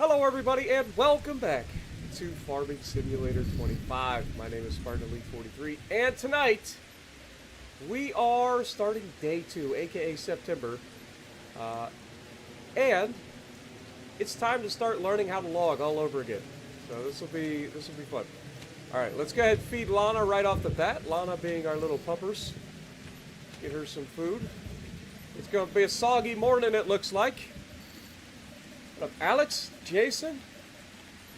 Hello everybody and welcome back to Farming Simulator 25. My name is Spartan Elite 43 and tonight we are starting day 2, aka September. And it's time to start learning how to log all over again. So this will be fun. Alright, let's go ahead and feed Lana right off the bat. Lana being our little puppers. Get her some food. It's going to be a soggy morning, it looks like. What up, Alex, Jason,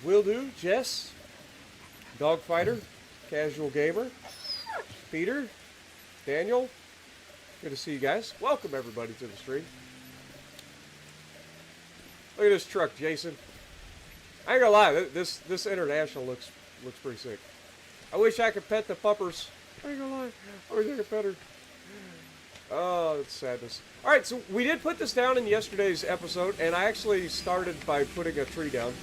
Will Do, Jess, Dogfighter, Casual Gamer, Peter, Daniel. Good to see you guys. Welcome everybody to the stream. Look at this truck, Jason. I ain't gonna lie, this International looks pretty sick. I wish I could pet the puppers. I ain't gonna lie, I wish I could pet her. Oh, it's sadness. Alright, so we did put this down in yesterday's episode, and I actually started by putting a tree down.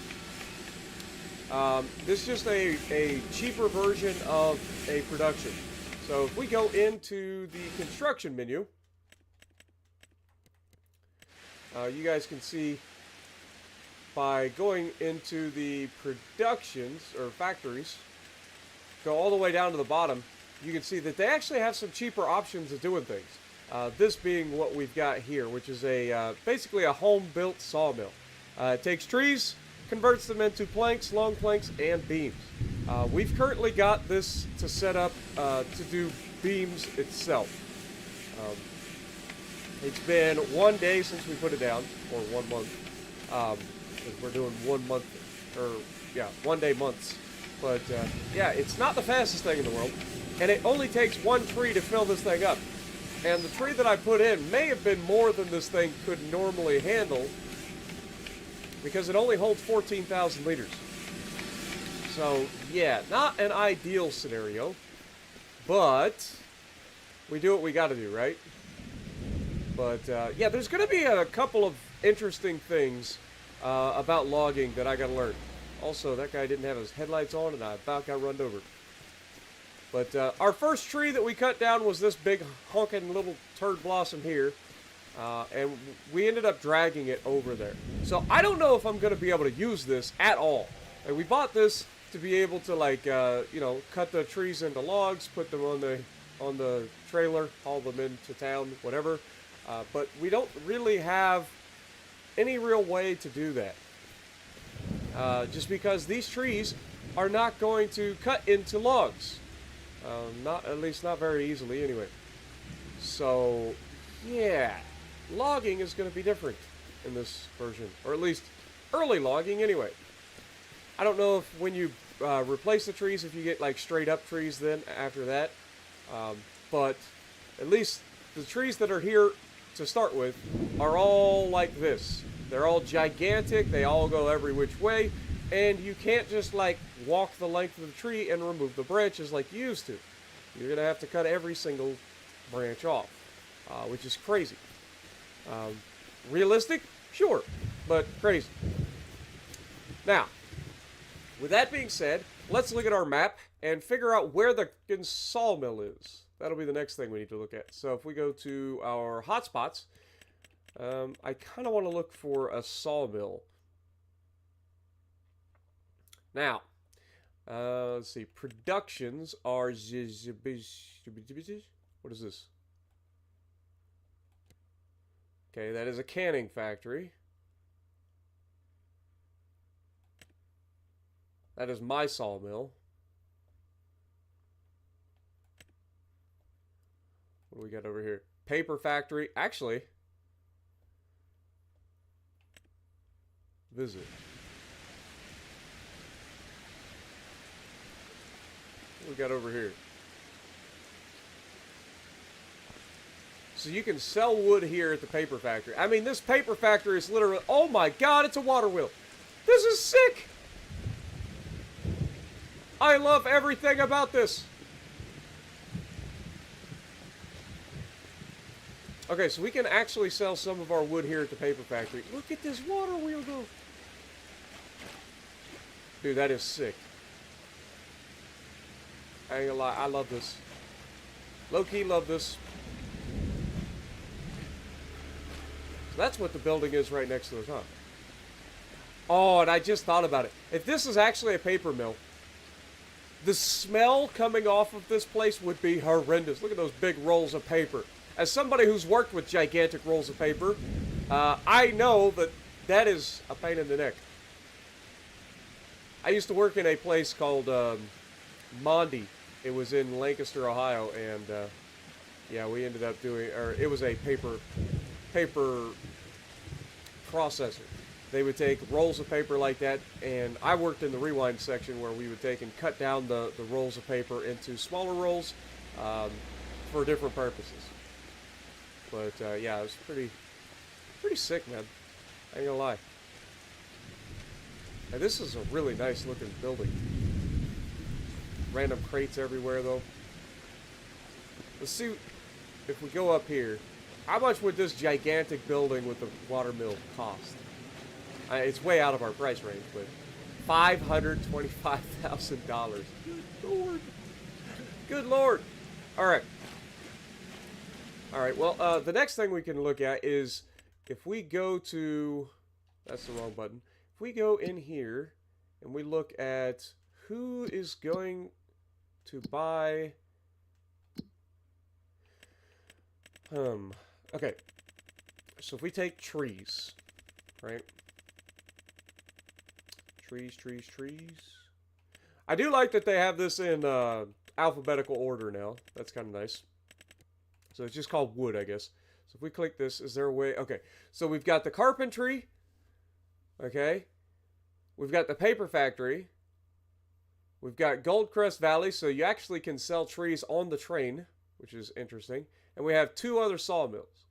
This is just a cheaper version of a production. So if we go into the construction menu, you guys can see by going into the productions, or factories, go all the way down to the bottom, you can see that they actually have some cheaper options of doing things. This being what we've got here, which is basically a home-built sawmill. It takes trees, converts them into planks, long planks, and beams. We've currently got this to set up to do beams itself. It's been 1 day since we put it down, or 1 month. We're doing 1 month, or yeah, 1 day months. But yeah, it's not the fastest thing in the world, and it only takes one tree to fill this thing up. And the tree that I put in may have been more than this thing could normally handle, because it only holds 14,000 liters. So yeah, not an ideal scenario, but we do what we got to do, right? But yeah, there's going to be a couple of interesting things about logging that I got to learn. Also, that guy didn't have his headlights on, and I about got run over. But our first tree that we cut down was this big honking little turd blossom here. And we ended up dragging it over there. So I don't know if I'm going to be able to use this at all. Like, we bought this to be able to, like, you know, cut the trees into logs, put them on the trailer, haul them into town, whatever. But we don't really have any real way to do that. Just because these trees are not going to cut into logs. At least not very easily anyway. So, yeah, logging is going to be different in this version, or at least early logging anyway. I don't know if when you replace the trees, if you get like straight up trees then after that, but at least the trees that are here to start with are all like this. They're all gigantic, they all go every which way, and you can't just like walk the length of the tree and remove the branches like you used to. You're going to have to cut every single branch off, which is crazy. Realistic? Sure, but crazy. Now, with that being said, let's look at our map and figure out where the sawmill is. That'll be the next thing we need to look at. So if we go to our hotspots, I kind of want to look for a sawmill. Now, let's see. Productions are... What is this? Okay, that is a canning factory. That is my sawmill. What do we got over here? Paper factory. Actually, visit. What we got over here? So you can sell wood here at the paper factory. I mean, this paper factory is literally... Oh my god, it's a water wheel. This is sick. I love everything about this. Okay, so we can actually sell some of our wood here at the paper factory. Look at this water wheel go. Dude, that is sick. I ain't gonna lie, I love this. Low-key love this. So that's what the building is right next to us, huh? Oh, and I just thought about it. If this is actually a paper mill, the smell coming off of this place would be horrendous. Look at those big rolls of paper. As somebody who's worked with gigantic rolls of paper, I know that that is a pain in the neck. I used to work in a place called Mondi. It was in Lancaster, Ohio, and yeah, we ended up doing, or it was a paper processor. They would take rolls of paper like that, and I worked in the rewind section where we would take and cut down the rolls of paper into smaller rolls for different purposes. But yeah, it was pretty sick, man. I ain't gonna lie. And this is a really nice looking building. Random crates everywhere though. Let's see if we go up here. How much would this gigantic building with the water mill cost? It's way out of our price range, but $525,000. Good Lord. Good Lord. All right. All right. Well, the next thing we can look at is if we go to, that's the wrong button. If we go in here and we look at who is going to buy, okay. So if we take trees, right? Trees. I do like that they have this in alphabetical order now. That's kind of nice. So it's just called wood, I guess. So if we click this, is there a way? Okay. So we've got the carpentry. Okay. We've got the paper factory. We've got Goldcrest Valley, so you actually can sell trees on the train, which is interesting. And we have two other sawmills.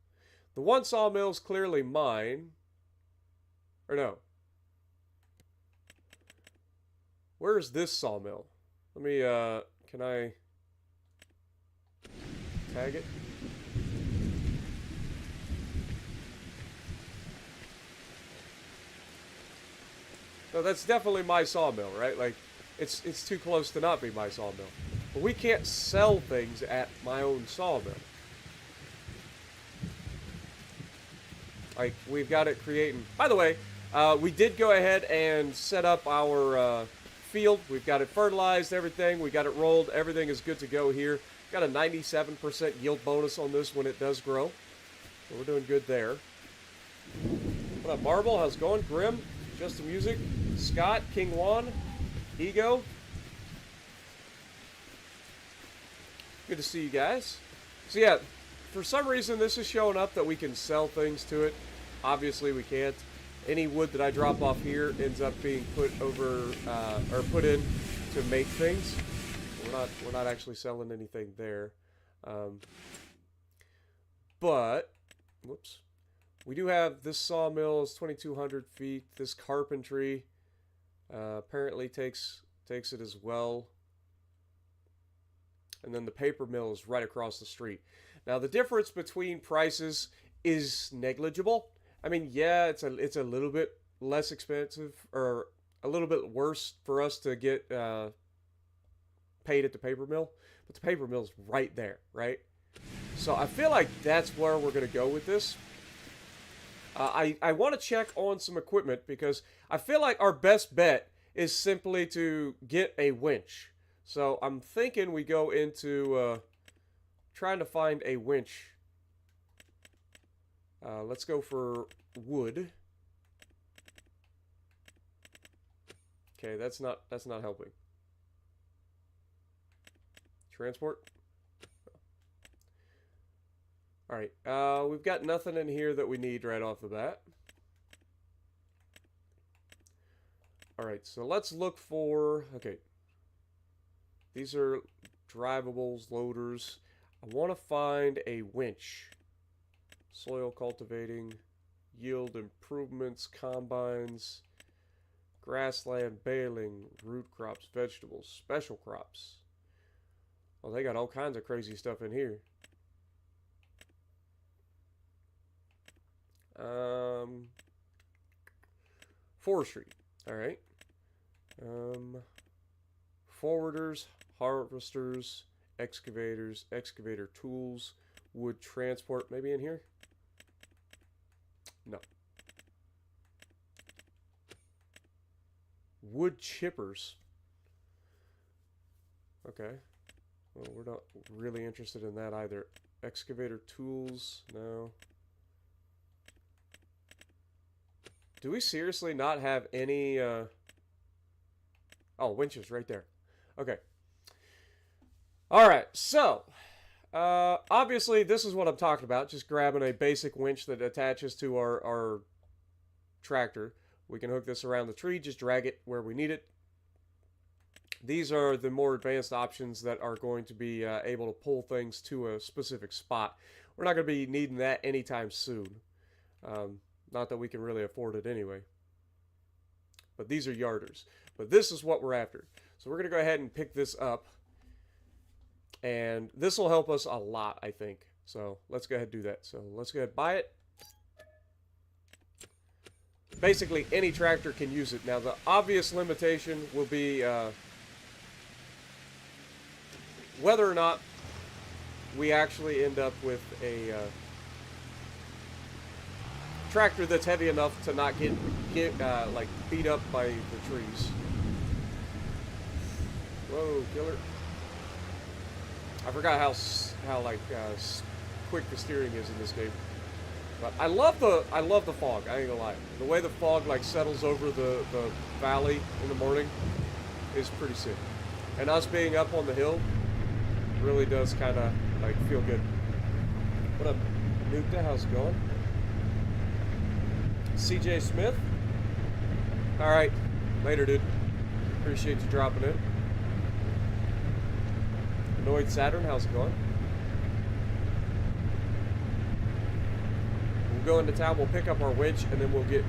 The one sawmill is clearly mine. Or no. Where is this sawmill? Let me, can I tag it? No, that's definitely my sawmill, right? Like, it's too close to not be my sawmill. But we can't sell things at my own sawmill. Like, we've got it creating. By the way, we did go ahead and set up our field. We've got it fertilized, everything. We got it rolled. Everything is good to go here. Got a 97% yield bonus on this when it does grow. So we're doing good there. What up, Marble? How's it going? Grim? Just the Music? Scott? King Juan? Ego? Good to see you guys. So yeah, for some reason this is showing up that we can sell things to it. Obviously we can't. Any wood that I drop off here ends up being put over or put in to make things. We're not actually selling anything there. But whoops, we do have this sawmill is 2,200 feet. This carpentry apparently takes it as well. And then the paper mill is right across the street. Now the difference between prices is negligible. I mean, yeah, it's a little bit less expensive or a little bit worse for us to get paid at the paper mill, but the paper mill's right there, right? So I feel like that's where we're gonna go with this. I want to check on some equipment because I feel like our best bet is simply to get a winch. So I'm thinking we go into trying to find a winch. Let's go for wood. Okay, that's not helping. Transport. All right, we've got nothing in here that we need right off the bat. All right, so let's look for, okay. These are drivables, loaders. I want to find a winch. Soil cultivating, yield improvements, combines, grassland baling, root crops, vegetables, special crops. Well, they got all kinds of crazy stuff in here. Forestry. All right. Forwarders, harvesters, excavators, excavator tools, wood transport. Maybe in here? No. wood chippers. Okay. Well, we're not really interested in that either. Excavator tools, no. Do we seriously not have any, Oh, winches right there. Okay. Alright, so, obviously this is what I'm talking about, just grabbing a basic winch that attaches to our tractor. We can hook this around the tree, just drag it where we need it. These are the more advanced options that are going to be able to pull things to a specific spot. We're not going to be needing that anytime soon. Not that we can really afford it anyway. But these are yarders. But this is what we're after. So we're going to go ahead and pick this up. And this will help us a lot, I think. So let's go ahead and do that. So let's go ahead and buy it. Basically, any tractor can use it. Now, the obvious limitation will be whether or not we actually end up with a tractor that's heavy enough to not get like beat up by the trees. Whoa, killer! I forgot how quick the steering is in this game. But I love the fog. I ain't gonna lie. The way the fog like settles over the valley in the morning is pretty sick. And us being up on the hill really does kind of like feel good. What up, Nukta? How's it going? CJ Smith. All right, later, dude. Appreciate you dropping in. Annoyed Saturn, how's it going? We'll go into town. We'll pick up our winch, and then we'll get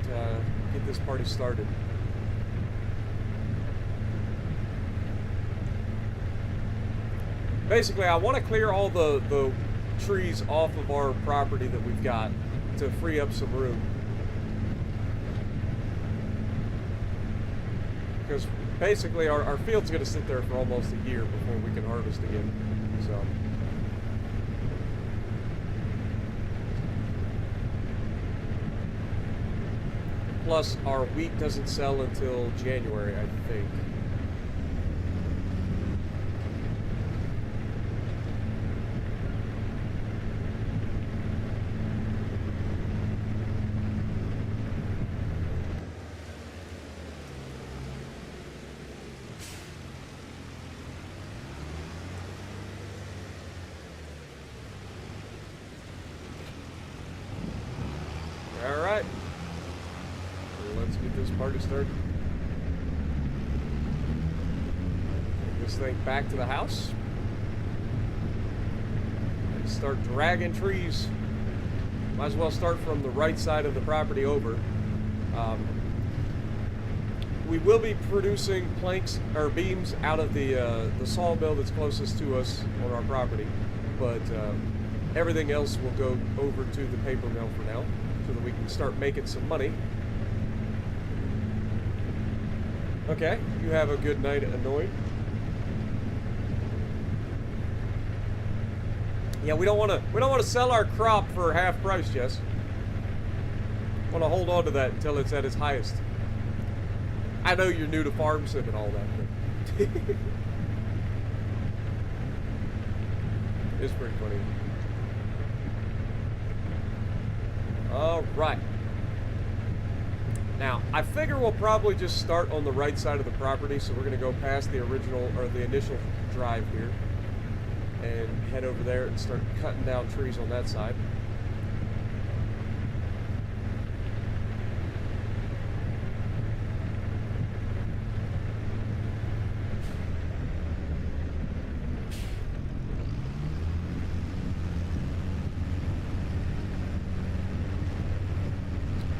this party started. Basically, I want to clear all the trees off of our property that we've got to free up some room. Because basically our field's going to sit there for almost a year before we can harvest again. So plus our wheat doesn't sell until January, I think. Party started. Take this thing back to the house and start dragging trees. Might as well start from the right side of the property over. We will be producing planks or beams out of the sawmill that's closest to us on our property, but everything else will go over to the paper mill for now, so that we can start making some money. Okay, you have a good night, Annoyed. Yeah, we don't want to sell our crop for half price, Jess. Want to hold on to that until it's at its highest. I know you're new to farm sim and all that, but it's pretty funny. All right. Now, I figure we'll probably just start on the right side of the property, so we're going to go past the original, or the initial drive here, and head over there and start cutting down trees on that side.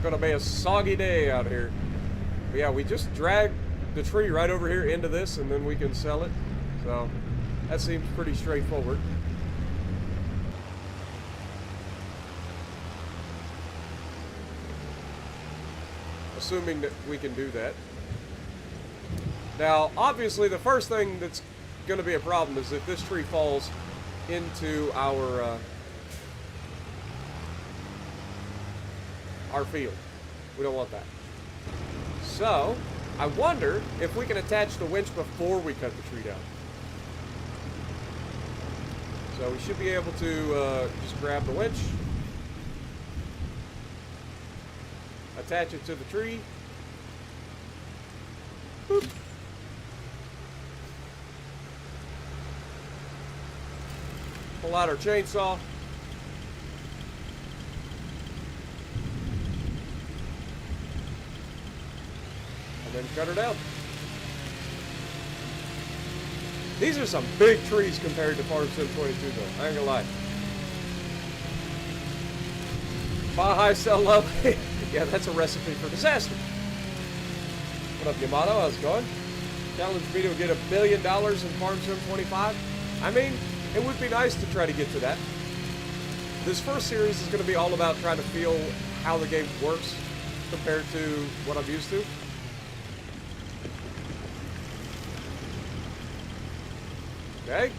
Gonna be a soggy day out here. But yeah, we just drag the tree right over here into this, and then we can sell it. So that seems pretty straightforward. Assuming that we can do that. Now, obviously, the first thing that's going to be a problem is if this tree falls into our field. We don't want that. So, I wonder if we can attach the winch before we cut the tree down. So we should be able to just grab the winch, attach it to the tree. Boop. Pull out our chainsaw. And then cut her down. These are some big trees compared to Farm Sim 22 though, I ain't gonna lie. Buy high, sell low. Yeah, that's a recipe for disaster. What up, Yamato? How's it going? Challenge me to get $1 billion in Farm Sim 25. I mean, it would be nice to try to get to that. This first series is going to be all about trying to feel how the game works compared to what I'm used to. Okay.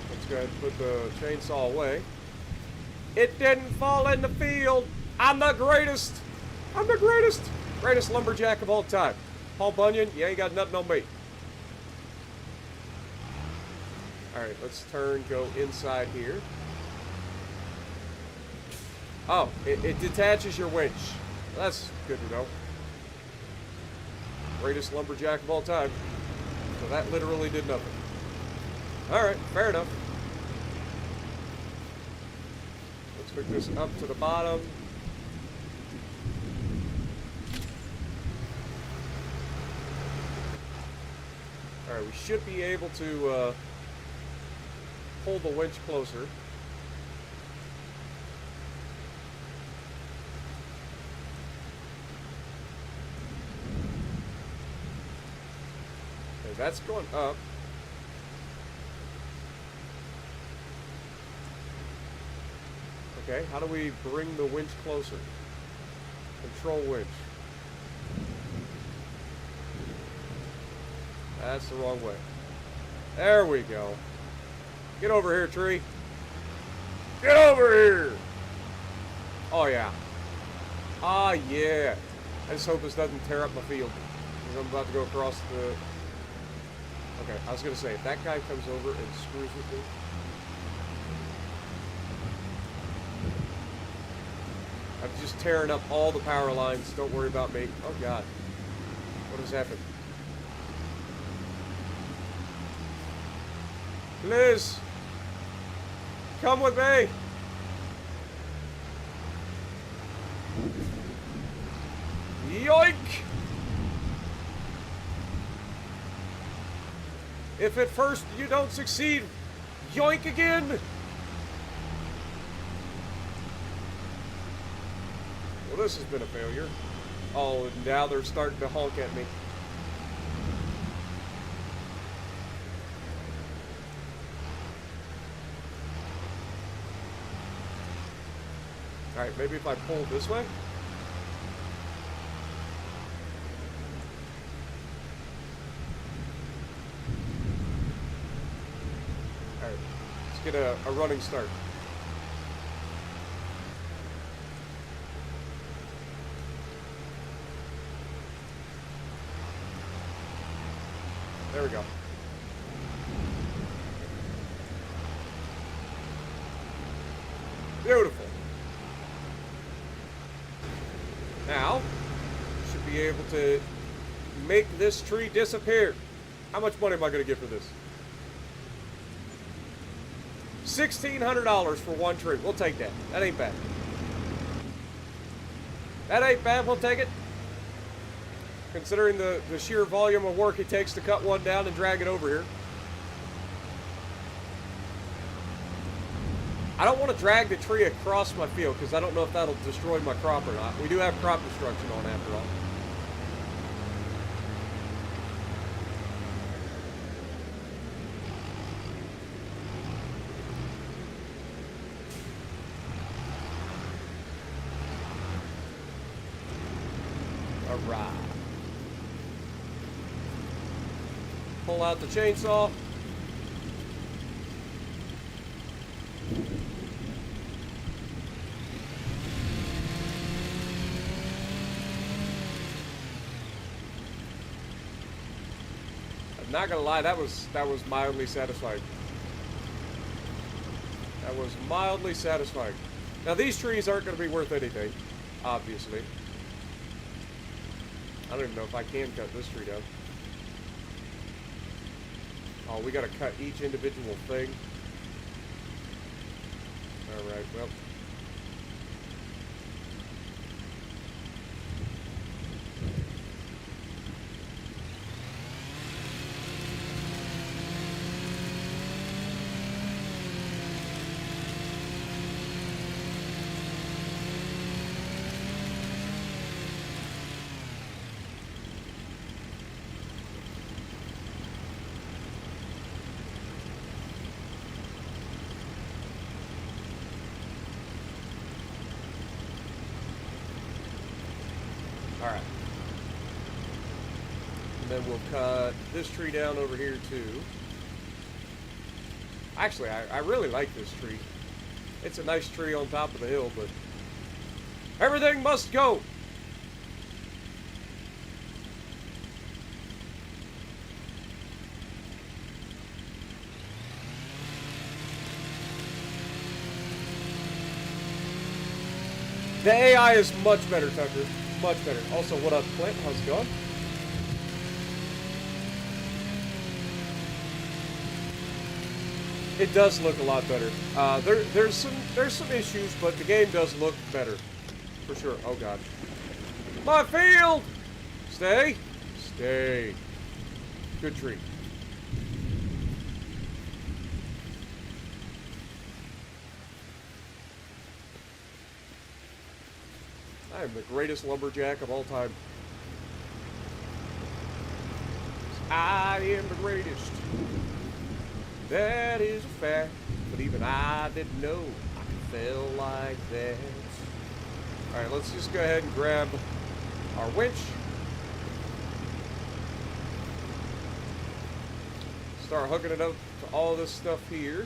Let's go ahead and put the chainsaw away. It didn't fall in the field. I'm the greatest. I'm the greatest. Greatest lumberjack of all time. Paul Bunyan, you ain't got nothing on me. Alright, let's go inside here. Oh, it detaches your winch. That's good to know. Greatest lumberjack of all time. So that literally did nothing. Alright, fair enough. Let's pick this up to the bottom. Alright, we should be able to pull the winch closer. Okay, that's going up. Okay, how do we bring the winch closer? Control winch. That's the wrong way. There we go. Get over here, tree. Get over here! Oh, yeah. Ah, yeah. I just hope this doesn't tear up my field. Because I'm about to go across the... Okay, I was going to say, if that guy comes over and screws with me... I'm just tearing up all the power lines. Don't worry about me. Oh, God. What has happened? Liz! Come with me! Yoink! If at first you don't succeed, yoink again! Well, this has been a failure. Oh, now they're starting to honk at me. Alright, maybe if I pull this way? Alright, let's get a running start. There we go. Beautiful. Now, should be able to make this tree disappear. How much money am I going to get for this? $1,600 for one tree. We'll take that. That ain't bad. That ain't bad. We'll take it. Considering the sheer volume of work it takes to cut one down and drag it over here. I don't want to drag the tree across my field because I don't know if that'll destroy my crop or not. We do have crop destruction on after all. Alright. Pull out the chainsaw. I'm not gonna lie, that was mildly satisfying. That was mildly satisfying. Now these trees aren't gonna be worth anything, obviously. I don't even know if I can cut this tree down. Oh, we gotta cut each individual thing. Alright, well. Alright. And then we'll cut this tree down over here too. Actually, I really like this tree. It's a nice tree on top of the hill, but everything must go! The AI is much better, Tucker. Much better. Also, what up, Clint? How's it going? It does look a lot better. There's some issues, but the game does look better, for sure. Oh God, my field! Stay, stay. Good tree. I am the greatest lumberjack of all time. I am the greatest. That is a fact. But even I didn't know I felt like that. Alright, let's just go ahead and grab our winch. Start hooking it up to all this stuff here.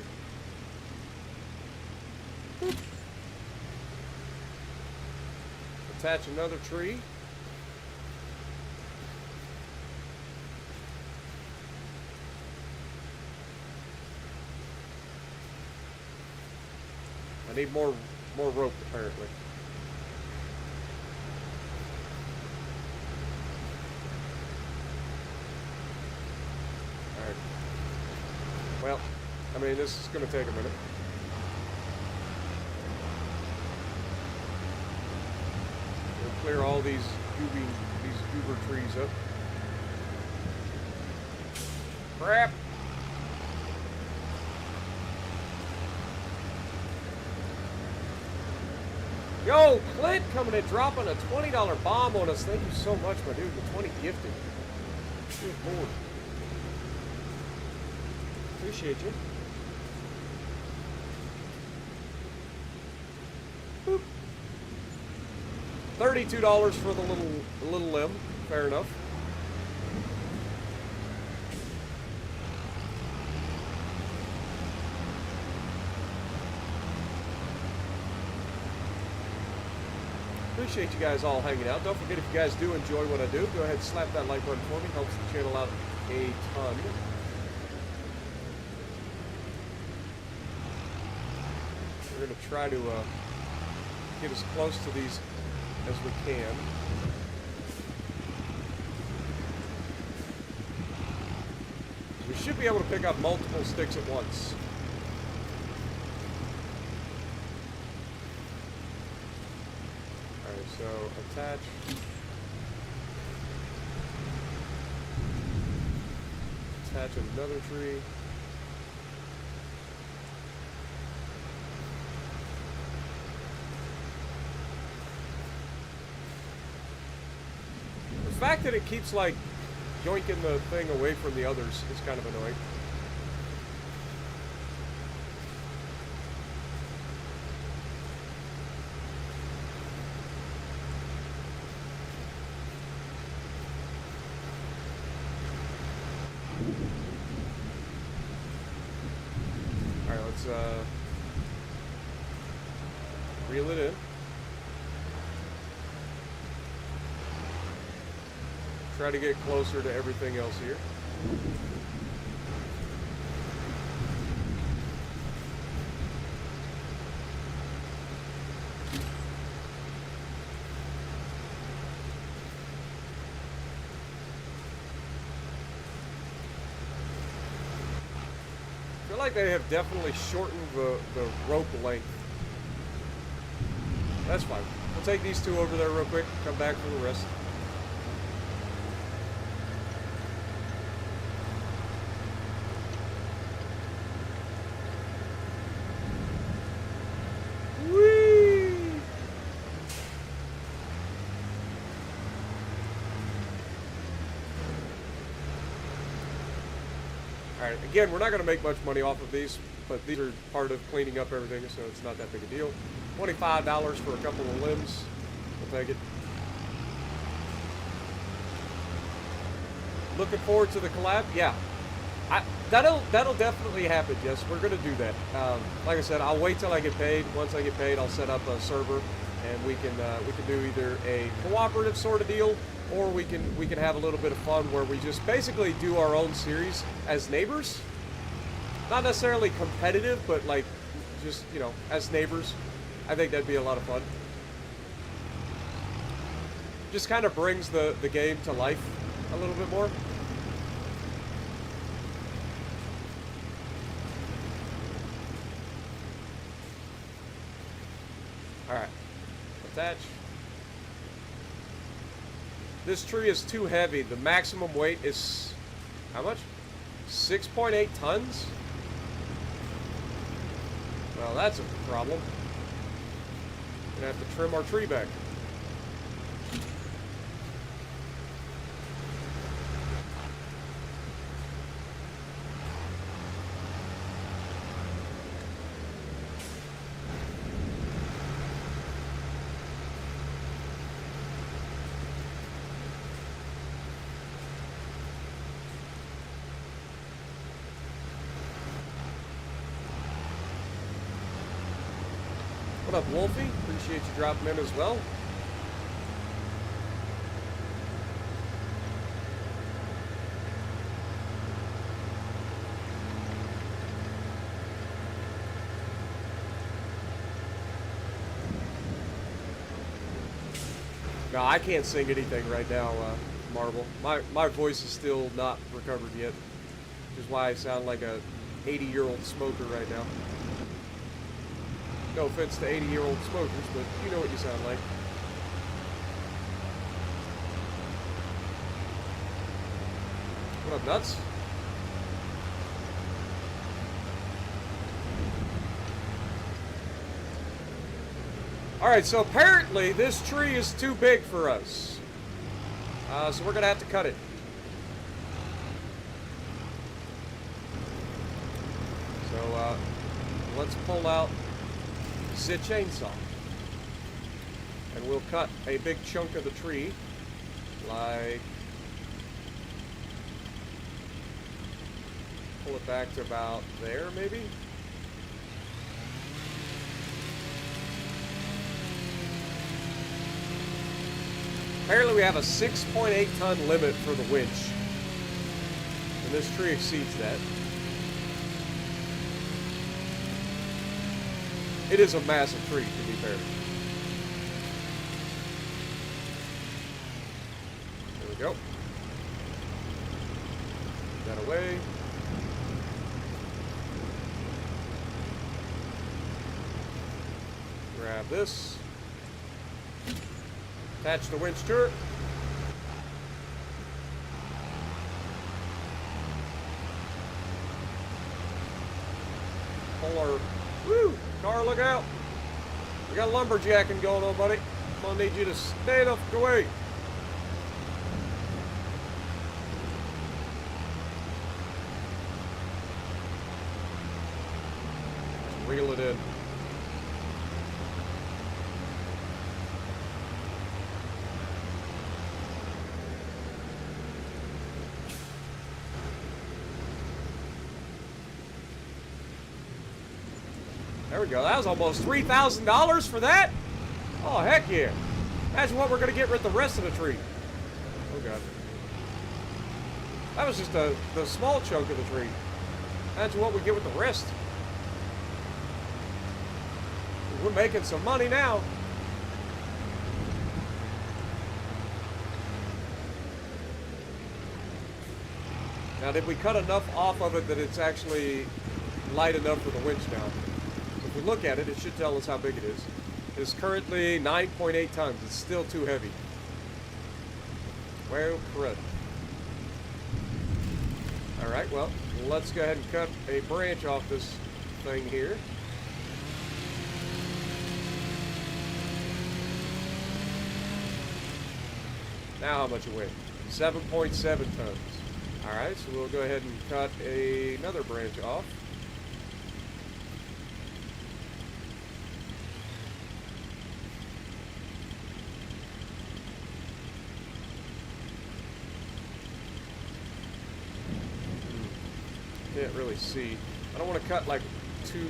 Boop. Attach another tree. I need more rope, apparently. Alright. Well, I mean, this is going to take a minute. Clear all these goober trees up. Crap! Yo, Clint coming in dropping a $20 bomb on us. Thank you so much, my dude. The 20 gifted. Good Lord. Appreciate you. Boop. $32 for the little limb. Fair enough. Appreciate you guys all hanging out. Don't forget, if you guys do enjoy what I do, go ahead and slap that like button for me. Helps the channel out a ton. We're going to try to get as close to these as we can. We should be able to pick up multiple sticks at once. Alright, so attach. Attach another tree. The fact that it keeps, like, yoinking the thing away from the others is kind of annoying. Alright, let's, reel it in. Try to get closer to everything else here. like they have definitely shortened the rope length. That's fine. We'll take these two over there real quick, come back for the rest. Alright, again, we're not going to make much money off of these, but these are part of cleaning up everything, so it's not that big a deal. $25 for a couple of limbs. We'll take it. Looking forward to the collab? Yeah. That'll definitely happen, yes. We're going to do that. Like I said, I'll wait till I get paid. Once I get paid, I'll set up a server, and we can do either a cooperative sort of deal, or we can have a little bit of fun where we just basically do our own series as neighbors. Not necessarily competitive, but like just, you know, as neighbors. I think that'd be a lot of fun. Just kind of brings the game to life a little bit more. Alright. Attach. This tree is too heavy. The maximum weight is how much? 6.8 tons? Well, that's a problem. We're gonna have to trim our tree back. What up, Wolfie? Appreciate you dropping in as well. No, I can't sing anything right now, Marble. My voice is still not recovered yet, which is why I sound like a 80-year-old smoker right now. No offense to 80-year-old smokers, but you know what you sound like. What up, nuts? Alright, so apparently this tree is too big for us. So we're going to have to cut it. So let's pull out the chainsaw. And we'll cut a big chunk of the tree. Like, pull it back to about there, maybe? Apparently we have a 6.8 ton limit for the winch. And this tree exceeds that. It is a massive tree, to be fair. There we go. Put that away. Grab this. Attach the winch to it. Pull our... Woo! Car, look out! We got lumberjacking going on, buddy. I'm gonna need you to stay the fuck away. Just reel it in. There we go. That was almost $3,000 for that. Oh, heck yeah. Imagine what we're going to get with the rest of the tree. Oh, God. That was just the small chunk of the tree. Imagine what we get with the rest. We're making some money now. Now, did we cut enough off of it that it's actually light enough for the winch now. If we look at it, it should tell us how big it is. It's currently 9.8 tons. It's still too heavy. Well, crud. Alright, well, let's go ahead and cut a branch off this thing here. Now how much it weighed? 7.7 tons. Alright, so we'll go ahead and cut another branch off. Can't really see. I don't want to cut like too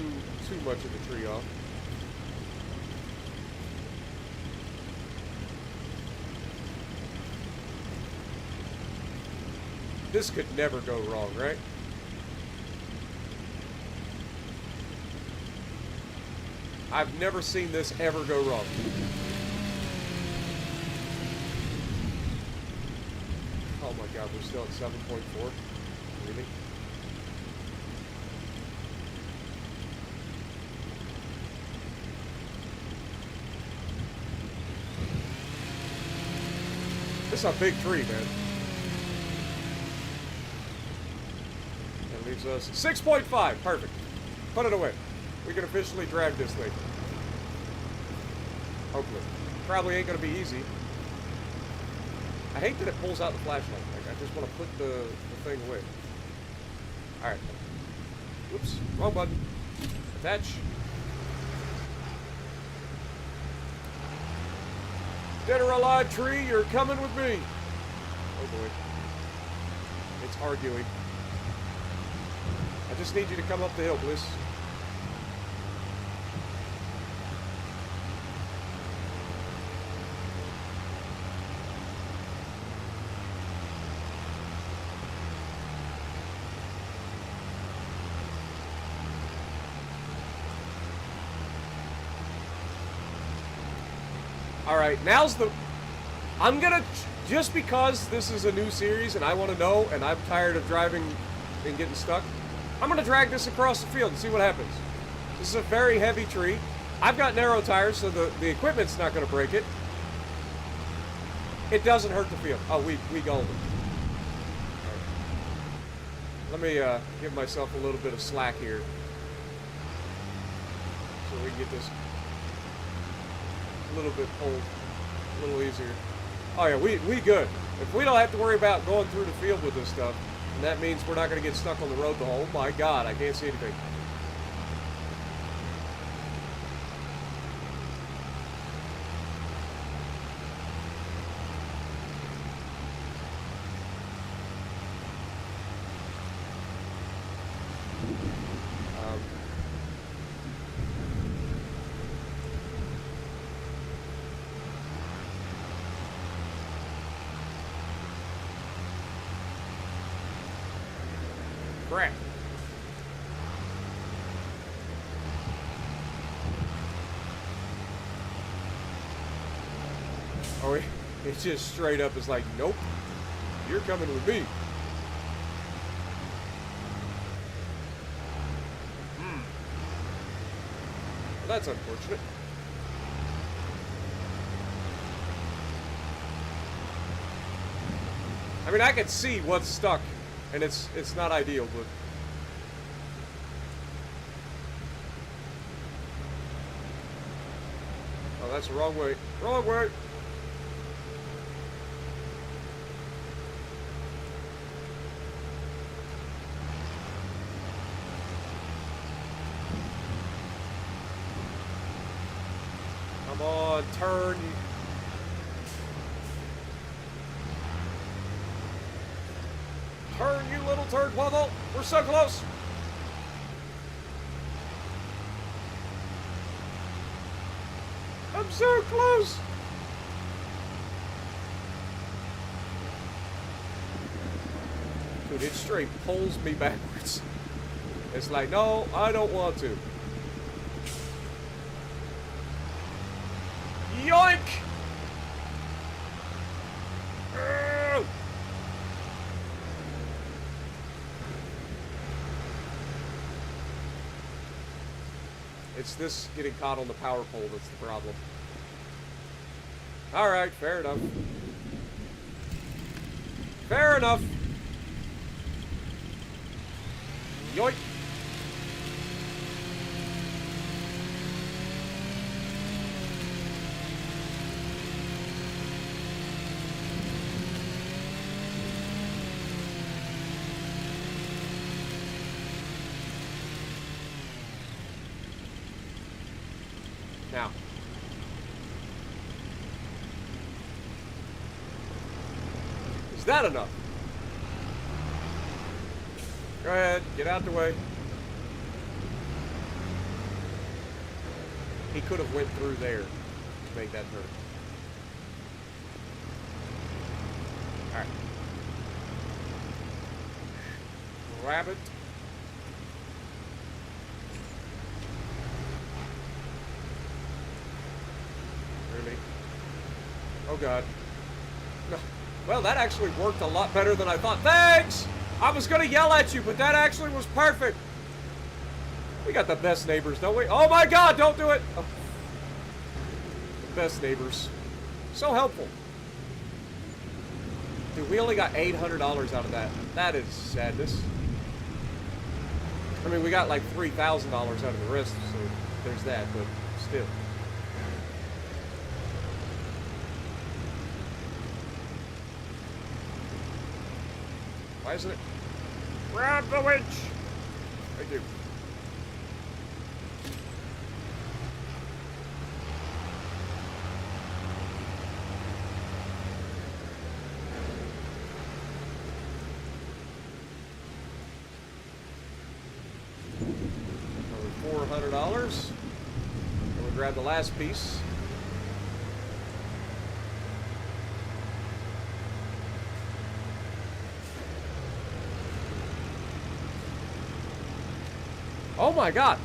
much of the tree off. This could never go wrong, right? I've never seen this ever go wrong. Oh my god, we're still at 7.4. Really? This is a big tree, man. That leaves us 6.5. Perfect. Put it away. We can officially drag this thing. Hopefully. Probably ain't gonna be easy. I hate that it pulls out the flashlight. Like, I just want to put the thing away. Alright. Whoops. Wrong button. Attach. Dead or alive, tree, you're coming with me. Oh boy. It's arguing. I just need you to come up the hill, please. Alright, now's the... I'm gonna... Just because this is a new series and I want to know and I'm tired of driving and getting stuck, I'm gonna drag this across the field and see what happens. This is a very heavy tree. I've got narrow tires, so the equipment's not gonna break it. It doesn't hurt the field. Oh, we golden. Right. Let me give myself a little bit of slack here so we can get this a little bit pulled, a little easier. Oh yeah, we good. If we don't have to worry about going through the field with this stuff, and that means we're not going to get stuck on the road the whole... Oh my god, I can't see anything. Crap. Oh, it just straight up is like, nope, you're coming with me. Well, that's unfortunate. I mean, I can see what's stuck. And it's not ideal, but... Oh, that's the wrong way. Wrong way! Come on, turn. Turn, you little turd puddle! We're so close! I'm so close! Dude, it straight pulls me backwards. It's like, no, I don't want to. Yoink! It's this getting caught on the power pole that's the problem. Alright, fair enough. Fair enough. Yoink. Now. Is that enough? Go ahead, get out the way. He could have went through there to make that turn. Alright. Grab it. Really? Oh god. No. Well, that actually worked a lot better than I thought. Thanks! I was gonna yell at you, but that actually was perfect. We got the best neighbors, don't we? Oh my god, don't do it! Oh. The best neighbors. So helpful. Dude, we only got $800 out of that. That is sadness. I mean, we got like $3,000 out of the rest, so there's that, but still. Why isn't it? Grab the winch! Thank you. $400. And we grab the last piece. Oh my god.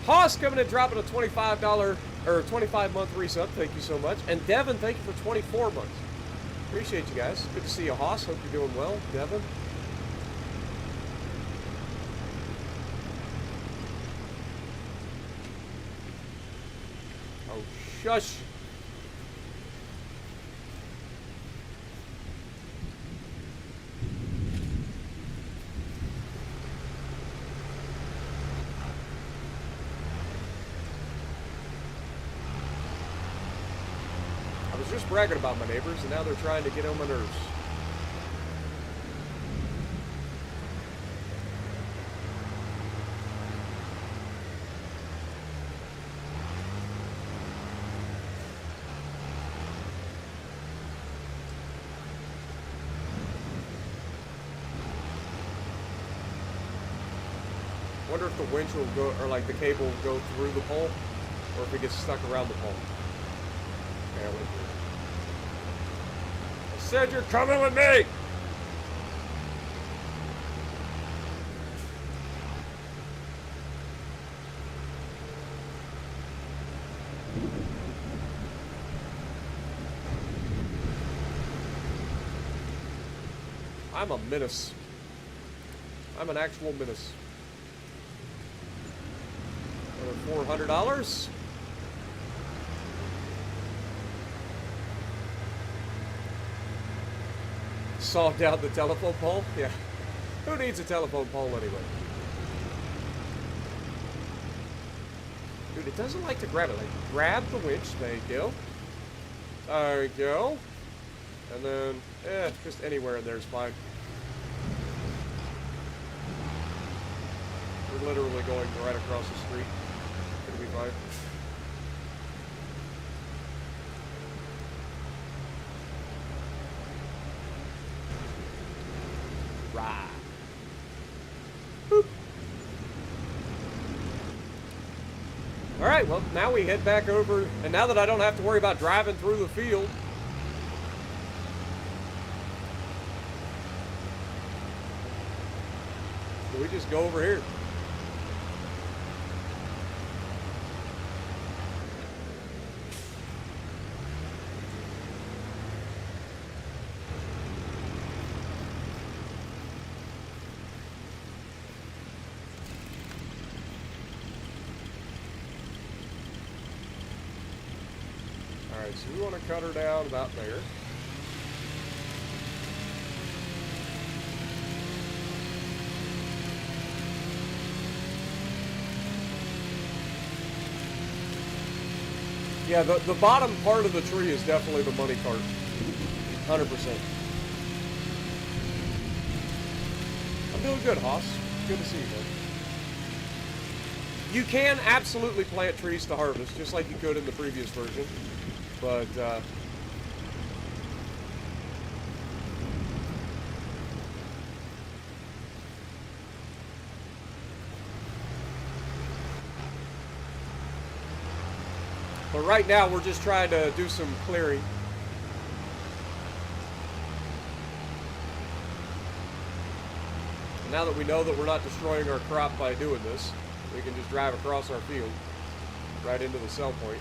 Haas coming and dropping a $25 or 25-month resub. Thank you so much. And Devin, thank you for 24 months. Appreciate you guys. Good to see you, Haas. Hope you're doing well, Devin. Oh, shush. I was just bragging about my neighbors, and now they're trying to get on my nerves. Wonder if the winch will go, or like the cable will go through the pole, or if it gets stuck around the pole. Okay, I went through. I said you're coming with me! I'm a menace. I'm an actual menace. Another $400. Saw down the telephone pole? Yeah. Who needs a telephone pole anyway? Dude, it doesn't like to grab it. Like, grab the winch. There you go. There you go. And then, just anywhere in there is fine. We're literally going right across the street. It'll be fine. Right. Boop. Alright, well, now we head back over, and now that I don't have to worry about driving through the field, we just go over here. Alright, so we want to cut her down about there. Yeah, the bottom part of the tree is definitely the money cart. 100%. I'm doing good, Hoss. Good to see you, man. You can absolutely plant trees to harvest, just like you could in the previous version. But, but right now, we're just trying to do some clearing. And now that we know that we're not destroying our crop by doing this, we can just drive across our field right into the sell point.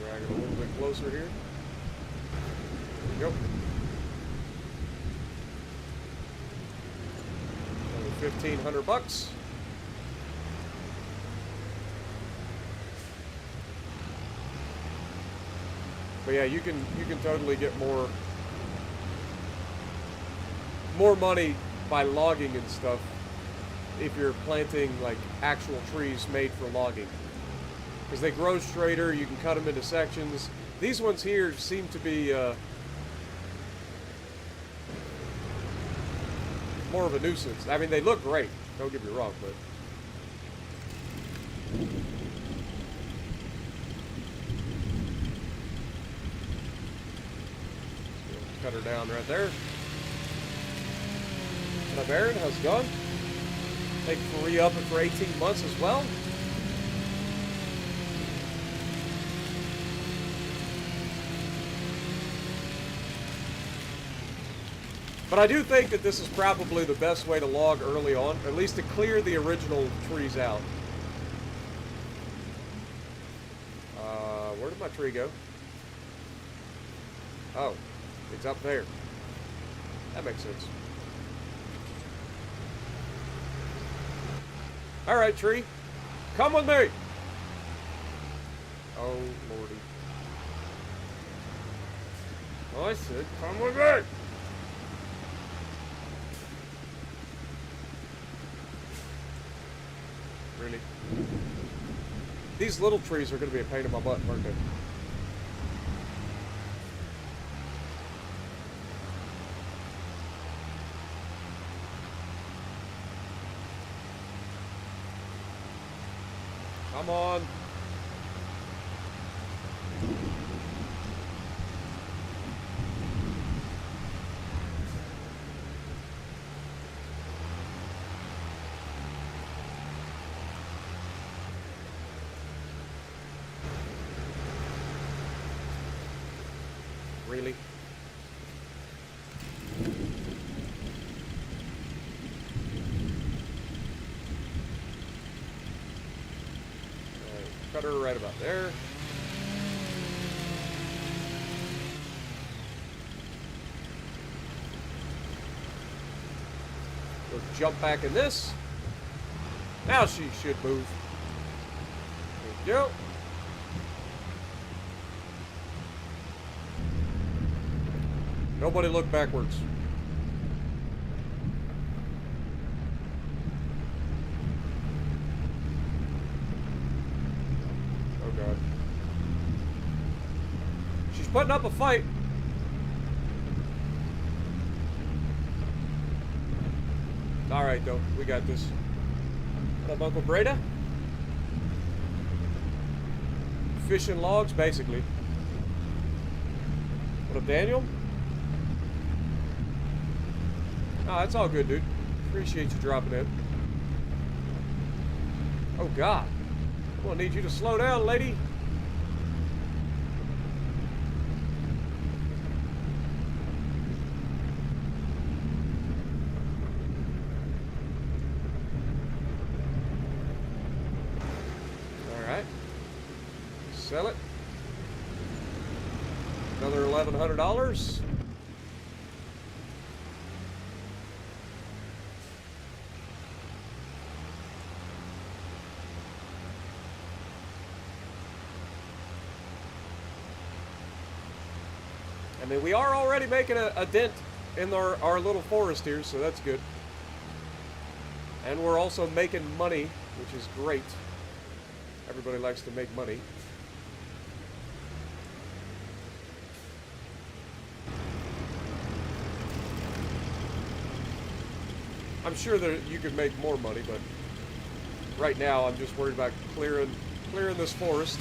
Drag it a little bit closer here. There we go. Only $1,500. But yeah, you can totally get more money by logging and stuff if you're planting like actual trees made for logging, because they grow straighter. You can cut them into sections. These ones here seem to be more of a nuisance. I mean, they look great, don't get me wrong, but cut her down right there. Now, Baron, how's it going? Take re-up it for 18 months as well. But I do think that this is probably the best way to log early on, at least to clear the original trees out. Where did my tree go? Oh, it's up there. That makes sense. All right, tree, come with me. Oh, Lordy. I said, come with me. Really? These little trees are going to be a pain in my butt, aren't they? Come on. Really? Cut her right about there. We'll jump back in this. Now she should move. There we go. Nobody look backwards. Oh God. She's putting up a fight. All right, though. We got this. What up, Uncle Breda? Fishing logs, basically. What up, Daniel? Oh, that's all good, dude. Appreciate you dropping in. Oh, God. I'm gonna need you to slow down, lady. All right. Sell it. Another $1,100. I mean, we are already making a dent in our little forest here, so that's good. And we're also making money, which is great. Everybody likes to make money. I'm sure that you could make more money, but right now I'm just worried about clearing this forest.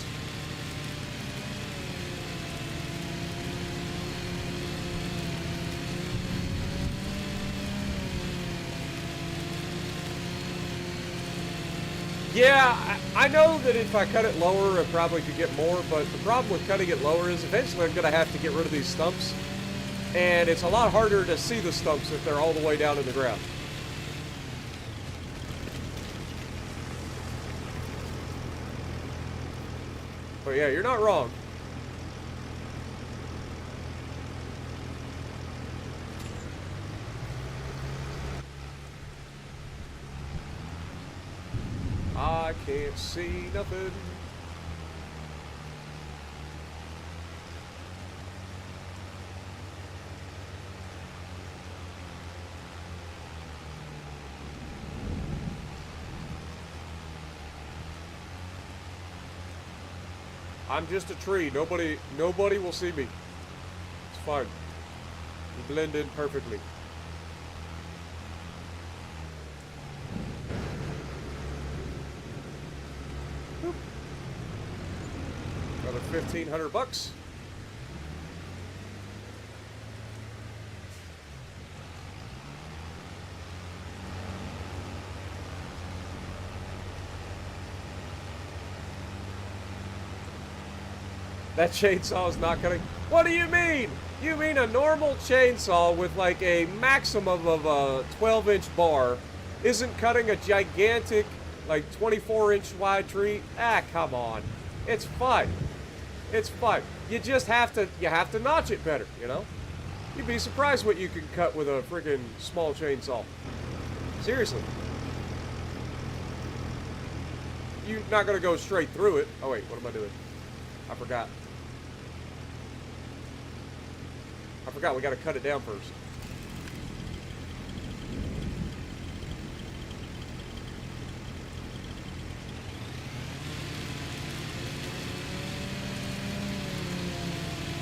Yeah, I know that if I cut it lower, I probably could get more, but the problem with cutting it lower is eventually I'm going to have to get rid of these stumps, and it's a lot harder to see the stumps if they're all the way down in the ground. But yeah, you're not wrong. I can't see nothing. I'm just a tree. Nobody will see me. It's fine. You blend in perfectly. Another $1,500. That chainsaw is not cutting. What do you mean? You mean a normal chainsaw with like a maximum of a 12-inch bar isn't cutting a gigantic, like 24-inch wide tree? Ah, come on. It's fine. It's fine. You just have to notch it better, you know? You'd be surprised what you can cut with a freaking small chainsaw. Seriously. You're not gonna go straight through it. Oh wait, what am I doing? I forgot. We gotta cut it down first.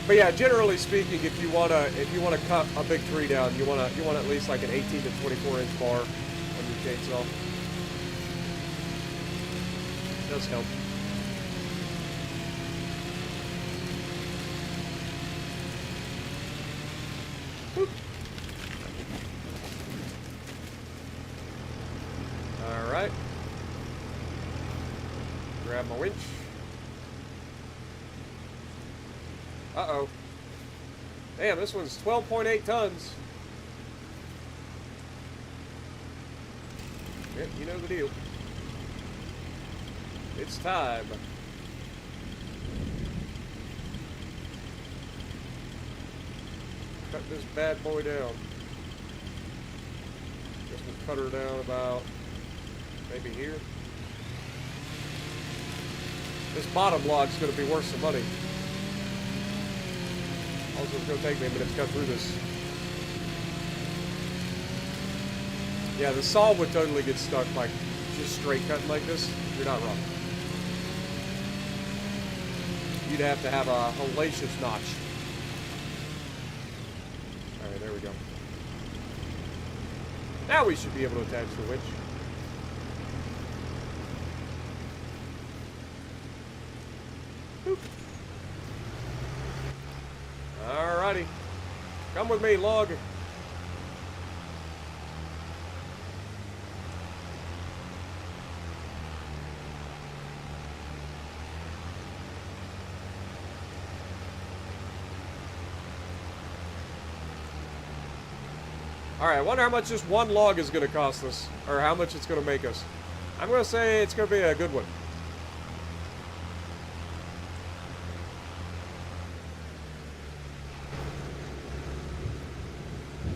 But yeah, generally speaking, if you wanna cut a big tree down, you want at least like an 18 to 24 inch bar on your chainsaw. It does help. Boop. All right. Grab my winch. Uh-oh. Damn, this one's 12.8 tons. Yep, you know the deal. It's time. Cut this bad boy down. Guess we'll cut her down about maybe here. This bottom log's gonna be worth some money. Also, it's going to take me a minute to cut through this. Yeah, the saw would totally get stuck like just straight cutting like this. You're not wrong. You'd have to have a hellacious notch. Alright, there we go. Now we should be able to attach the winch. Boop. Alrighty. Come with me, log. Alright, I wonder how much this one log is going to cost us, or how much it's going to make us. I'm going to say it's going to be a good one.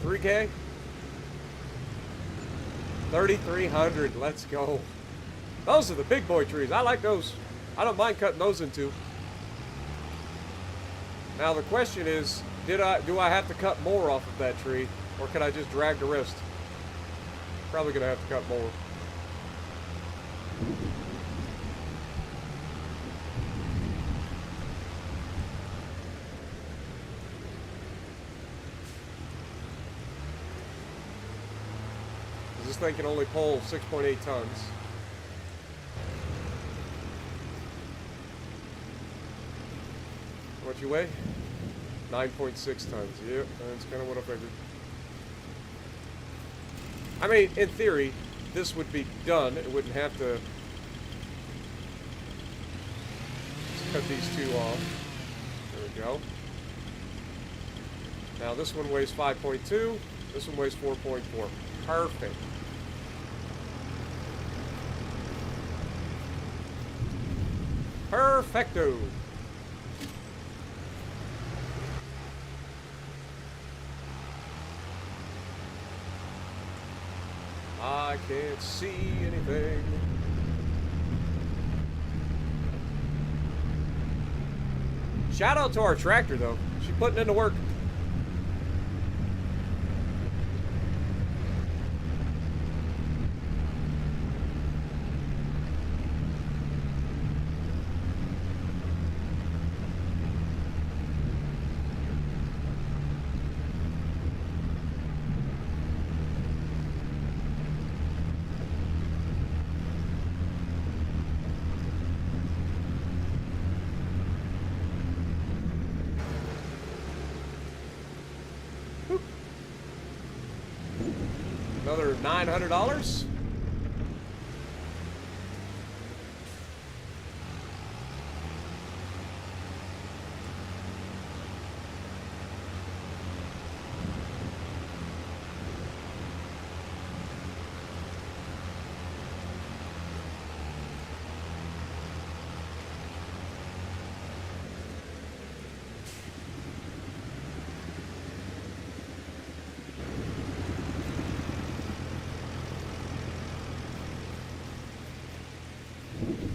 3K? 3,300. Let's go. Those are the big boy trees. I like those. I don't mind cutting those in two. Now the question is, do I have to cut more off of that tree, or can I just drag the rest? Probably gonna have to cut more. This thing can only pull 6.8 tons. What you weigh? 9.6 tons. Yep, that's kind of what I figured. I mean, in theory, this would be done. It wouldn't have to. Let's cut these two off. There we go. Now this one weighs 5.2. This one weighs 4.4. Perfect. Perfecto. I can't see anything. Shout out to our tractor though. She's putting in the work. Another $900.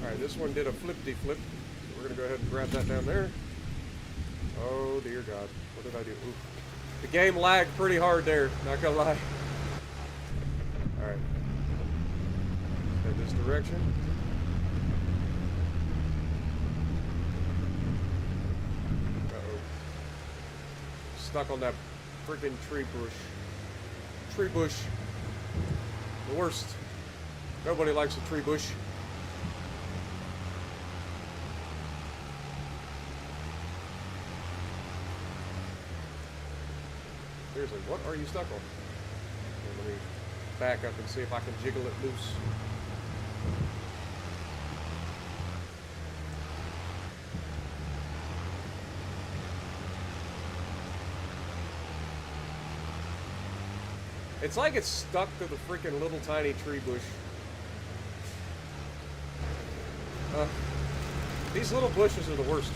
Alright, this one did a flippity-flip, so we're going to go ahead and grab that down there. Oh, dear God. What did I do? Ooh. The game lagged pretty hard there, not going to lie. Alright. Head this direction. Uh-oh. Stuck on that freaking tree bush. Tree bush. The worst. Nobody likes a tree bush. Seriously, what are you stuck on? Okay, let me back up and see if I can jiggle it loose. It's like it's stuck to the freaking little tiny tree bush. These little bushes are the worst.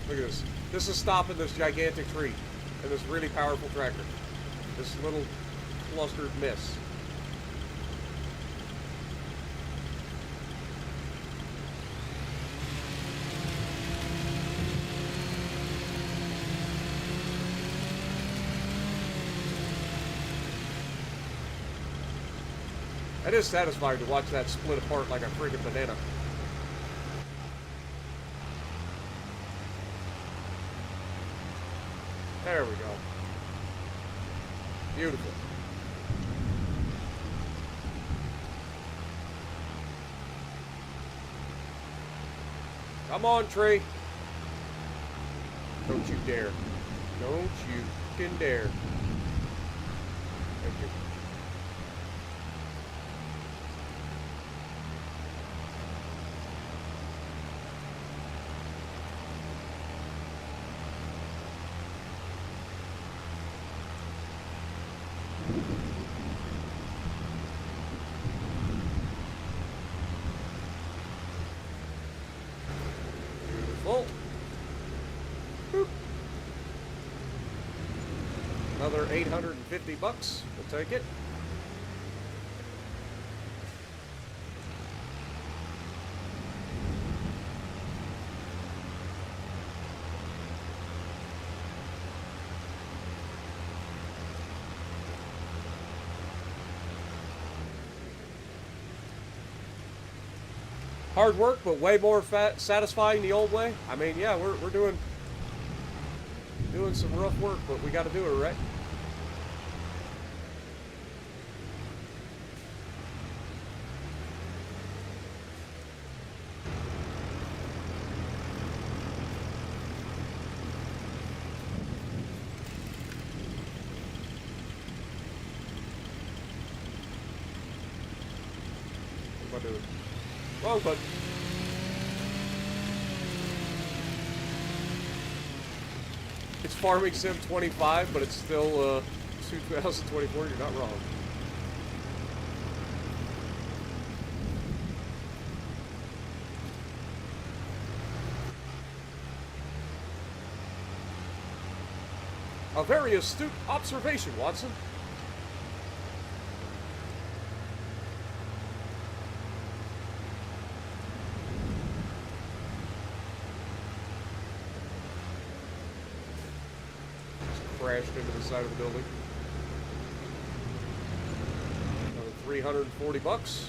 Look at this. This is stopping this gigantic tree and this really powerful tractor. This little clustered mess. It is satisfying to watch that split apart like a friggin' banana. There we go. Beautiful. Come on, tree. Don't you dare. Don't you fucking dare. Thank you. Beautiful. Boop. Another 850 bucks. We'll take it. Hard work, but way more satisfying the old way. I mean, yeah, we're doing some rough work, but we got to do it, right? What am I doing? Wrong button. It's Farming Sim 25, but it's still 2024. You're not wrong. A very astute observation, Watson. Crashed into the side of the building. Another 340 bucks.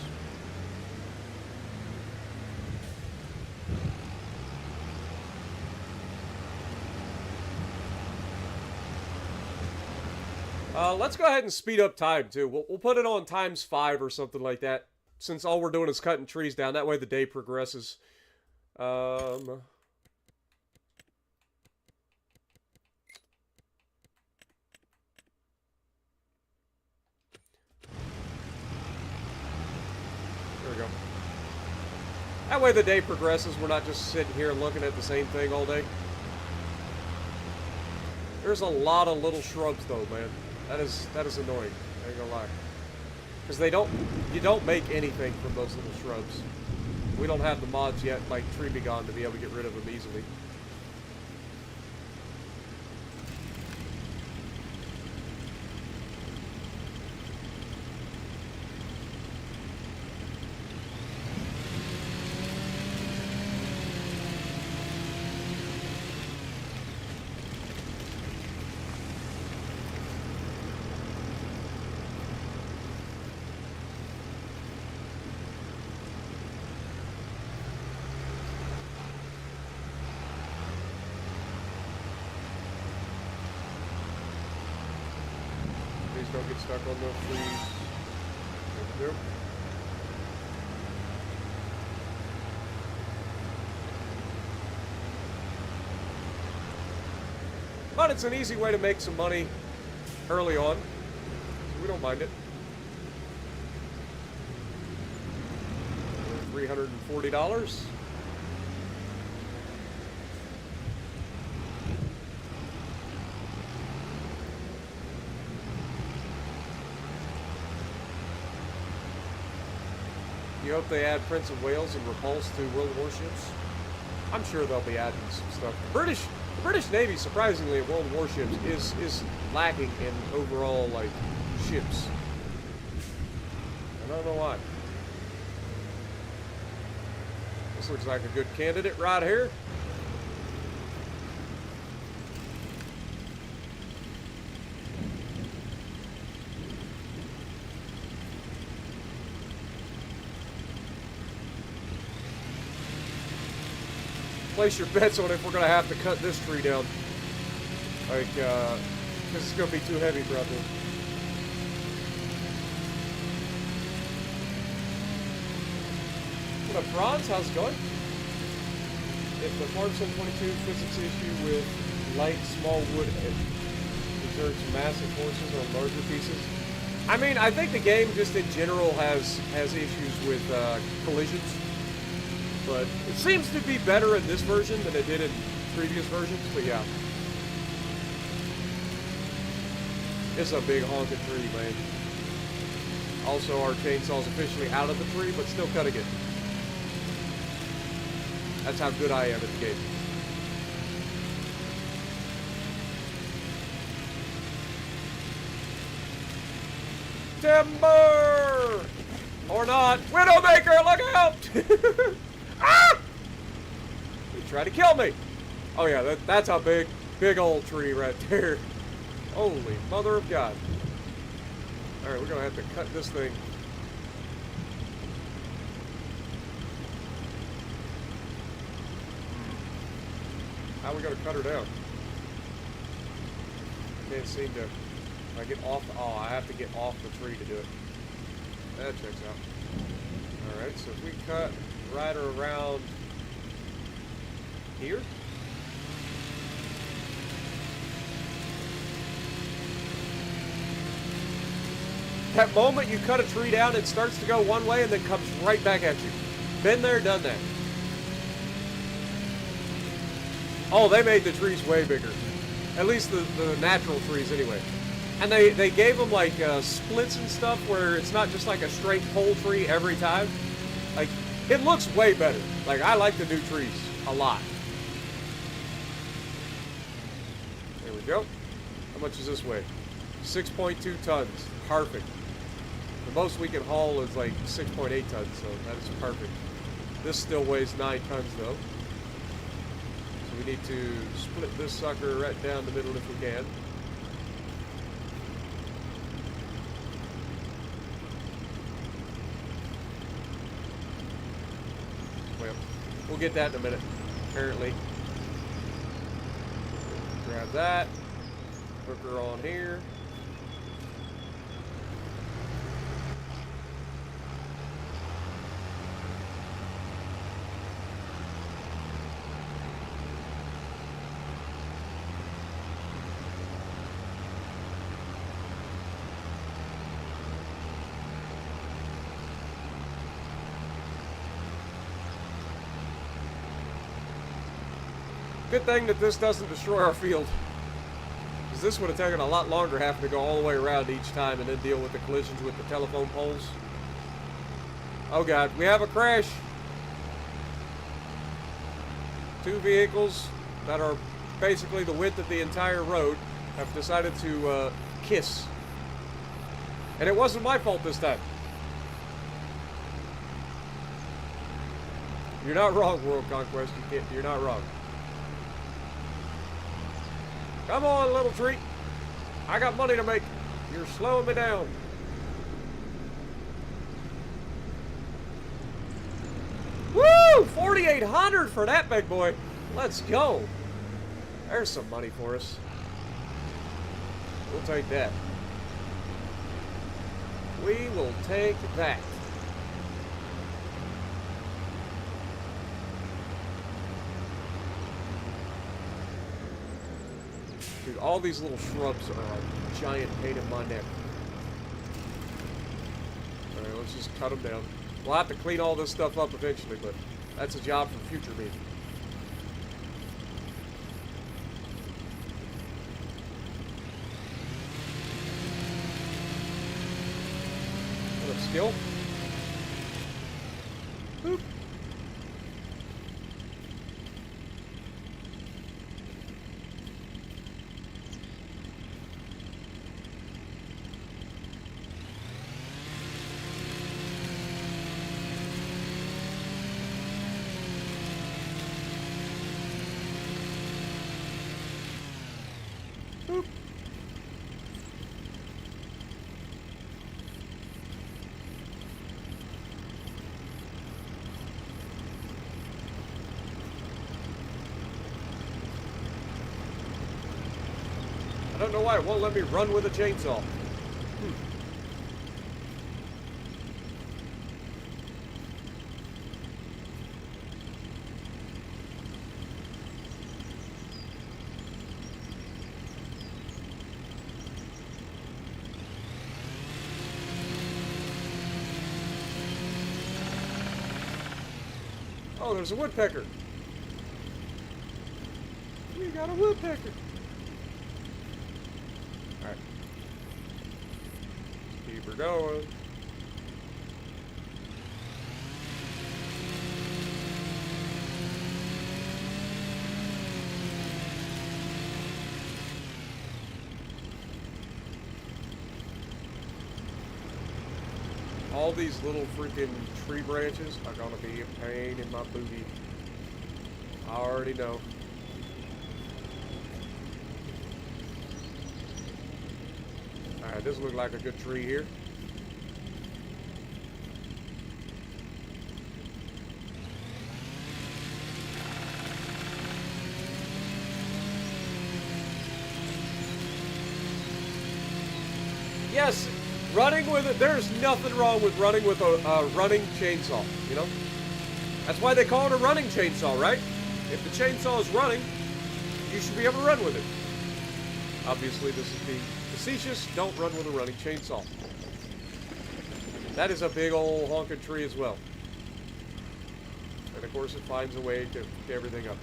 Let's go ahead and speed up time too. We'll put it on ×5 or something like that, since all we're doing is cutting trees down. That way the day progresses. There we go. That way the day progresses. We're not just sitting here looking at the same thing all day. There's a lot of little shrubs though, man. That is annoying. I ain't gonna lie. Because you don't make anything from those little shrubs. We don't have the mods yet, like Tree Be Gone, to be able to get rid of them easily. Don't get stuck on those trees. Nope. But it's an easy way to make some money early on. We don't mind it. $340. You hope they add Prince of Wales and Repulse to World Warships. I'm sure they'll be adding some stuff. The British Navy, surprisingly, at World Warships is lacking in overall like ships. I don't know why. This looks like a good candidate right here. Place your bets on if we're going to have to cut this tree down. Like, because it's going to be too heavy for out there. What up, Franz? How's it going? If the Farm Sim 22 physics issue with light, small wood exerts massive forces on larger pieces. I mean, I think the game just in general has issues with collisions. But it seems to be better in this version than it did in previous versions, but yeah. It's a big honking tree, man. Also, our chainsaw's officially out of the tree, but still cutting it. That's how good I am at the game. Timber! Or not. Widowmaker, look out! Ah! They tried to kill me. Oh yeah, that's a big old tree right there. Holy mother of God. Alright, we're gonna have to cut this thing. How are we gonna cut her down? I can't seem to. I get off. Oh, I have to get off the tree to do it. That checks out. Alright, so if we cut right around here. That moment you cut a tree down, it starts to go one way and then comes right back at you. Been there, done that. Oh, they made the trees way bigger. At least the natural trees anyway. And they gave them like splits and stuff where it's not just like a straight pole tree every time. Like, it looks way better. Like, I like the new trees a lot. There we go. How much does this weigh? 6.2 tons. Perfect. The most we can haul is like 6.8 tons, so that is perfect. This still weighs 9 tons though. So we need to split this sucker right down the middle if we can. Well, we'll get that in a minute, apparently. Grab that. Hook her on here. Good thing that this doesn't destroy our field. Because this would have taken a lot longer having to go all the way around each time and then deal with the collisions with the telephone poles. Oh God, we have a crash. 2 vehicles that are basically the width of the entire road have decided to kiss. And it wasn't my fault this time. You're not wrong, World Conquest. You're not wrong. Come on, little tree. I got money to make. You're slowing me down. Woo! 4,800 for that big boy. Let's go. There's some money for us. We'll take that. We will take that. Dude, all these little shrubs are a giant pain in my neck. Alright, let's just cut them down. We'll have to clean all this stuff up eventually, but that's a job for future me. What up, skill? Boop. Boop. I don't know why it won't let me run with a chainsaw. Oh, there's a woodpecker. We got a woodpecker. Alright. Keep her going. all these little freaking tree branches are gonna be a pain in my booty. I already know. Alright, this looks like a good tree here. Yes, running with it, there's nothing wrong with running with a running chainsaw, you know? That's why they call it a running chainsaw, right? If the chainsaw is running, you should be able to run with it. Obviously, this is being facetious. Don't run with a running chainsaw. That is a big old honking tree as well. And of course, it finds a way to pick everything up.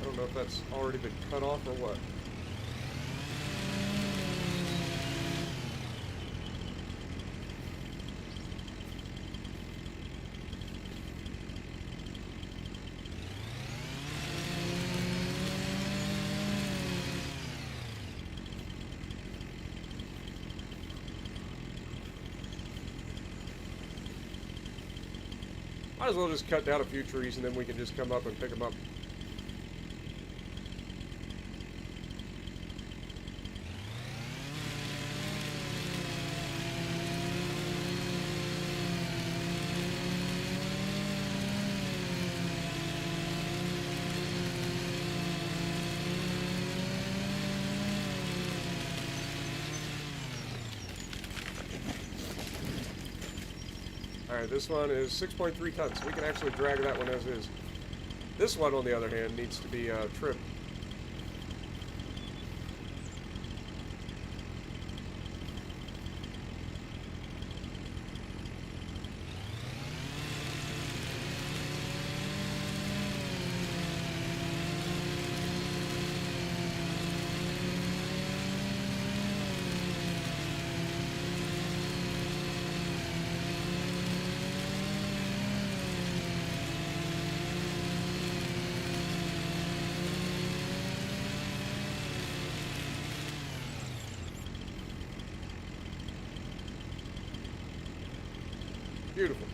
I don't know if that's already been cut off or what. Might as well just cut down a few trees and then we can just come up and pick them up. Alright, this one is 6.3 tons. We can actually drag that one as is. This one, on the other hand, needs to be trimmed. Beautiful.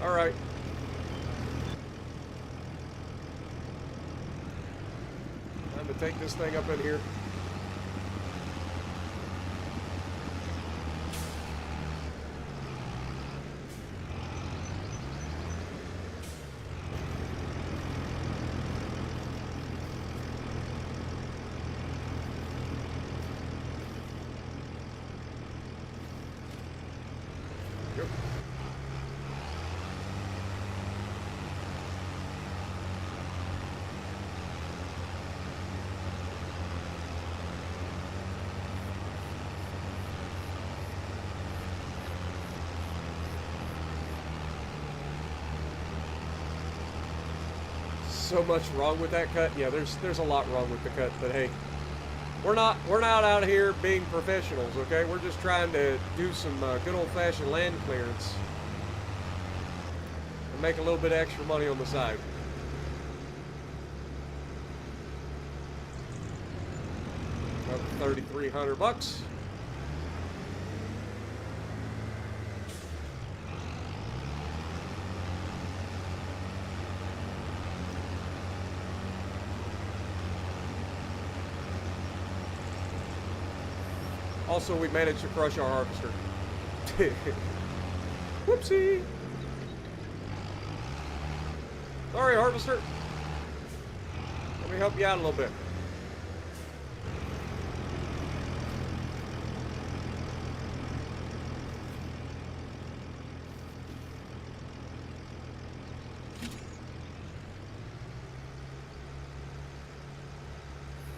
All right. Time to take this thing up in here. Yep. So much wrong with that cut. Yeah, there's a lot wrong with the cut, but hey, we're not out here being professionals, okay? We're just trying to do some good old-fashioned land clearance and make a little bit of extra money on the side. About 3,300 bucks. Also, we managed to crush our harvester. Whoopsie! Sorry, harvester. Let me help you out a little bit.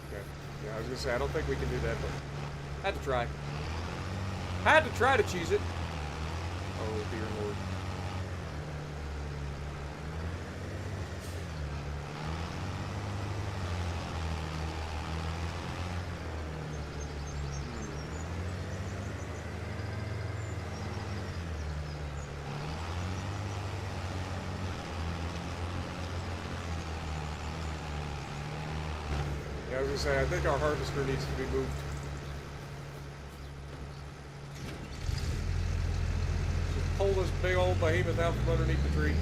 Okay. Yeah, I was gonna say, I don't think we can do that, but had to try. Had to try to cheese it. Oh, dear Lord. was gonna say, I think our harvester needs to be moved. Just pull this big old behemoth out from underneath the tree.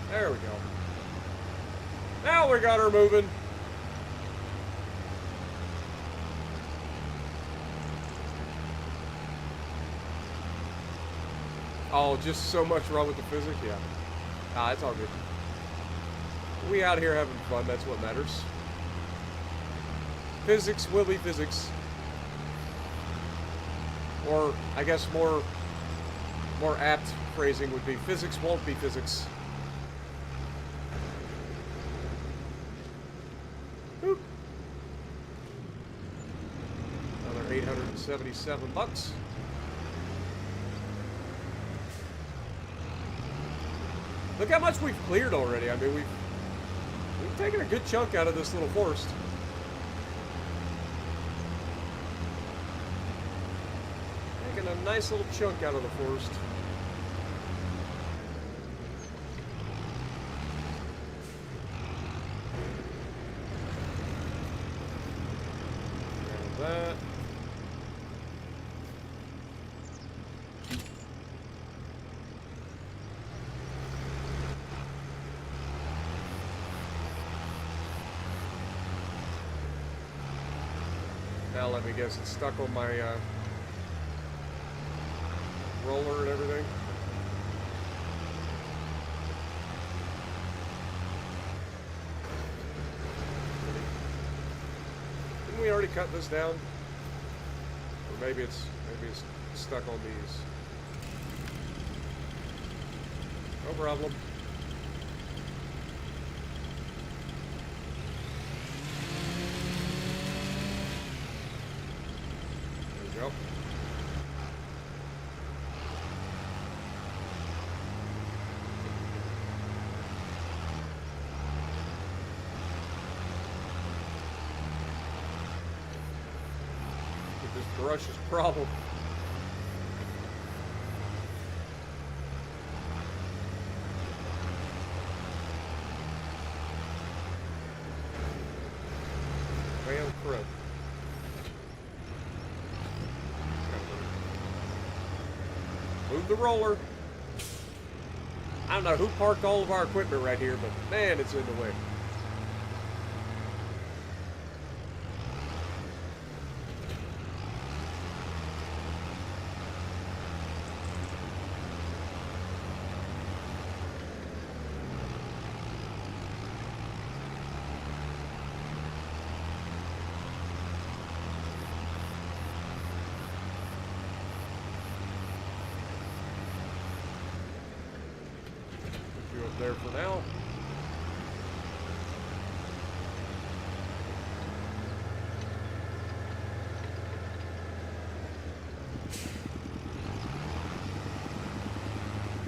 There we go. Now we got her moving. Oh, just so much wrong with the physics? Yeah. Ah, it's all good. We out here having fun, that's what matters. Physics will be physics. Or, I guess more apt phrasing would be, physics won't be physics. Boop. Another 877 bucks. Look how much we've cleared already. I mean, we've taken a good chunk out of this little forest. Taking a nice little chunk out of the forest. And that. Now let me guess, it's stuck on my roller and everything. Didn't we already cut this down? Or maybe it's stuck on these. No problem. Yep. This brush's problem. Man, crud. Move the roller. I don't know who parked all of our equipment right here, but man, it's in the way. There for now.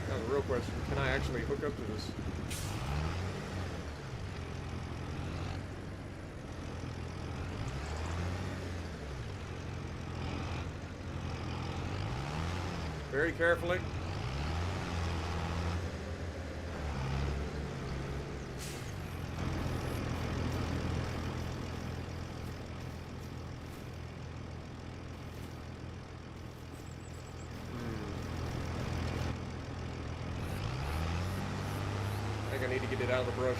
Now the real question, can I actually hook up to this? Very carefully. I need to get it out of the brush.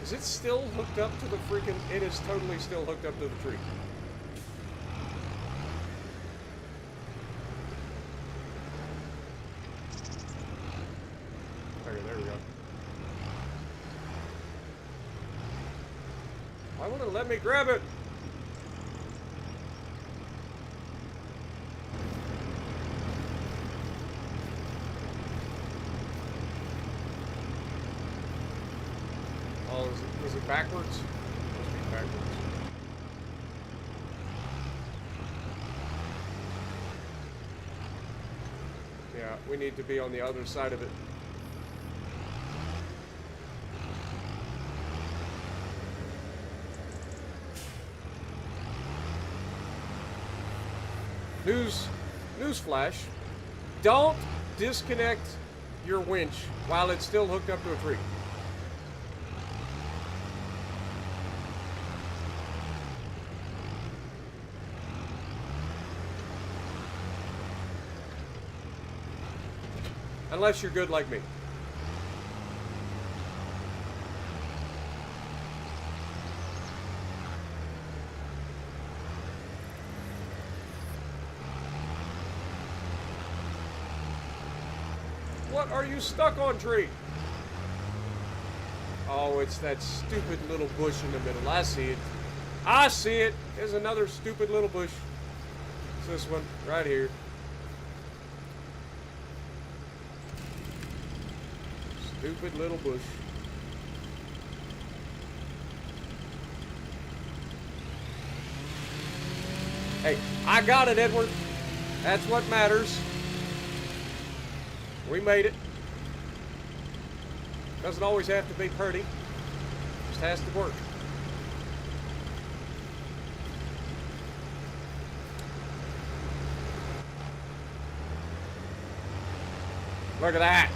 Is it still hooked up to the freaking... It is totally still hooked up to the tree. Okay, there we go. Why won't it let me grab it? backwards. Yeah, we need to be on the other side of it. Newsflash, don't disconnect your winch while it's still hooked up to a tree. Unless you're good like me. What are you stuck on, tree? Oh, it's that stupid little bush in the middle. I see it. I see it. There's another stupid little bush. It's this one right here. Stupid little bush. Hey, I got it, Edward. That's what matters. We made it. Doesn't always have to be pretty. Just has to work. Look at that.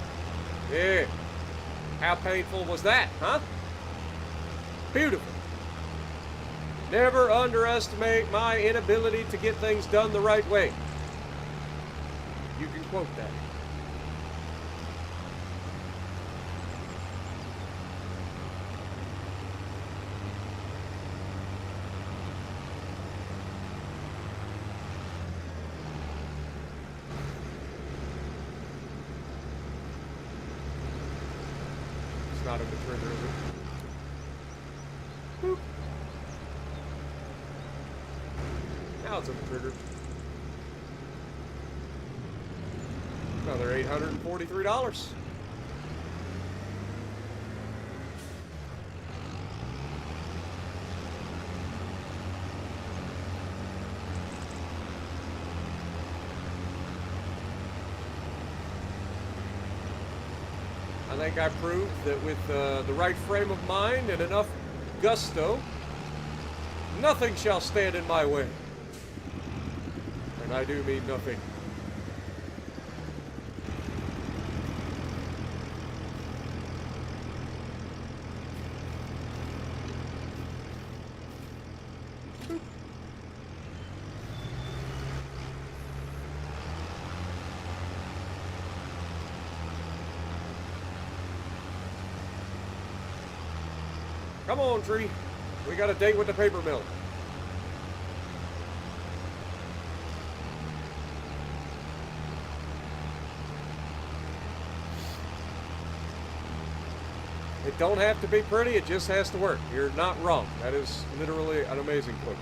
Yeah. How painful was that, huh? Beautiful. Never underestimate my inability to get things done the right way. You can quote that. Not in the trigger, is it? Boop. Now it's in the trigger. Another $843. I think I proved that with the right frame of mind and enough gusto, nothing shall stand in my way. And I do mean nothing. Come on, tree. We got a date with the paper mill. It don't have to be pretty, it just has to work. You're not wrong. That is literally an amazing quote.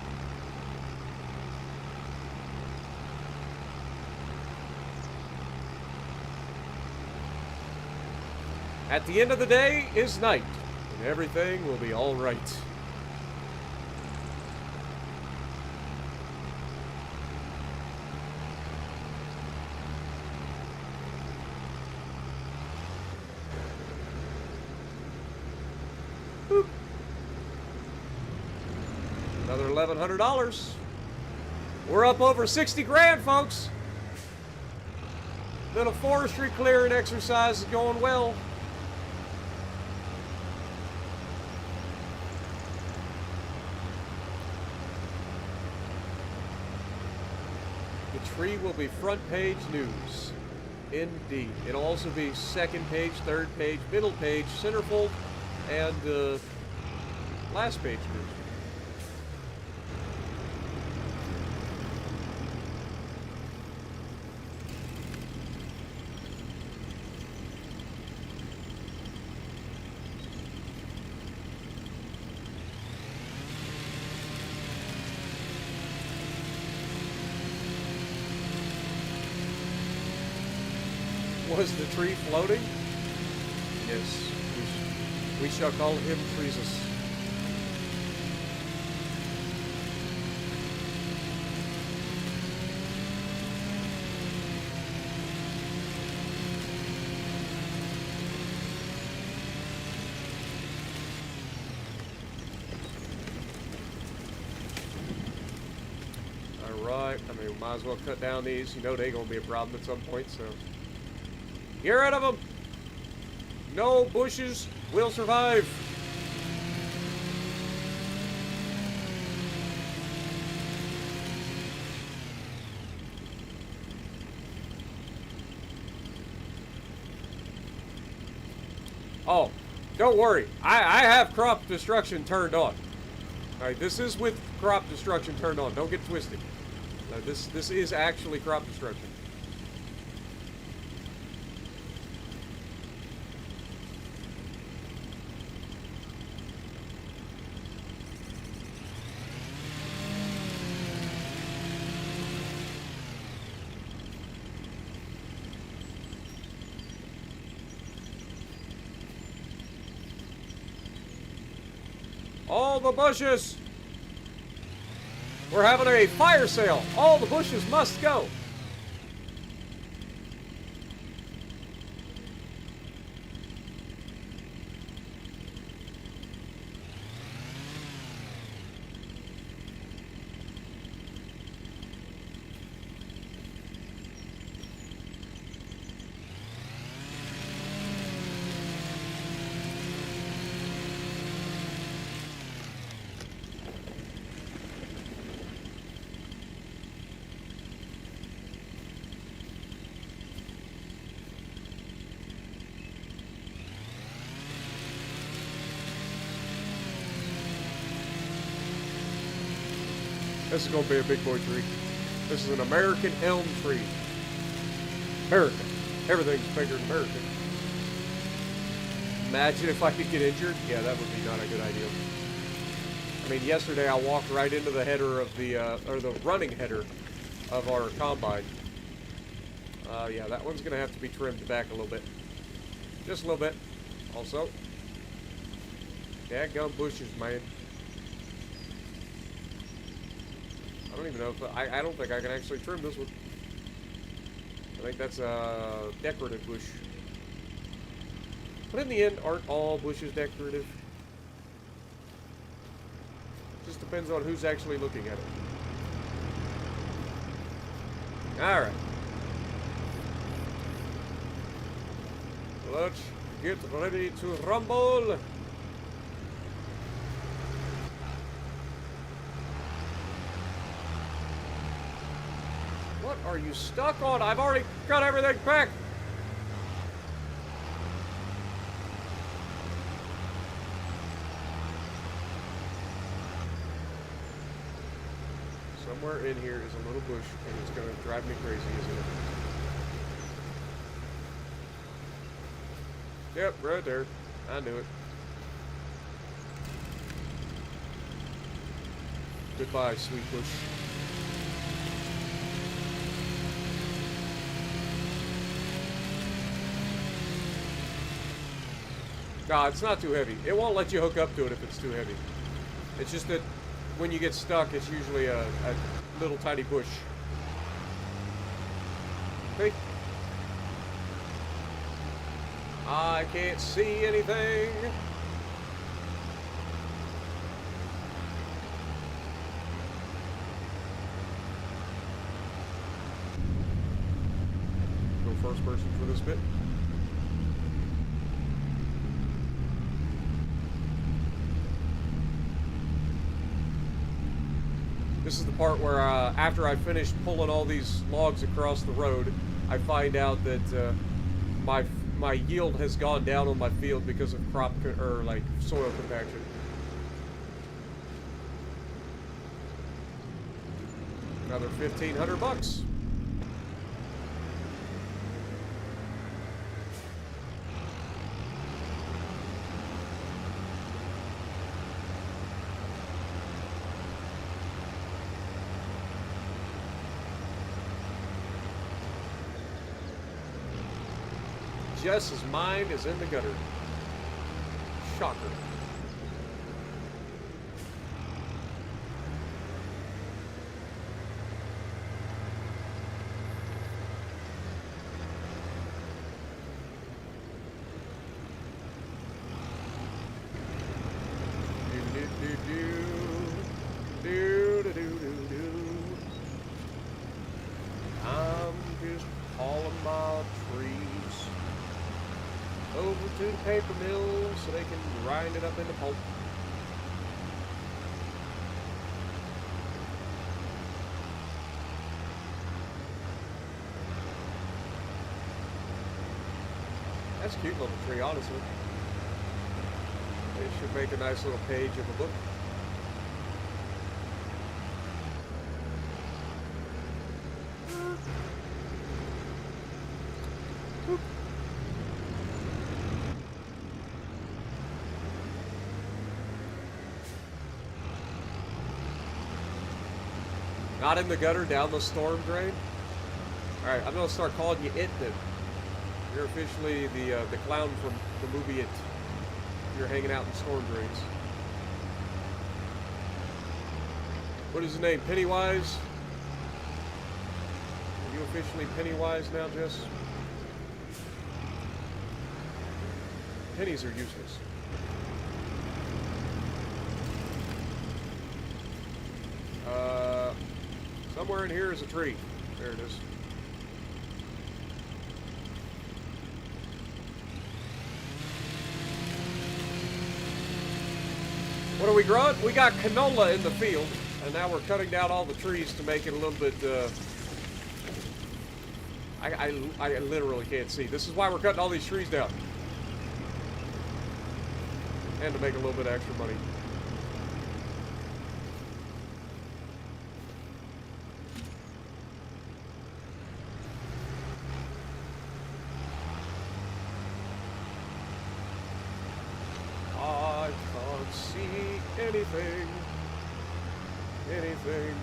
At the end of the day is night. Everything will be all right. Boop. Another $1,100. We're up over 60 grand, folks. Little forestry clearing exercise is going well. Tree will be front page news. Indeed. It'll also be second page, third page, middle page, centerfold, and last page news. Was the tree floating? Yes. We shall call him Treesus. Alright, I mean, we might as well cut down these. You know they're going to be a problem at some point, so. Get rid of them! No bushes will survive! Oh, don't worry. I have crop destruction turned on. Alright, this is with crop destruction turned on. Don't get twisted. This is actually crop destruction. All the bushes! We're having a fire sale. All the bushes must go. This is going to be a big boy tree. This is an American elm tree. American. Everything's bigger than American. Imagine if I could get injured. Yeah, that would be not a good idea. I mean, yesterday I walked right into the header of the, or the running header of our combine. Yeah, that one's going to have to be trimmed back a little bit. Just a little bit. Also, dadgum bushes, man. I don't even know if I don't think I can actually trim this one. I think that's a decorative bush. But in the end, aren't all bushes decorative? Just depends on who's actually looking at it. Alright. Let's get ready to rumble. What are you stuck on? I've already got everything packed. Somewhere in here is a little bush, and it's going to drive me crazy, isn't it? Yep, right there. I knew it. Goodbye, sweet bush. No, it's not too heavy. It won't let you hook up to it if it's too heavy. It's just that when you get stuck, it's usually a little tiny bush. Okay. I can't see anything. Go first person for this bit. This is the part where after I finished pulling all these logs across the road, I find out that my yield has gone down on my field because of soil compaction. Another $1,500. Jess's mind is in the gutter. Shocker. paper mill so they can grind it up into pulp. That's a cute little tree, honestly. It should make a nice little page of a book. Not in the gutter, down the storm drain. All right, I'm gonna start calling you It then. You're officially the clown from the movie It. You're hanging out in storm drains. What is his name? Pennywise? Are you officially Pennywise now, Jess? Pennies are useless. Somewhere in here is a tree. There it is. What are we growing? We got canola in the field, and now we're cutting down all the trees to make it a little bit, I literally can't see. This is why we're cutting all these trees down. And to make a little bit of extra money. Anything.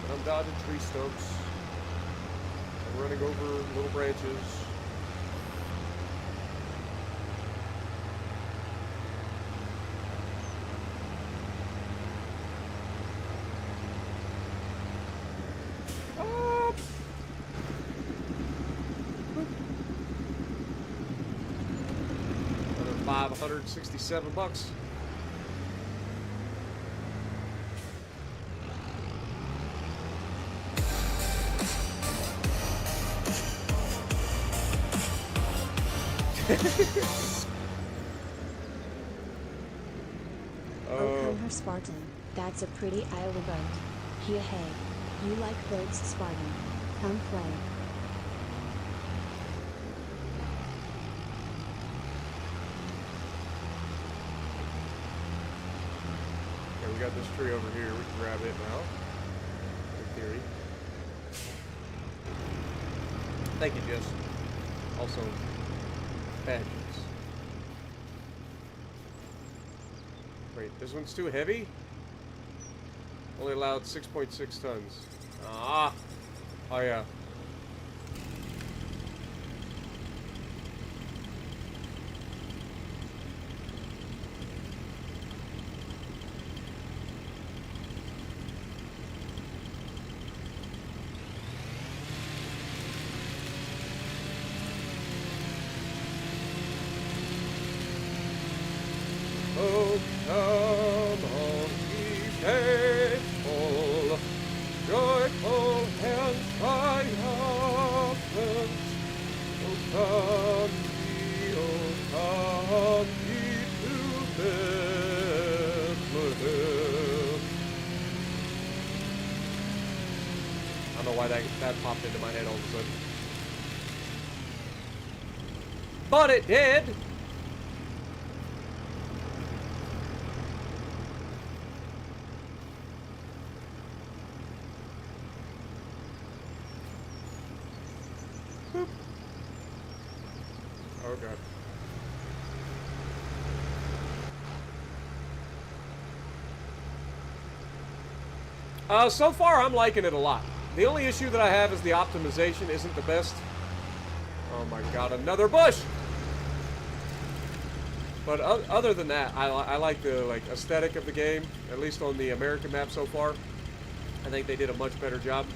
And I'm dodging tree stumps. I'm running over little branches. Oh. Another $567. Oh, her Spartan. That's a pretty Iowa boat. Hey, you like boats, Spartan? Come play. Okay, we got this tree over here. We can grab it now. In theory. Thank you, Jess. Also, badges. Wait, this one's too heavy? Only allowed 6.6 tons. Ah! Oh yeah. Oh, come on, ye faithful, joyful and triumphant. Oh, come ye to Bethlehem. I don't know why that popped into my head all of a sudden. But it did! Oh god. So far I'm liking it a lot. The only issue that I have is the optimization isn't the best. Oh my god, another bush! But other than that, I like the aesthetic of the game, at least on the American map so far. I think they did a much better job.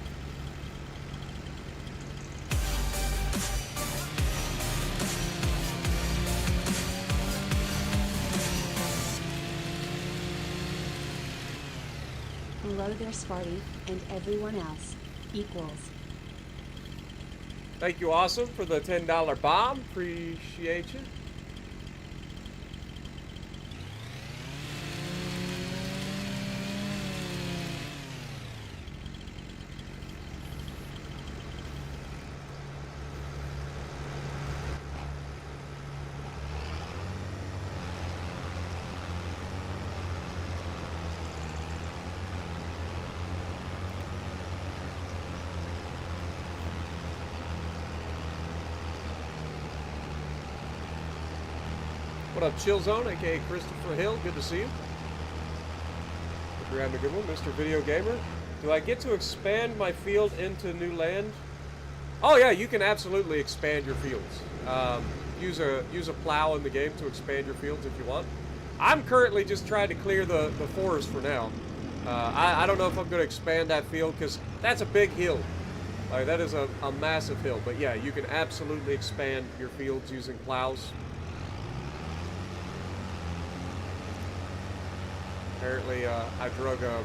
Hello there, Sparty, and everyone else. Equals. Thank you, Awesome, for the $10 bomb. Appreciate you. What up, Chill Zone, aka Christopher Hill? Good to see you. Hope you're having a good one, Mr. Video Gamer. Do I get to expand my field into new land? Oh yeah, you can absolutely expand your fields. Use a plow in the game to expand your fields if you want. I'm currently just trying to clear the forest for now. I don't know if I'm going to expand that field because that's a big hill. Like, that is a massive hill. But yeah, you can absolutely expand your fields using plows. Apparently, I drug a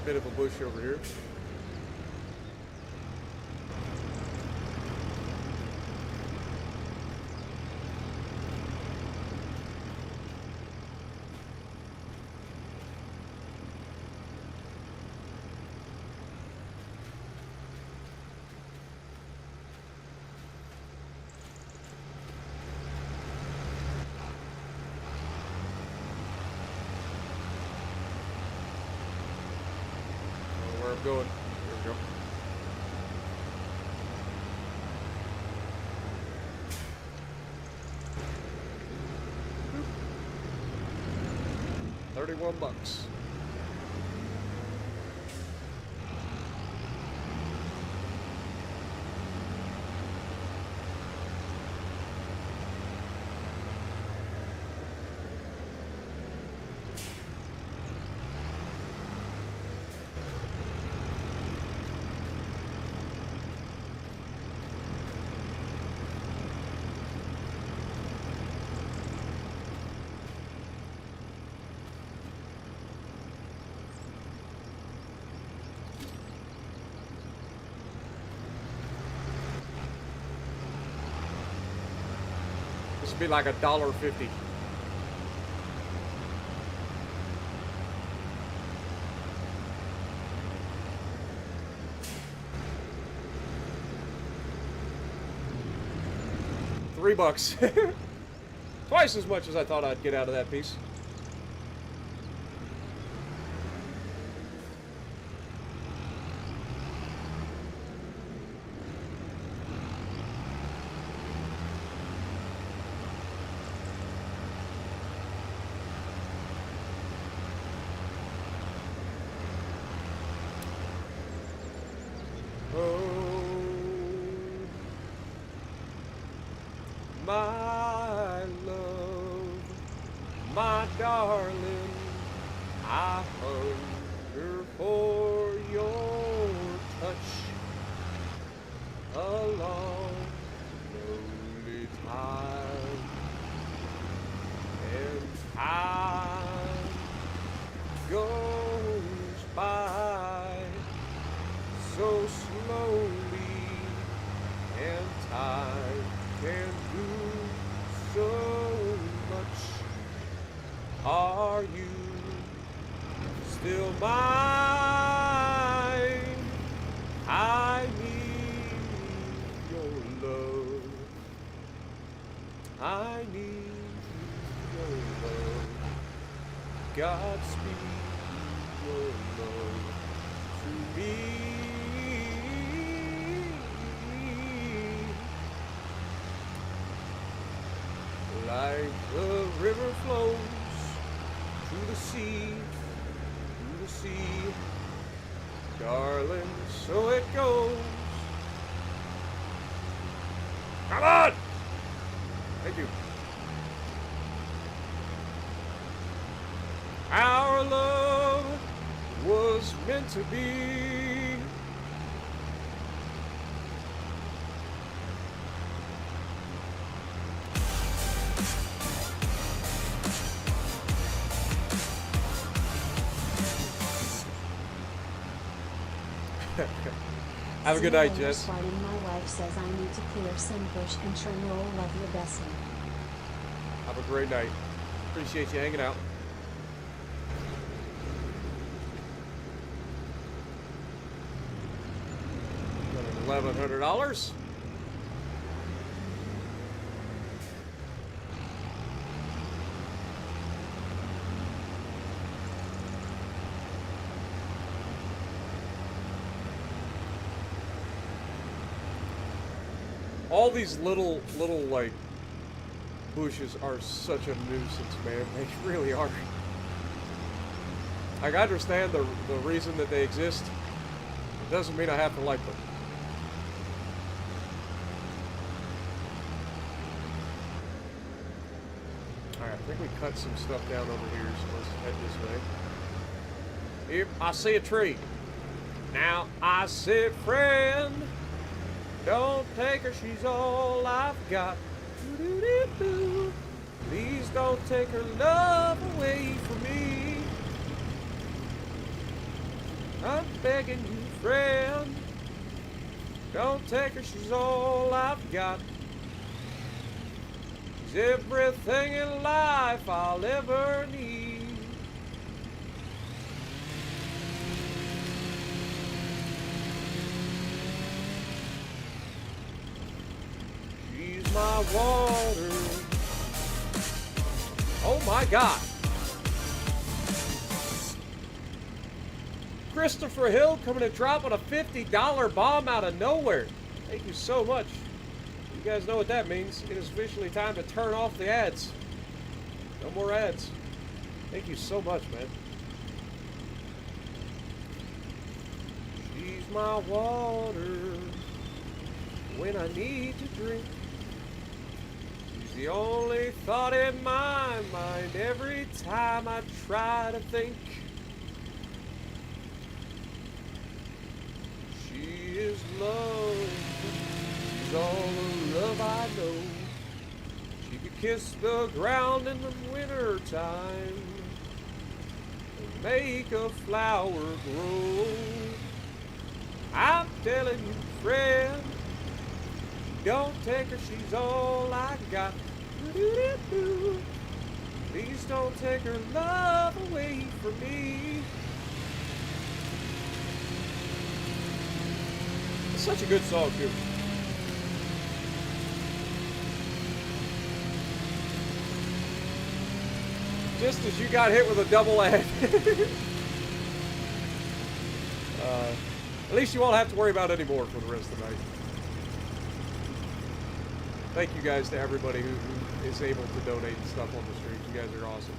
bit of a bush over here. Going. There we go. $31. This would be like $1.50. $3. Twice as much as I thought I'd get out of that piece. My love, my darling, I hunger for your touch. A long, lonely time, and time goes by so slowly, and time can do so much. Are you still mine? I need your love. I need your love. Godspeed your love to me. Like the river flows to the sea, darling, so it goes. Come on! Thank you. Our love was meant to be. Have a good night, Jess. My wife says I need to clear some bush and trim roll. Love your Bessie. Have a great night. Appreciate you hanging out. $1,100. All these little like bushes are such a nuisance, man. They really are. Like, I understand the reason that they exist. It doesn't mean I have to like them. Alright, I think we cut some stuff down over here, so let's head this way. Yep, I see a tree. Now I said, friend, don't take her, she's all I've got. Doo-doo-doo-doo. Please don't take her love away from me. I'm begging you, friend, don't take her, she's all I've got. She's everything in life I'll ever need. She's my water. Oh my God. Christopher Hill coming and dropping a $50 bomb out of nowhere. Thank you so much. You guys know what that means. It is officially time to turn off the ads. No more ads. Thank you so much, man. She's my water when I need to drink. She's the only thought in my mind every time I try to think. She is love. She's all the love I know. She could kiss the ground in the winter time and make a flower grow. I'm telling you, friend, don't take her, she's all I got. Doo-doo-doo-doo. Please don't take her love away from me. It's such a good song, too. Just as you got hit with a double ad. At least you won't have to worry about it anymore for the rest of the night. Thank you guys to everybody who is able to donate and stuff on the streams. You guys are awesome.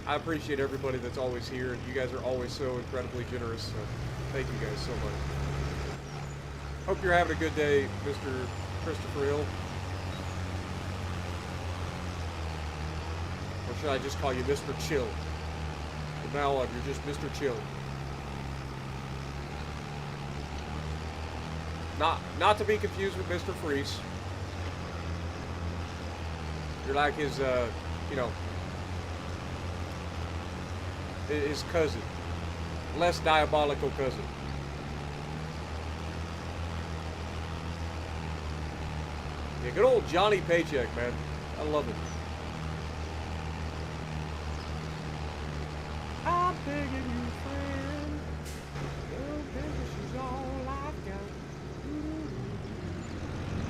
I appreciate everybody that's always here, and you guys are always so incredibly generous. So thank you guys so much. Hope you're having a good day, Mr. Christopher Hill. Or should I just call you Mr. Chill? From now on, you're just Mr. Chill. Not to be confused with Mr. Freeze. You're like his, you know, his cousin. Less diabolical cousin. Yeah, good old Johnny Paycheck, man. I love it. I'm begging you, friend. Oh, baby, she's all I've got.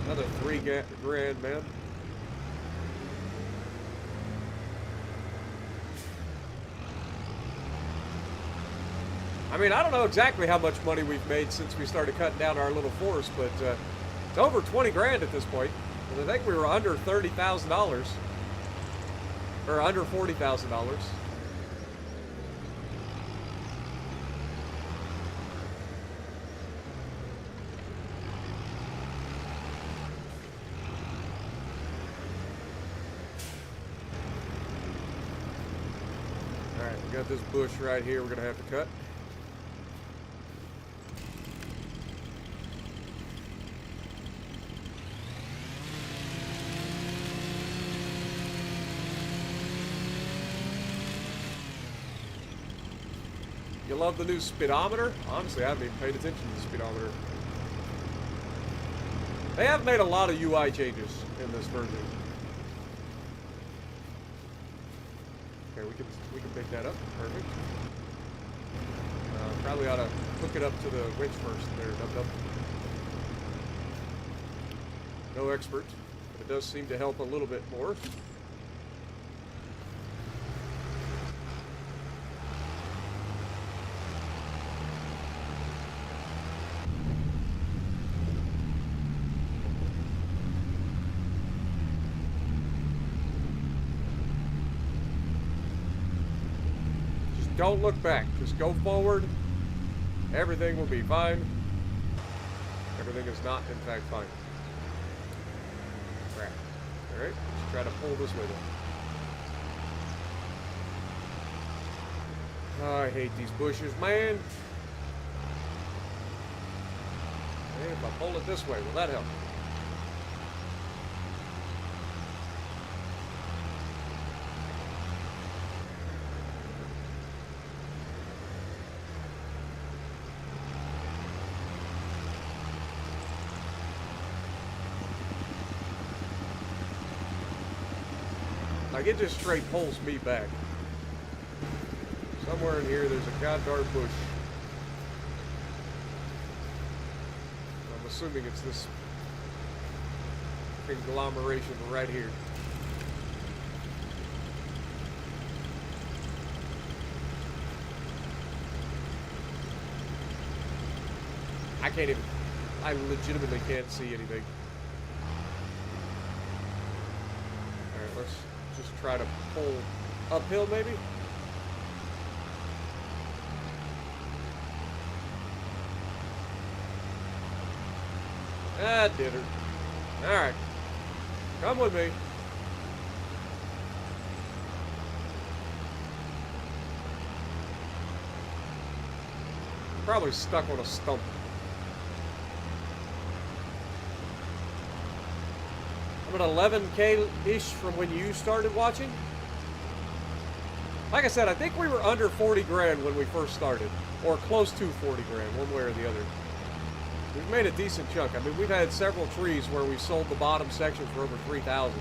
Another $3 grand, man. I mean, I don't know exactly how much money we've made since we started cutting down our little forest, but it's over 20 grand at this point. And I think we were under $30,000. Or under $40,000. Alright, we got this bush right here we're going to have to cut. You love the new speedometer? Honestly, I haven't even paid attention to the speedometer. They have made a lot of UI changes in this version. Okay, we can pick that up. Perfect. Probably ought to hook it up to the winch first. There, dub. No expert, but it does seem to help a little bit more. don't look back. Just go forward. Everything will be fine. Everything is not, in fact, fine. Crap. Alright, let's try to pull this way then. Oh, I hate these bushes, man. Hey, if I pull it this way, will that help? Like, it just straight pulls me back. Somewhere in here, there's a goddamn bush. I'm assuming it's this conglomeration right here. I can't even... I legitimately can't see anything. Alright, let's just try to pull uphill, maybe? That did her. Alright. Come with me. Probably stuck on a stump. I'm at 11K-ish from when you started watching. Like I said, I think we were under 40 grand when we first started. Or close to 40 grand, one way or the other. We've made a decent chunk. I mean, we've had several trees where we sold the bottom section for over 3,000.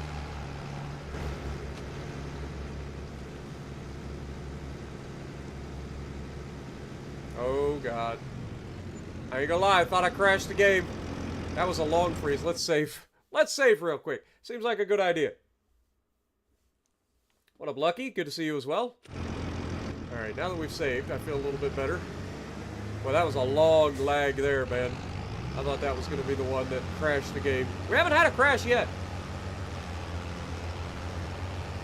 Oh, God. I ain't gonna lie, I thought I crashed the game. That was a long freeze. Let's save. Let's save real quick. Seems like a good idea. What up, Lucky? Good to see you as well. Alright, now that we've saved, I feel a little bit better. Well, that was a long lag there, man. I thought that was going to be the one that crashed the game. We haven't had a crash yet.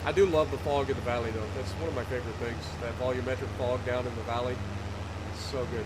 I do love the fog in the valley, though. That's one of my favorite things. That volumetric fog down in the valley. It's so good.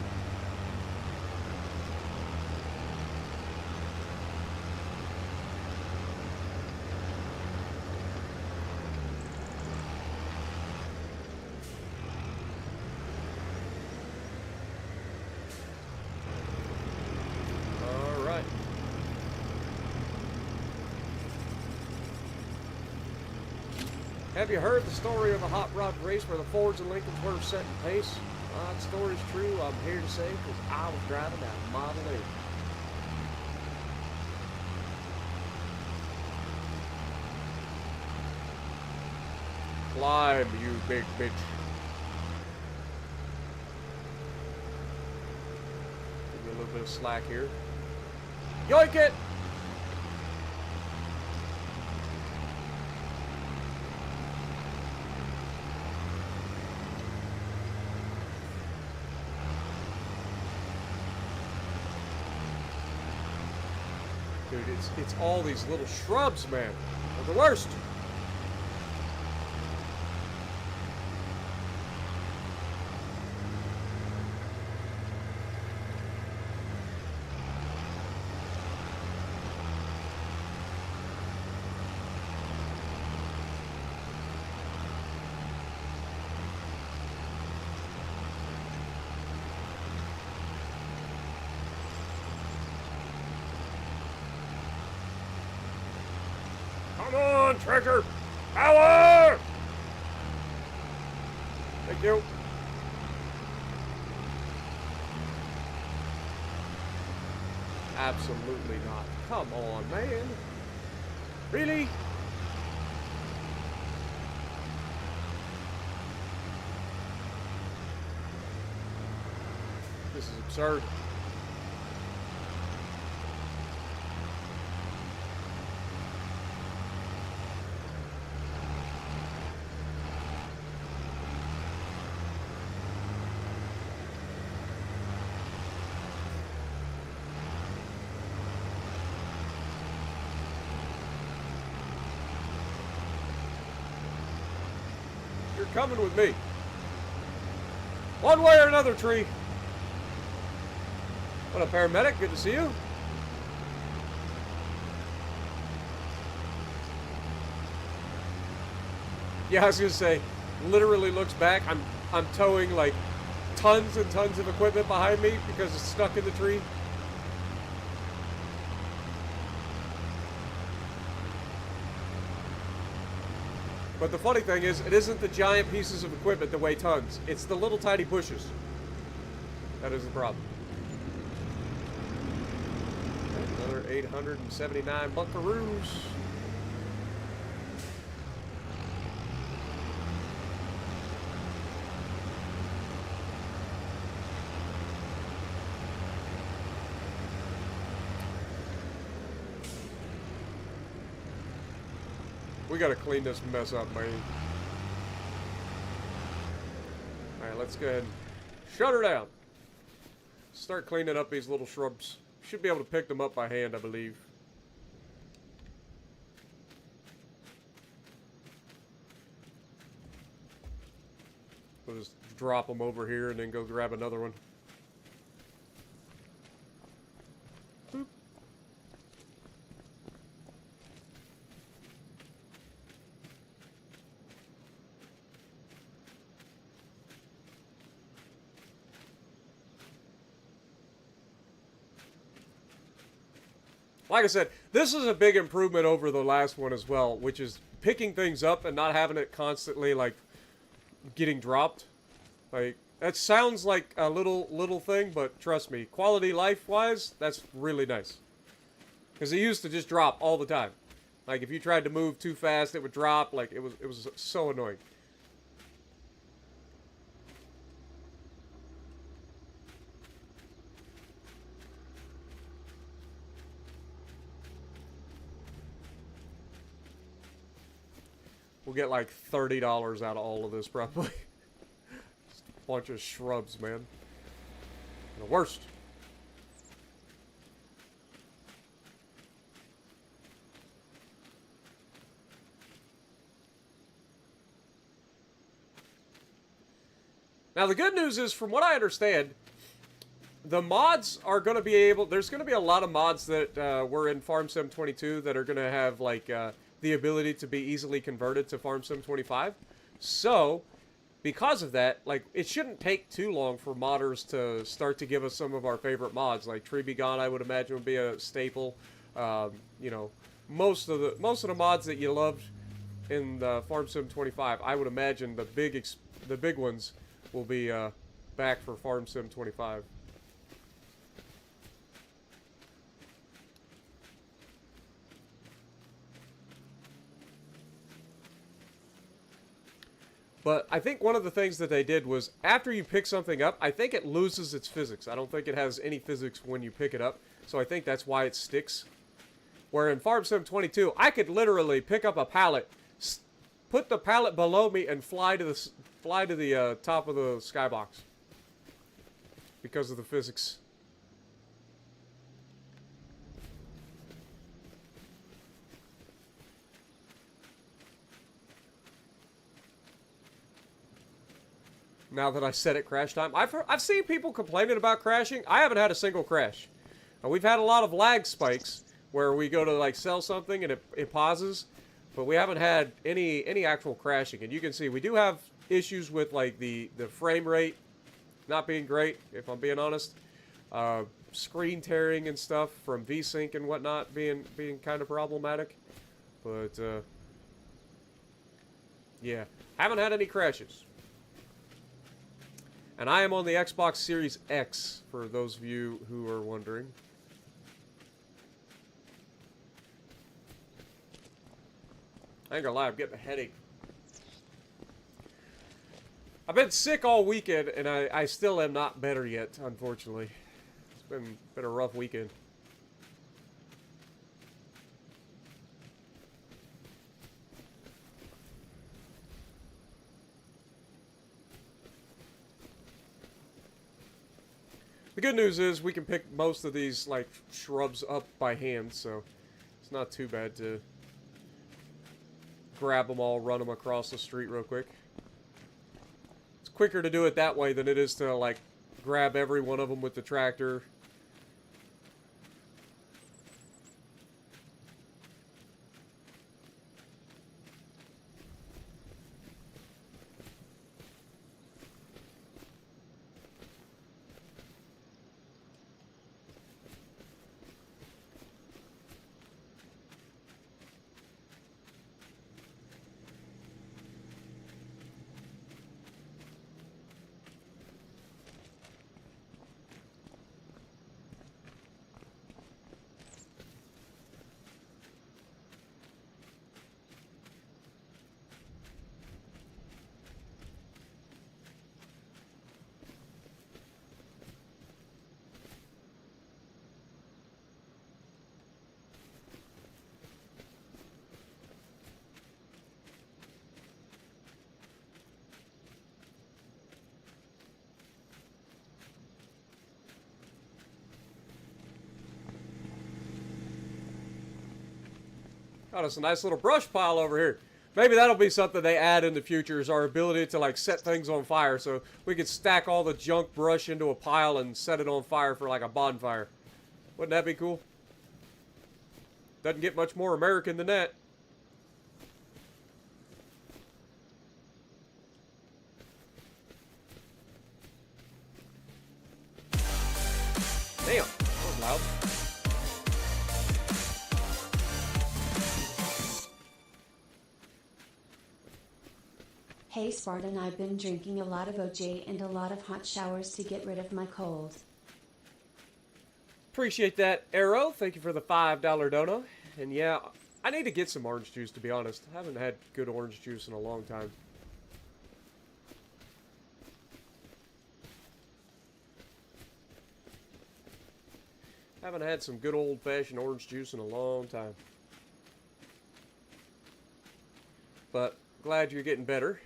Have you heard the story of a hot rod race where the Fords and Lincolns were setting pace? That story's true, I'm here to say, because I was driving that Model A. Climb, you big bitch. Give me a little bit of slack here. Yoink it! Dude, it's all these little shrubs, man. They're the worst. Come on, treasure! Power! Thank you. Absolutely not. Come on, man. Really? This is absurd. You're coming with me. One way or another, tree. What up, paramedic? Good to see you. Yeah, I was gonna say, literally looks back. I'm towing like tons and tons of equipment behind me because it's stuck in the tree. But the funny thing is, it isn't the giant pieces of equipment that weigh tons. It's the little tiny bushes. That is the problem. Another 879 buckaroos. We gotta clean this mess up, man. Alright, let's go ahead and shut her down. Start cleaning up these little shrubs. Should be able to pick them up by hand, I believe. We'll just drop them over here and then go grab another one. Boop. Like I said, this is a big improvement over the last one as well, which is picking things up and not having it constantly, like, getting dropped. Like, that sounds like a little thing, but trust me, quality life-wise, that's really nice. Because it used to just drop all the time. Like, if you tried to move too fast, it would drop. Like, it was so annoying. We'll get like $30 out of all of this, probably. Just a bunch of shrubs, man. The worst. Now, the good news is, from what I understand, the mods are going to be able... There's going to be a lot of mods that were in Farm Sim 22 that are going to have, like... the ability to be easily converted to Farm Sim 25. So, because of that, like, it shouldn't take too long for modders to start to give us some of our favorite mods. Like Tree Be Gone, I would imagine, would be a staple. You know, most of the mods that you loved in Farm Sim 25, I would imagine the big ones will be back for Farm Sim 25. But I think one of the things that they did was, after you pick something up, I think it loses its physics. I don't think it has any physics when you pick it up. So I think that's why it sticks. Where in Farm Sim 22, I could literally pick up a pallet, put the pallet below me, and fly to the top of the skybox. Because of the physics. Now that I said it, crash time. I've seen people complaining about crashing. I haven't had a single crash. We've had a lot of lag spikes where we go to like sell something and it pauses, but we haven't had any actual crashing. And you can see we do have issues with like the frame rate not being great, if I'm being honest. Screen tearing and stuff from VSync and whatnot being kind of problematic. But yeah, haven't had any crashes. And I am on the Xbox Series X, for those of you who are wondering. I ain't gonna lie, I'm getting a headache. I've been sick all weekend, and I still am not better yet, unfortunately. It's been a rough weekend. The good news is we can pick most of these like shrubs up by hand, so it's not too bad to grab them all, run them across the street real quick. It's quicker to do it that way than it is to, like, grab every one of them with the tractor. Oh, that's a nice little brush pile over here. Maybe that'll be something they add in the future, is our ability to, like, set things on fire. So we could stack all the junk brush into a pile and set it on fire for, like, a bonfire. Wouldn't that be cool? Doesn't get much more American than that. Damn, that was loud. Hey Spartan, I've been drinking a lot of OJ and a lot of hot showers to get rid of my cold. Appreciate that, Arrow. Thank you for the $5 dono. And yeah, I need to get some orange juice, to be honest. I haven't had good orange juice in a long time. Haven't had some good old-fashioned orange juice in a long time. But glad you're getting better.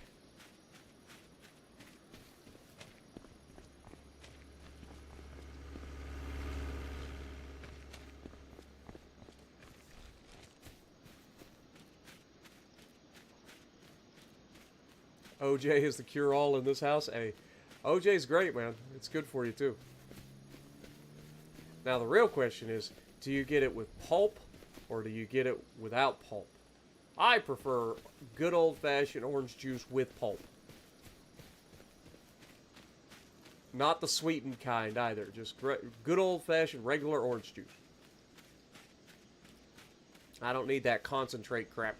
OJ is the cure-all in this house. Hey, OJ's great, man. It's good for you, too. Now, the real question is, do you get it with pulp, or do you get it without pulp? I prefer good old-fashioned orange juice with pulp. Not the sweetened kind, either. Just good old-fashioned regular orange juice. I don't need that concentrate crap.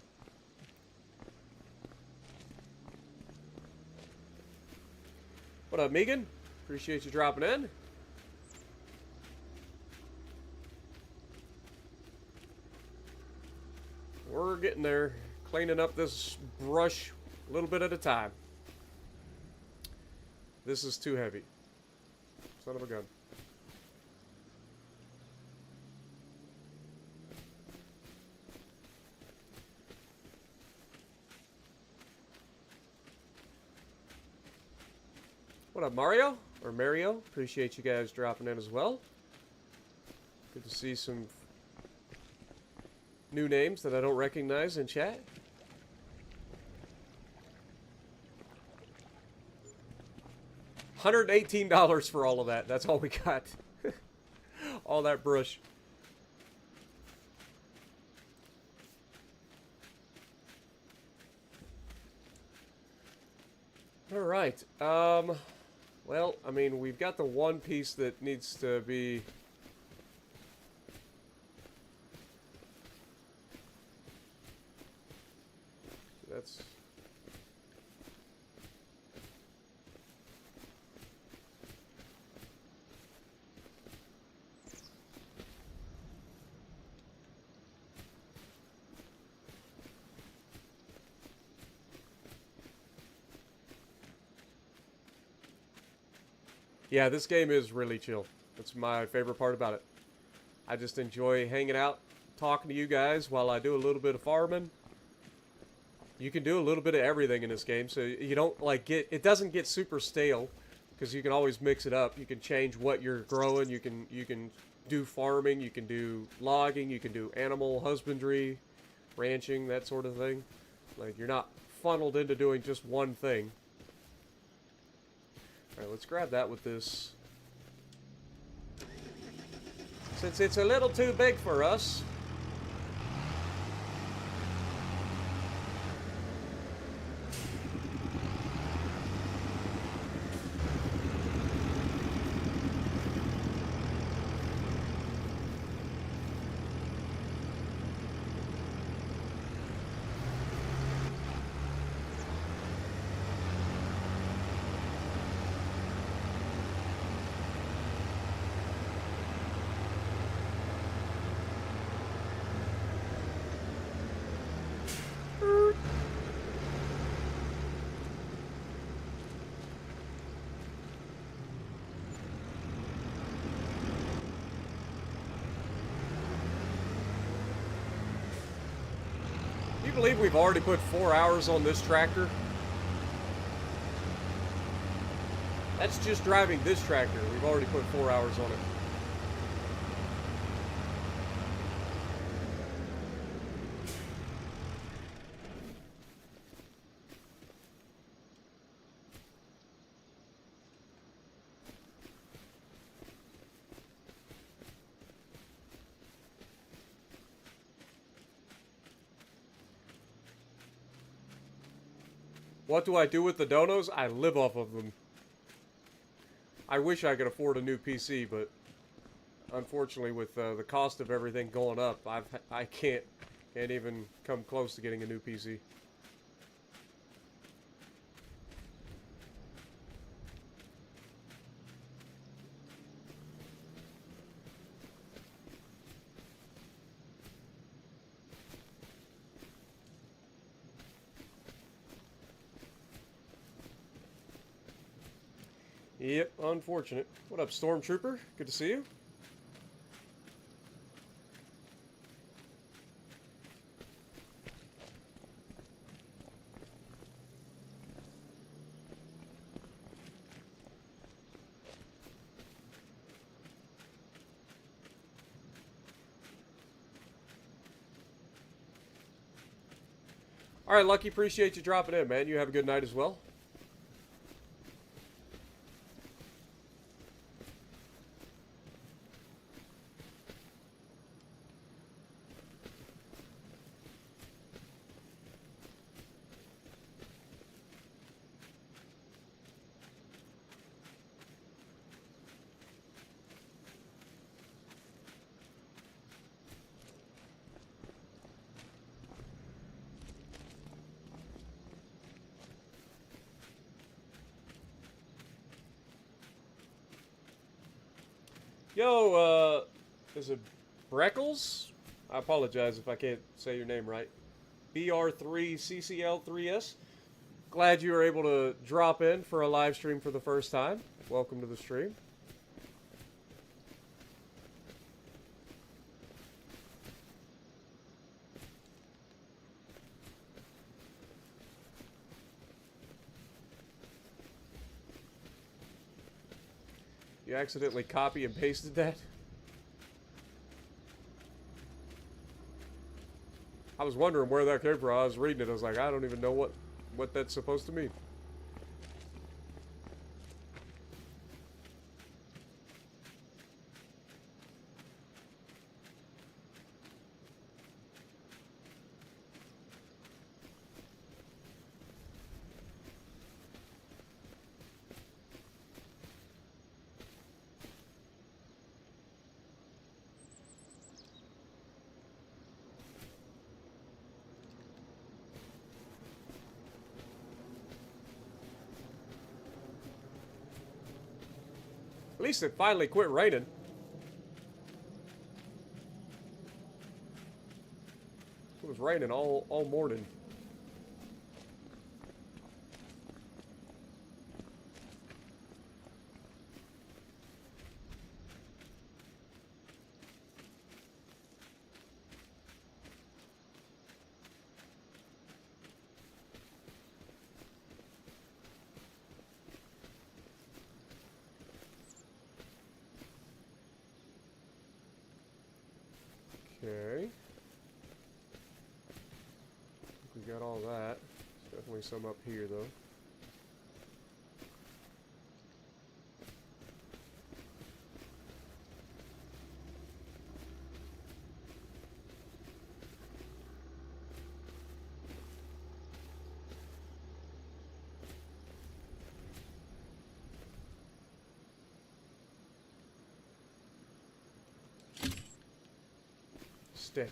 What up, Megan? Appreciate you dropping in. We're getting there. Cleaning up this brush a little bit at a time. This is too heavy. Son of a gun. What up, Mario? Or Mario? Appreciate you guys dropping in as well. Good to see some new names that I don't recognize in chat. $118 for all of that. That's all we got. All that brush. All right. Well, I mean, we've got the one piece that needs to be... That's... Yeah, this game is really chill. That's my favorite part about it. I just enjoy hanging out, talking to you guys while I do a little bit of farming. You can do a little bit of everything in this game, so you don't like it doesn't get super stale, because you can always mix it up. You can change what you're growing. You can do farming. You can do logging. You can do animal husbandry, ranching, that sort of thing. Like, you're not funneled into doing just one thing. Alright, let's grab that with this. Since it's a little too big for us. Do you believe we've already put 4 hours on this tractor? That's just driving this tractor. We've already put 4 hours on it. What do I do with the donos? I live off of them. I wish I could afford a new PC, but unfortunately with the cost of everything going up, I can't even come close to getting a new PC. Yep, unfortunate. What up, Stormtrooper? Good to see you. All right, Lucky, appreciate you dropping in, man. You have a good night as well. Yo, is it Breckles? I apologize if I can't say your name right. BR3CCL3S. Glad you were able to drop in for a live stream for the first time. Welcome to the stream. You accidentally copy and pasted that? I was wondering where that came from. I was reading it. I was like, I don't even know what that's supposed to mean. At least it finally quit raining. It was raining all morning. Okay. We got all that. Definitely some up here, though. stick.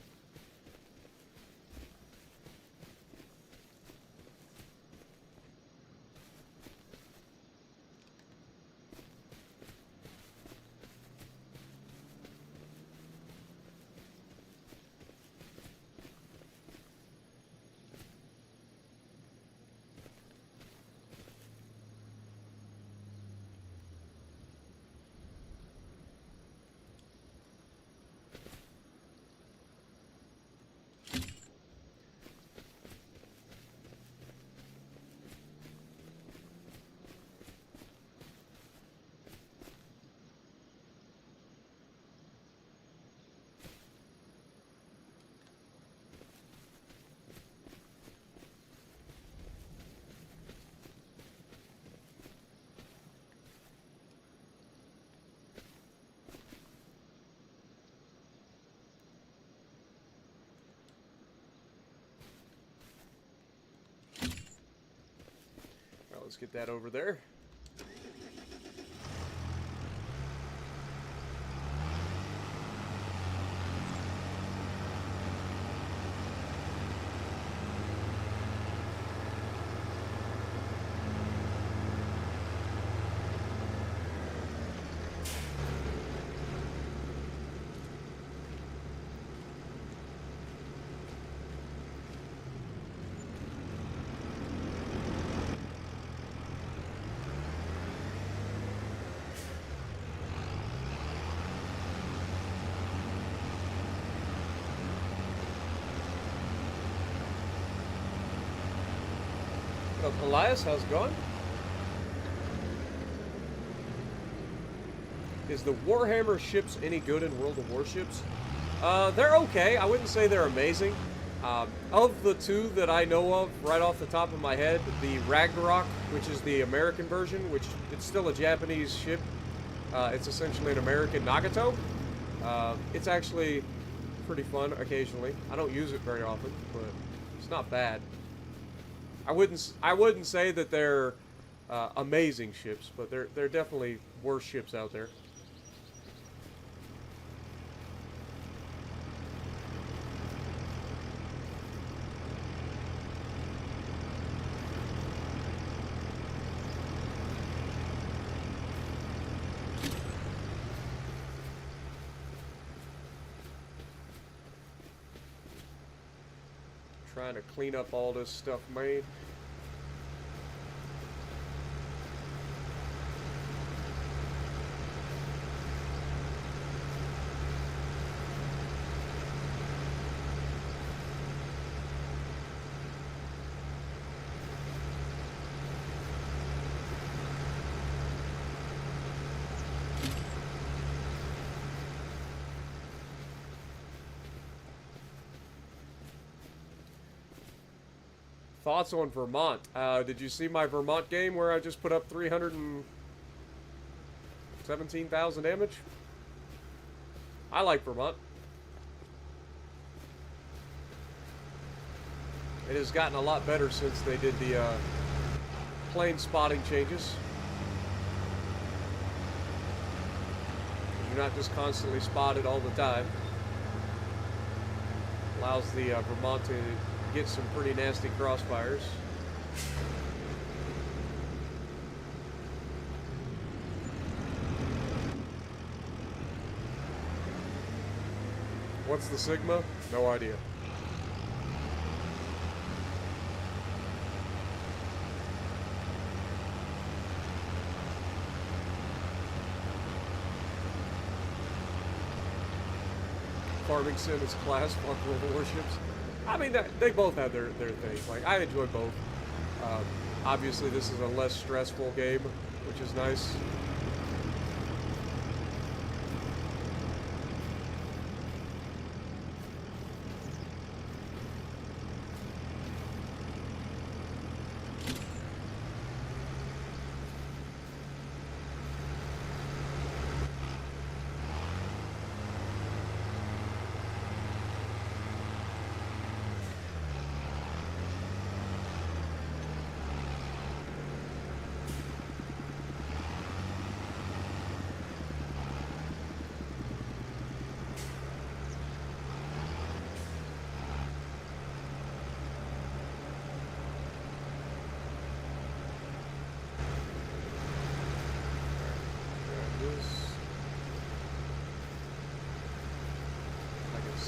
Well, let's get that over there. What up, Elias? How's it going? Is the Warhammer ships any good in World of Warships? They're okay. I wouldn't say they're amazing. Of the two that I know of, right off the top of my head, the Ragnarok, which is the American version, which it's still a Japanese ship. It's essentially an American Nagato. It's actually pretty fun occasionally. I don't use it very often, but it's not bad. I wouldn't say that they're amazing ships, but they're definitely worse ships out there. Trying to clean up all this stuff made. Thoughts on Vermont? Did you see my Vermont game where I just put up 317,000 damage? I like Vermont. It has gotten a lot better since they did the plane spotting changes. You're not just constantly spotted all the time. Allows the Vermont to get some pretty nasty crossfires. What's the Sigma? No idea. Farming Sim is class, fuck World of Warships. I mean, they both have their things. Like, I enjoy both. Obviously, this is a less stressful game, which is nice.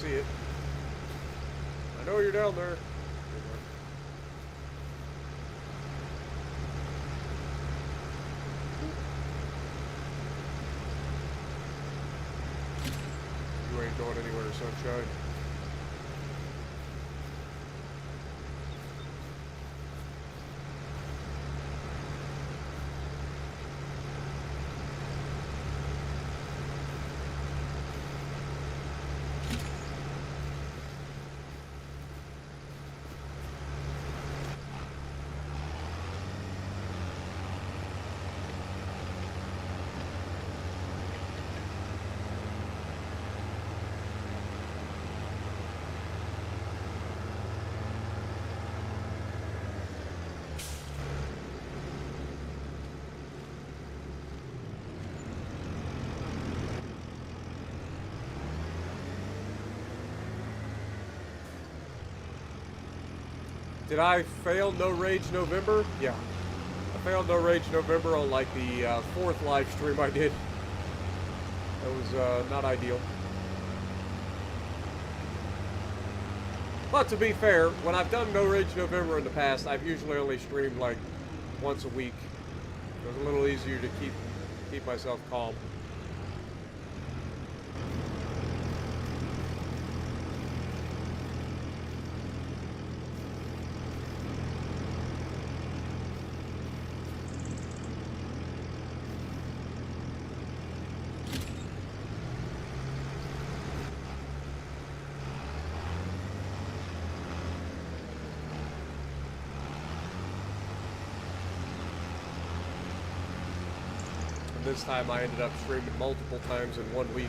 see it. I know you're down there. You ain't going anywhere, sunshine. Did I fail No Rage November? Yeah. I failed No Rage November on like the fourth live stream I did. That was not ideal. But to be fair, when I've done No Rage November in the past, I've usually only streamed like once a week. It was a little easier to keep myself calm. This time I ended up streaming multiple times in 1 week.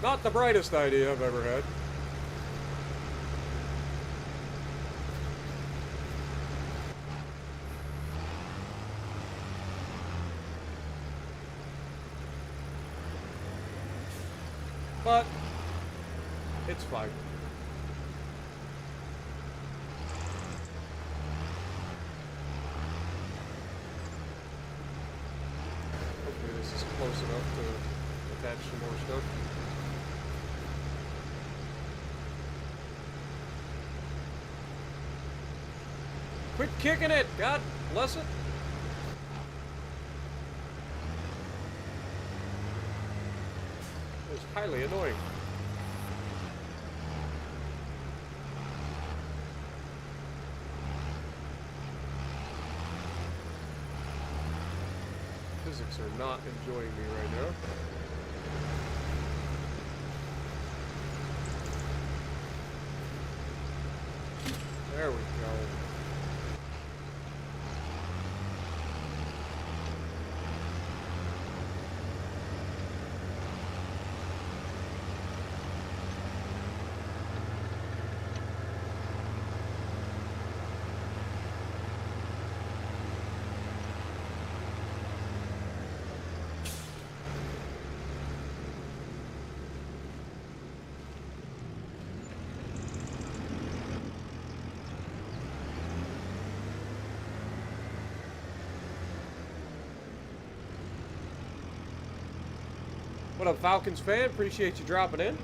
Not the brightest idea I've ever had. But it's fine. Close enough to attach some more stuff. Quit kicking it! God bless it! It was highly annoying. Physics are not enjoying me right now. There we go. What up, Falcons fan? Appreciate you dropping in.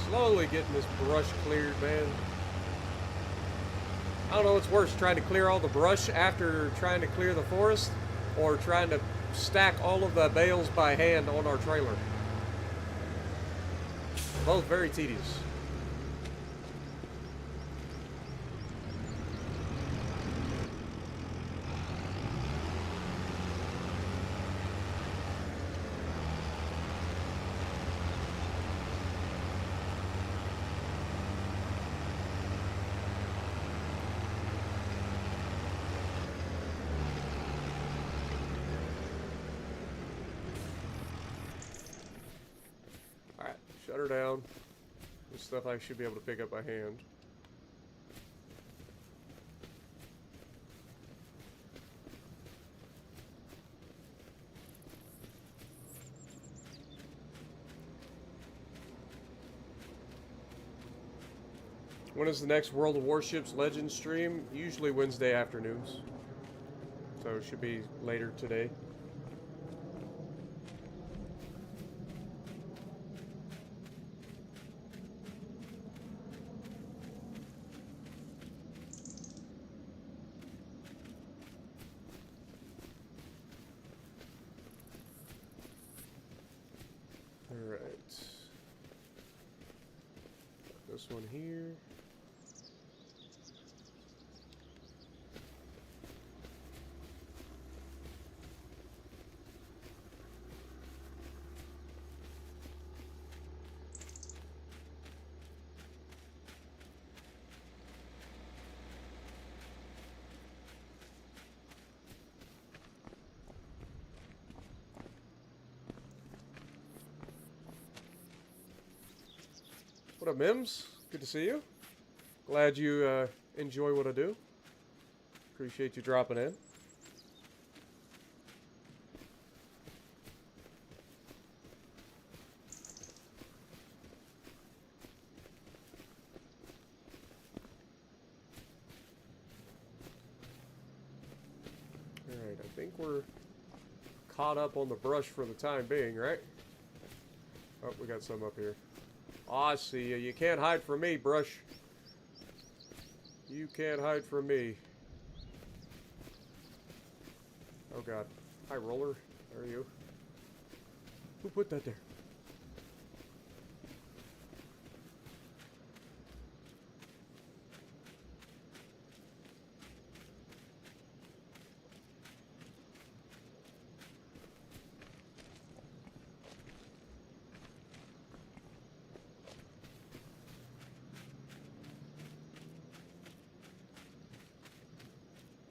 Slowly getting this brush cleared, man. I don't know what's worse, trying to clear all the brush after trying to clear the forest, or trying to stack all of the bales by hand on our trailer. Both very tedious. Alright, shut her down. This stuff I should be able to pick up by hand. When is the next World of Warships Legends stream? Usually Wednesday afternoons. So it should be later today. Alright. This one here. What up, Mims? Good to see you. Glad you enjoy what I do. Appreciate you dropping in. Alright, I think we're caught up on the brush for the time being, right? Oh, we got some up here. Oh, I see you. You can't hide from me, brush. You can't hide from me. Oh, God. Hi, roller. There you. Who put that there?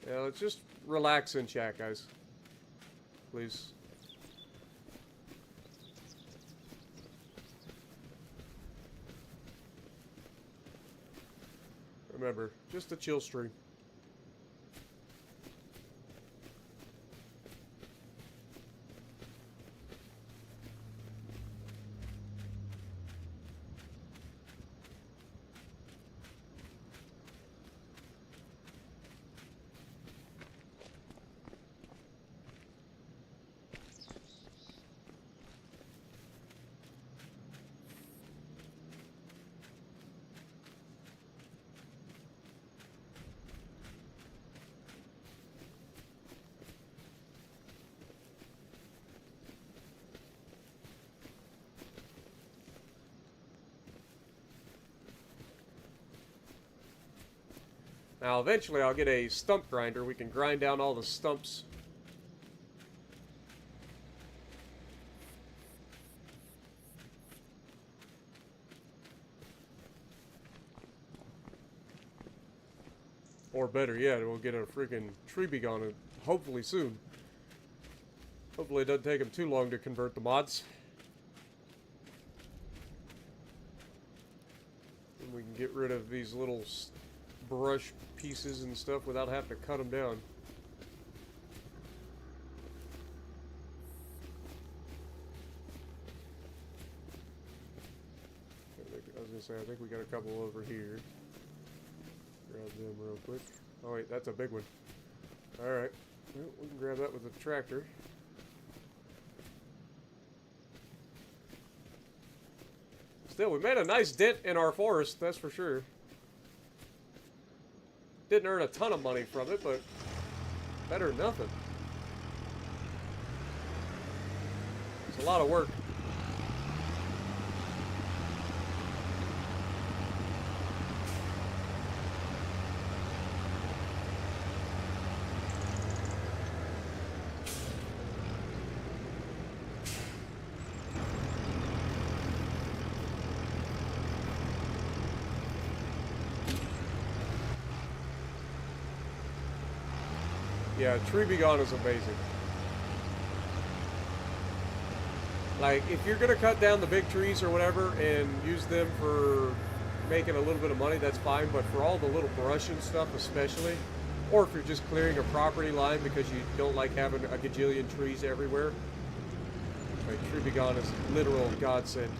Yeah, let's just relax in chat, guys. Please. Remember, just a chill stream. Now, eventually I'll get a stump grinder. We can grind down all the stumps. Or better yet, we'll get a freaking tree big on it, hopefully soon. Hopefully it doesn't take them too long to convert the mods. And we can get rid of these little brush pieces and stuff without having to cut them down. I was gonna say, I think we got a couple over here. Grab them real quick. Oh wait, that's a big one. Alright. Well, we can grab that with the tractor. Still, we made a nice dent in our forest, that's for sure. Didn't earn a ton of money from it, but better than nothing. a lot of work. Yeah, Tree Be Gone is amazing. Like, if you're going to cut down the big trees or whatever and use them for making a little bit of money, that's fine. But for all the little brush and stuff especially, or if you're just clearing a property line because you don't like having a gajillion trees everywhere, like, Tree Be Gone is literal godsend.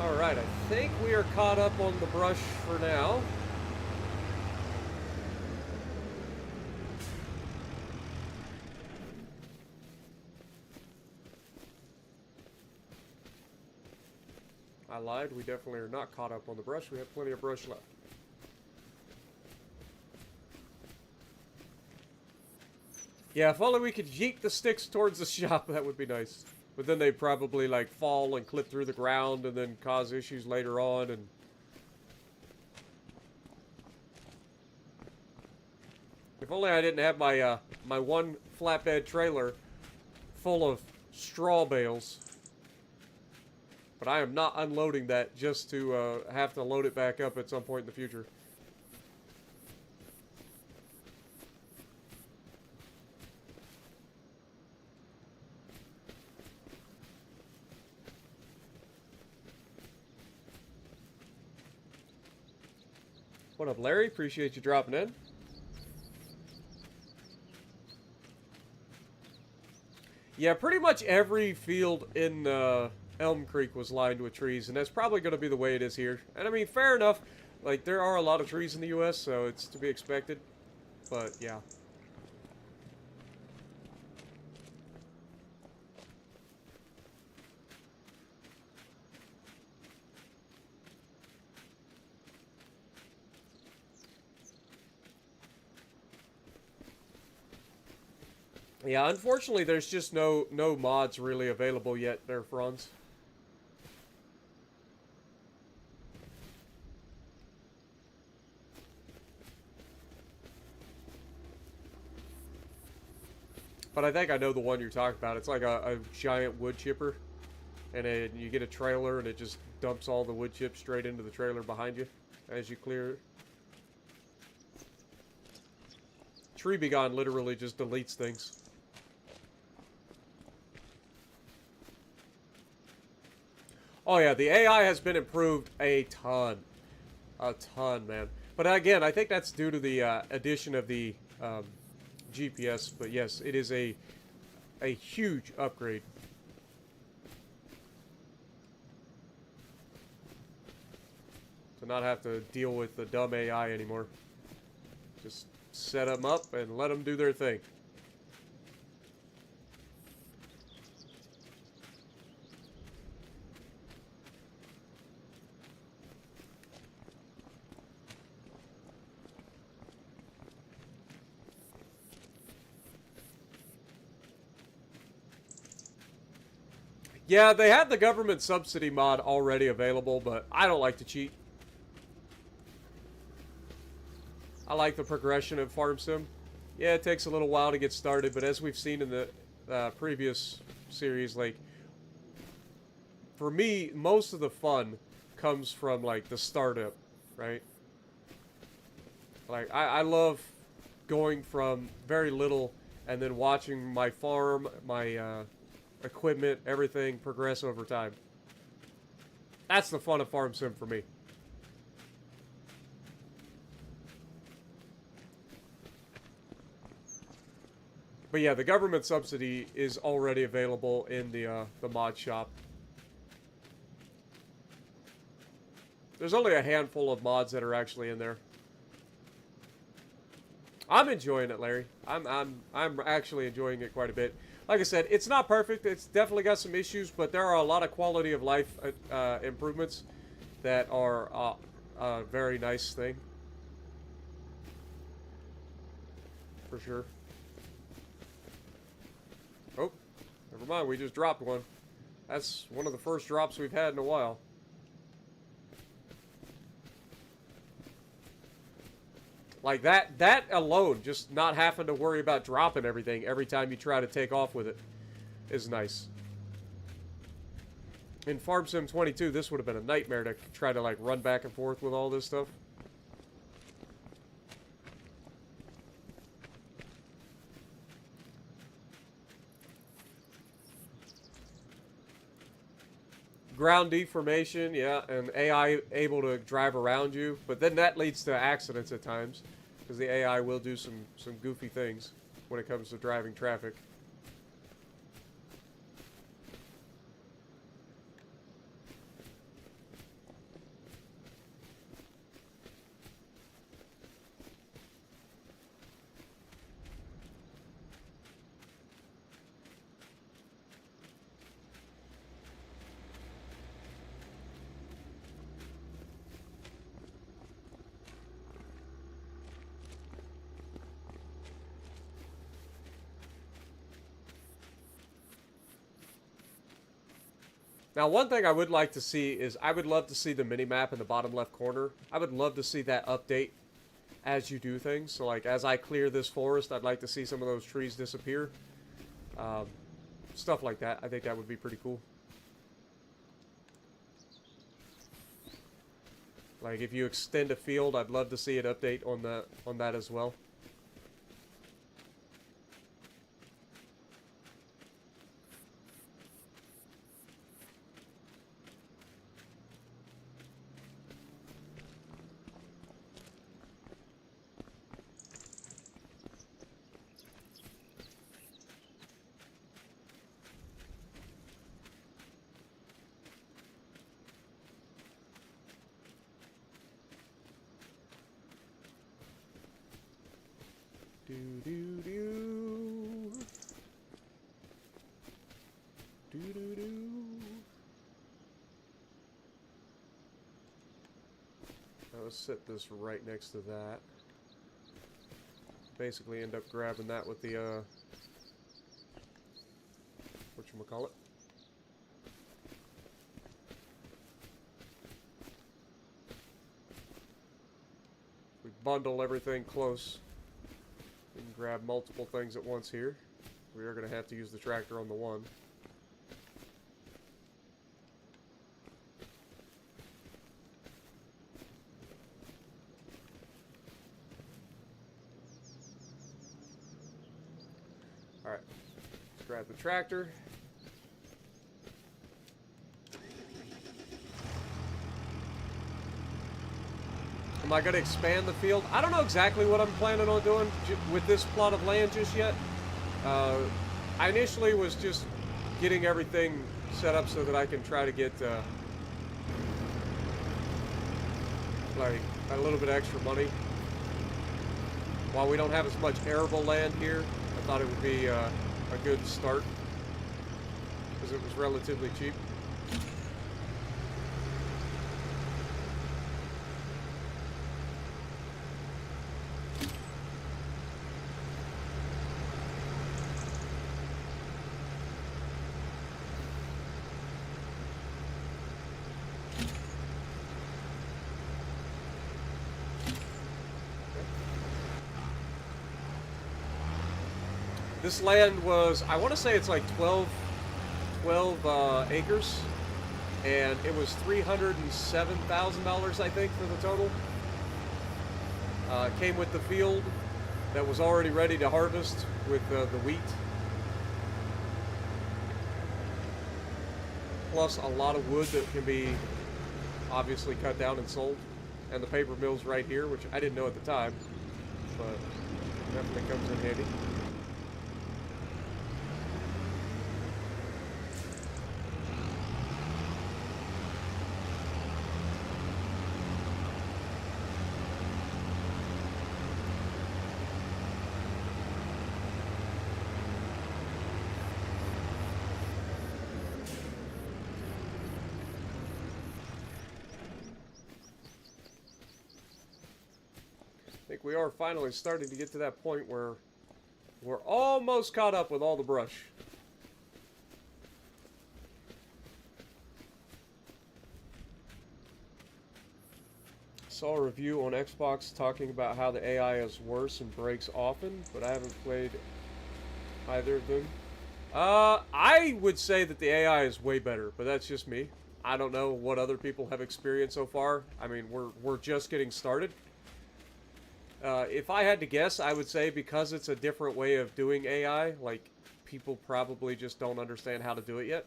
Alright, I think we are caught up on the brush for now. I lied, we definitely are not caught up on the brush. We have plenty of brush left. Yeah, if only we could yeet the sticks towards the shop, that would be nice. But then they'd probably, like, fall and clip through the ground and then cause issues later on. And if only I didn't have my, my one flatbed trailer full of straw bales. But I am not unloading that just to have to load it back up at some point in the future. What up, Larry? Appreciate you dropping in. Yeah, pretty much every field in Elm Creek was lined with trees, and that's probably going to be the way it is here. And I mean, fair enough. Like, there are a lot of trees in the U.S., so it's to be expected. But, yeah. Yeah, unfortunately, there's just no mods really available yet there, Franz. But I think I know the one you're talking about. It's like a giant wood chipper. And then you get a trailer and it just dumps all the wood chips straight into the trailer behind you as you clear it. Tree Be Gone literally just deletes things. Oh yeah, the AI has been improved a ton. A ton, man. But again, I think that's due to the addition of the GPS. But yes, it is a huge upgrade. To not have to deal with the dumb AI anymore. Just set them up and let them do their thing. Yeah, they had the government subsidy mod already available, but I don't like to cheat. I like the progression of Farm Sim. Yeah, it takes a little while to get started, but as we've seen in the previous series, like, for me, most of the fun comes from, like, the startup, right? Like, I love going from very little and then watching my farm, my equipment, everything progress over time. That's the fun of Farm Sim for me. But yeah, the government subsidy is already available in the mod shop. There's only a handful of mods that are actually in there. I'm enjoying it, Larry. I'm actually enjoying it quite a bit. Like I said, it's not perfect. It's definitely got some issues, but there are a lot of quality of life improvements that are a very nice thing. for sure. Oh, never mind. We just dropped one. That's one of the first drops we've had in a while. Like that alone, just not having to worry about dropping everything every time you try to take off with it is nice. In Farm Sim 22, this would have been a nightmare to try to like run back and forth with all this stuff. Ground deformation, yeah, and AI able to drive around you, but then that leads to accidents at times, because the AI will do some goofy things when it comes to driving traffic. Now, one thing I would like to see is I would love to see the mini-map in the bottom left corner. I would love to see that update as you do things. So, like, as I clear this forest, I'd like to see some of those trees disappear. Stuff like that. I think that would be pretty cool. Like, if you extend a field, I'd love to see it update on that as well. Now let's set this right next to that. Basically end up grabbing that with the, whatchamacallit? We bundle everything close. We can grab multiple things at once here. We are going to have to use the tractor on the one. Alright, let's grab the tractor. Am I going to expand the field? I don't know exactly what I'm planning on doing with this plot of land just yet. I initially was just getting everything set up so that I can try to get like a little bit extra money. While we don't have as much arable land here, I thought it would be a good start because it was relatively cheap. This land was, I want to say it's like 12 acres, and it was $307,000, I think, for the total. Came with the field that was already ready to harvest with the wheat. Plus a lot of wood that can be obviously cut down and sold. And the paper mill's right here, which I didn't know at the time, but definitely comes in handy. I think we are finally starting to get to that point where We're almost caught up with all the brush. Saw a review on Xbox talking about how the AI is worse and breaks often, but I haven't played either of them. I would say that the AI is way better, but that's just me. I don't know what other people have experienced so far. I mean, we're just getting started. If I had to guess, I would say because it's a different way of doing AI, like, people probably just don't understand how to do it yet.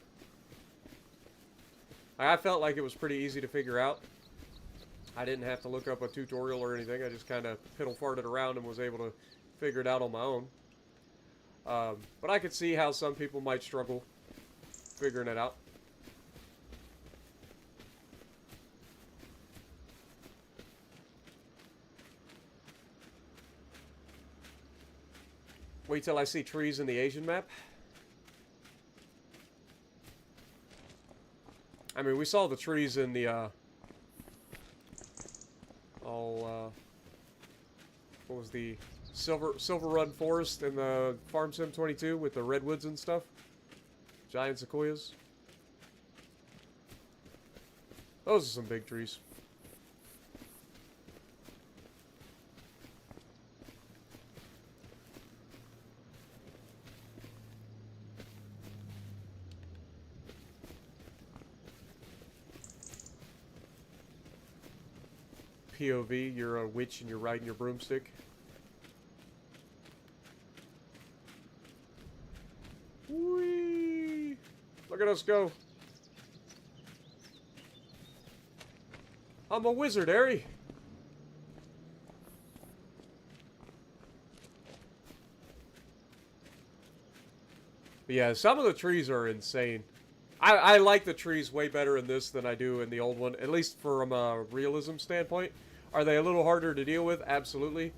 I felt like it was pretty easy to figure out. I didn't have to look up a tutorial or anything. I just kind of piddle-farted around and was able to figure it out on my own. But I could see how some people might struggle figuring it out. Wait till I see trees in the Asian map. I mean, we saw the trees in the, what was the Silver Run Forest in the Farm Sim 22 with the redwoods and stuff? Giant sequoias. Those are some big trees. POV, you're a witch and you're riding your broomstick. Whee! Look at us go. I'm a wizard, Harry. But yeah, some of the trees are insane. I like the trees way better in this than I do in the old one, at least from a realism standpoint. Are they a little harder to deal with? Absolutely.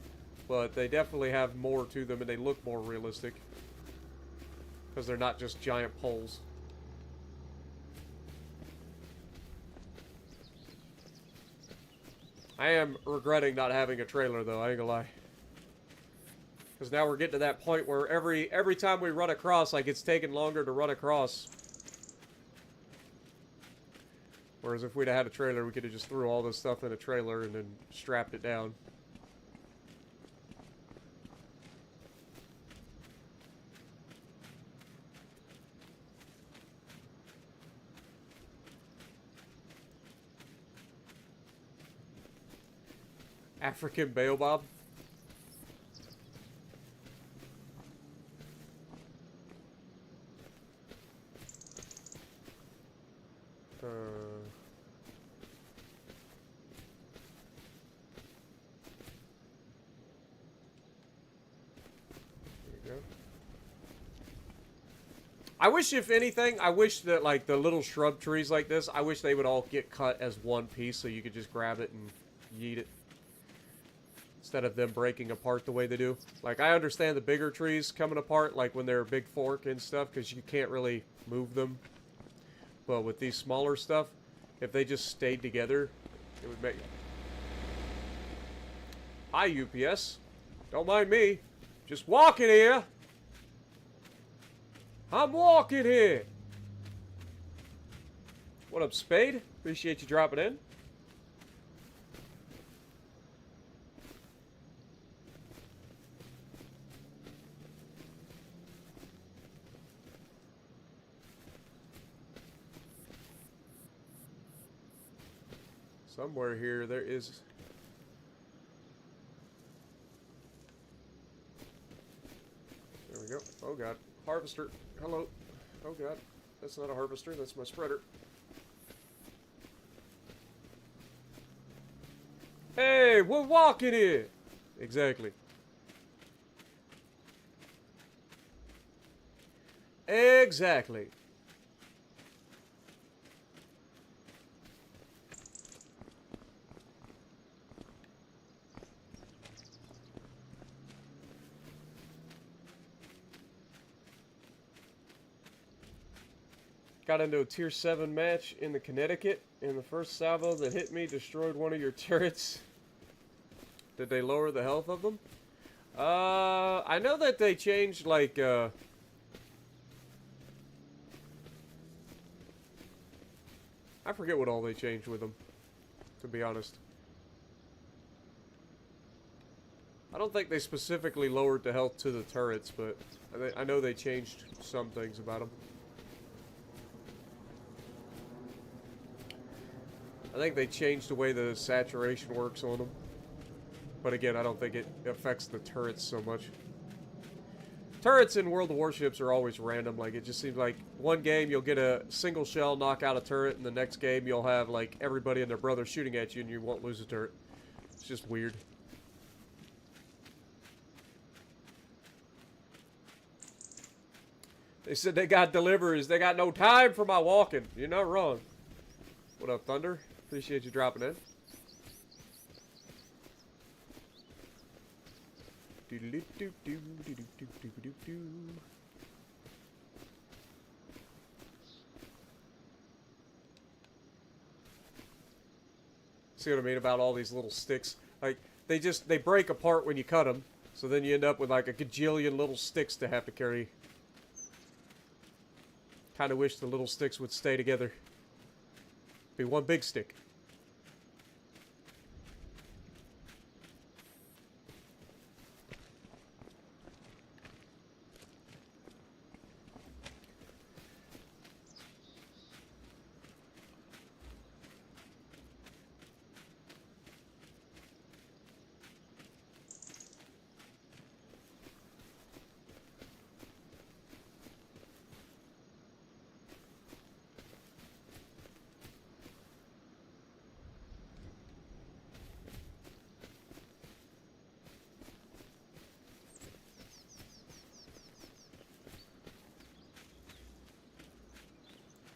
But they definitely have more to them and they look more realistic. Because they're not just giant poles. I am regretting not having a trailer though, I ain't gonna lie. Because now we're getting to that point where every time we run across, like, it's taking longer to run across. Whereas if we'd have had a trailer, we could have just threw all this stuff in a trailer and then strapped it down. African baobab. I wish, if anything, I wish that, like, the little shrub trees like this, I wish they would all get cut as one piece so you could just grab it and yeet it. Instead of them breaking apart the way they do. Like, I understand the bigger trees coming apart, like when they're a big fork and stuff, because you can't really move them. But with these smaller stuff, if they just stayed together, it would make... Hi, UPS. Don't mind me. Just walking here. I'm walking here. What up, Spade? Appreciate you dropping in. Somewhere here there is... There we go. Oh god. Harvester. Hello. Oh god. That's not a harvester, that's my spreader. Hey, we're walking here! Exactly. Exactly. Got into a tier 7 match in the Connecticut, and the first salvo that hit me destroyed one of your turrets. Did they lower the health of them? I know that they changed, like, I forget what all they changed with them, to be honest. I don't think they specifically lowered the health to the turrets, but I know they changed some things about them. I think they changed the way the saturation works on them. But again, I don't think it affects the turrets so much. Turrets in World of Warships are always random. Like, it just seems like one game you'll get a single shell knock out a turret, and the next game you'll have, like, everybody and their brother shooting at you, and you won't lose a turret. It's just weird. They said they got deliveries. They got no time for my walking. You're not wrong. What up, Thunder? Appreciate you dropping in. See what I mean about all these little sticks? Like, they break apart when you cut them. So then you end up with like a gajillion little sticks to have to carry. Kind of wish the little sticks would stay together. Be one big stick.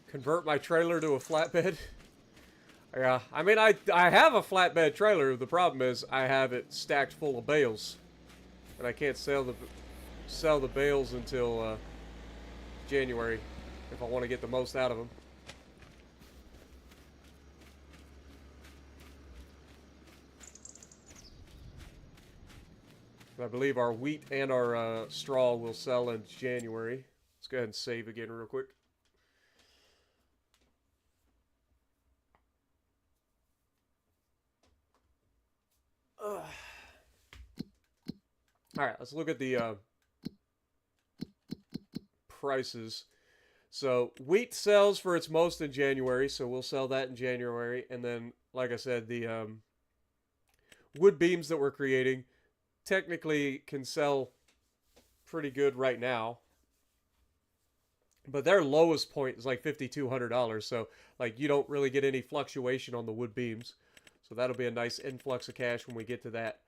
Convert my trailer to a flatbed. Yeah, I mean, I have a flatbed trailer. The problem is I have it stacked full of bales, and I can't sell the bales until January if I want to get the most out of them. I believe our wheat and our straw will sell in January. Let's go ahead and save again real quick. Alright, let's look at the prices. So, wheat sells for its most in January, so we'll sell that in January. And then, like I said, the wood beams that we're creating technically can sell pretty good right now. But their lowest point is like $5,200, so like you don't really get any fluctuation on the wood beams. So that'll be a nice influx of cash when we get to that.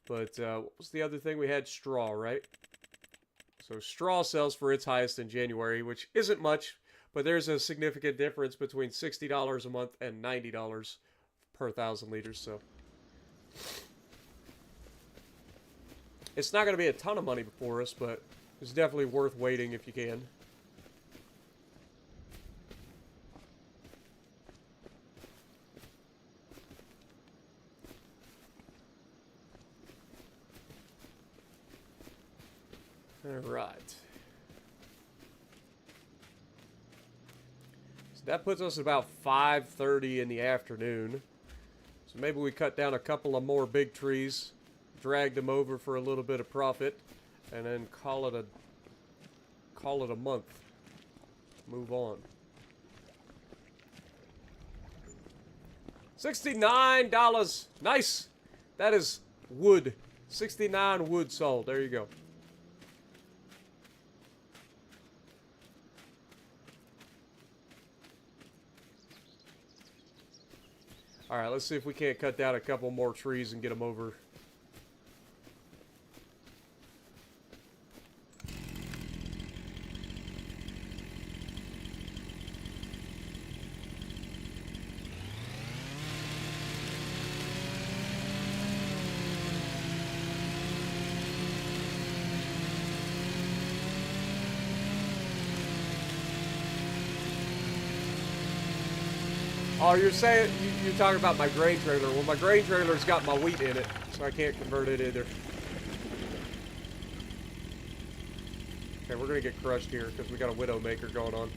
But what was the other thing? We had straw, right? So straw sells for its highest in January, which isn't much, but there's a significant difference between $60 a month and $90 per 1,000 liters. So it's not going to be a ton of money for us, but it's definitely worth waiting if you can. Alright. So that puts us about 5:30 in the afternoon. So maybe we cut down a couple of more big trees, drag them over for a little bit of profit, and then call it a month. Move on. $69. Nice. That is wood. 69 wood sold. There you go. Alright, let's see if we can't cut down a couple more trees and get them over. Oh, you're saying, you're talking about my grain trailer. Well, my grain trailer's got my wheat in it, so I can't convert it either. Okay, we're gonna get crushed here because we got a Widowmaker going on.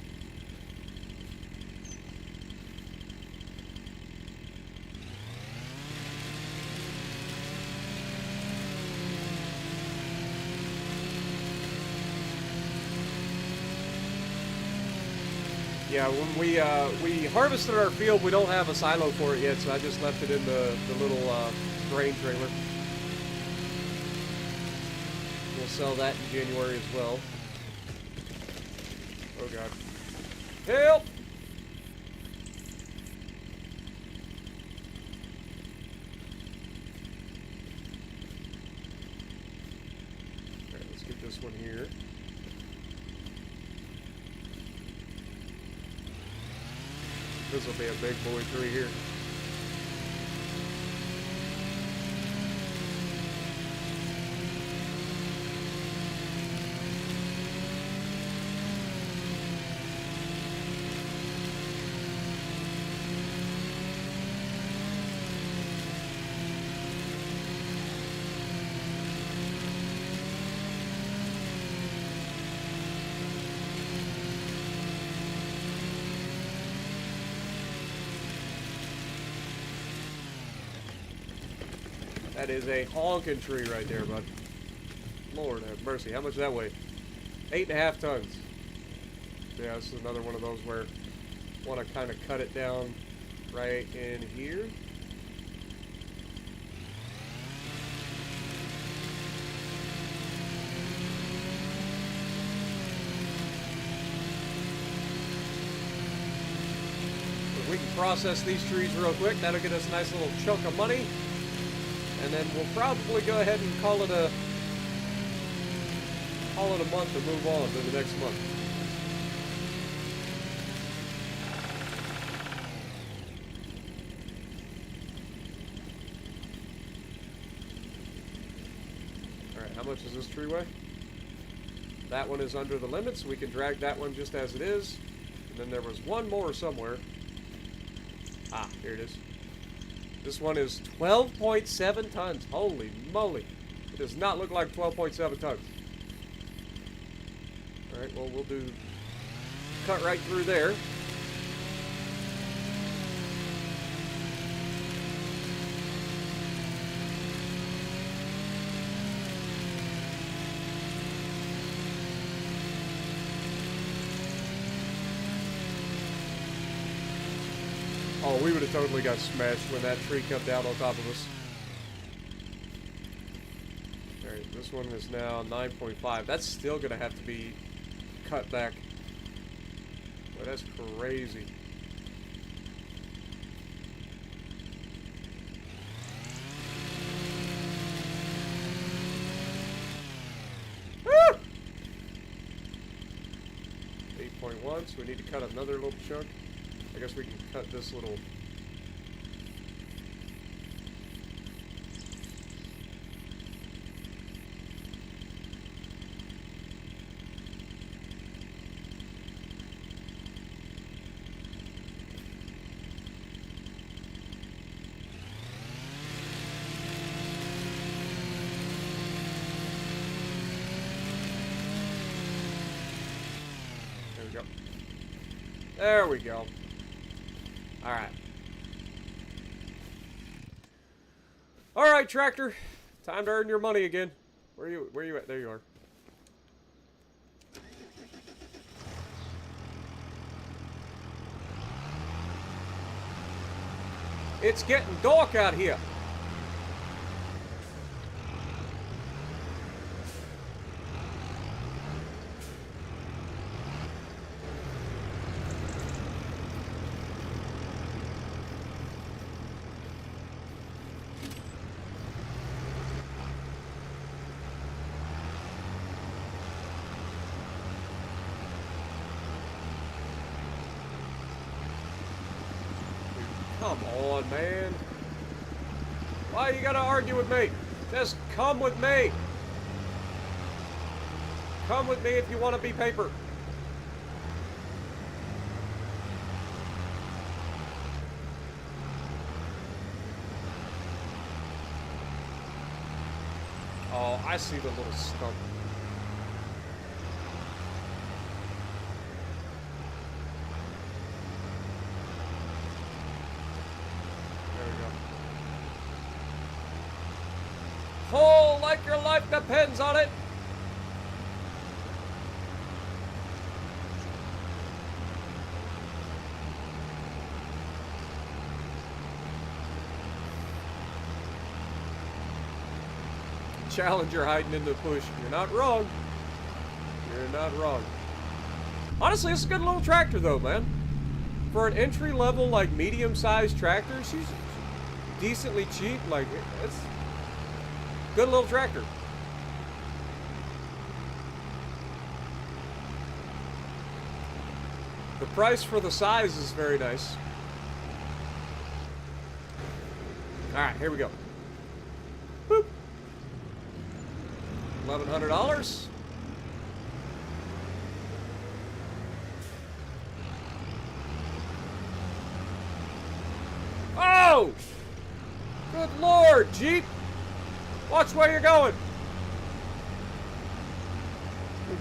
Yeah, when we harvested our field, we don't have a silo for it yet, so I just left it in the little grain trailer. We'll sell that in January as well. Oh god. Help! Alright, let's get this one here. This will be a big boy tree here. That is a honking tree right there, bud. Lord have mercy. How much does that weigh? 8.5 tons. Yeah, this is another one of those where I want to kind of cut it down right in here. If we can process these trees real quick, that'll get us a nice little chunk of money. And then we'll probably go ahead and call it a month and move on to the next month. Alright, how much does this tree weigh? That one is under the limit, so we can drag that one just as it is. And then there was one more somewhere. Ah, here it is. This one is 12.7 tons. Holy moly. It does not look like 12.7 tons. Alright, well, we'll do cut right through there. Oh, we would have totally got smashed when that tree come down on top of us. Alright, this one is now 9.5. That's still going to have to be cut back. Boy, that's crazy. Woo! 8.1, so we need to cut another little chunk. I guess we can cut this little... There we go. There we go. Alright. Alright, tractor. Time to earn your money again. Where are you at? There you are. It's getting dark out here. Come on, man. Why you gotta argue with me? Just come with me. Come with me if you want to be paper. Oh, I see the little stump. like your life depends on it. Challenger hiding in the bush. You're not wrong. You're not wrong. Honestly, it's a good little tractor though, man. For an entry level, like medium sized tractor, she's decently cheap. Like, it's a good little tractor. The price for the size is very nice. Alright, here we go. Boop. $1,100. Oh! Good Lord, Jeep! Watch where you're going!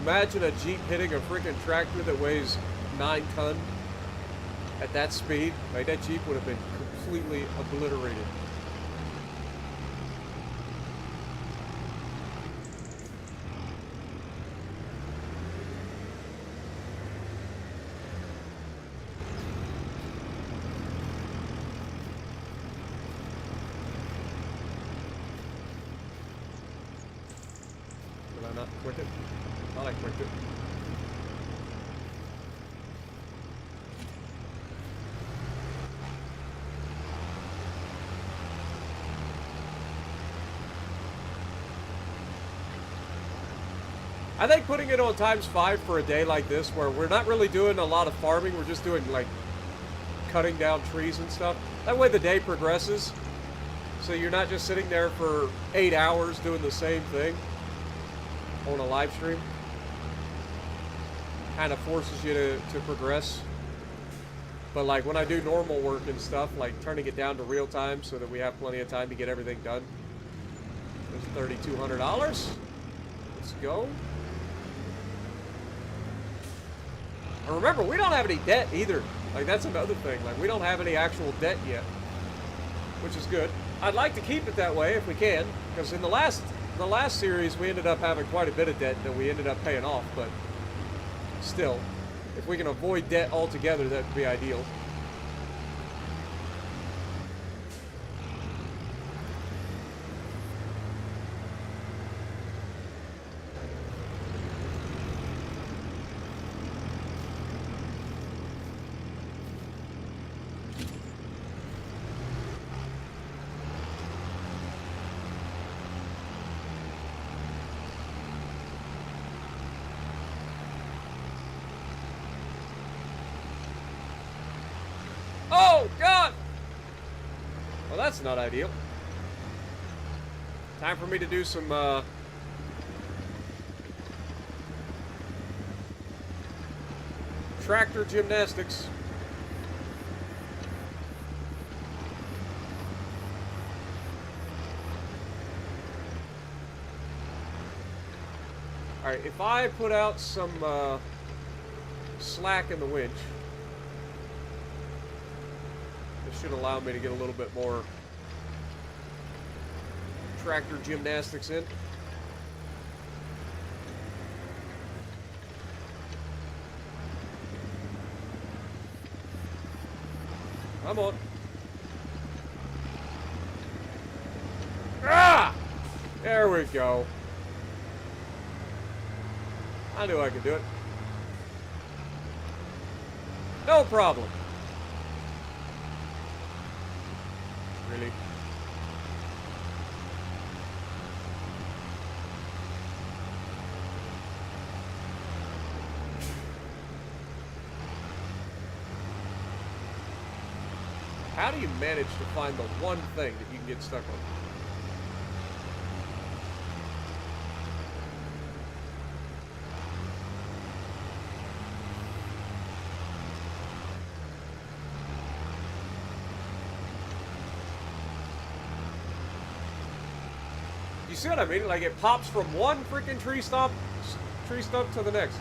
Imagine a Jeep hitting a freaking tractor that weighs 9 tons at that speed. Like, that Jeep would have been completely obliterated. Not quick it. I like quick it. I think putting it on ×5 for a day like this, where we're not really doing a lot of farming, we're just doing like cutting down trees and stuff. That way the day progresses. So you're not just sitting there for 8 hours doing the same thing on a live stream. Kind of forces you to progress. But like when I do normal work and stuff, like turning it down to real time so that we have plenty of time to get everything done. There's $3,200. Let's go. And remember, we don't have any debt either. Like, that's another thing. Like, we don't have any actual debt yet, which is good. I'd like to keep it that way if we can, because in the last series we ended up having quite a bit of debt that we ended up paying off, but still, if we can avoid debt altogether, that would be ideal. Oh, God! Well, that's not ideal. Time for me to do some, tractor gymnastics. Alright, if I put out some, slack in the winch, this should allow me to get a little bit more tractor gymnastics in. Come on. Ah! There we go. I knew I could do it. No problem. Really? How do you manage to find the one thing that you can get stuck on? You see what I mean? Like, it pops from one freaking tree stump to the next.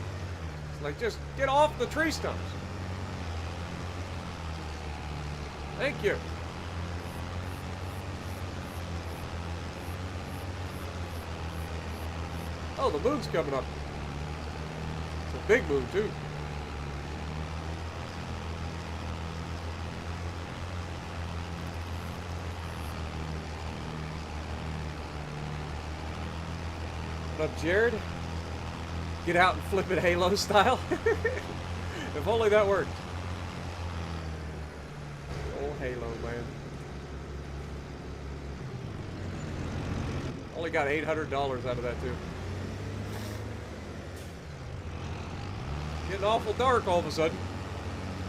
It's like, just get off the tree stumps. Thank you. Oh, the moon's coming up. It's a big moon, too. What up, Jared? Get out and flip it Halo style. If only that worked. Old Halo, man. Only got $800 out of that, too. Getting awful dark all of a sudden.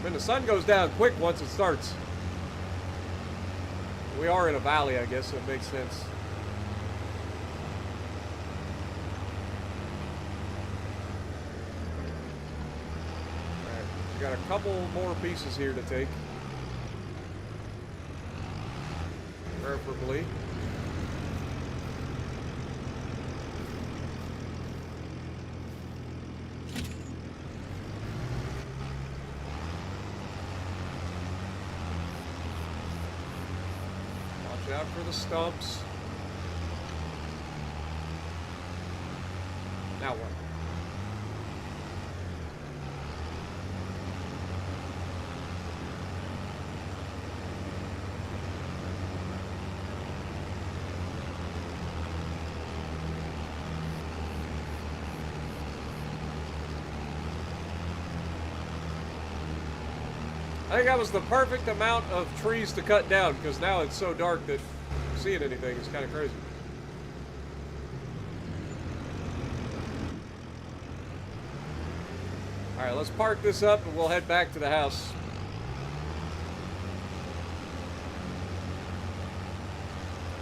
I mean, the sun goes down quick once it starts. We are in a valley, I guess, so it makes sense. Alright, we got a couple more pieces here to take. Preferably. Out for the stumps. Now what? I think that was the perfect amount of trees to cut down, because now it's so dark that seeing anything is kind of crazy. Alright, let's park this up and we'll head back to the house.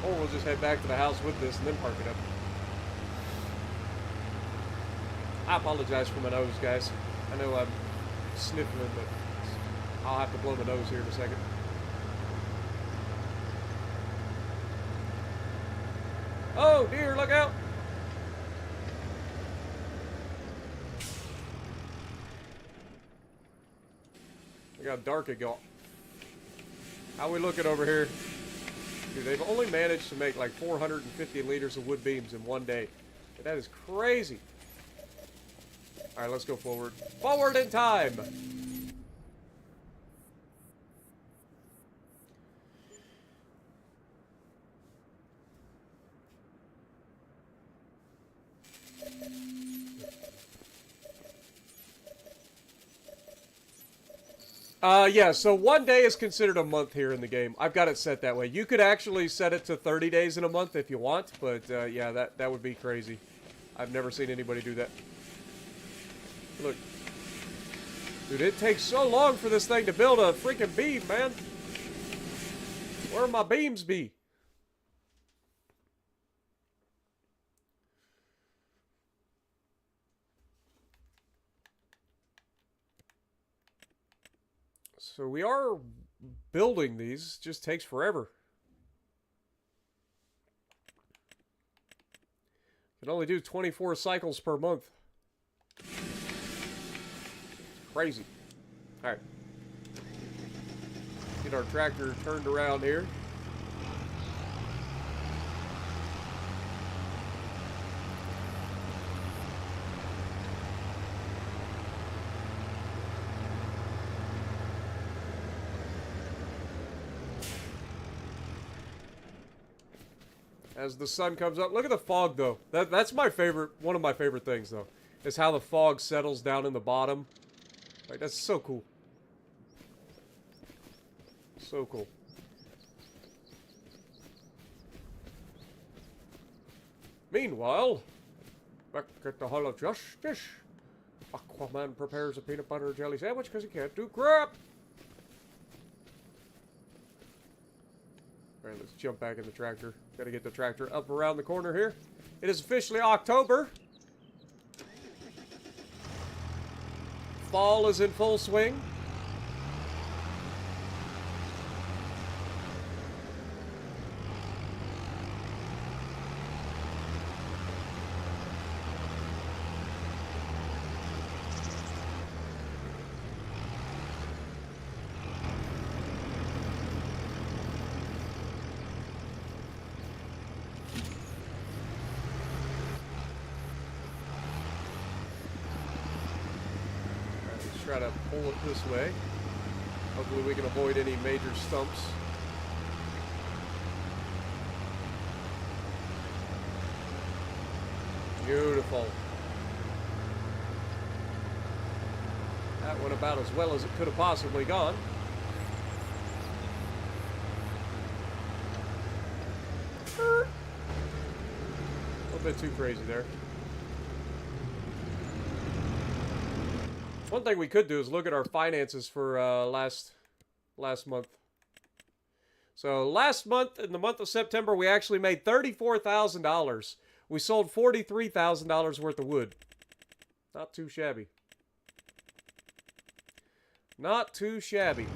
Or we'll just head back to the house with this and then park it up. I apologize for my nose, guys. I know I'm sniffling, but I'll have to blow my nose here in a second. Oh dear, look out! Look how dark it got. How we looking over here? Dude, they've only managed to make like 450 liters of wood beams in one day. That is crazy. Alright, let's go forward. Forward in time! Yeah, so 1 day is considered a month here in the game. I've got it set that way. You could actually set it to 30 days in a month if you want, but yeah, that would be crazy. I've never seen anybody do that. Look. Dude, it takes so long for this thing to build a freaking beam, man. Where my beams be? So we are building these. It just takes forever. Can only do 24 cycles per month. It's crazy. Alright. Get our tractor turned around here. As the sun comes up. Look at the fog, though. That's my favorite, one of my favorite things, though, is how the fog settles down in the bottom. Like, that's so cool. So cool. Meanwhile, back at the Hall of Justice, Aquaman prepares a peanut butter and jelly sandwich because he can't do crap. Alright, let's jump back in the tractor. Gotta get the tractor up around the corner here. It is officially October. Fall is in full swing. try to pull it this way. Hopefully we can avoid any major stumps. Beautiful. That went about as well as it could have possibly gone. A little bit too crazy there. One thing we could do is look at our finances for last month. So last month, in the month of September, we actually made $34,000. We sold $43,000 worth of wood. Not too shabby. Not too shabby.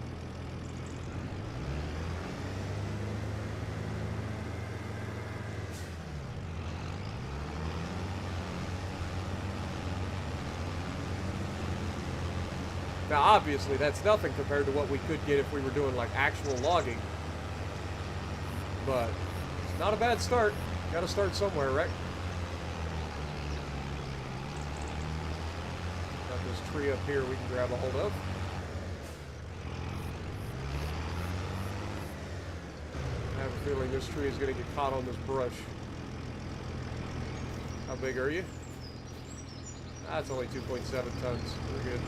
Now, obviously, that's nothing compared to what we could get if we were doing, like, actual logging. But it's not a bad start. Got to start somewhere, right? Got this tree up here we can grab a hold of. I have a feeling this tree is going to get caught on this brush. How big are you? That's only 2.7 tons. We're good.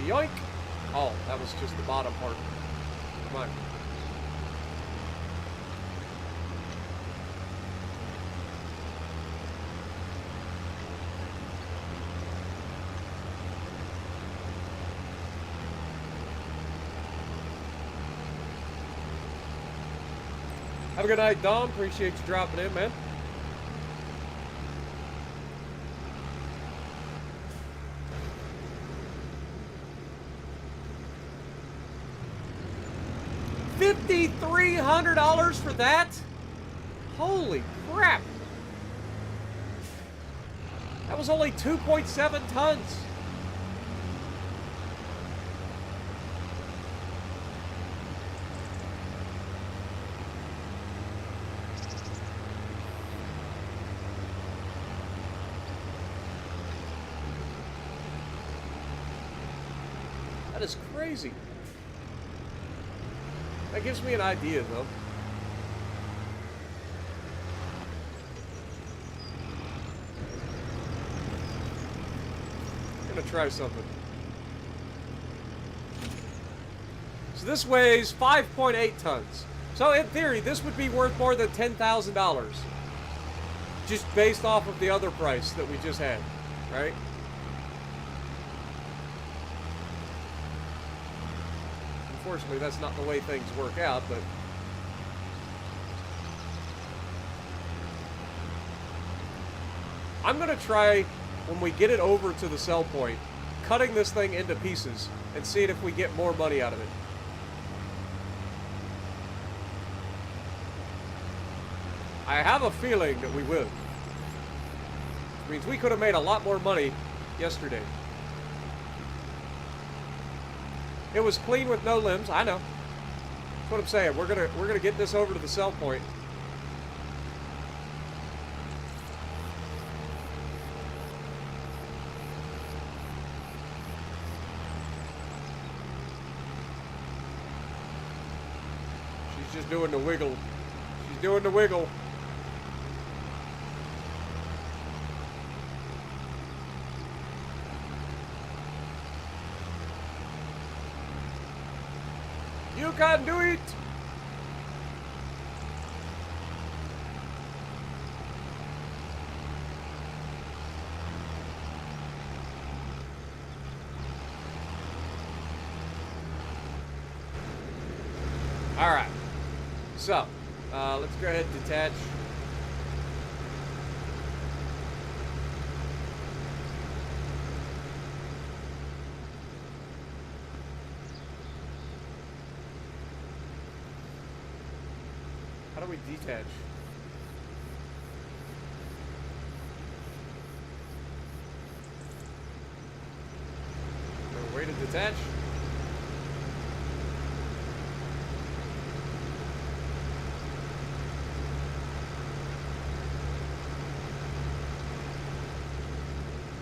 Yoink! Oh, that was just the bottom part. Come on. Have a good night, Dom. Appreciate you dropping in, man. $5,300 for that? Holy crap. That was only 2.7 tons. That is crazy. That gives me an idea, though. I'm gonna try something. So this weighs 5.8 tons. So in theory, this would be worth more than $10,000. Just based off of the other price that we just had, right? Unfortunately, that's not the way things work out, but I'm going to try, when we get it over to the sell point, cutting this thing into pieces and seeing if we get more money out of it. I have a feeling that we will. Which means we could have made a lot more money yesterday. It was clean with no limbs. I know. That's what I'm saying. We're gonna get this over to the sell point. She's just doing the wiggle. She's doing the wiggle. You can do it! Alright. So, let's go ahead and detach. How do we detach? Is there a way to detach?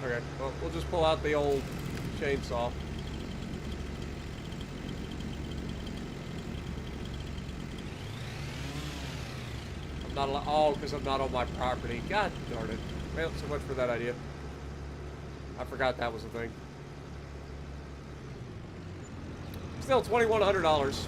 Okay, well, we'll just pull out the old chainsaw. I'm not allowed. Oh, because I'm not on my property. God darn it. Well, so much for that idea. I forgot that was a thing. Still, $2,100.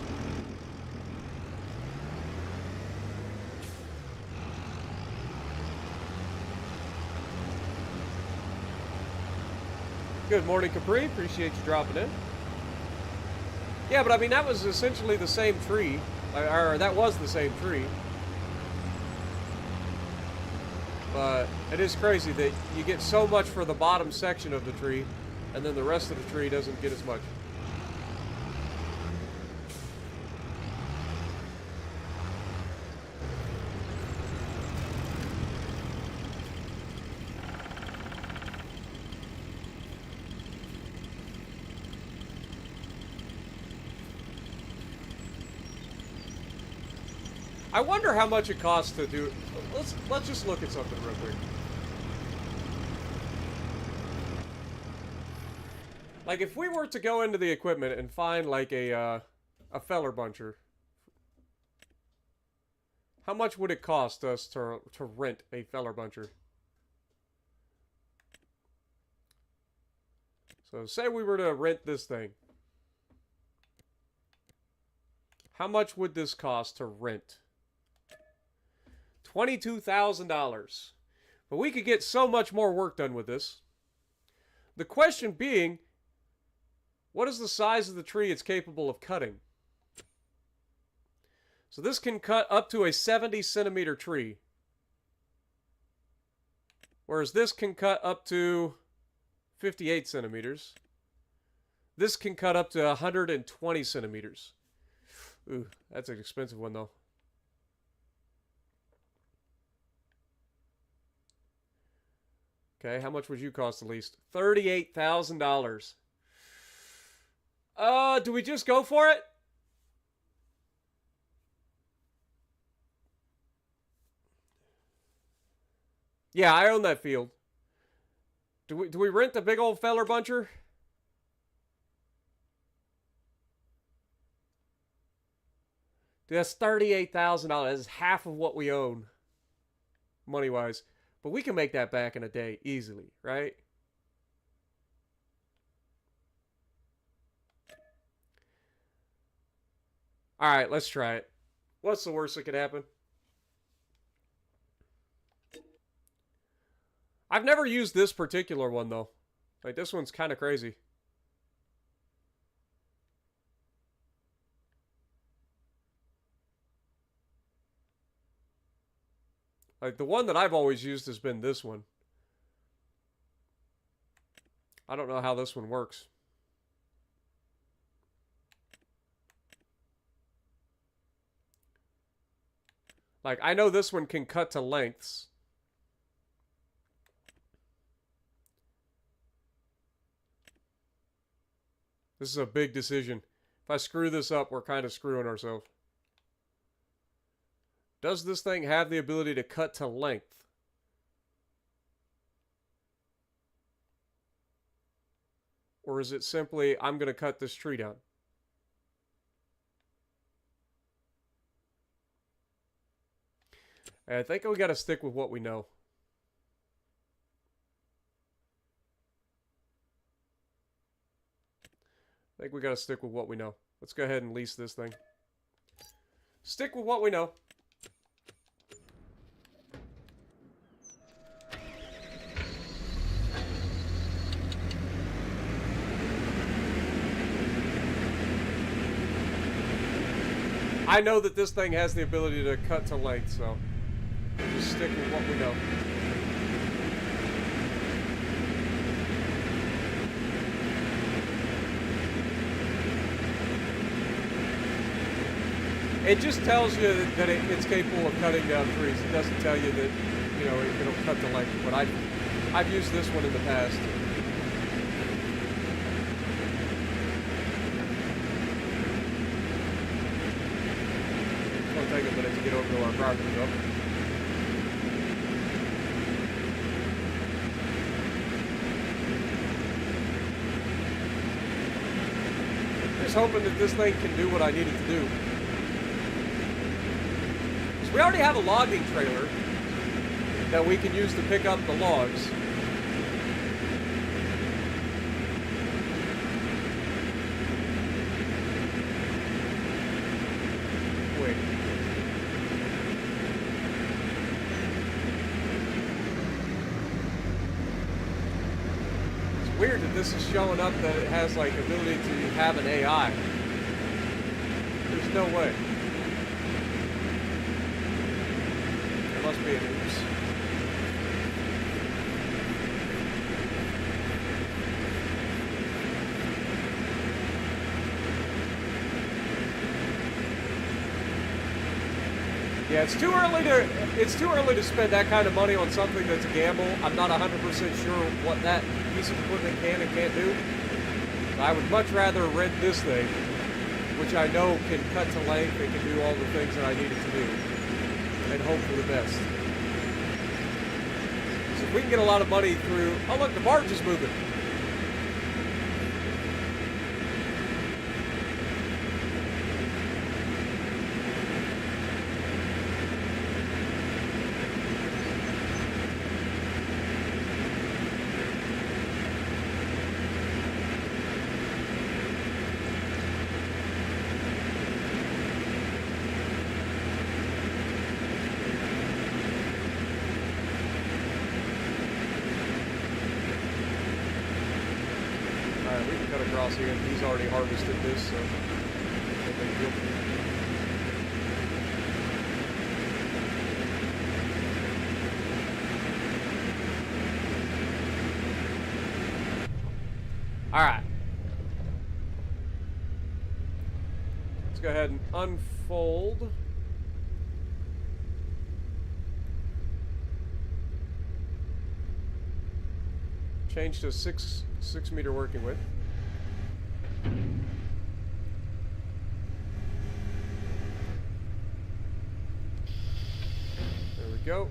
Good morning, Capri. Appreciate you dropping in. Yeah, but I mean, that was essentially the same tree. Or that was the same tree. But it is crazy that you get so much for the bottom section of the tree, and then the rest of the tree doesn't get as much. I wonder how much it costs to do. Let's just look at something real quick. Like if we were to go into the equipment and find like a feller buncher, how much would it cost us to rent a feller buncher? So say we were to rent this thing. How much would this cost to rent? $22,000. But we could get so much more work done with this. The question being, what is the size of the tree it's capable of cutting? So this can cut up to a 70 centimeter tree. Whereas this can cut up to 58 centimeters. This can cut up to 120 centimeters. Ooh, that's an expensive one though. Okay, how much would you cost the least? $38,000. Do we just go for it? Yeah, I own that field. Do we rent the big old feller buncher? Dude, that's $38,000. That's half of what we own, money-wise. But we can make that back in a day easily, right? All right, let's try it. What's the worst that could happen? I've never used this particular one, though. Like, this one's kind of crazy. Like, the one that I've always used has been this one. I don't know how this one works. Like, I know this one can cut to lengths. This is a big decision. If I screw this up, we're kind of screwing ourselves. Does this thing have the ability to cut to length? Or is it simply, I'm going to cut this tree down? And I think we got to stick with what we know. I think we got to stick with what we know. Let's go ahead and lease this thing. Stick with what we know. I know that this thing has the ability to cut to length, so we'll just stick with what we know. It just tells you that it's capable of cutting down trees. It doesn't tell you that, you know, it'll cut to length. But I've used this one in the past. It'll take a minute to get over to our property, though. just hoping that this thing can do what I need it to do. 'Cause we already have a logging trailer that we can use to pick up the logs. Wait. It's weird that this is showing up that it has like ability to have an AI. There's no way. There must be an oops. Yeah, it's too early to spend that kind of money on something that's a gamble. I'm not 100% sure what that piece of equipment can and can't do. I would much rather rent this thing, which I know can cut to length and can do all the things that I need it to do, and hope for the best. So if we can get a lot of money through... Oh look, the barge is moving. Across here, and he's already harvested this, so no big deal. All right, let's go ahead and unfold. Change to 6 meter working width. There we go.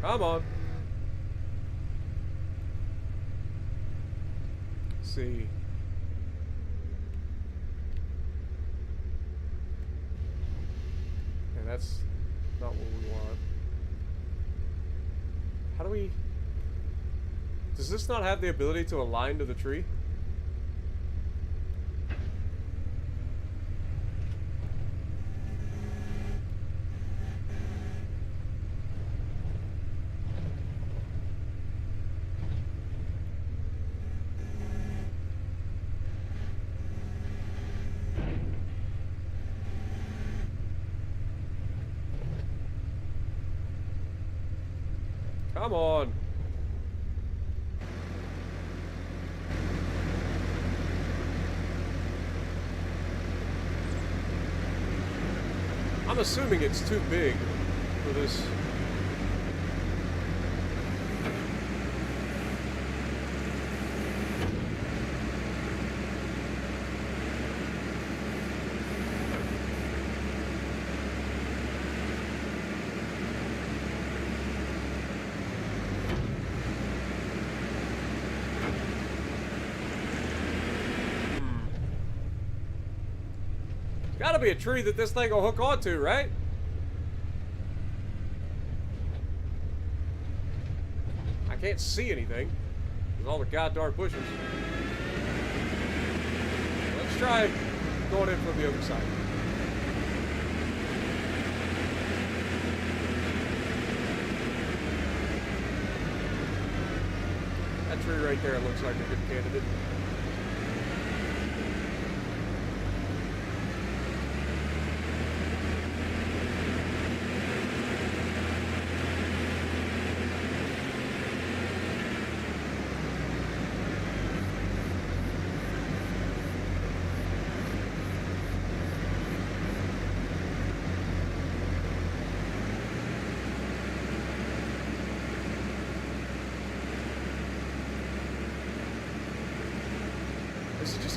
Come on. Let's see. And that's not what we want. How do we... Does this not have the ability to align to the tree? Come on. I'm assuming it's too big for this. Gotta be a tree that this thing will hook onto, right? I can't see anything with all the goddamn bushes. Let's try going in from the other side. That tree right there looks like a good candidate.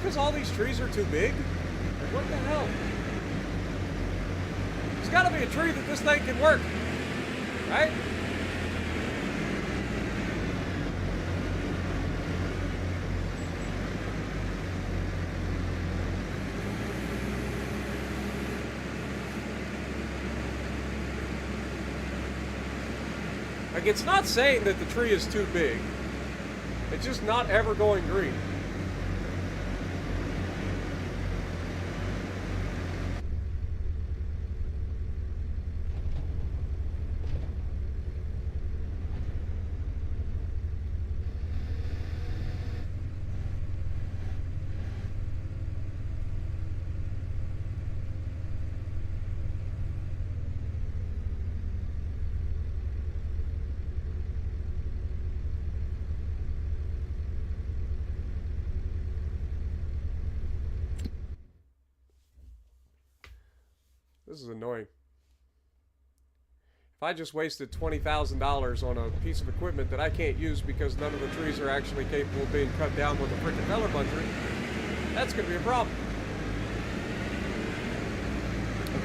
because all these trees are too big? Like, what the hell? There's got to be a tree that this thing can work, right? Like, it's not saying that the tree is too big. It's just not ever going green. This is annoying. If I just wasted $20,000 on a piece of equipment that I can't use because none of the trees are actually capable of being cut down with a freaking feller buncher, that's going to be a problem.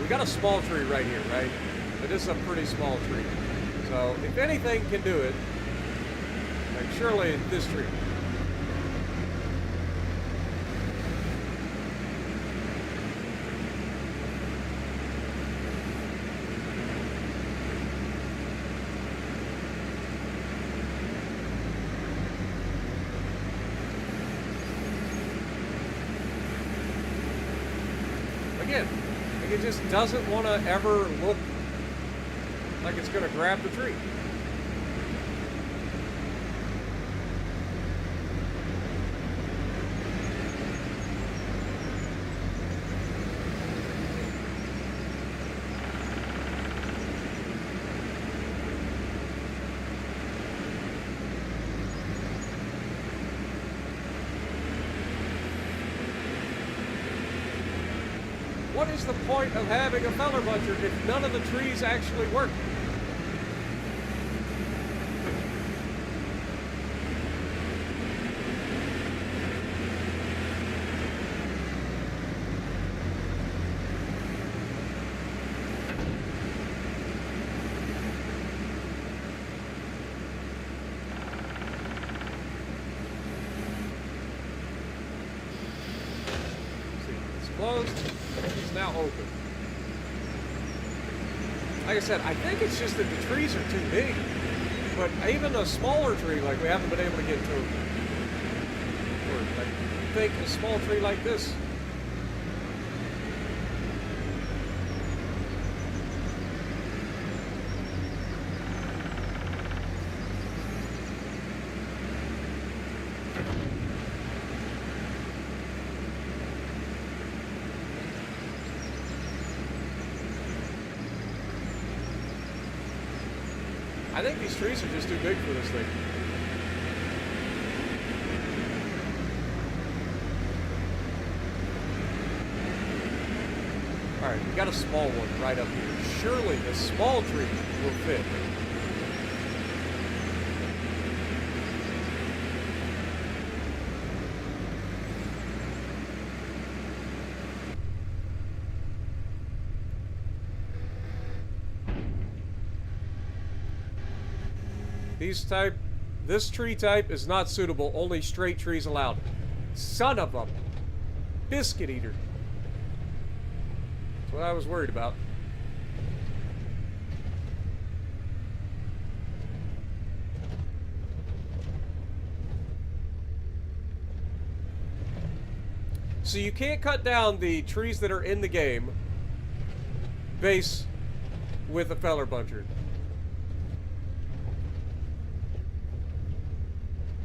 We got a small tree right here, right? But this is a pretty small tree. So if anything can do it, like surely this tree. Again, like it just doesn't want to ever look like it's going to grab the tree. What is the point of having a feller buncher if none of the trees actually work? See, it's closed. It's now open. Like I said, I think it's just that the trees are too big. But even a smaller tree, like we haven't been able to get to, or I think a small tree like this. I think these trees are just too big for this thing. Alright, we got a small one right up here. Surely the small tree will fit. This tree type is not suitable. Only straight trees allowed. Son of a biscuit eater. That's what I was worried about. So you can't cut down the trees that are in the game base with a feller buncher.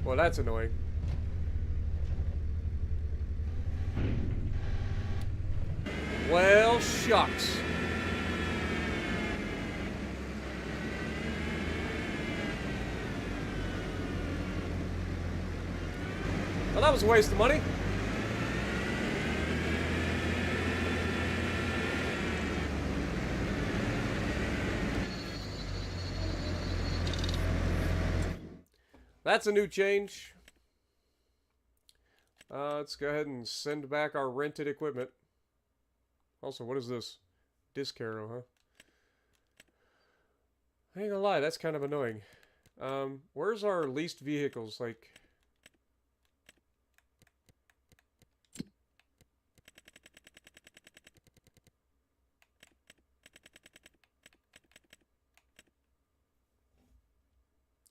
Well, that's annoying. Well, shucks. Well, that was a waste of money. That's a new change. Let's go ahead and send back our rented equipment. Also, what is this? Disc arrow, huh? I ain't gonna lie, that's kind of annoying. Where's our leased vehicles? Like...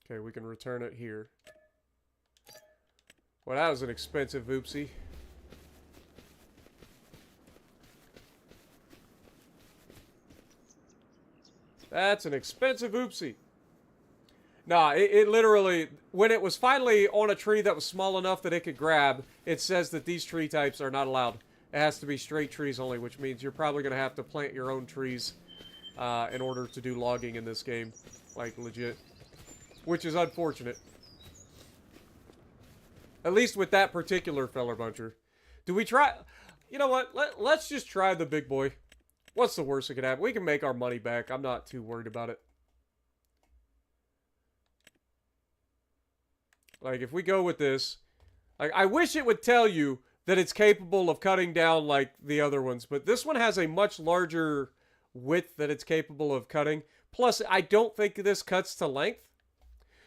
Okay, we can return it here. Well, that was an expensive oopsie. That's an expensive oopsie. Nah, it literally, when it was finally on a tree that was small enough that it could grab, it says that these tree types are not allowed. It has to be straight trees only, which means you're probably going to have to plant your own trees in order to do logging in this game. Like, legit. Which is unfortunate. At least with that particular feller buncher. Do we try... You know what? Let's just try the big boy. What's the worst that could happen? We can make our money back. I'm not too worried about it. Like, if we go with this... Like, I wish it would tell you that it's capable of cutting down like the other ones. But this one has a much larger width that it's capable of cutting. Plus, I don't think this cuts to length.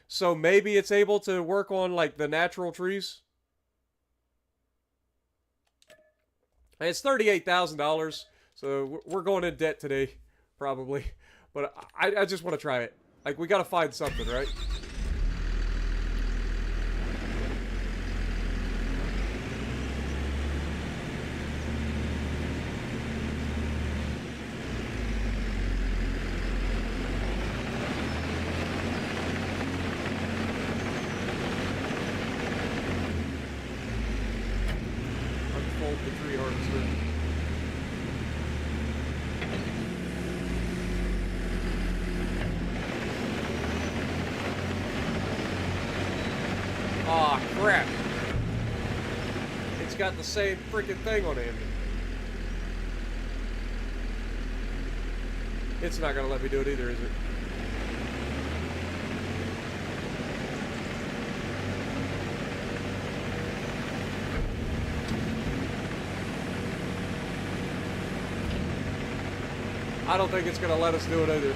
So maybe it's able to work on like the natural trees. And it's $38,000. So we're going in debt today, probably. But I just want to try it. Like, we got to find something, right? Unfold the tree harvester. Aw, crap. It's got the same freaking thing on it. It's not gonna let me do it either, is it? I don't think it's gonna let us do it either.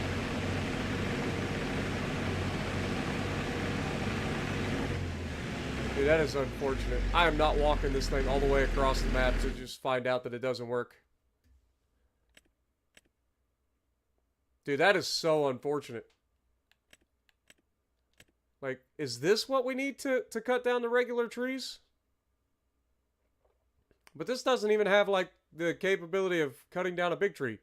Dude, that is unfortunate. I am not walking this thing all the way across the map to just find out that it doesn't work. Dude, that is so unfortunate. Like, is this what we need to cut down the regular trees? But this doesn't even have, like, the capability of cutting down a big tree.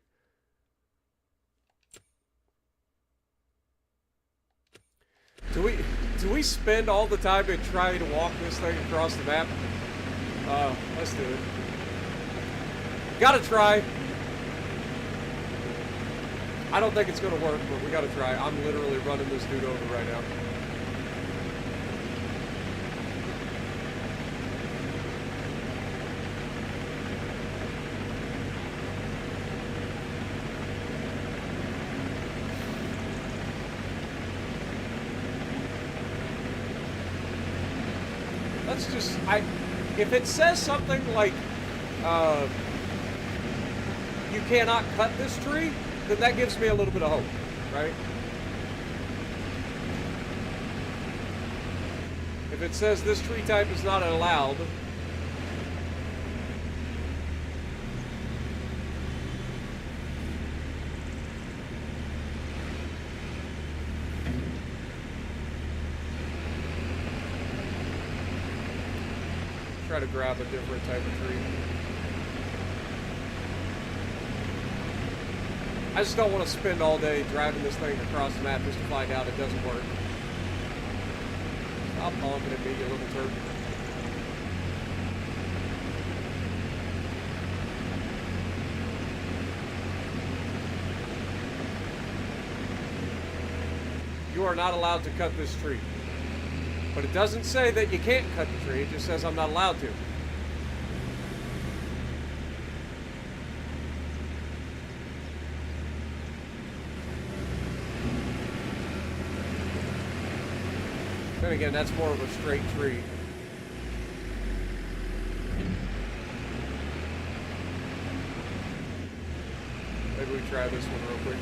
Do we spend all the time to try to walk this thing across the map? Let's do it. Gotta try. I don't think it's gonna work, but we gotta try. I'm literally running this dude over right now. Let's just, if it says something like, you cannot cut this tree, then that gives me a little bit of hope, right? If it says this tree type is not allowed, try to grab a different type of tree. I just don't want to spend all day driving this thing across the map just to find out it doesn't work. Stop honking at me, you little turd. You are not allowed to cut this tree. But it doesn't say that you can't cut the tree, it just says I'm not allowed to. Then again, that's more of a straight tree. retry this one real quick.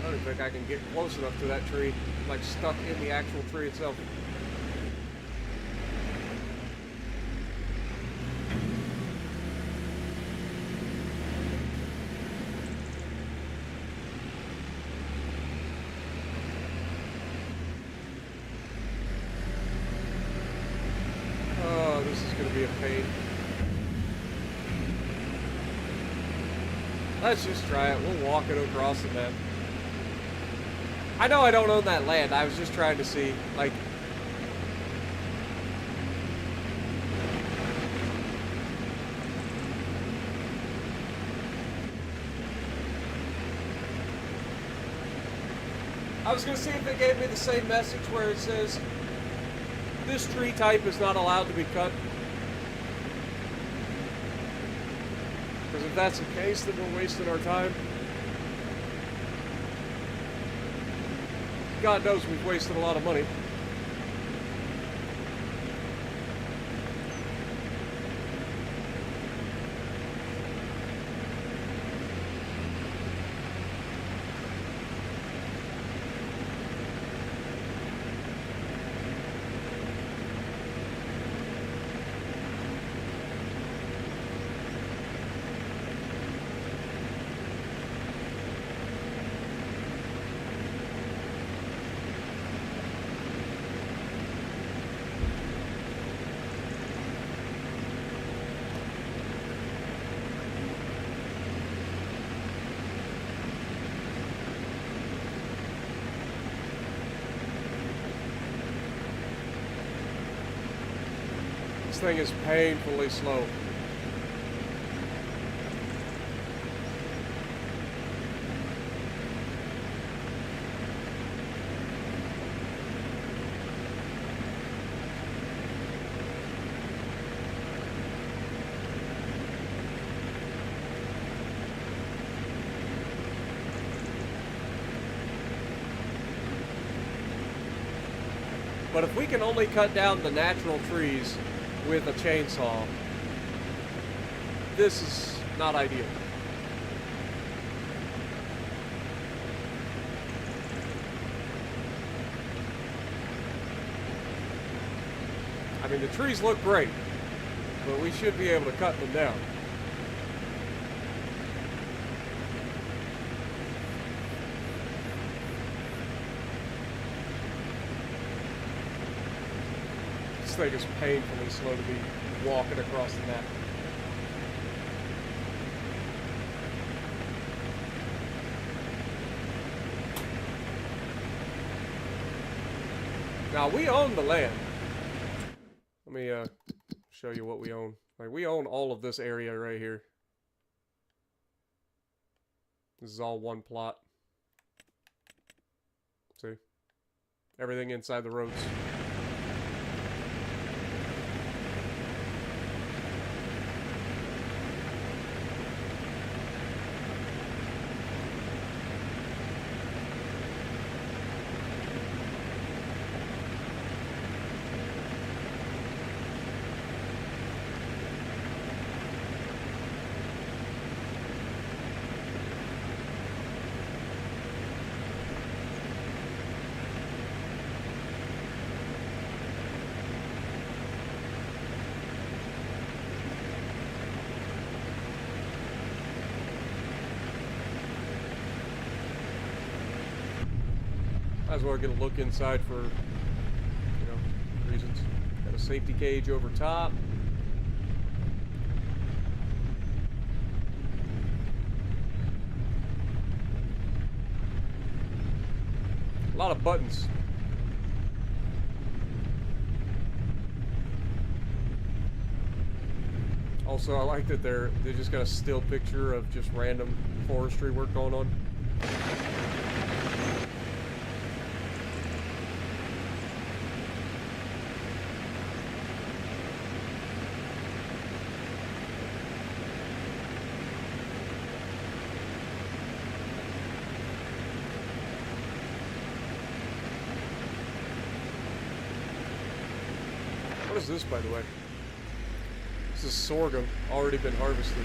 I don't think I can get close enough to that tree, like stuck in the actual tree itself. Oh, this is going to be a pain. Let's just try it. We'll walk it across the map. I know I don't own that land. I was just trying to see, like... I was going to see if they gave me the same message where it says, this tree type is not allowed to be cut. Because if that's the case, then we're wasting our time. God knows we've wasted a lot of money. This thing is painfully slow. But if we can only cut down the natural trees with a chainsaw, this is not ideal. I mean, the trees look great, but we should be able to cut them down. This thing is painfully slow to be walking across the map. Now, we own the land. Let me show you what we own. Like, we own all of this area right here. This is all one plot. See? Everything inside the roads. Might as well get a look inside for, reasons. Got a safety cage over top. A lot of buttons. Also, I like that they just got a still picture of just random forestry work going on. is this, by the way? This is sorghum, already been harvested.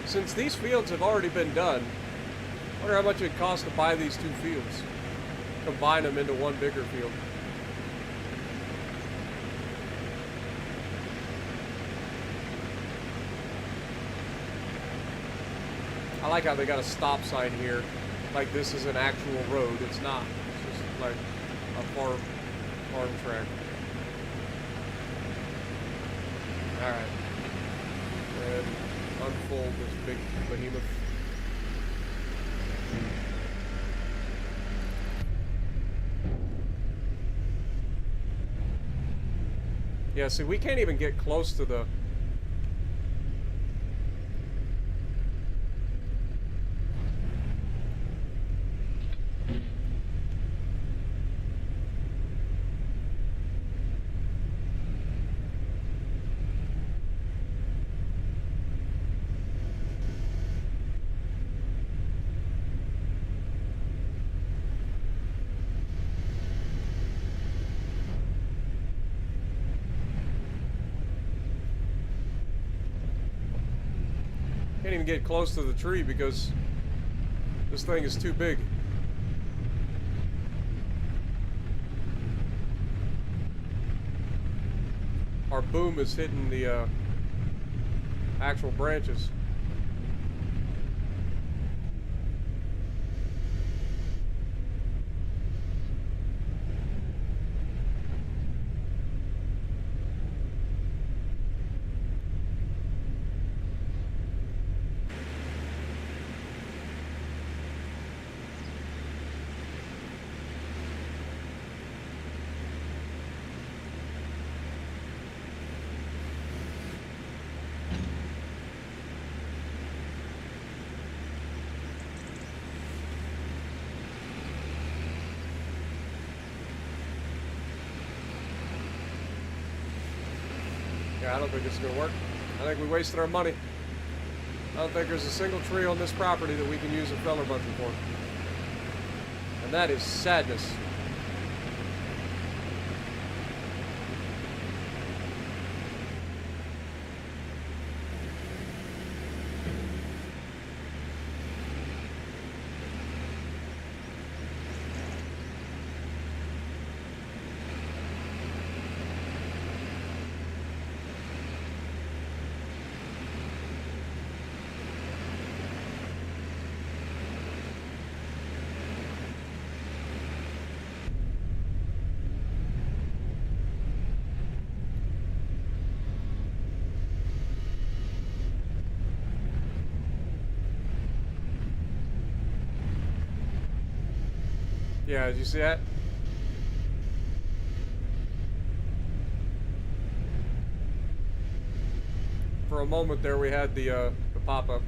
Since these fields have already been done, I wonder how much it costs to buy these two fields. Combine them into one bigger field. I like how they got a stop sign here. Like this is an actual road. It's not. It's just like a farm track. Alright. And unfold this big behemoth. Yeah, see, we can't even get close to the... Can't even get close to the tree because this thing is too big. Our boom is hitting the actual branches. Yeah, I don't think this is going to work. I think we wasted our money. I don't think there's a single tree on this property that we can use a feller bunting for. And that is sadness. Yeah, did you see that? For a moment there we had the pop-up.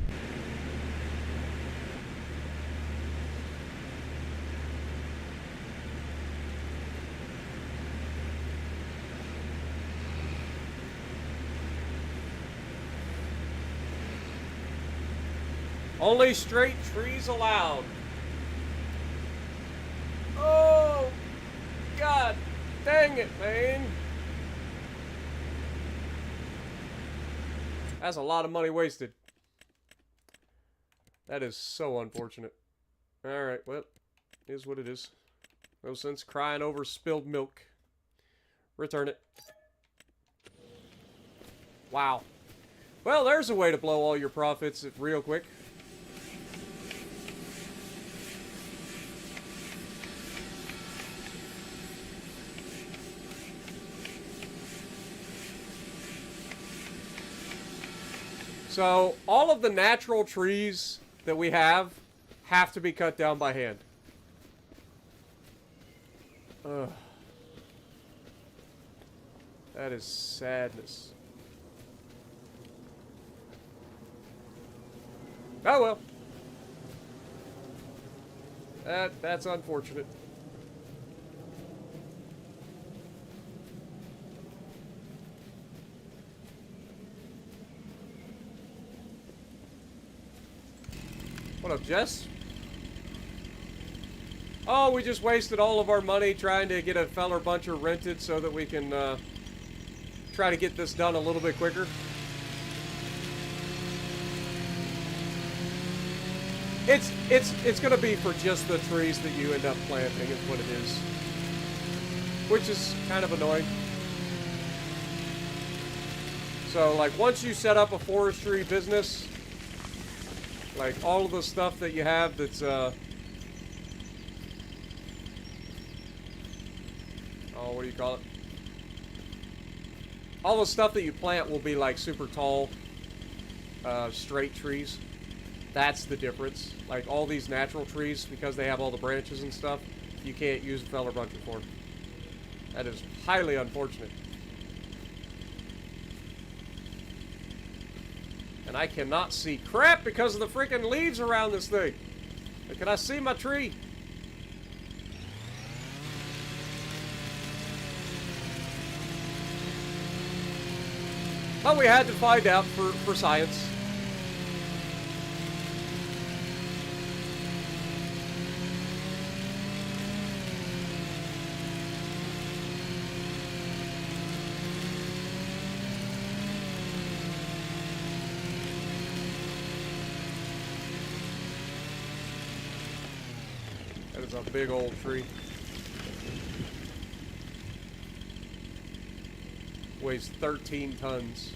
Only straight trees allowed. Oh, God dang it, man. That's a lot of money wasted. That is so unfortunate. Alright, well, is what it is. No sense crying over spilled milk. Return it. Wow. Well, there's a way to blow all your profits real quick. So, all of the natural trees that we have to be cut down by hand. Ugh. That is sadness. Oh well. That's unfortunate. What up, Jess? Oh, we just wasted all of our money trying to get a feller buncher rented so that we can try to get this done a little bit quicker. It's gonna be for just the trees that you end up planting is what it is. Which is kind of annoying. So like once you set up a forestry business, like all of the stuff that you have that's oh, what do you call it? All the stuff that you plant will be like super tall, straight trees. That's the difference. Like all these natural trees, because they have all the branches and stuff, you can't use a feller buncher for. That is highly unfortunate. And I cannot see crap because of the freaking leaves around this thing. But can I see my tree? Well, we had to find out for science. That is a big old tree. Weighs 13 tons.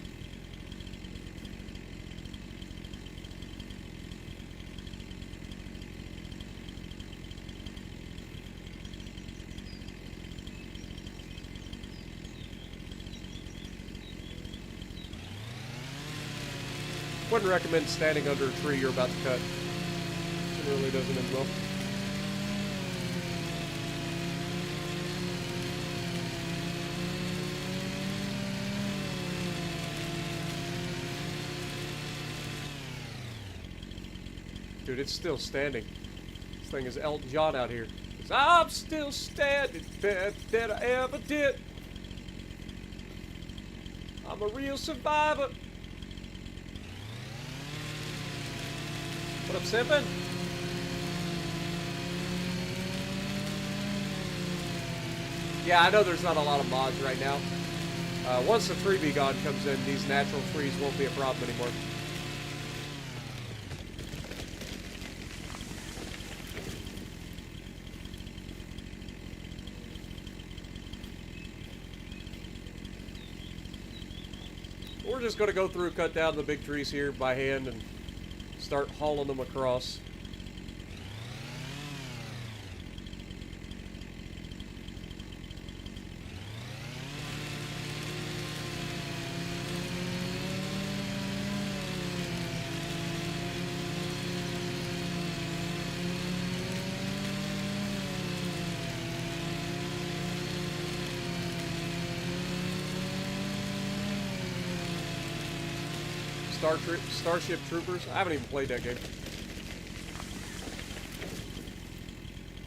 Wouldn't recommend standing under a tree you're about to cut. It really doesn't end well. Dude, it's still standing. This thing is Elton John out here. I'm still standing, best that I ever did. I'm a real survivor. What up, Simpin? Yeah, I know there's not a lot of mods right now. Once the tree be gone comes in, these natural trees won't be a problem anymore. We're just going to go through, cut down the big trees here by hand, and start hauling them across. Starship Troopers. I haven't even played that game.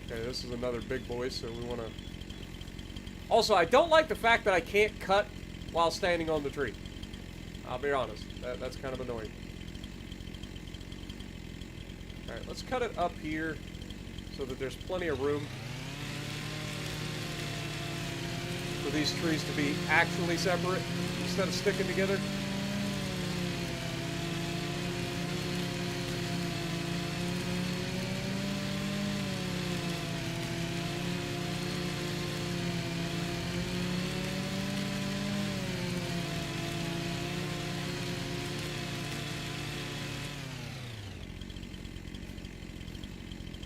Okay, this is another big boy, so we want to... Also, I don't like the fact that I can't cut while standing on the tree. I'll be honest. That's kind of annoying. Alright, let's cut it up here so that there's plenty of room for these trees to be actually separate instead of sticking together.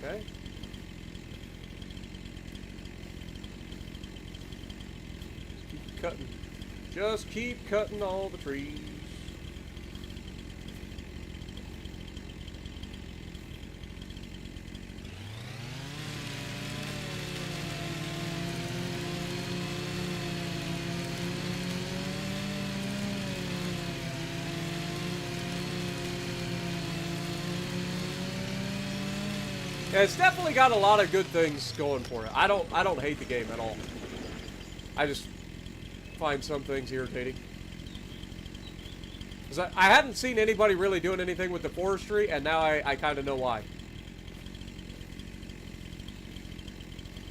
Okay. Just keep cutting. Just keep cutting all the trees. Yeah, it's definitely got a lot of good things going for it. I don't hate the game at all. I just find some things irritating. Because I hadn't seen anybody really doing anything with the forestry, and now I kind of know why.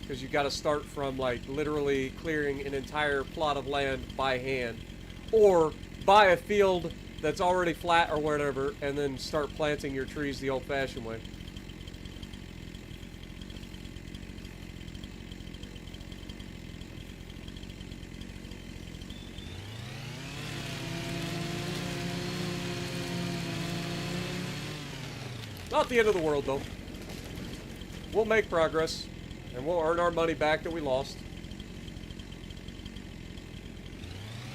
Because you got to start from, like, literally clearing an entire plot of land by hand. Or buy a field that's already flat or whatever, and then start planting your trees the old-fashioned way. Not the end of the world, though. We'll make progress, and we'll earn our money back that we lost.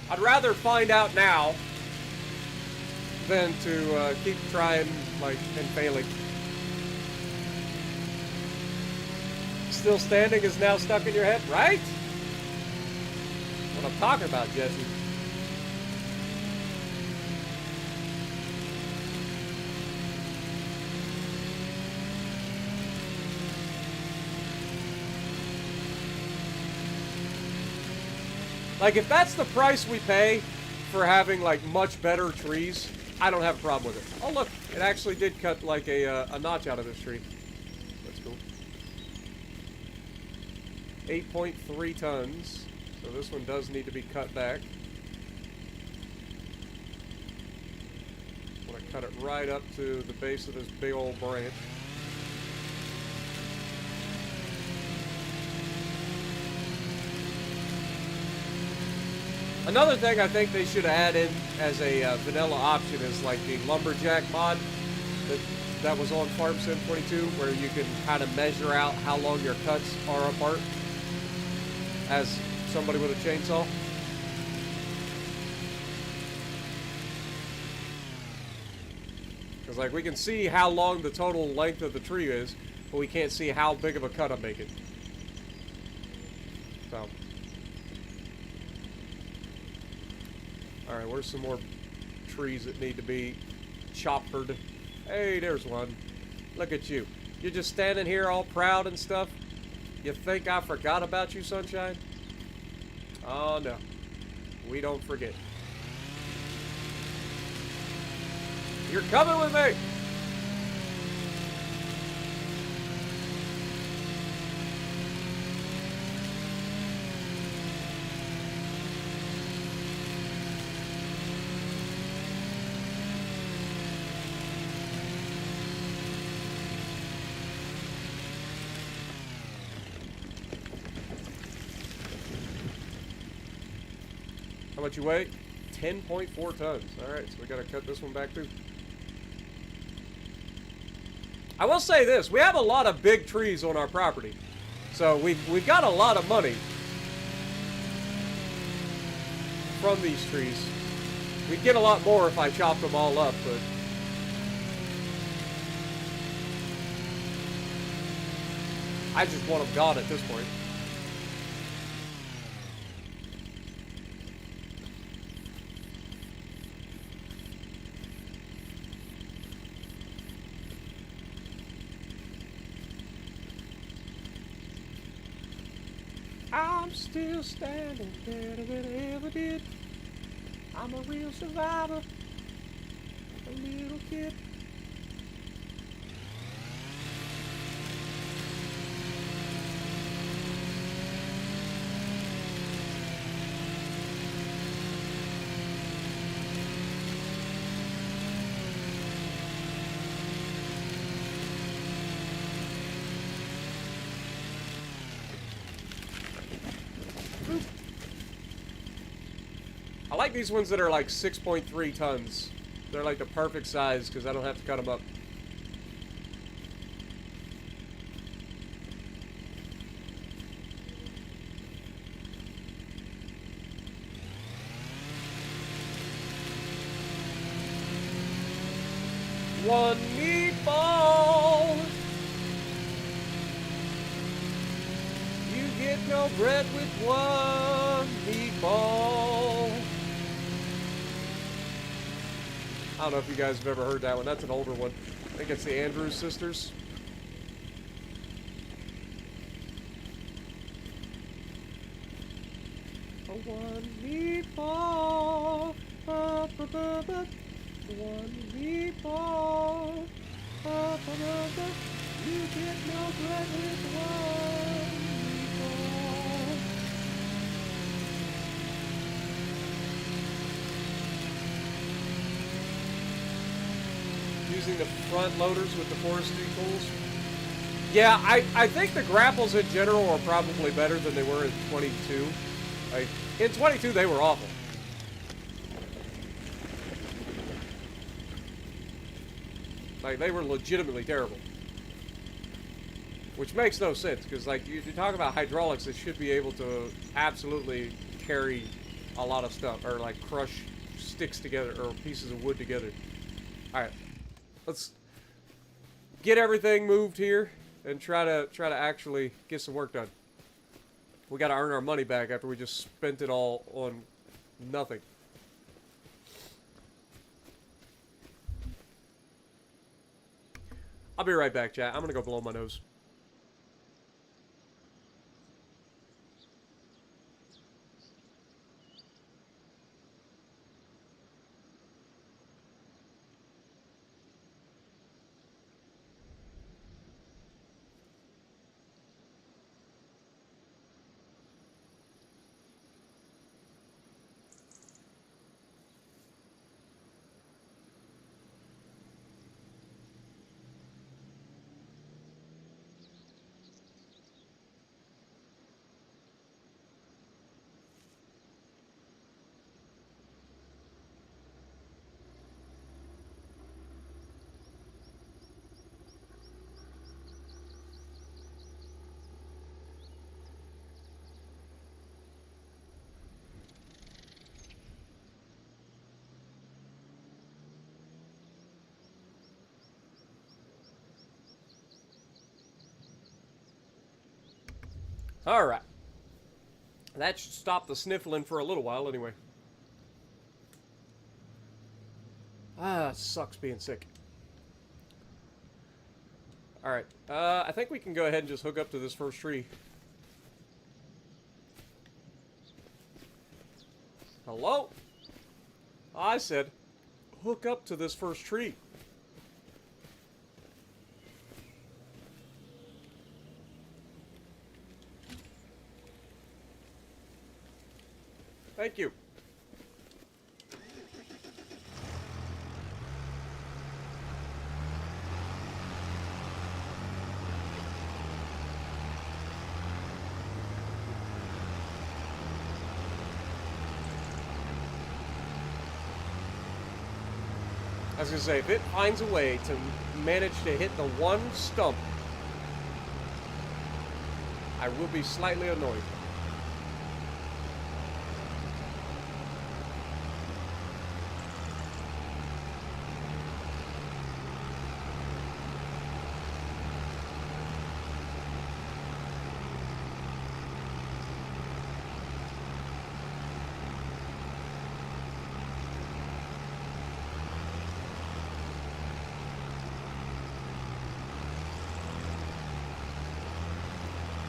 I'd rather find out now than to keep trying, like, and failing. Still standing is now stuck in your head, right? What I'm talking about, Jesse. Like, if that's the price we pay for having, like, much better trees, I don't have a problem with it. Oh, look, it actually did cut, like, a notch out of this tree. That's cool. 8.3 tons. So this one does need to be cut back. I want to cut it right up to the base of this big old branch. Another thing I think they should add in as a vanilla option is like the lumberjack mod that was on Farm Sim 22, where you can kind of measure out how long your cuts are apart as somebody with a chainsaw. Because like we can see how long the total length of the tree is, but we can't see how big of a cut I'm making. So. Alright, where's some more trees that need to be choppered? Hey, there's one. Look at you. You're just standing here all proud and stuff? You think I forgot about you, Sunshine? Oh, no. We don't forget. You're coming with me! How much you weigh? 10.4 tons. Alright, so we gotta cut this one back too. I will say this, we have a lot of big trees on our property. So we've got a lot of money from these trees. We'd get a lot more if I chopped them all up, but I just want them gone at this point. I'm still standing better than I ever did. I'm a real survivor, a little kid. I like these ones that are like 6.3 tons. They're like the perfect size because I don't have to cut them up. One meatball. You get no bread with one meatball. I don't know if you guys have ever heard that one. That's an older one. I think it's the Andrews Sisters. One meatball. Ba, ba, ba, ba. one meatball. Up another, you get no bread with one meatball. Using the front loaders with the forestry tools. Yeah, I think the grapples in general are probably better than they were in 22. Like, in 22 they were awful. Like, they were legitimately terrible. Which makes no sense, because, like, if you talk about hydraulics, it should be able to absolutely carry a lot of stuff, or, like, crush sticks together, or pieces of wood together. Alright, let's get everything moved here, and try to actually get some work done. We gotta earn our money back after we just spent it all on nothing. I'll be right back, chat. I'm gonna go blow my nose. Alright. That should stop the sniffling for a little while anyway. Ah, it sucks being sick. Alright, I think we can go ahead and just hook up to this first tree. Hello? I said, hook up to this first tree. Thank you. I was gonna say, if it finds a way to manage to hit the one stump, I will be slightly annoyed.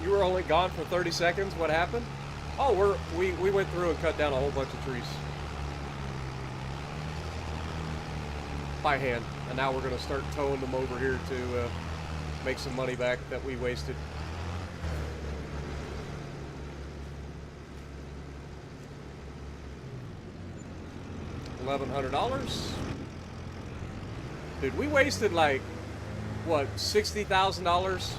You were only gone for 30 seconds. What happened? Oh, we went through and cut down a whole bunch of trees by hand, and now we're gonna start towing them over here to make some money back that we wasted. $1,100. Dude, we wasted like what, $60,000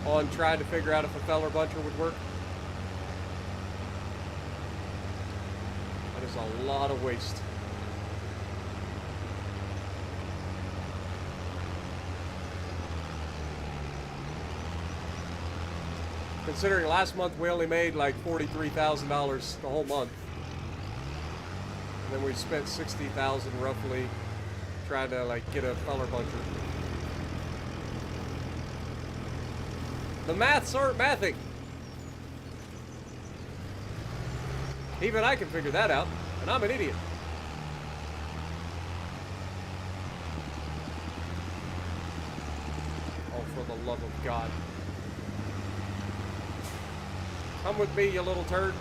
on trying to figure out if a feller buncher would work. That is a lot of waste. Considering last month we only made like $43,000 the whole month. And then we spent $60,000 roughly trying to like get a feller buncher. The maths aren't mathing. Even I can figure that out, and I'm an idiot. Oh, for the love of God. Come with me, you little turd.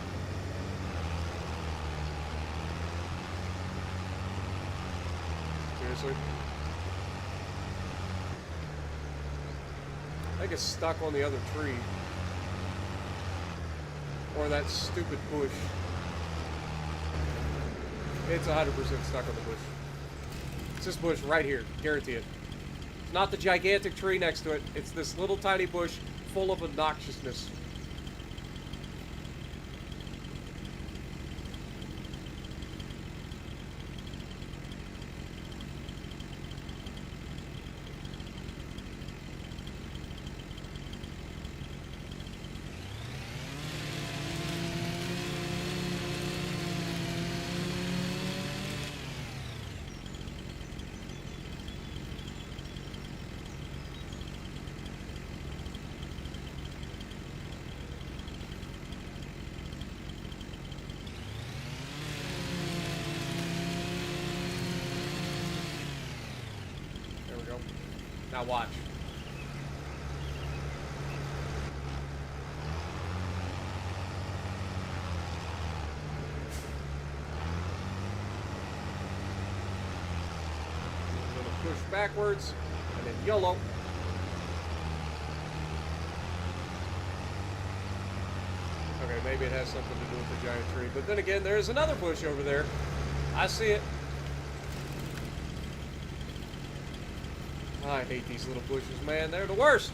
seriously. I think it's stuck on the other tree. Or that stupid bush. It's 100% stuck on the bush. It's this bush right here. Guarantee it. It's not the gigantic tree next to it. It's this little tiny bush full of obnoxiousness. Now watch. I'm gonna push backwards and then YOLO. Okay, maybe it has something to do with the giant tree. But then again, there's another bush over there. I see it. I hate these little bushes, man. They're the worst.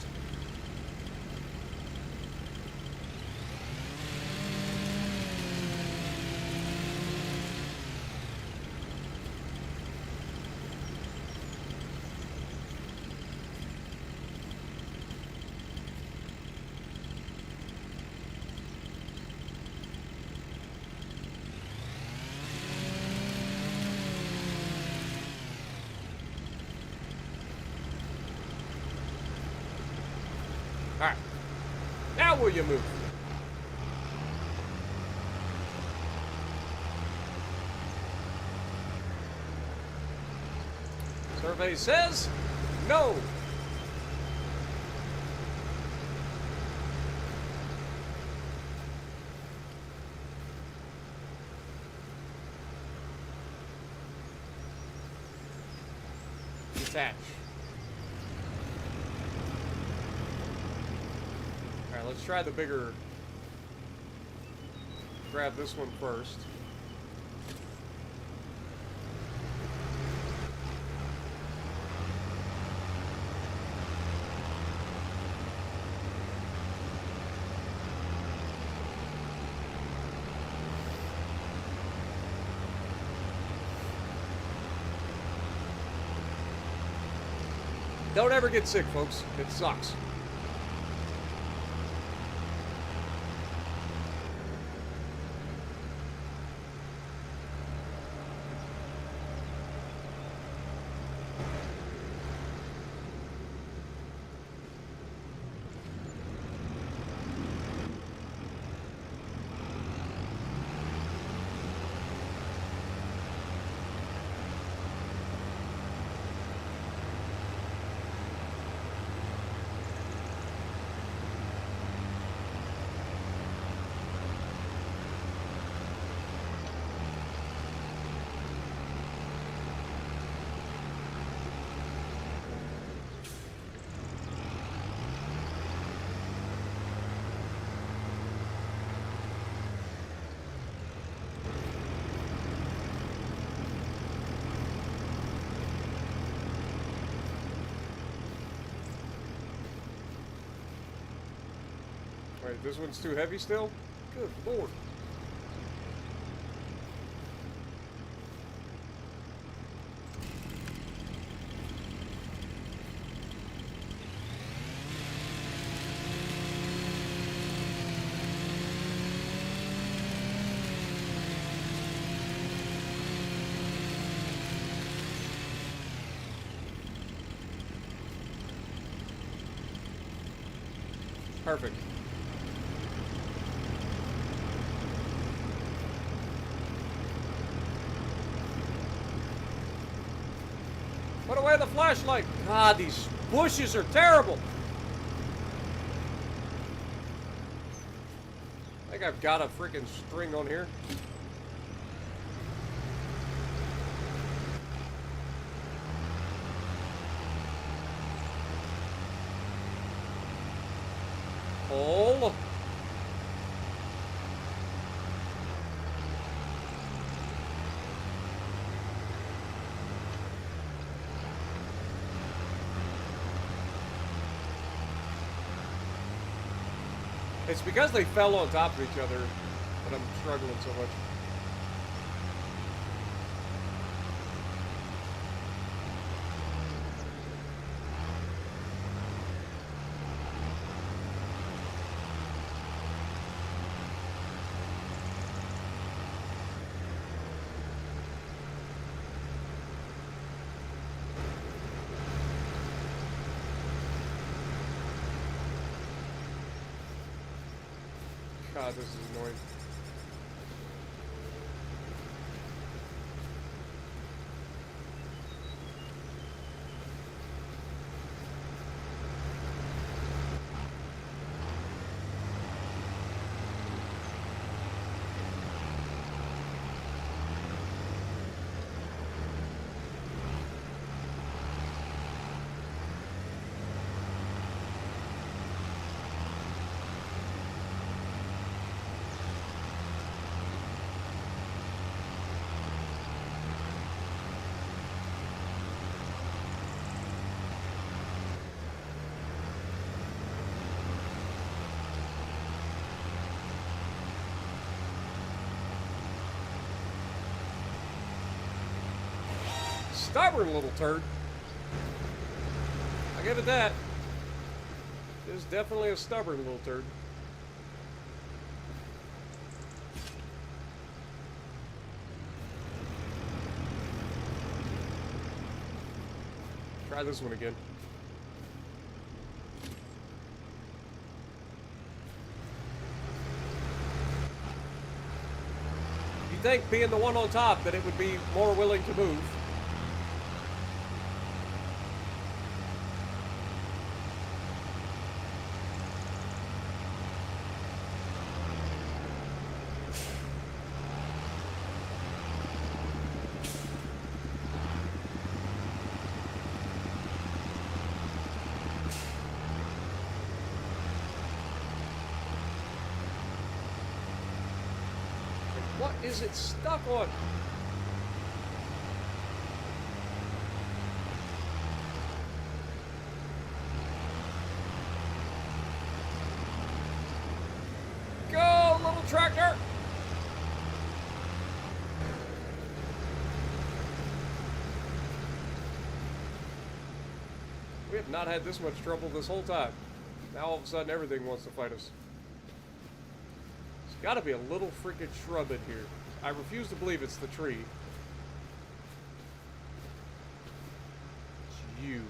Alright. Now will you move? Survey says no. Detach. Alright, let's try the bigger. Grab this one first. Don't ever get sick, folks. It sucks. Wait, this one's too heavy still? Good lord. Perfect. Put away the flashlight. God, these bushes are terrible. I think I've got a freaking string on here. Pull. It's because they fell on top of each other that I'm struggling so much. God, this is annoying. Stubborn little turd. I give it that. It is definitely a stubborn little turd. Try this one again. You'd think, being the one on top, that it would be more willing to move. What is it stuck on? Go, little tractor! We have not had this much trouble this whole time. Now all of a sudden everything wants to fight us. Gotta be a little freaking shrub in here. I refuse to believe it's the tree. It's you.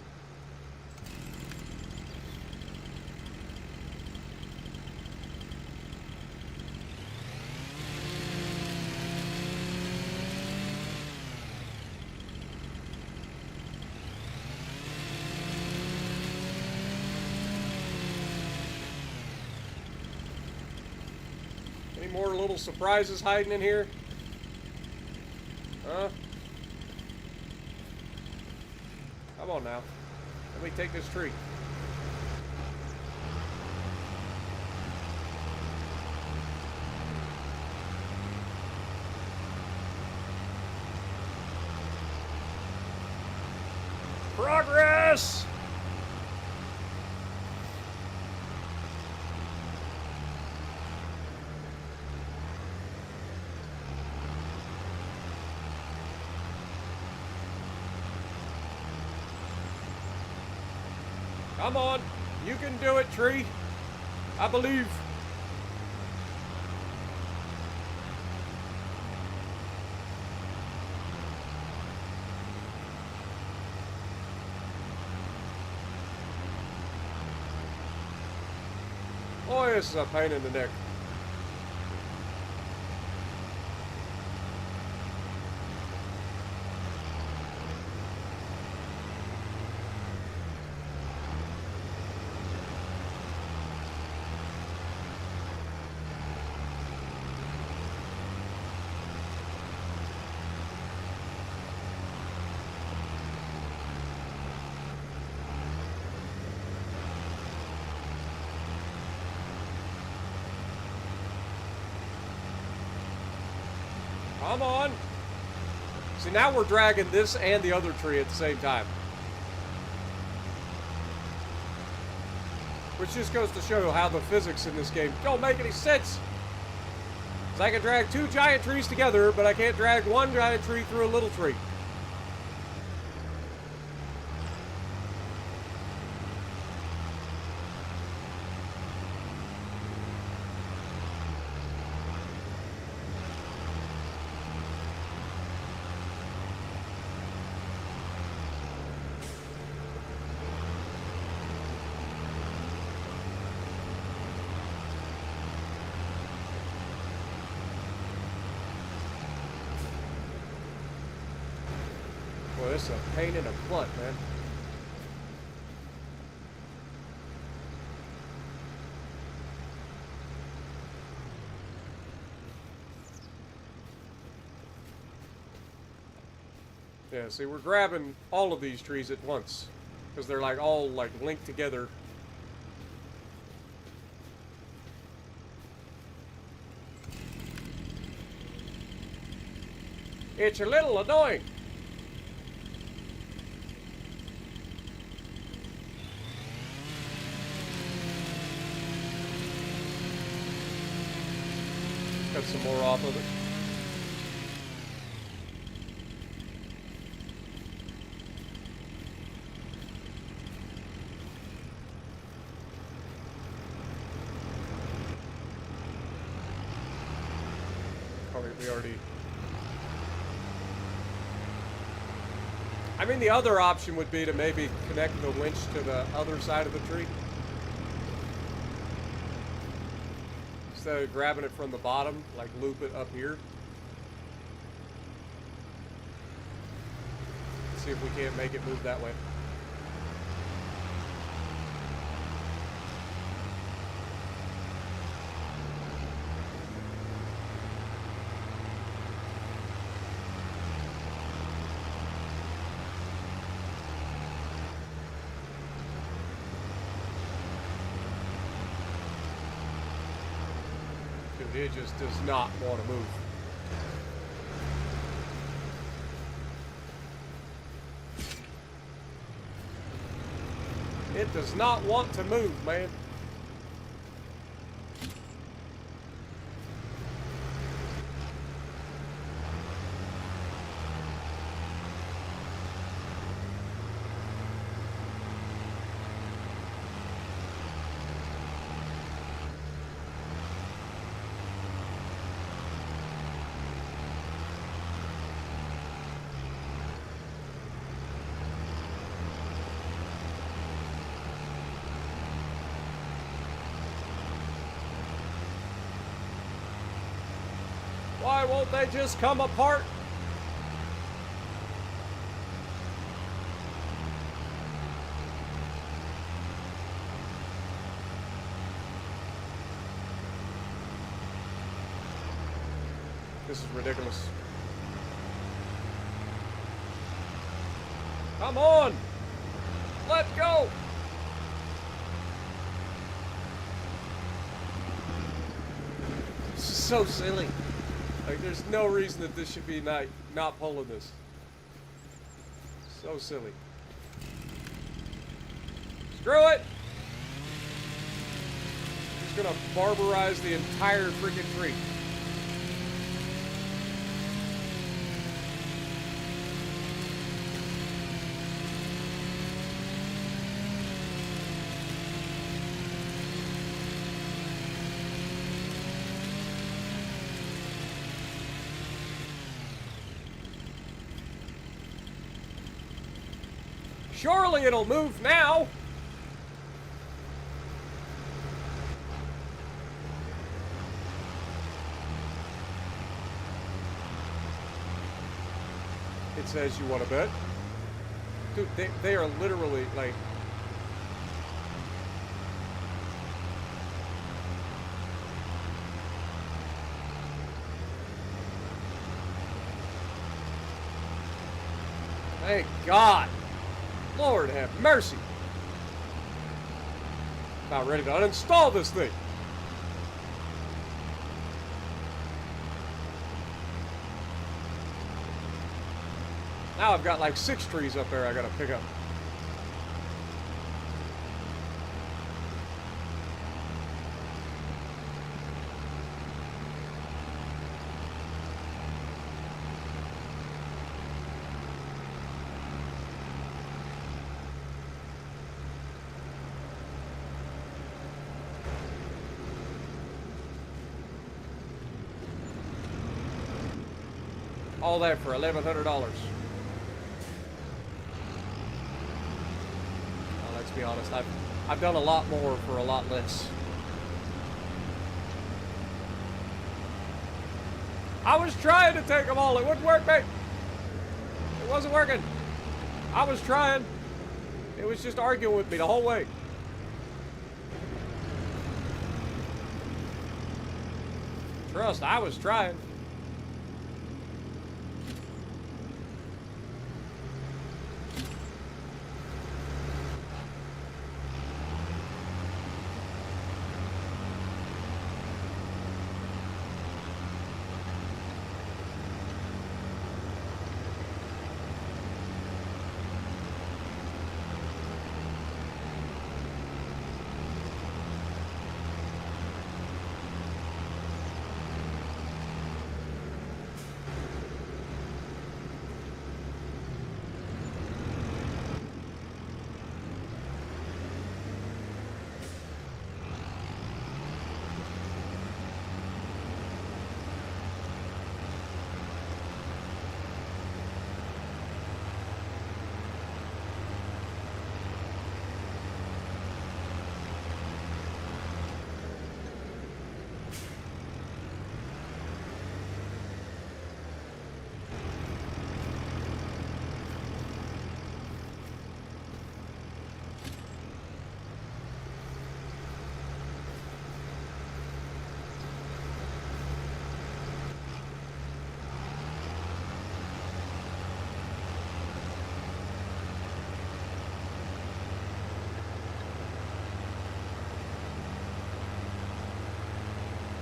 Any more little surprises hiding in here? Huh? Come on now. Let me take this tree. Progress! Come on, you can do it, tree. I believe. Boy, this is a pain in the neck. Come on. See, now we're dragging this and the other tree at the same time. Which just goes to show how the physics in this game don't make any sense. Because I can drag two giant trees together, but I can't drag one giant tree through a little tree. Boy, this is a pain in the butt, man. Yeah, see, we're grabbing all of these trees at once. Because they're like all like linked together. It's a little annoying. Cut some more off of it. We already... I mean, the other option would be to maybe connect the winch to the other side of the tree. Instead of grabbing it from the bottom, like loop it up here. See if we can't make it move that way. It just does not want to move. It does not want to move, man. Why won't they just come apart? This is ridiculous. Come on! Let go! This is so silly. Like, there's no reason that this should be not pulling this. So silly. Screw it! Just gonna barbarize the entire freaking tree. Surely it'll move now. It says you want to bet. Dude, they are literally like... Thank God. Lord have mercy. About ready to uninstall this thing. Now I've got like 6 trees up there I gotta pick up. All that for $1,100. Well, let's be honest, I've done a lot more for a lot less. I was trying to take them all. It wouldn't work, mate. It wasn't working. I was trying. It was just arguing with me the whole way. Trust, I was trying.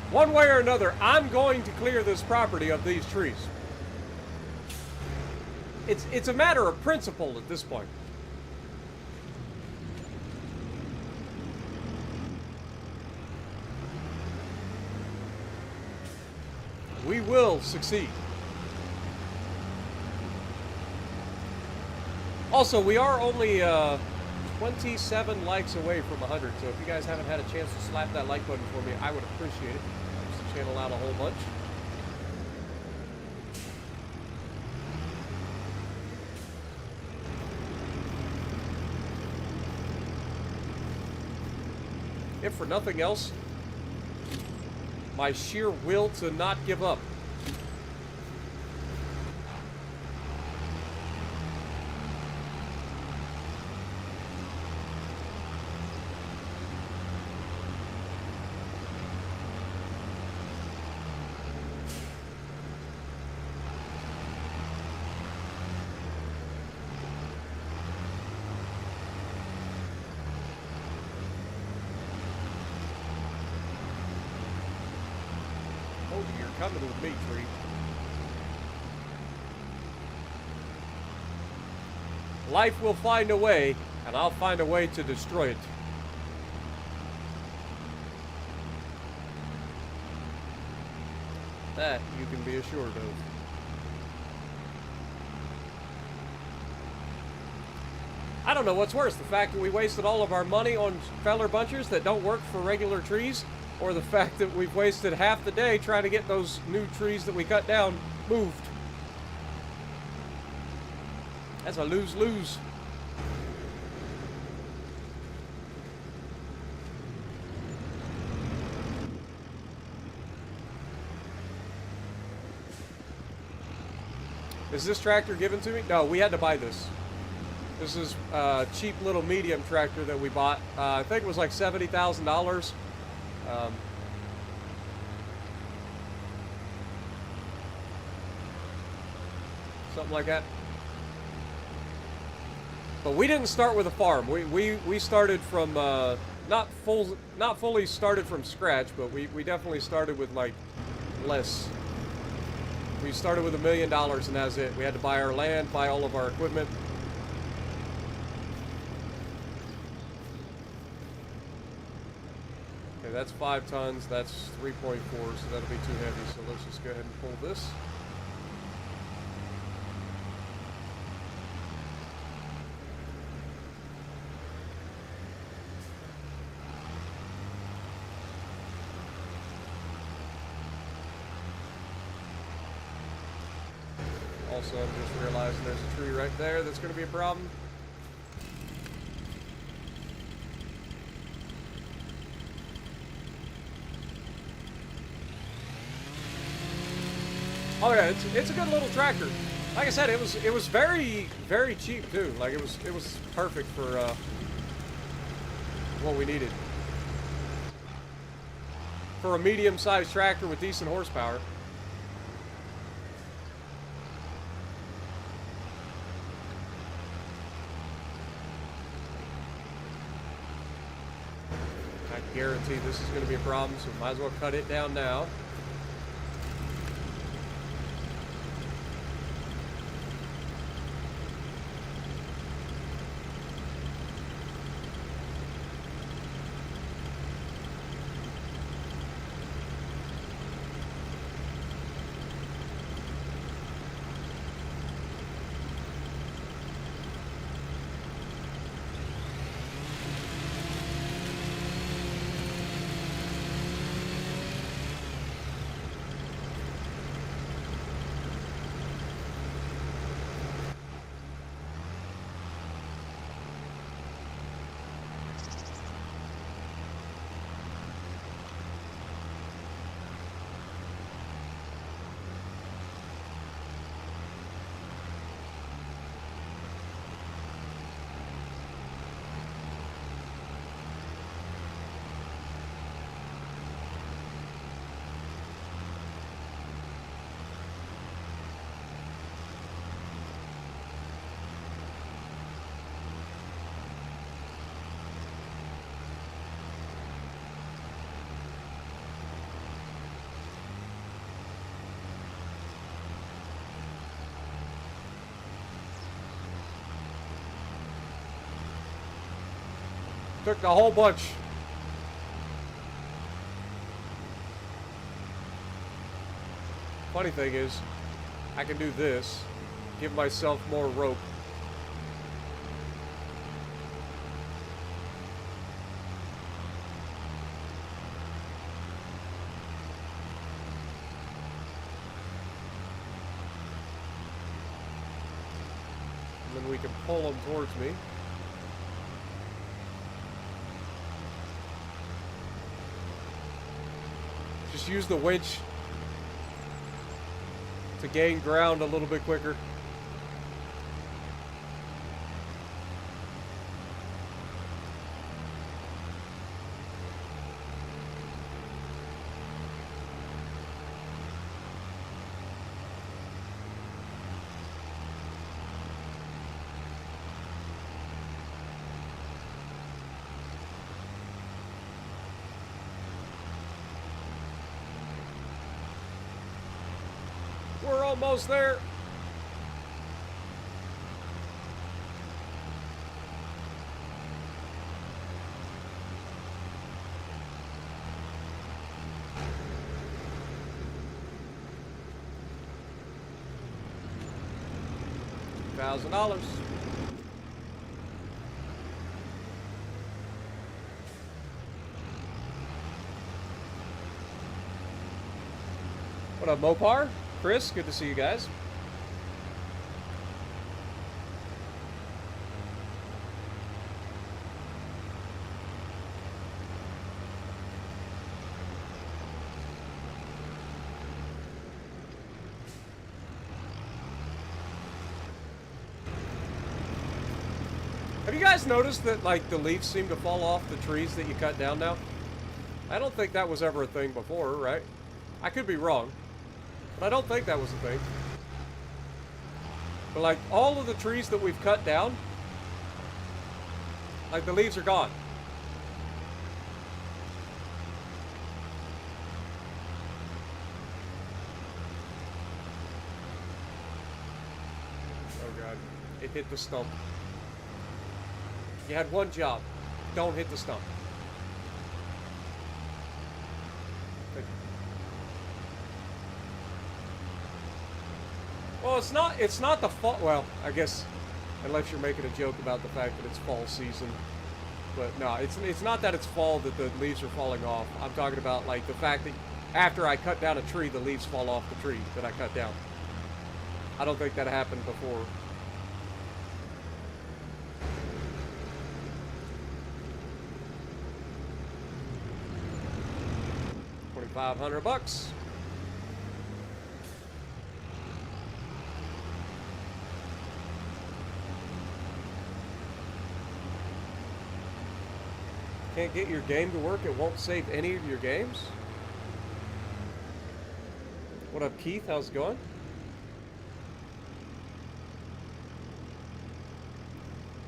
One way or another, I'm going to clear this property of these trees. It's a matter of principle at this point. We will succeed. Also, we are only 27 likes away from 100, so if you guys haven't had a chance to slap that like button for me, I would appreciate it. Helps the channel out a whole bunch. If for nothing else, my sheer will to not give up. Coming with me, tree. Life will find a way, and I'll find a way to destroy it. That you can be assured of. I don't know what's worse, the fact that we wasted all of our money on feller bunchers that don't work for regular trees, or the fact that we've wasted half the day trying to get those new trees that we cut down moved. That's a lose-lose. Is this tractor given to me? No, we had to buy this. This is a cheap little medium tractor that we bought. I think it was like $70,000. Something like that. But we didn't start with a farm. We started from not fully started from scratch, but we definitely started with like less. We started with $1 million and that's it. We had to buy our land, buy all of our equipment. Okay, that's 5 tons. That's 3.4, so that'll be too heavy. So let's just go ahead and pull this. Also, I'm just realizing there's a tree right there that's going to be a problem. Oh yeah, it's a good little tractor. Like I said, it was very cheap too. Like it was perfect for what we needed for a medium-sized tractor with decent horsepower. I guarantee this is going to be a problem, so might as well cut it down now. Took the whole bunch. Funny thing is, I can do this, give myself more rope. And then we can pull them towards me. Just use the winch to gain ground a little bit quicker. We're almost there. $1,000. What up, Mopar? Chris, good to see you guys. Have you guys noticed that, like, the leaves seem to fall off the trees that you cut down now? I don't think that was ever a thing before, right? I could be wrong. But I don't think that was a thing. But like all of the trees that we've cut down, like the leaves are gone. hit the stump. You had one job. Don't hit the stump. Well, it's not the fall. Well, I guess unless you're making a joke about the fact that it's fall season. But no, it's not that it's fall that the leaves are falling off. I'm talking about like the fact that after I cut down a tree, the leaves fall off the tree that I cut down. I don't think that happened before. $2,500. Can't get your game to work, it won't save any of your games? What up, Keith? How's it going?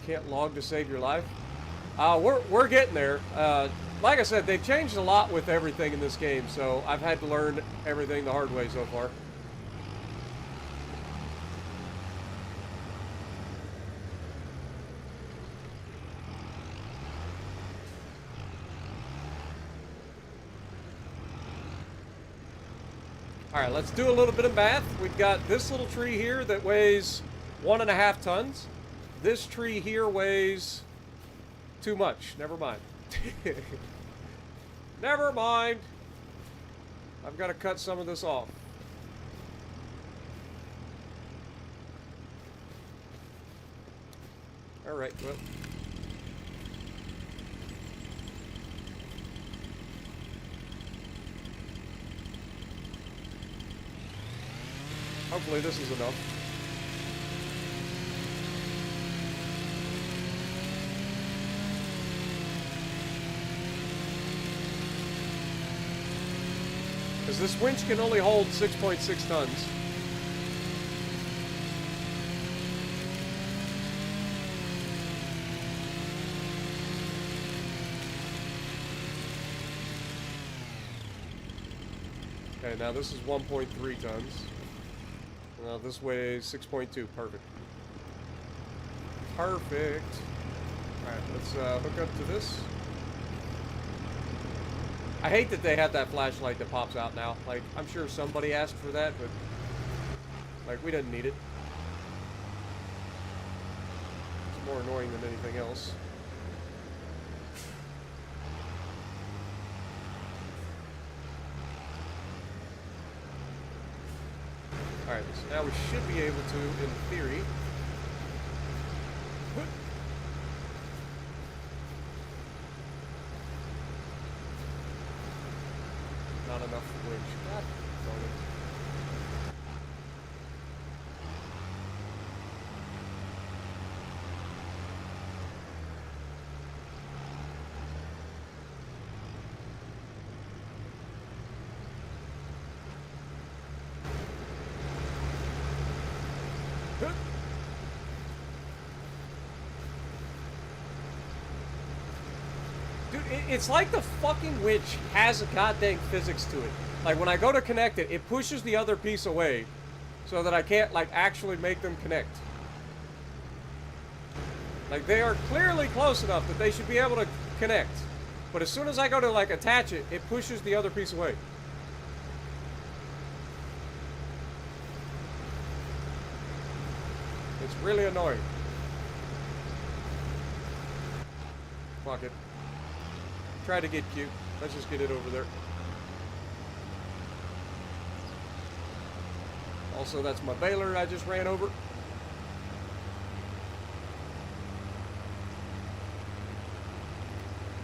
Can't log to save your life? We're getting there. Like I said, they've changed a lot with everything in this game, so I've had to learn everything the hard way so far. Alright, let's do a little bit of math. We've got this little tree here that weighs 1.5 tons. This tree here weighs too much. Never mind. Never mind. I've got to cut some of this off. Alright, well. Hopefully this is enough. Because this winch can only hold 6.6 tons. Okay, now this is 1.3 tons. Now this weighs 6.2. Perfect. Perfect. Alright, let's hook up to this. I hate that they have that flashlight that pops out now. Like, I'm sure somebody asked for that, but like, we didn't need it. It's more annoying than anything else. Alright, so now we should be able to, in theory... Not enough for winch. God darn it. Dude, it's like the fucking winch has a goddamn physics to it. Like, when I go to connect it, it pushes the other piece away so that I can't, like, actually make them connect. Like, they are clearly close enough that they should be able to connect. But as soon as I go to, like, attach it, it pushes the other piece away. It's really annoying. Fuck it. Try to get cute. Let's just get it over there. Also, that's my baler I just ran over.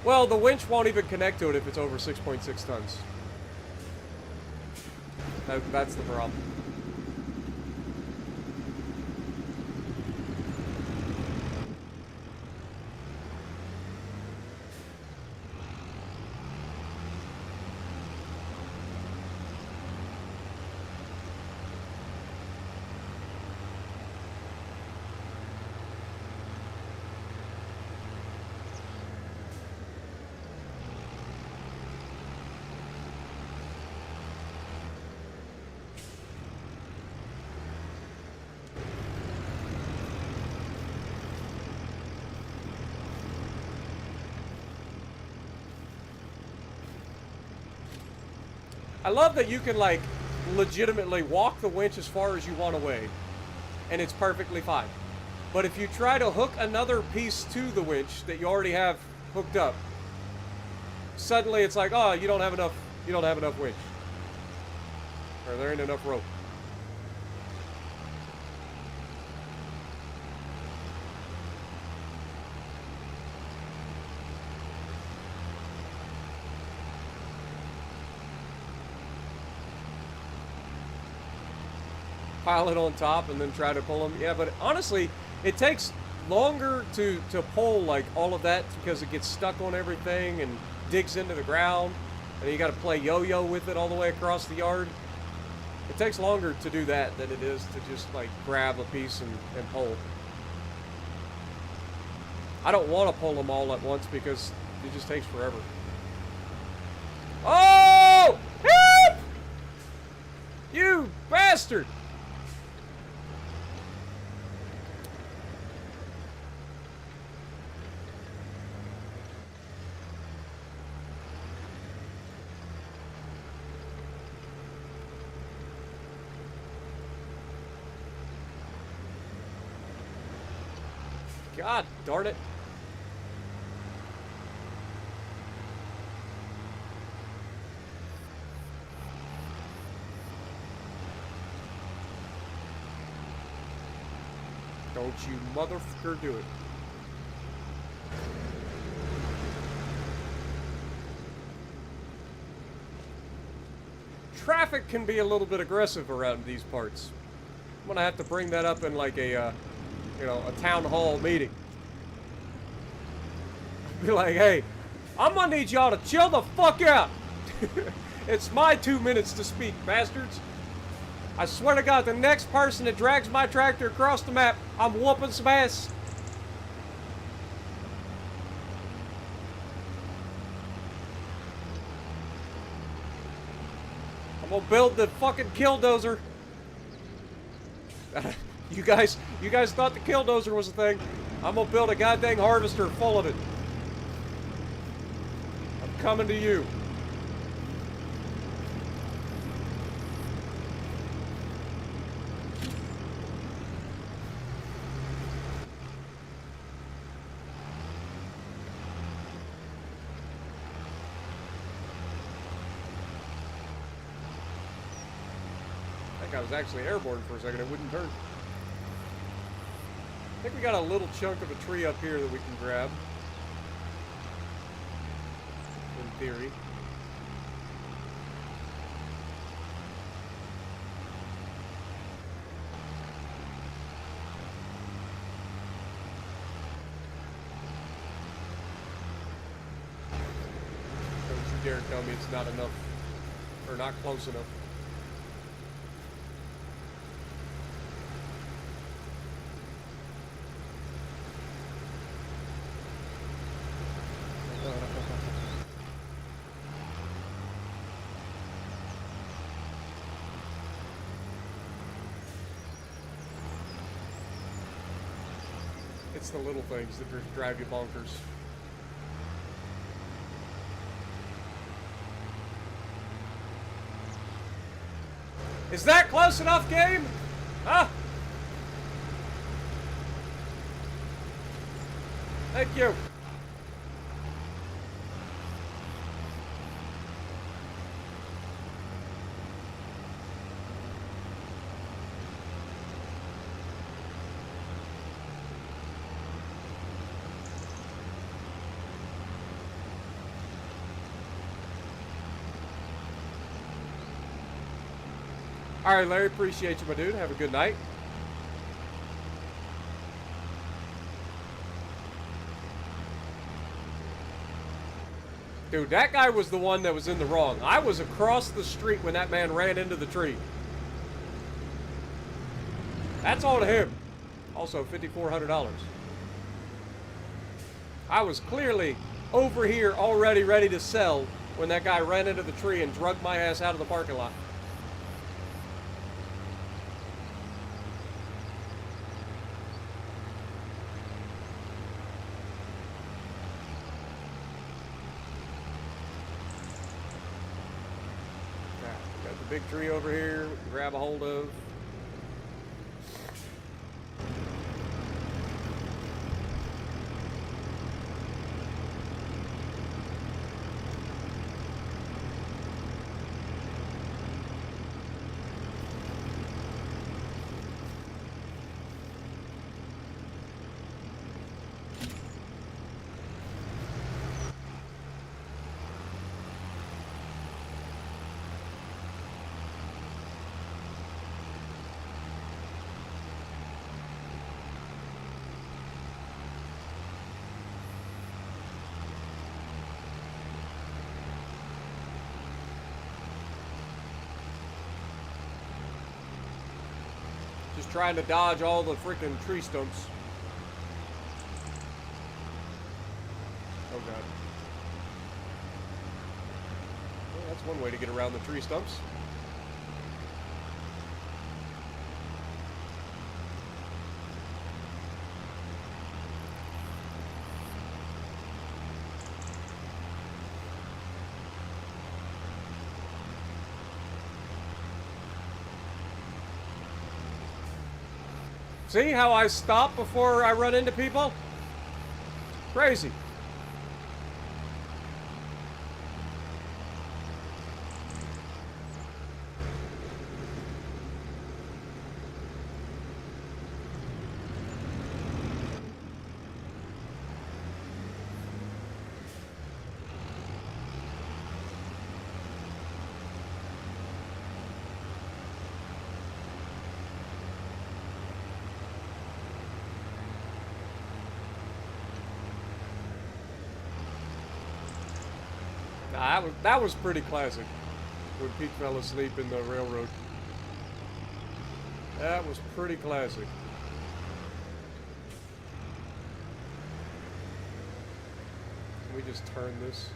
Well, the winch won't even connect to it if it's over 6.6 tons. That's the problem. I love that you can, like, legitimately walk the winch as far as you want away, and it's perfectly fine. But if you try to hook another piece to the winch that you already have hooked up, suddenly it's like, oh, you don't have enough winch. Or there ain't enough rope. Pile it on top and then try to pull them. Yeah, but honestly, it takes longer to pull like all of that because it gets stuck on everything and digs into the ground, and you got to play yo-yo with it all the way across the yard. It takes longer to do that than it is to just like grab a piece and pull. I don't want to pull them all at once because it just takes forever. Oh! Help! You bastard! God darn it. Don't you motherfucker do it. Traffic can be a little bit aggressive around these parts. I'm gonna have to bring that up in like a a town hall meeting. Be like, hey, I'm gonna need y'all to chill the fuck out. It's my 2 minutes to speak, bastards. I swear to God, the next person that drags my tractor across the map, I'm whooping some ass. I'm gonna build the fucking killdozer. You guys thought the killdozer was a thing. I'm gonna build a goddamn harvester full of it. I'm coming to you. I think I was actually airborne for a second. It wouldn't turn. I think we got a little chunk of a tree up here that we can grab. In theory. Don't you dare tell me it's not enough. Or not close enough. It's the little things that just drive you bonkers. Is that close enough, game? Huh? Thank you. All right, Larry, appreciate you, my dude. Have a good night. Dude, that guy was the one that was in the wrong. I was across the street when that man ran into the tree. That's on him. Also, $5,400. I was clearly over here already ready to sell when that guy ran into the tree and drug my ass out of the parking lot. a big tree over here we can grab a hold of. Just trying to dodge all the freaking tree stumps. Oh god. Well, that's one way to get around the tree stumps. See how I stop before I run into people? Crazy. That was pretty classic. When Pete fell asleep in the railroad. That was pretty classic. Can we just turn this?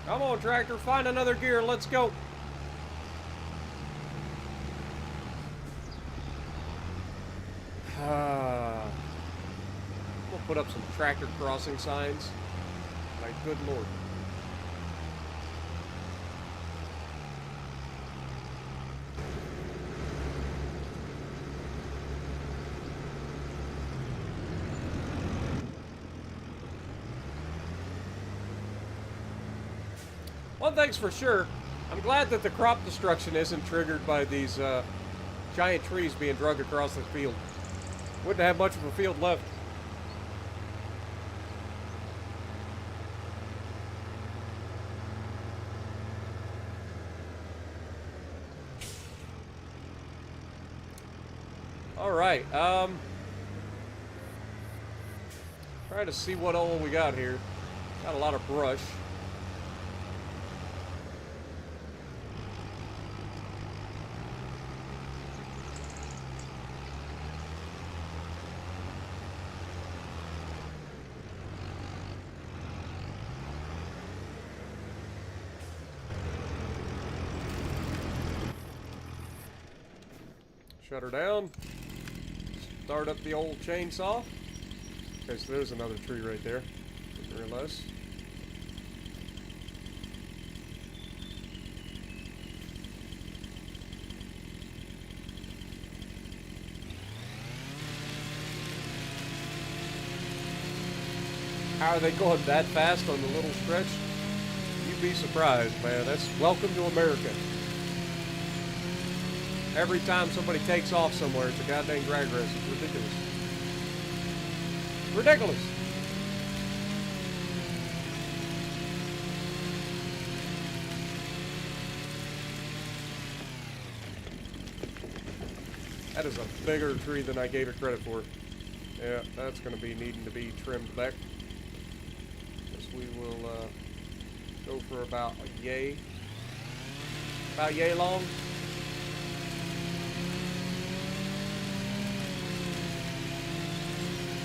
Come on, tractor, find another gear, let's go. We'll put up some tractor crossing signs. My good lord. One thing's for sure, I'm glad that the crop destruction isn't triggered by these giant trees being dragged across the field. Wouldn't have much of a field left. All right, try to see what all we got here. Got a lot of brush. Shut her down. Start up the old chainsaw. Okay, so there's another tree right there. Didn't realize. How are they going that fast on the little stretch? You'd be surprised, man. That's welcome to America. Every time somebody takes off somewhere, it's a goddamn drag race. It's ridiculous. Ridiculous. That is a bigger tree than I gave it credit for. Yeah, that's going to be needing to be trimmed back. Guess we will go for about a yay. About yay long.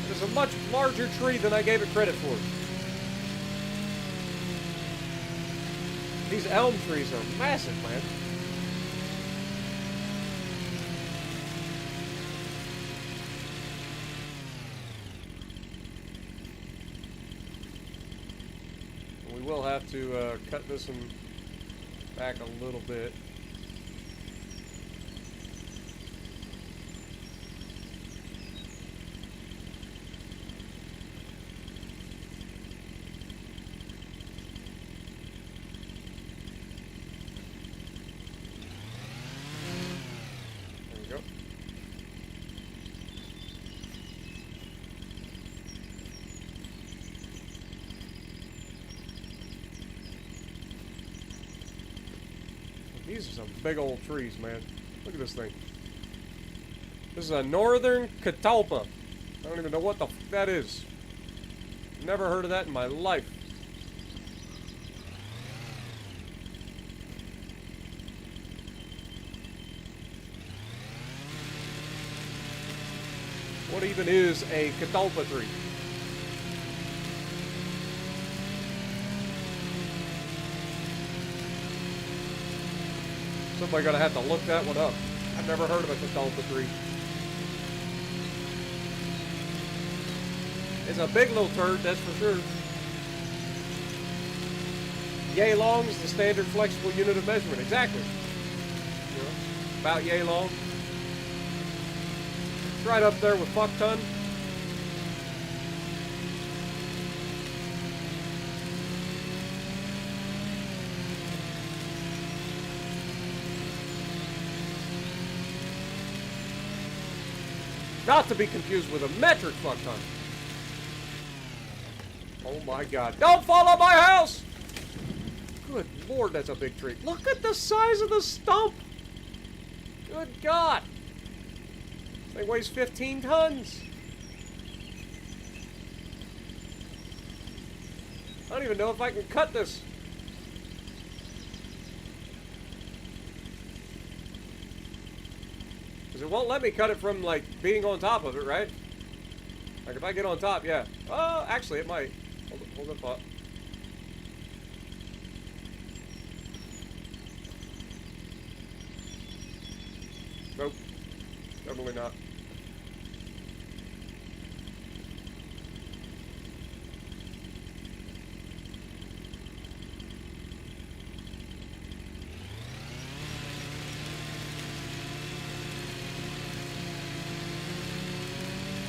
It is a much larger tree than I gave it credit for. These elm trees are massive, man. We will have to cut this one back a little bit. There we go. These are some big old trees, man. Look at this thing. This is a northern catalpa. I don't even know what the f that is. Never heard of that in my life. What even is a catalpa tree? Somebody gonna have to look that one up. I've never heard of a catalpa tree. It's a big little turd, that's for sure. Yay long is the standard flexible unit of measurement. Exactly. You know, about yay long. It's right up there with fuck ton. Not to be confused with a metric fuck ton. Oh my god. Don't fall on my house! Good lord, that's a big tree. Look at the size of the stump! Good god! This thing weighs 15 tons! I don't even know if I can cut this. Because it won't let me cut it from, like, being on top of it, right? Like, if I get on top, yeah. Oh, actually, it might. Hold the thought. Nope. Definitely not.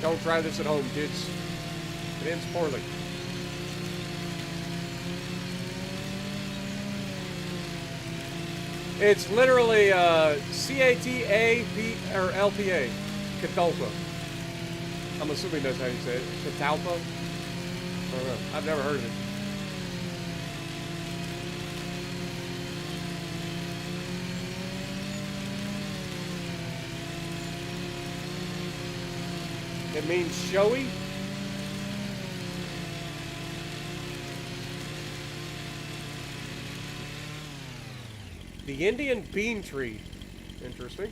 Don't try this at home, kids. It ends poorly. It's literally C-A-T-A-P or L-P-A. Catalpa. I'm assuming that's how you say it. Catalpa? I don't know. I've never heard of it. It means showy. The Indian bean tree. Interesting.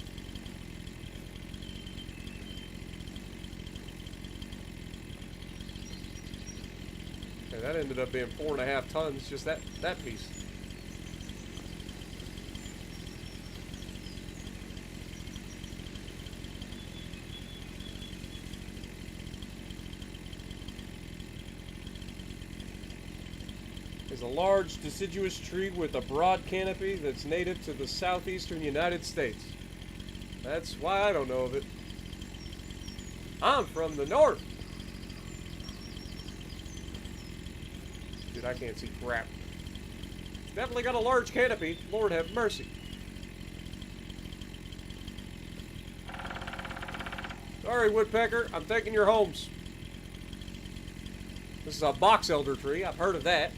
Okay, that ended up being 4.5 tons, just that piece. Is a large deciduous tree with a broad canopy that's native to the southeastern United States. That's why I don't know of it. I'm from the north. I can't see crap. It's definitely got a large canopy. Lord have mercy. Sorry, woodpecker. I'm taking your homes. This is a box elder tree. I've heard of that.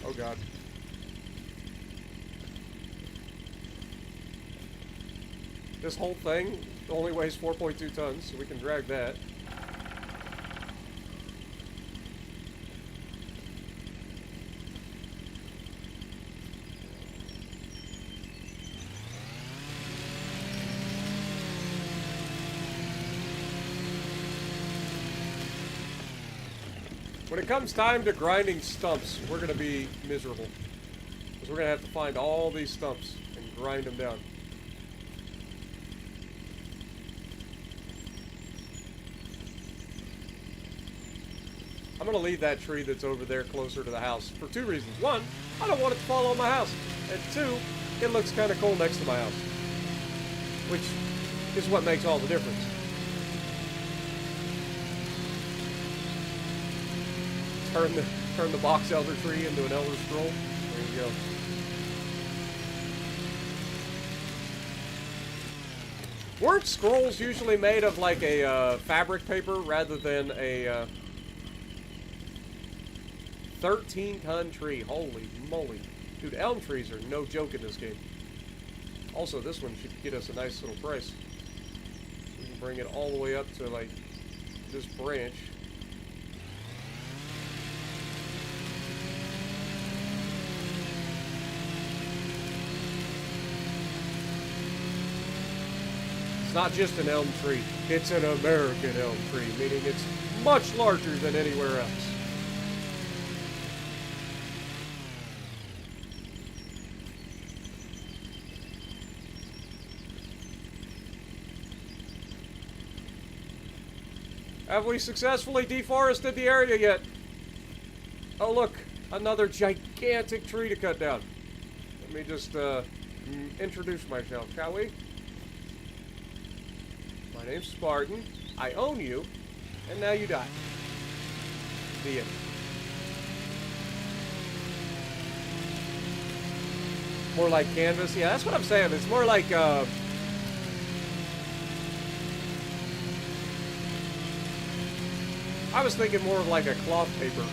Oh God. This whole thing only weighs 4.2 tons, so we can drag that. When it comes time to grinding stumps, we're going to be miserable. Because we're going to have to find all these stumps and grind them down. I'm going to leave that tree that's over there closer to the house for two reasons. One, I don't want it to fall on my house. And two, it looks kind of cool next to my house. Which is what makes all the difference. Turn the box elder tree into an elder scroll. There you go. Weren't scrolls usually made of like a fabric paper rather than a 13-ton tree? Holy moly. Dude, elm trees are no joke in this game. Also, this one should get us a nice little price. We can bring it all the way up to like this branch. It's not just an elm tree, it's an American elm tree, meaning it's much larger than anywhere else. Have we successfully deforested the area yet? Oh look, another gigantic tree to cut down. Let me just introduce myself, shall we? My name's Spartan, I own you, and now you die. The end. More like canvas? Yeah, that's what I'm saying. It's more like, I was thinking more of like a cloth paper.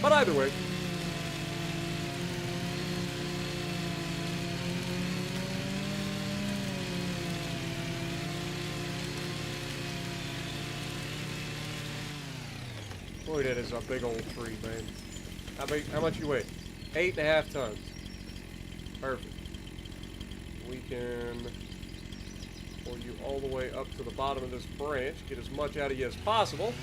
But either way. Boy, that is a big old tree, man. How much you weigh? 8.5 tons. Perfect. We can pull you all the way up to the bottom of this branch, get as much out of you as possible.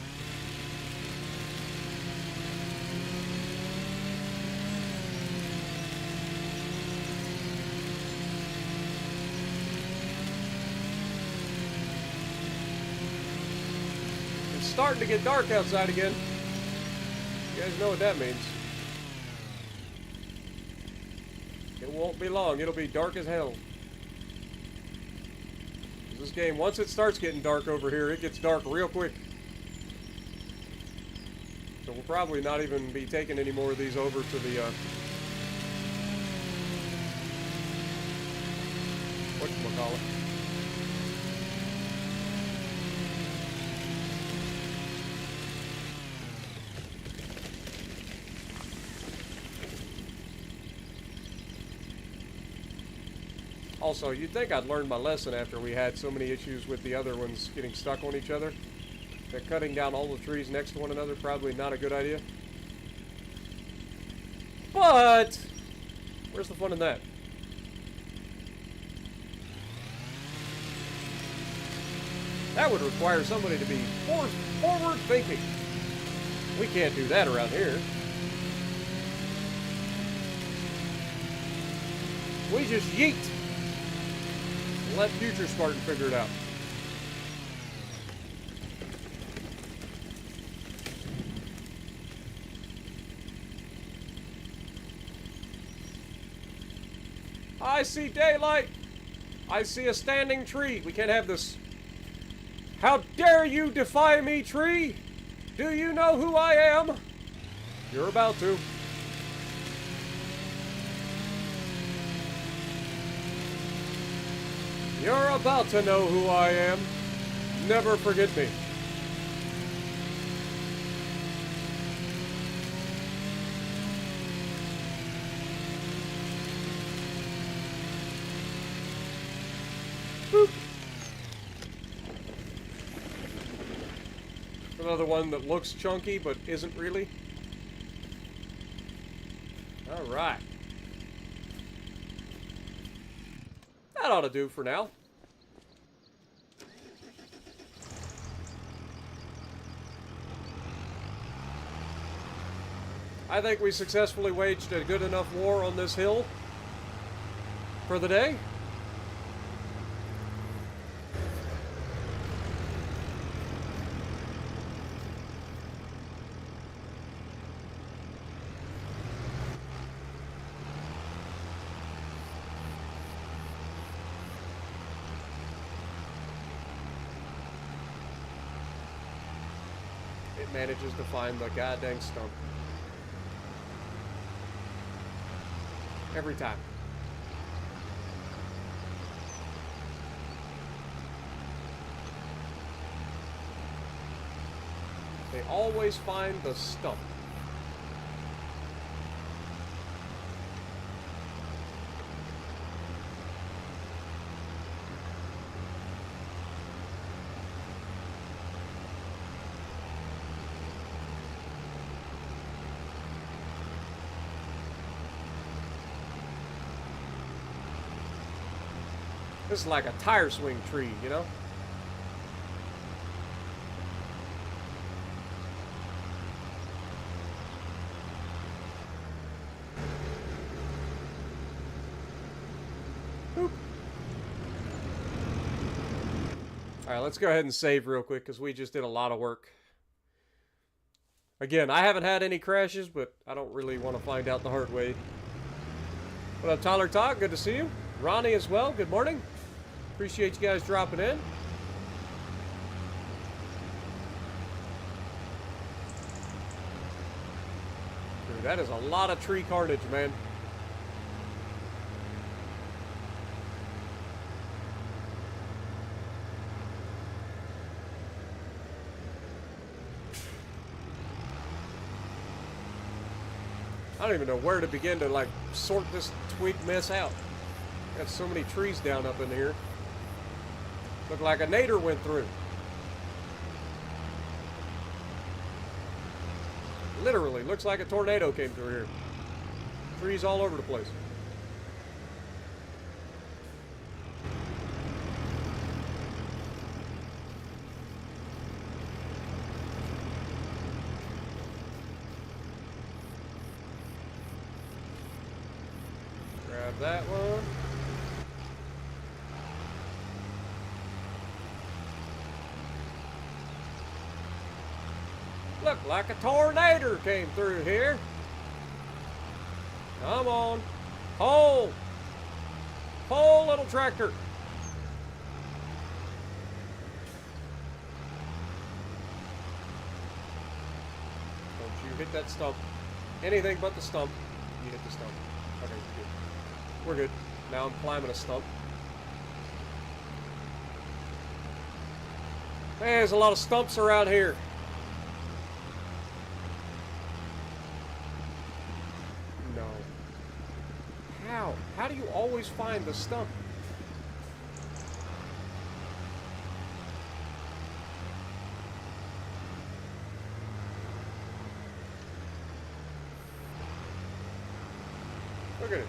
It's starting to get dark outside again. You guys know what that means. It won't be long. It'll be dark as hell. This game, once it starts getting dark over here, it gets dark real quick. So we'll probably not even be taking any more of these over to the, whatchamacallit. Also, you'd think I'd learned my lesson after we had so many issues with the other ones getting stuck on each other. That cutting down all the trees next to one another, probably not a good idea. But, where's the fun in that? That would require somebody to be forward thinking. We can't do that around here. We just yeet. Let future Spartan figure it out. I see daylight. I see a standing tree. We can't have this. How dare you defy me, tree? Do you know who I am? You're about to. You're about to know who I am. Never forget me. Boop. Another one that looks chunky but isn't really. All right. That ought to do for now. I think we successfully waged a good enough war on this hill for the day. It manages to find the goddamn stump. Every time. They always find the stump. This is like a tire swing tree, you know? Boop. Alright, let's go ahead and save real quick because we just did a lot of work. Again, I haven't had any crashes, but I don't really want to find out the hard way. What up, Tyler Todd? Good to see you. Ronnie as well. Good morning. Appreciate you guys dropping in. Dude, that is a lot of tree carnage, man. I don't even know where to begin to, like, sort this twig mess out. Got so many trees down up in here. Looked like a nader went through. Literally, looks like a tornado came through here. Trees all over the place. Grab that one. Looked like a tornado came through here. Come on. Pull. Pull, little tractor. Don't you hit that stump. Anything but the stump. You hit the stump. Okay, good. We're good. Now I'm climbing a stump. Man, there's a lot of stumps around here. How do you always find the stump? Look at it.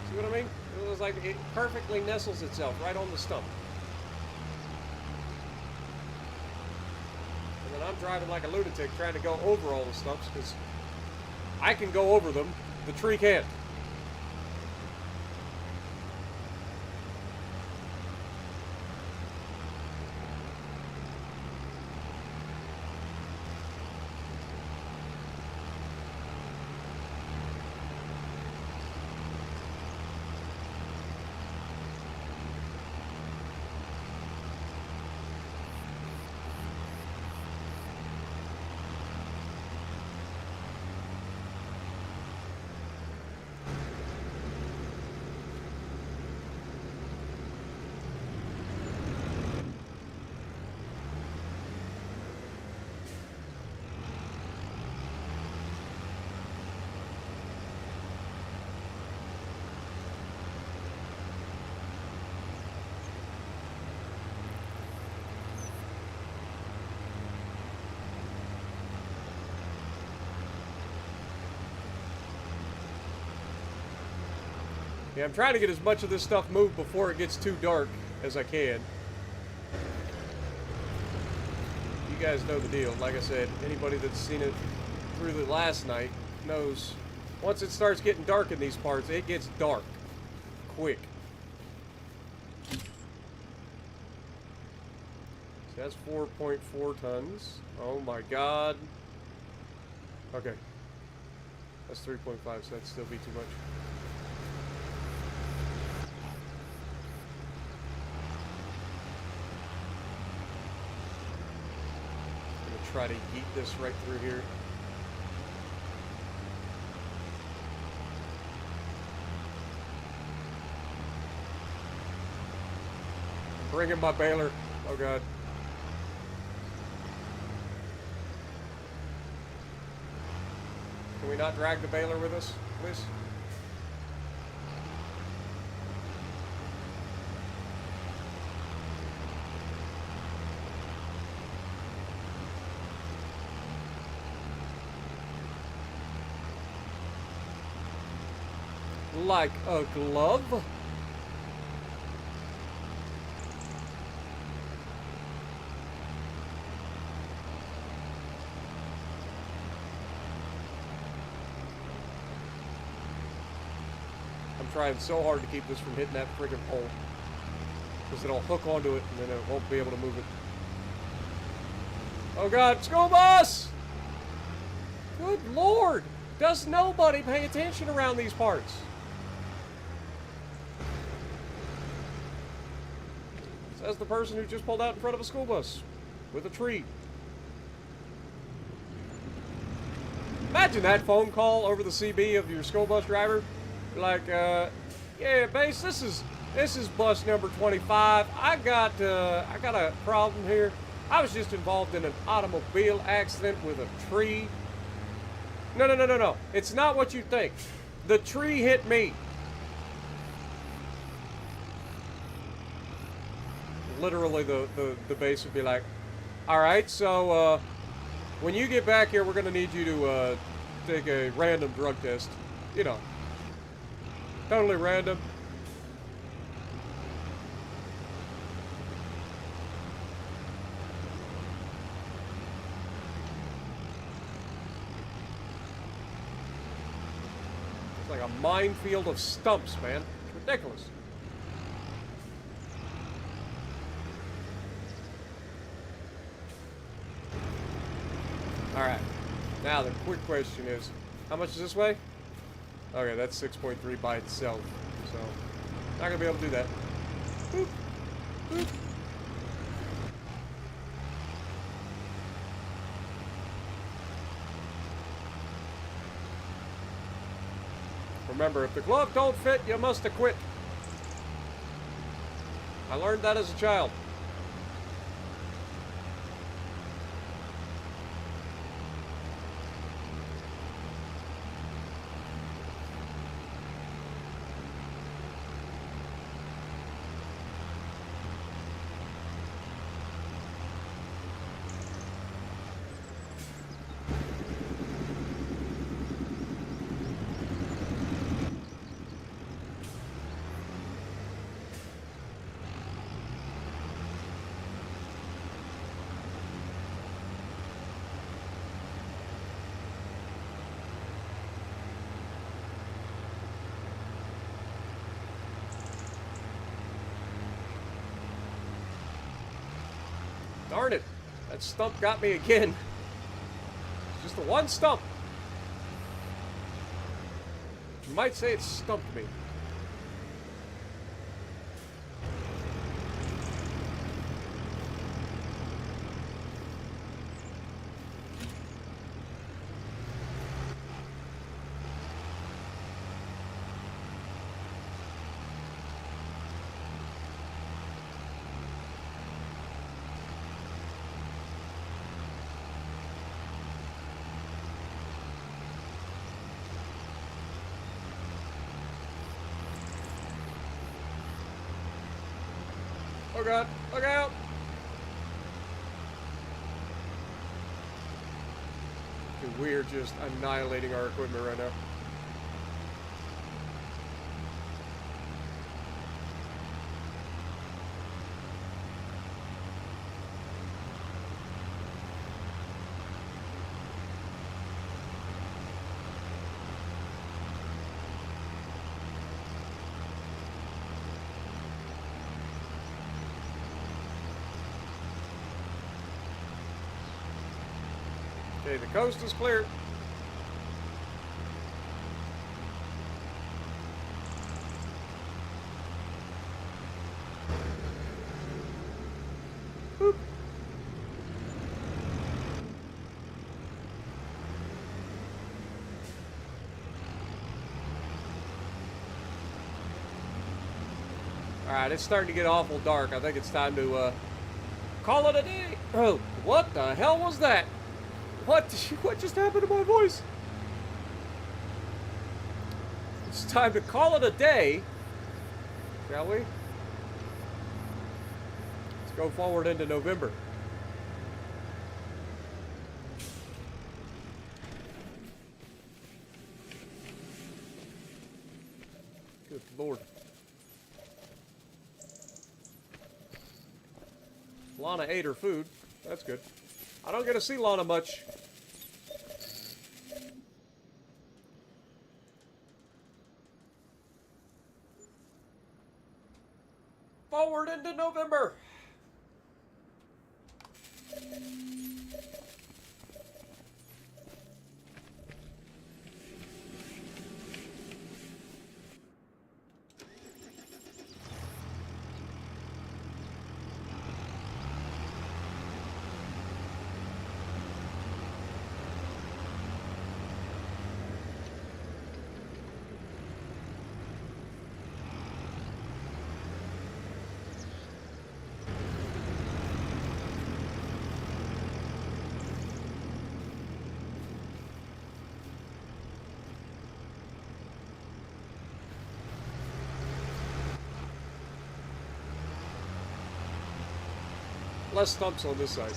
See what I mean? It was like it perfectly nestles itself right on the stump. And then and I'm driving like a lunatic trying to go over all the stumps because I can go over them. The tree can't. Yeah, I'm trying to get as much of this stuff moved before it gets too dark as I can. You guys know the deal. Like I said, anybody that's seen it through the last night knows once it starts getting dark in these parts, it gets dark quick. So that's 4.4 tons. Oh my god. Okay. That's 3.5, so that'd still be too much. Try to yeet this right through here. Bring in my baler. Oh god. Can we not drag the baler with us, please? Like a glove? I'm trying so hard to keep this from hitting that friggin' pole. Because it'll hook onto it and then it won't be able to move it. Oh god, school bus! Good lord! Does nobody pay attention around these parts? Says the person who just pulled out in front of a school bus with a tree. Imagine that phone call over the CB of your school bus driver. Like, yeah, base, this is bus number 25. I got a problem here. I was just involved in an automobile accident with a tree. No. It's not what you think. The tree hit me. Literally, the base would be like, all right, so when you get back here, we're going to need you to take a random drug test. You know, totally random. It's like a minefield of stumps, man. It's ridiculous. Alright, now the quick question is, how much is this weigh? Okay, that's 6.3 by itself, so not gonna be able to do that. Boop. Boop. Remember, if the glove don't fit, you must have quit. I learned that as a child. Darn it. That stump got me again. Just the one stump. You might say it stumped me. Oh god, look out! Dude, we're just annihilating our equipment right now. Okay, the coast is clear. Boop. Alright, it's starting to get awful dark. I think it's time to call it a day. Oh, what the hell was that? What just happened to my voice? It's time to call it a day, shall we? Let's go forward into November. Good Lord. Lana ate her food. That's good. I don't get to see Lana much. Forward into November. Less stumps on this side.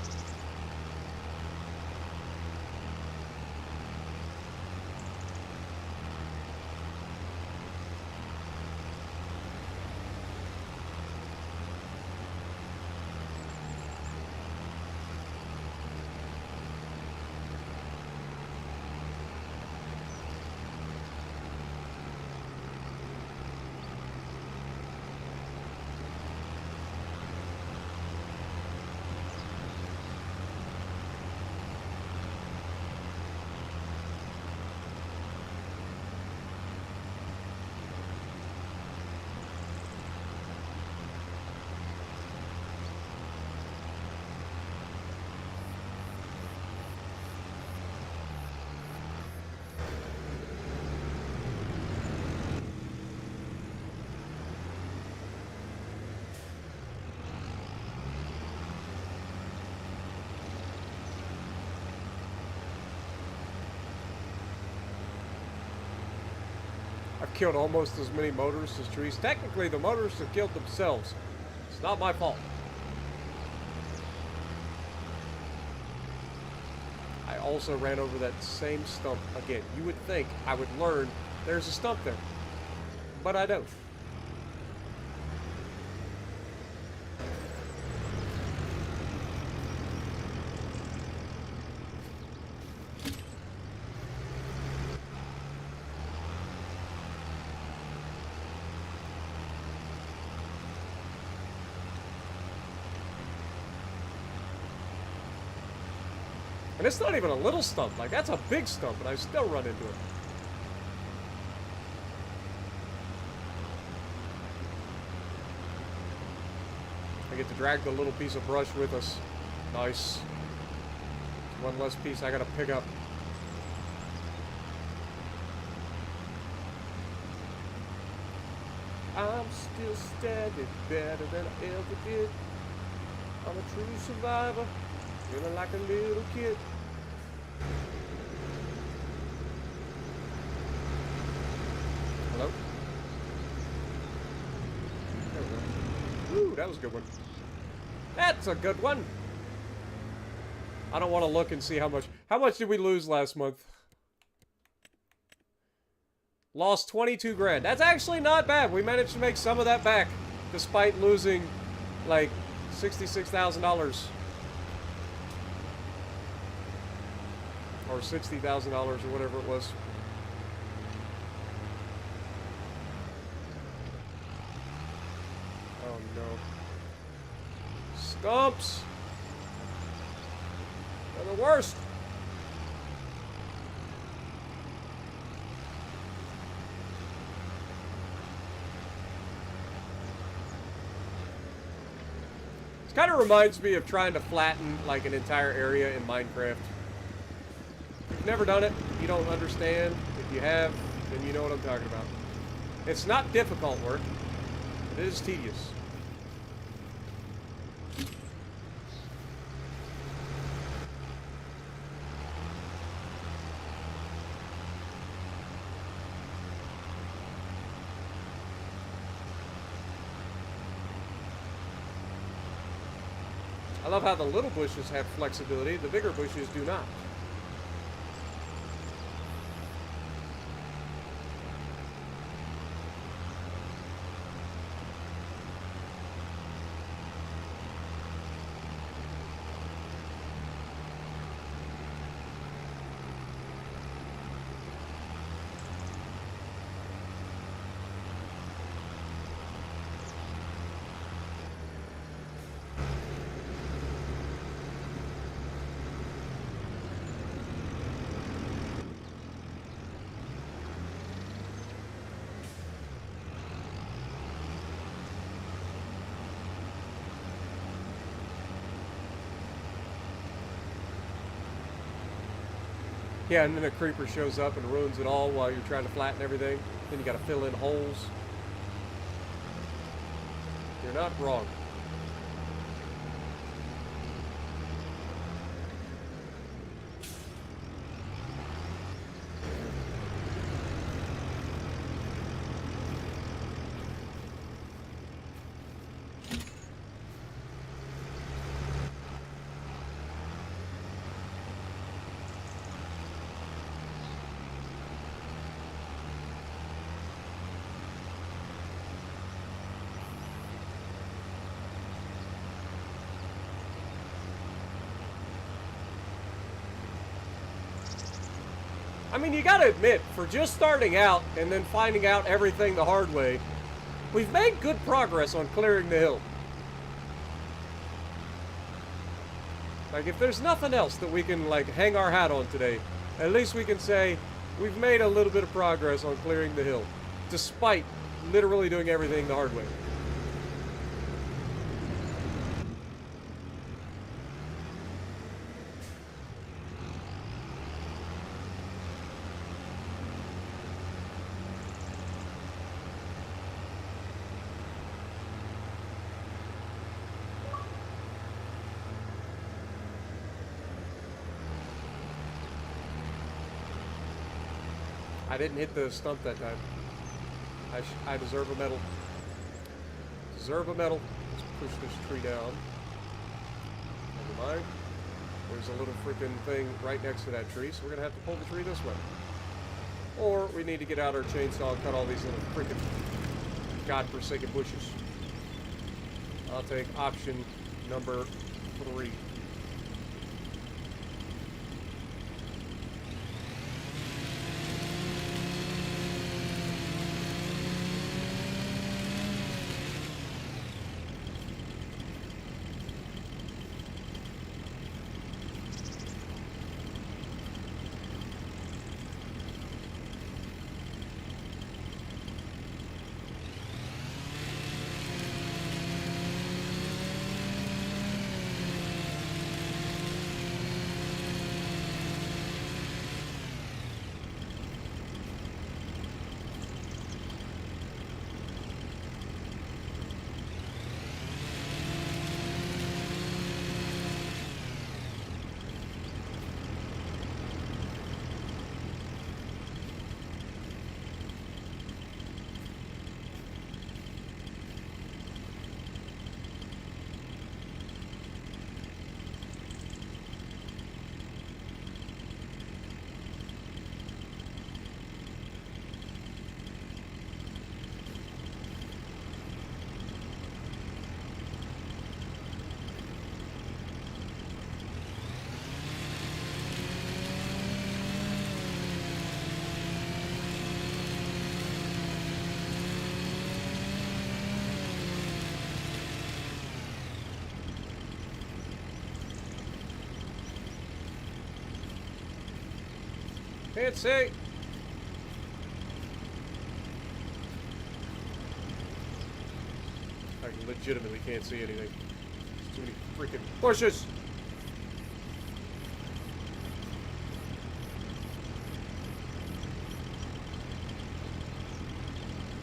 I've killed almost as many motorists as trees. Technically, the motorists have killed themselves. It's not my fault. I also ran over that same stump again. You would think I would learn there's a stump there, but I don't. And it's not even a little stump. Like, that's a big stump, and I still run into it. I get to drag the little piece of brush with us. Nice. One less piece I gotta pick up. I'm still standing better than I ever did. I'm a true survivor, feeling like a little kid. Hello? There we go. Ooh, that was a good one. That's a good one. I don't want to look and see how much. How much did we lose last month? Lost 22 grand. That's actually not bad. We managed to make some of that back, despite losing, like, $66,000. Or $60,000 or whatever it was. Oh no. Stumps! They're the worst! Kind of reminds me of trying to flatten like an entire area in Minecraft. If you've never done it, you don't understand. If you have, then you know what I'm talking about. It's not difficult work. It is tedious. I love how the little bushes have flexibility, the bigger bushes do not. Yeah, and then a creeper shows up and ruins it all while you're trying to flatten everything. Then you gotta fill in holes. You're not wrong. I mean, you gotta admit, for just starting out and then finding out everything the hard way, we've made good progress on clearing the hill. Like, if there's nothing else that we can, like, hang our hat on today, at least we can say we've made a little bit of progress on clearing the hill, despite literally doing everything the hard way. I didn't hit the stump that time. I deserve a medal. Deserve a medal. Let's push this tree down. Never mind. There's a little freaking thing right next to that tree, so we're going to have to pull the tree this way. Or we need to get out our chainsaw and cut all these little freaking godforsaken bushes. I'll take option number 3. Can't see. I legitimately can't see anything. There's too many freaking bushes.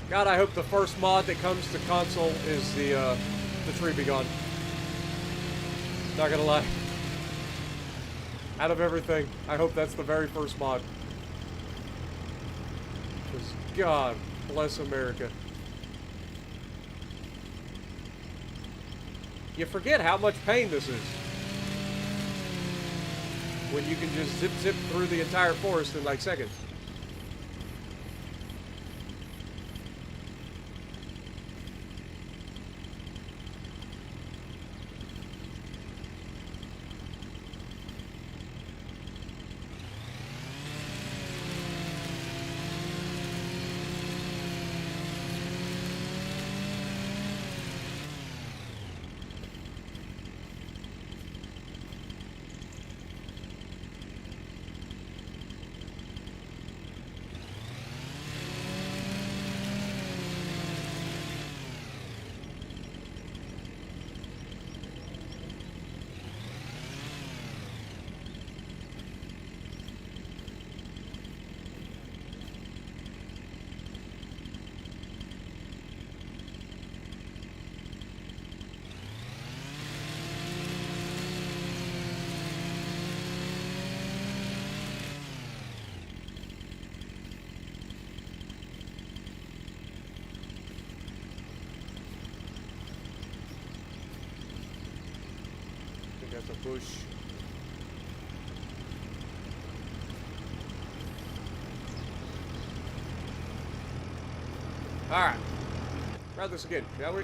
God, I hope the first mod that comes to console is the tree be gone. Not gonna lie. Out of everything, I hope that's the very first mod. Because God bless America. You forget how much pain this is. When you can just zip through the entire forest in like seconds. That's a bush. Alright. Try this again, shall we?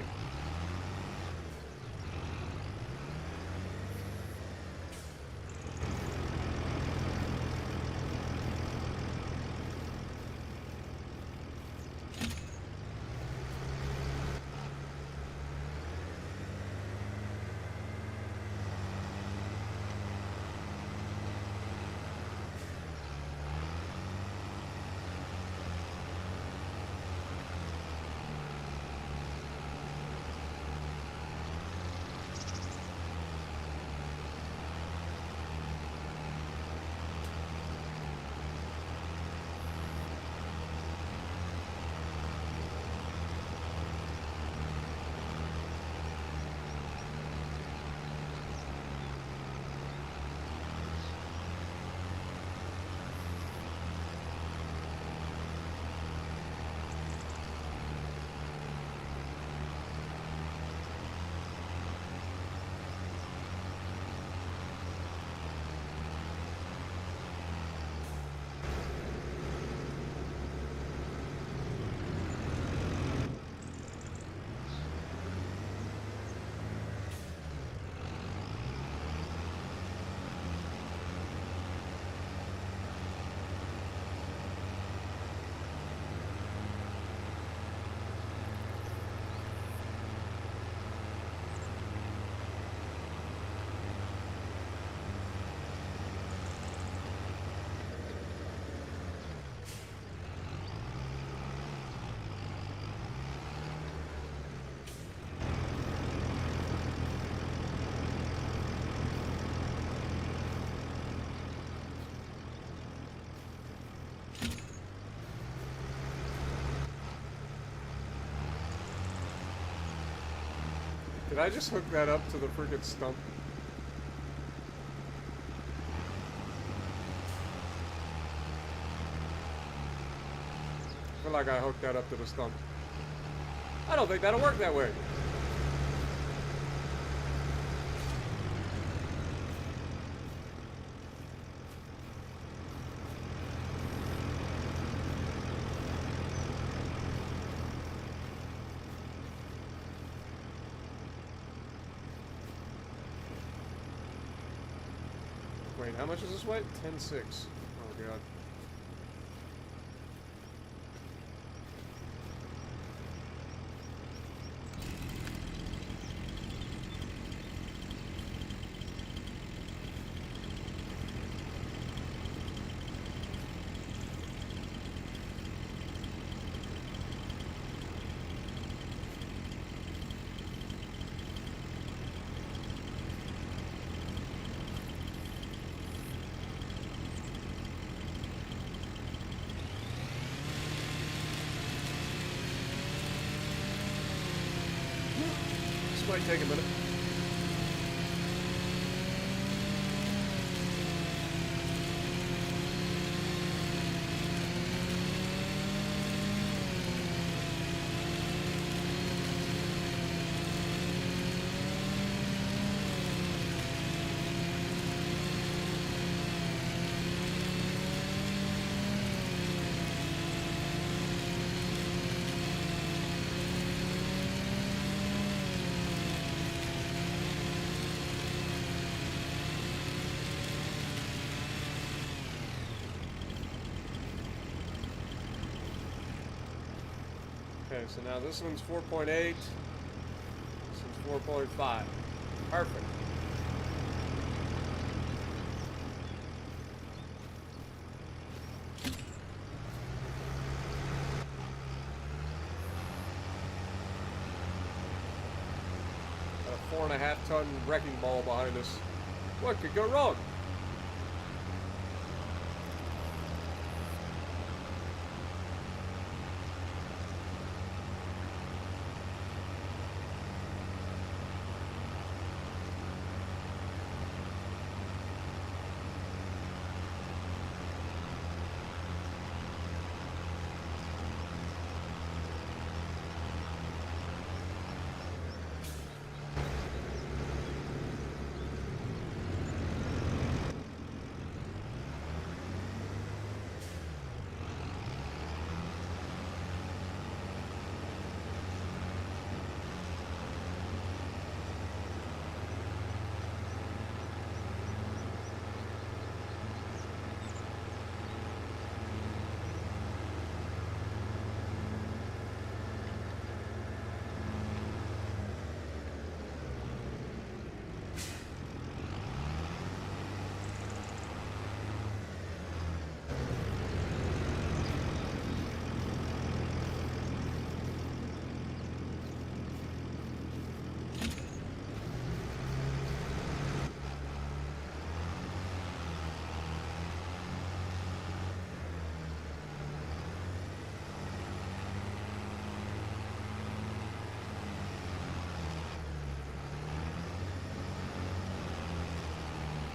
Did I just hook that up to the freaking stump? I feel like I hooked that up to the stump. I don't think that'll work that way. Wait, how much is this weight? 10.6. Oh god. might take a minute. Okay, so now this one's 4.8. This one's 4.5. Perfect. Got a 4.5-ton wrecking ball behind us. What could go wrong?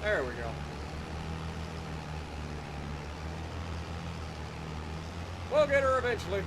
There we go. We'll get her eventually.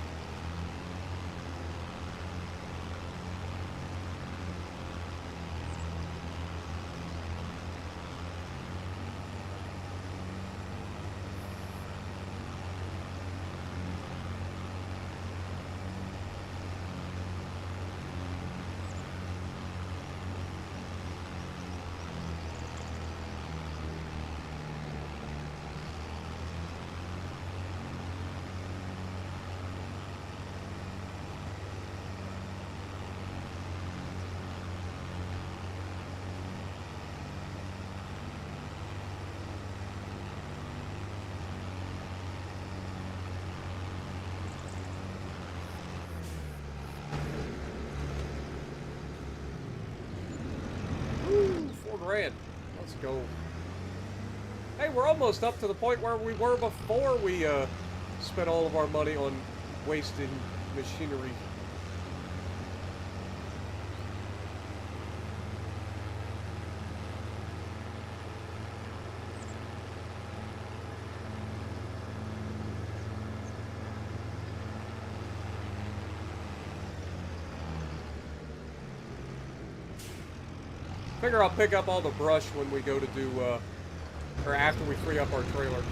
$4,000. Let's go. Hey, we're almost up to the point where we were before we spent all of our money on wasted machinery. Figure I'll pick up all the brush when we go to do, or after we free up our trailer.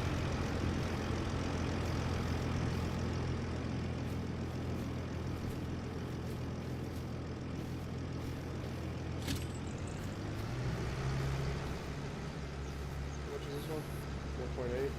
How much is this one? 4.8.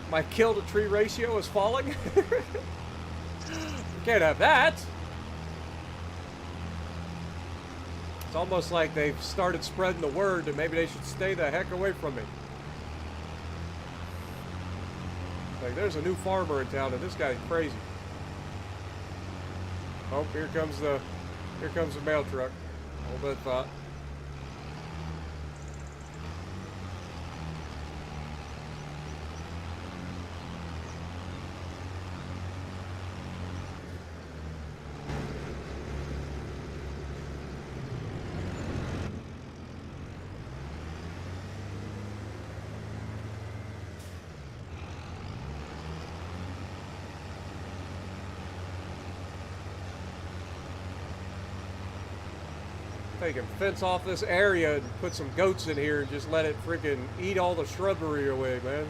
My kill to tree ratio is falling. Can't have that. It's almost like they've started spreading the word that maybe they should stay the heck away from me. Like, there's a new farmer in town, and this guy's crazy. Oh, here comes the mail truck. Hold that thought. They can fence off this area and put some goats in here and just let it freaking eat all the shrubbery away, man.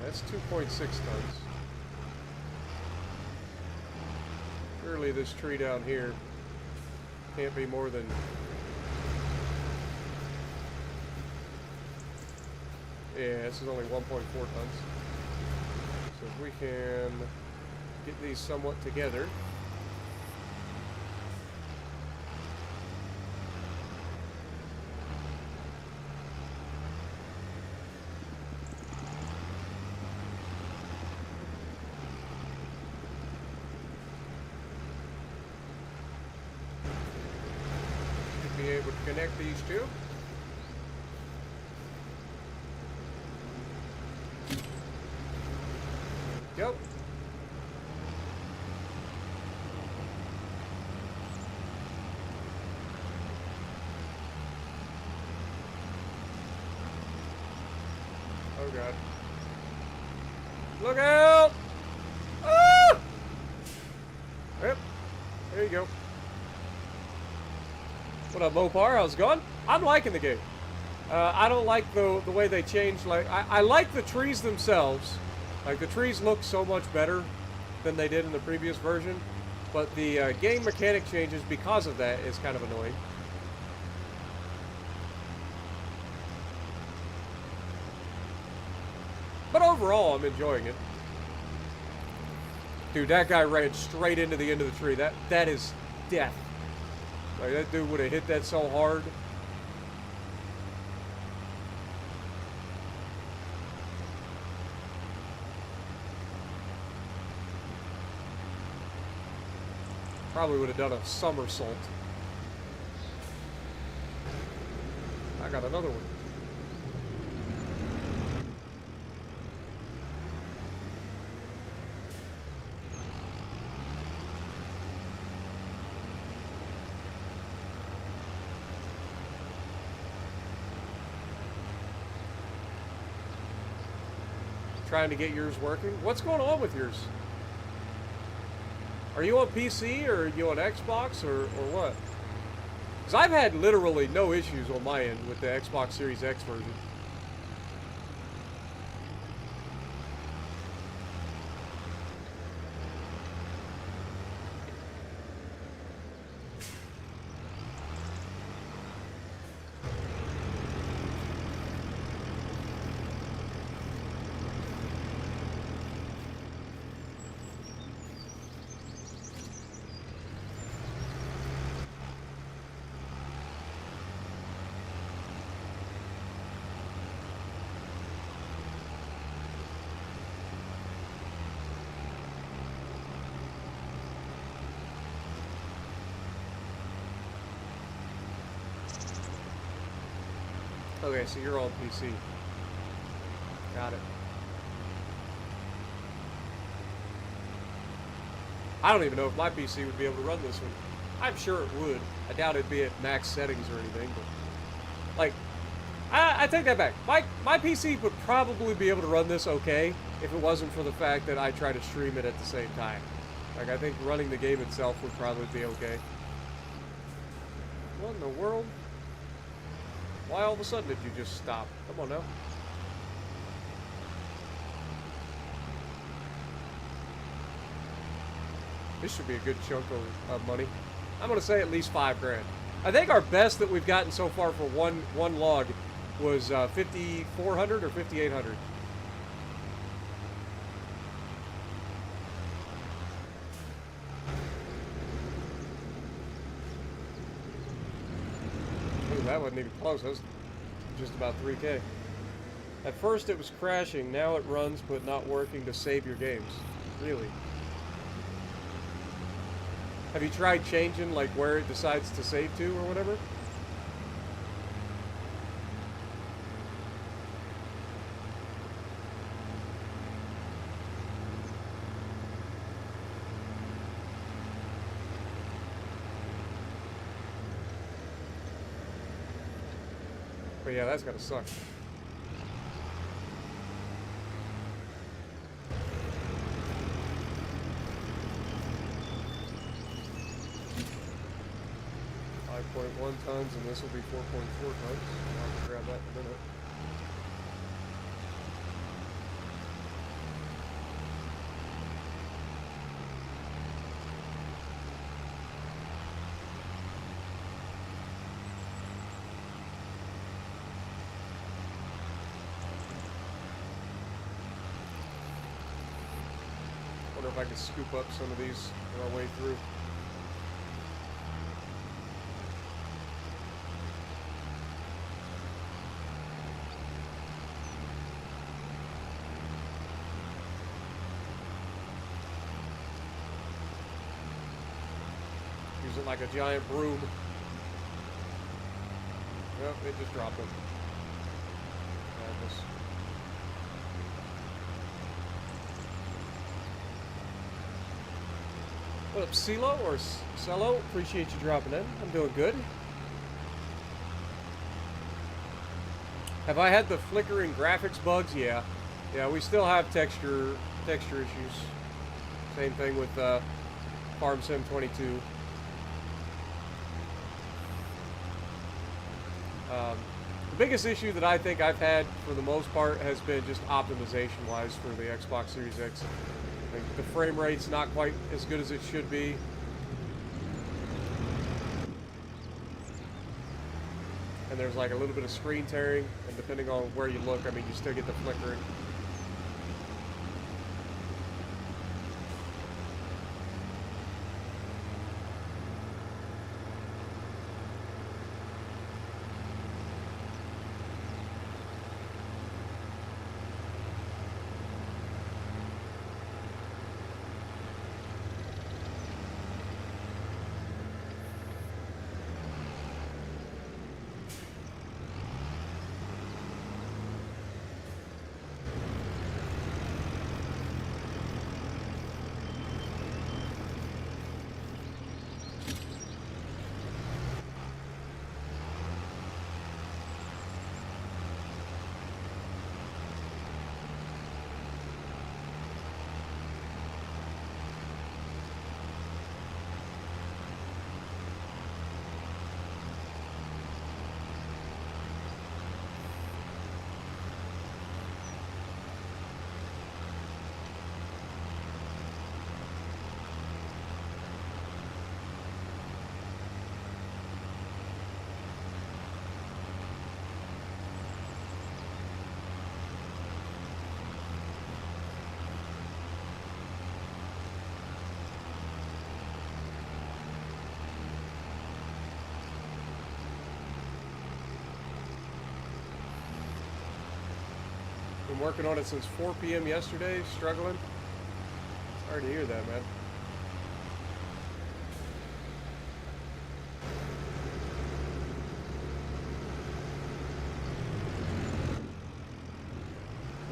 That's 2.6 tons. Surely this tree down here can't be more than... Yeah, this is only 1.4 tons. So if we can get these somewhat together. Be able to connect these two. Go. Oh God. Look out! Ah! Yep. There you go. What up, Mopar? How's it going? I'm liking the game. I don't like the way they changed. Like, I like the trees themselves. Like, the trees look so much better than they did in the previous version. But the game mechanic changes because of that is kind of annoying. But overall, I'm enjoying it. Dude, that guy ran straight into the end of the tree. That is death. Like, that dude would have hit that so hard. Probably would have done a somersault. I got another one. Trying to get yours working. What's going on with yours? Are you on PC or are you on Xbox or what? Because I've had literally no issues on my end with the Xbox Series X version. Okay, so you're on PC. Got it. I don't even know if my PC would be able to run this one. I'm sure it would. I doubt it'd be at max settings or anything, but... Like, I take that back. My PC would probably be able to run this okay if it wasn't for the fact that I try to stream it at the same time. Like, I think running the game itself would probably be okay. What in the world? Why all of a sudden did you just stop? Come on now. This should be a good chunk of money. I'm gonna say at least $5 grand. I think our best that we've gotten so far for one log was 5,400 or 5,800. Ooh, that wasn't even close. That was just about 3K. At first it was crashing. Now it runs, but not working to save your games. Really? Have you tried changing, like, where it decides to save to or whatever? But yeah, that's gotta suck. .1 tons, and this will be 4.4 tons. I'll grab that in a minute. Wonder if I can scoop up some of these on our way through. Use it like a giant broom. Yep, it just dropped it. Madness. What up, CeeLo or Cello? Appreciate you dropping in. I'm doing good. Have I had the flickering graphics bugs? Yeah. Yeah, we still have texture issues. Same thing with Farm Sim 22. The biggest issue that I think I've had for the most part has been just optimization-wise for the Xbox Series X. Like, the frame rate's not quite as good as it should be. And there's like a little bit of screen tearing, and depending on where you look, I mean, you still get the flickering. Been working on it since 4 p.m. yesterday, struggling. Sorry to hear that, man.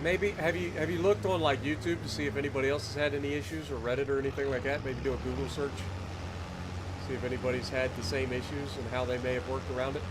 Maybe have you looked on like YouTube to see if anybody else has had any issues, or Reddit or anything like that? Maybe do a Google search. See if anybody's had the same issues and how they may have worked around it.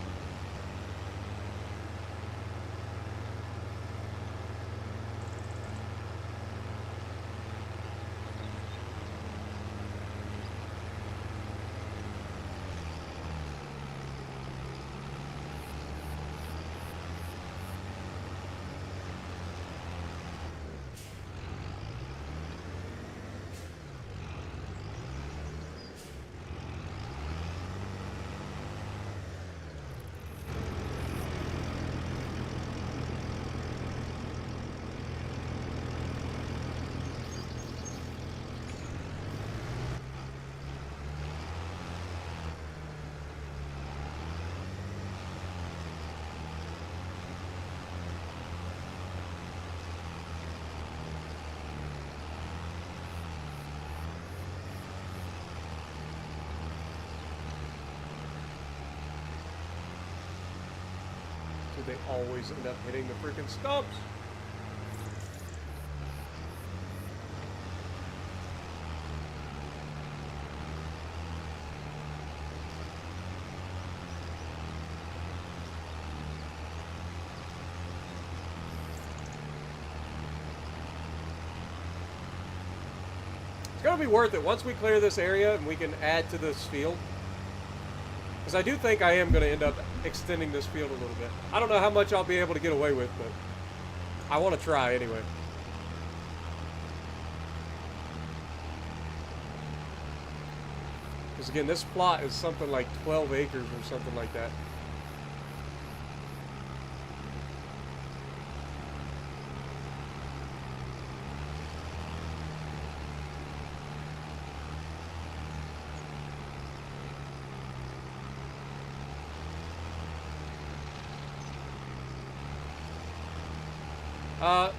that they always end up hitting the freaking stumps. It's gonna be worth it once we clear this area and we can add to this field. Because I do think I am going to end up extending this field a little bit. I don't know how much I'll be able to get away with, but I want to try anyway. Because again, this plot is something like 12 acres or something like that.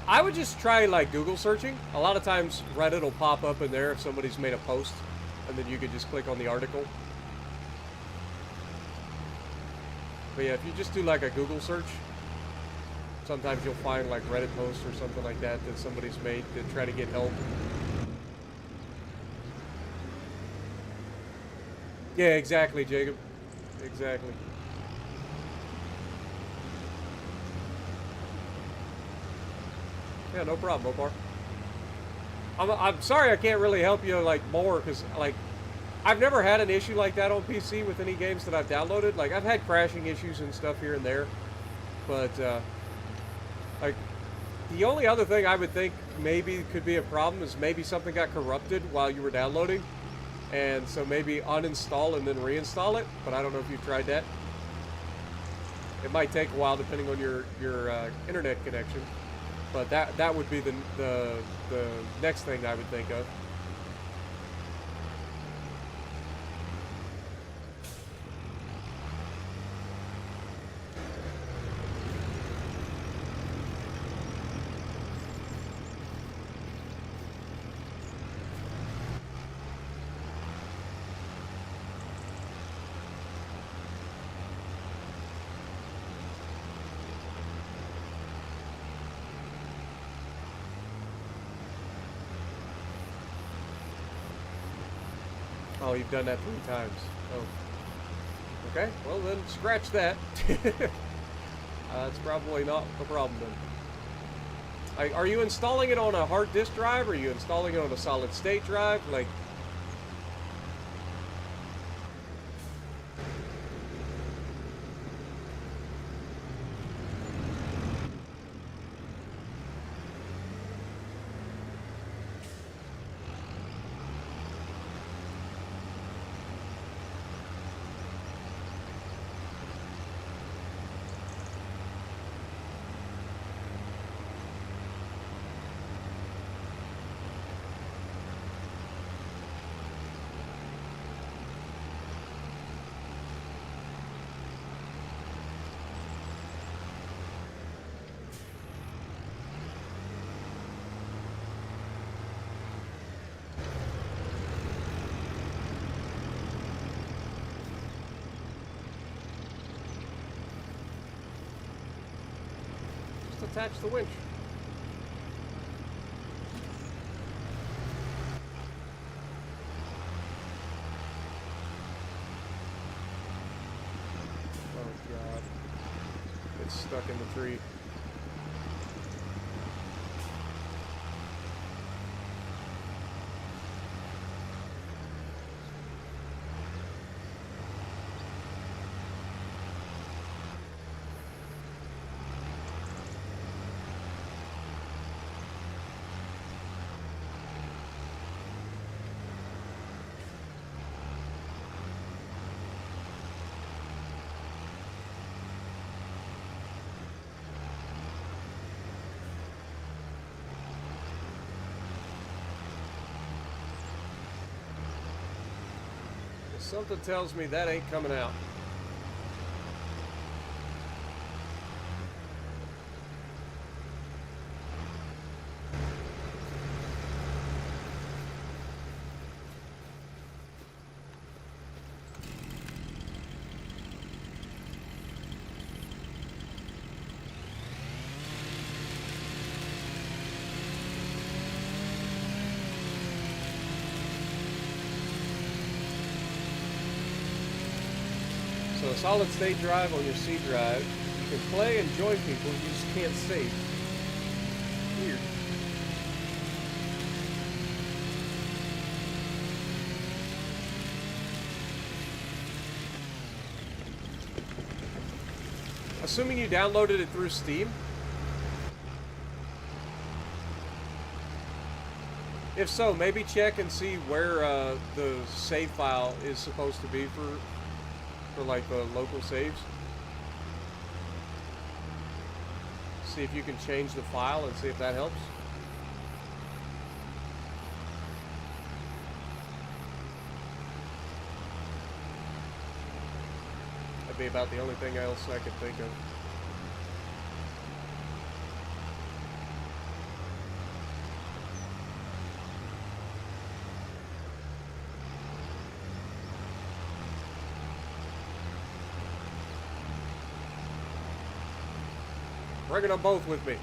I would just try like Google searching. A lot of times Reddit will pop up in there if somebody's made a post, and then you could just click on the article. But yeah, if you just do like a Google search, sometimes you'll find like Reddit posts or something like that that somebody's made to try to get help. Yeah, exactly, Jacob. Exactly. Yeah, no problem, Mopar. I'm sorry I can't really help you, like, more, because, like, I've never had an issue like that on PC with any games that I've downloaded. Like, I've had crashing issues and stuff here and there, but, like, the only other thing I would think maybe could be a problem is maybe something got corrupted while you were downloading, and so maybe uninstall and then reinstall it, but I don't know if you've tried that. It might take a while depending on your internet connection. But that would be the next thing I would think of. Oh, you've done that 3 times. Oh. Okay, well then scratch that. It's probably not the problem then. Like, are you installing it on a hard disk drive, or are you installing it on a solid state drive? Like, attach the winch. Oh God. It's stuck in the tree. Something tells me that ain't coming out. So a solid state drive on your C drive. You can play and join people, you just can't save. Weird. Assuming you downloaded it through Steam. If so, maybe check and see where the save file is supposed to be for like the local saves. See if you can change the file and see if that helps. That'd be about the only thing else I could think of. Bringing them both with me.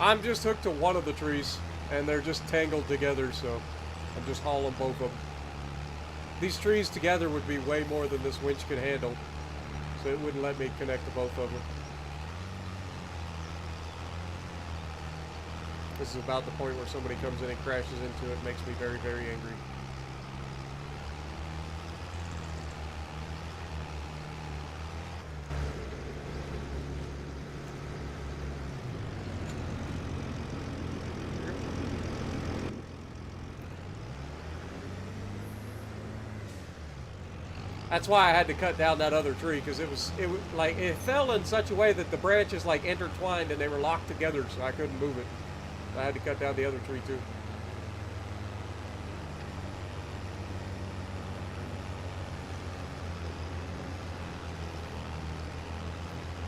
I'm just hooked to one of the trees, and they're just tangled together, so I'm just hauling both of them. These trees together would be way more than this winch could handle, so it wouldn't let me connect to both of them. This is about the point where somebody comes in and crashes into it. Makes me very, very angry. That's why I had to cut down that other tree, because it fell in such a way that the branches like intertwined and they were locked together, so I couldn't move it. I had to cut down the other tree too.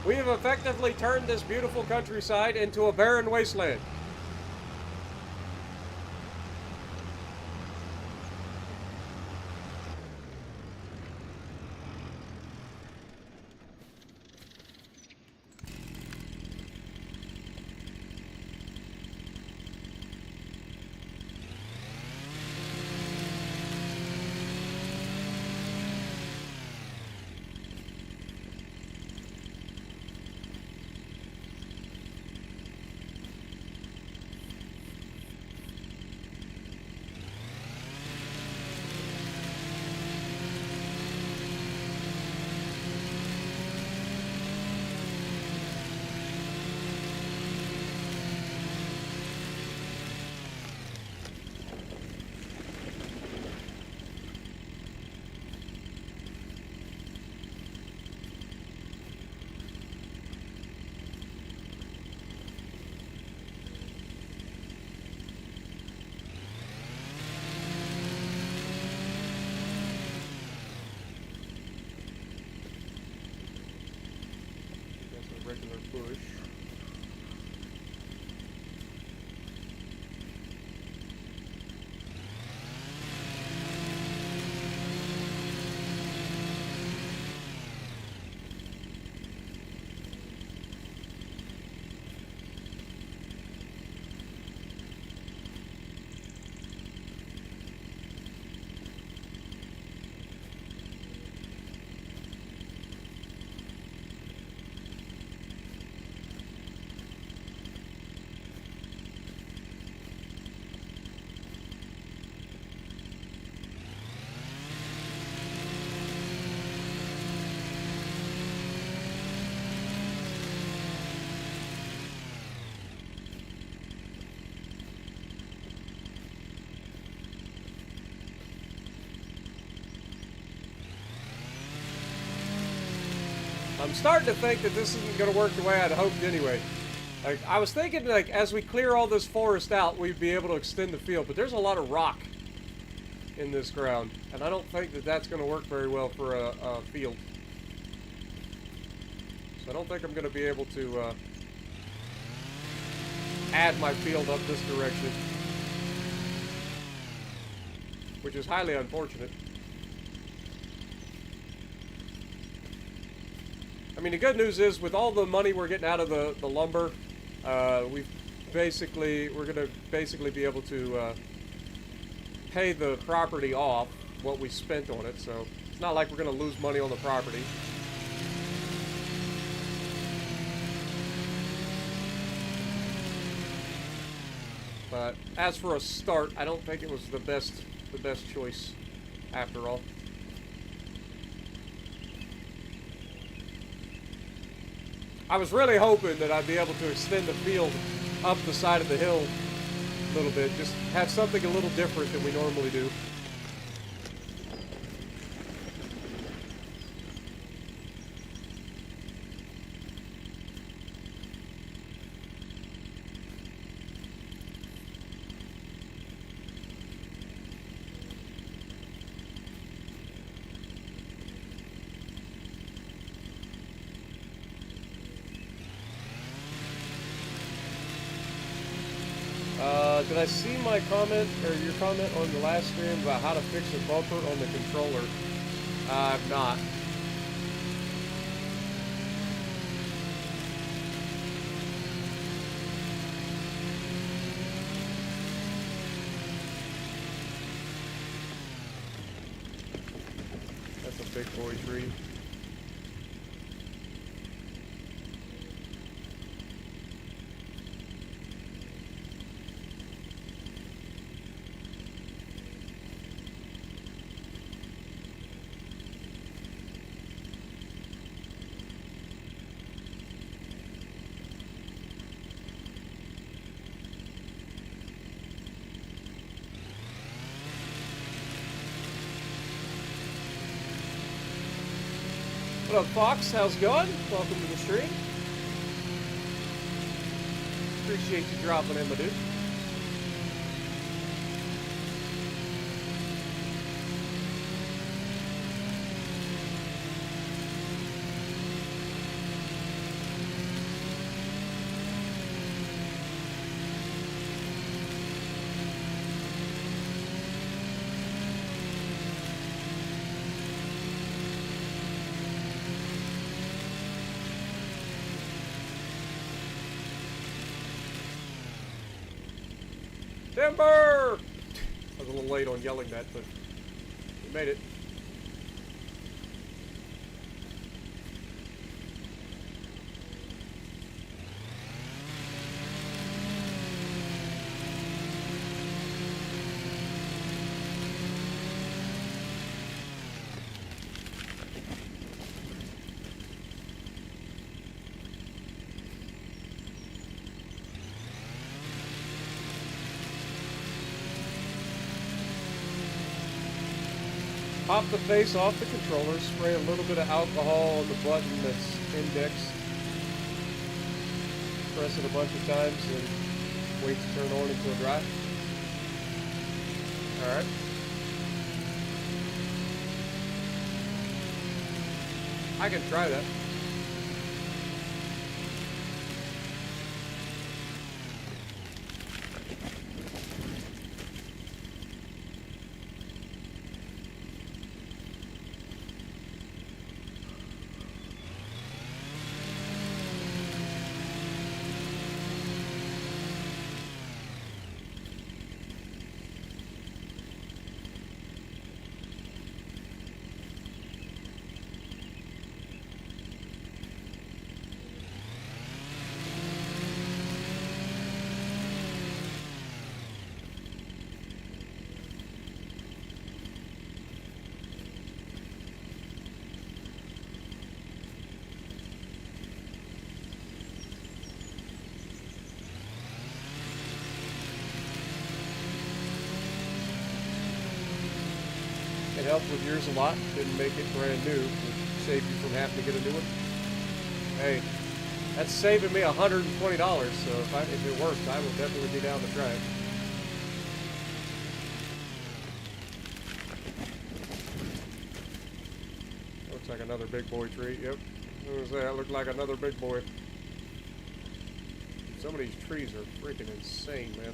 We have effectively turned this beautiful countryside into a barren wasteland. Regular bush. I'm starting to think that this isn't going to work the way I'd hoped anyway. Like, I was thinking, like, as we clear all this forest out, we'd be able to extend the field, but there's a lot of rock in this ground, and I don't think that that's going to work very well for a field. So I don't think I'm going to be able to add my field up this direction, which is highly unfortunate. I mean, the good news is, with all the money we're getting out of the lumber, we're gonna basically be able to pay the property off what we spent on it. So it's not like we're gonna lose money on the property. But as for a start, I don't think it was the best choice after all. I was really hoping that I'd be able to extend the field up the side of the hill a little bit. Just have something a little different than we normally do. Did I see my comment, or your comment on the last stream about how to fix a bumper on the controller? I've not. That's a big boy tree. What up, Fox? How's it going? Welcome to the stream. Appreciate you dropping in, my dude. Timber! I was a little late on yelling that, but we made it. Pop the face off the controller, spray a little bit of alcohol on the button that's indexed. Press it a bunch of times and wait to turn on until dry. Alright. I can try that. It helped with yours a lot. Didn't make it brand new. It saved you from having to get a new one. Hey, that's saving me $120. So if it works, I will definitely be down to try it. Looks like another big boy tree. Yep. I was gonna say that looked like another big boy. Some of these trees are freaking insane, man.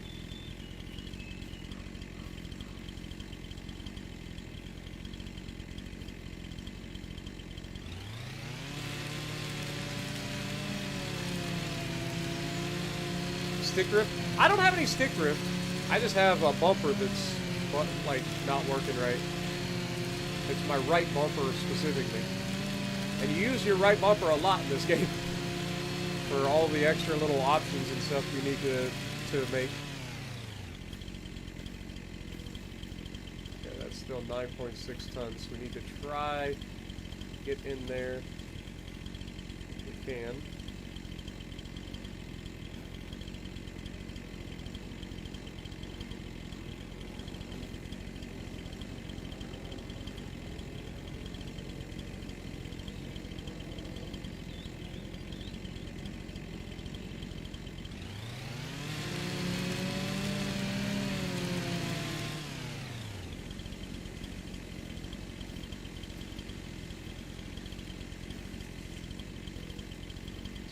Stick drift? I don't have any stick drift. I just have a bumper that's like not working right. It's my right bumper specifically. And you use your right bumper a lot in this game for all the extra little options and stuff you need to make. Okay, that's still 9.6 tons. We need to try get in there if we can.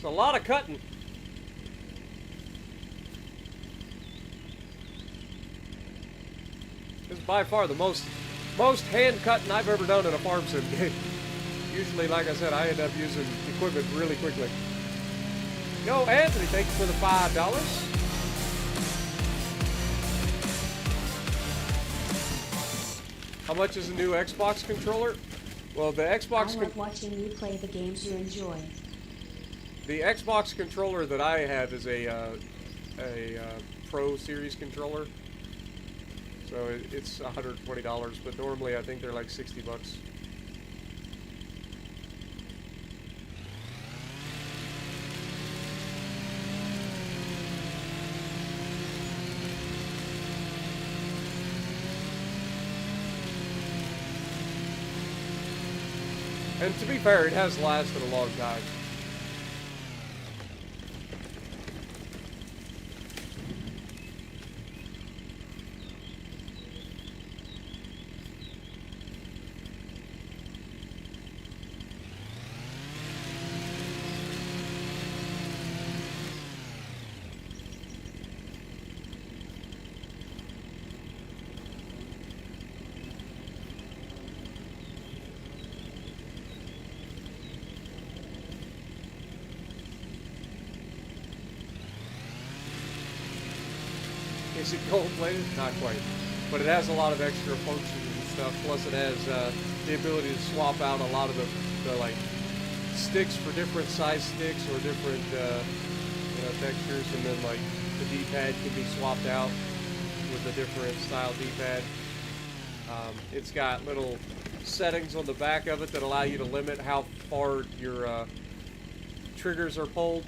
A lot of cutting. This is by far the most hand cutting I've ever done in a farm sim game. Usually, like I said, I end up using equipment really quickly. Yo, Anthony, thank you for the $5. How much is a new Xbox controller? Well, the Xbox. I love watching you play the games you enjoy. The Xbox controller that I have is a Pro Series controller, so it's $120. But normally I think they're like $60. And to be fair, it has lasted a long time. Is it gold-plated? Not quite. But it has a lot of extra functions and stuff. Plus it has the ability to swap out a lot of the like sticks for different size sticks or different textures. And then like the D-pad can be swapped out with a different style D-pad. It's got little settings on the back of it that allow you to limit how far your triggers are pulled.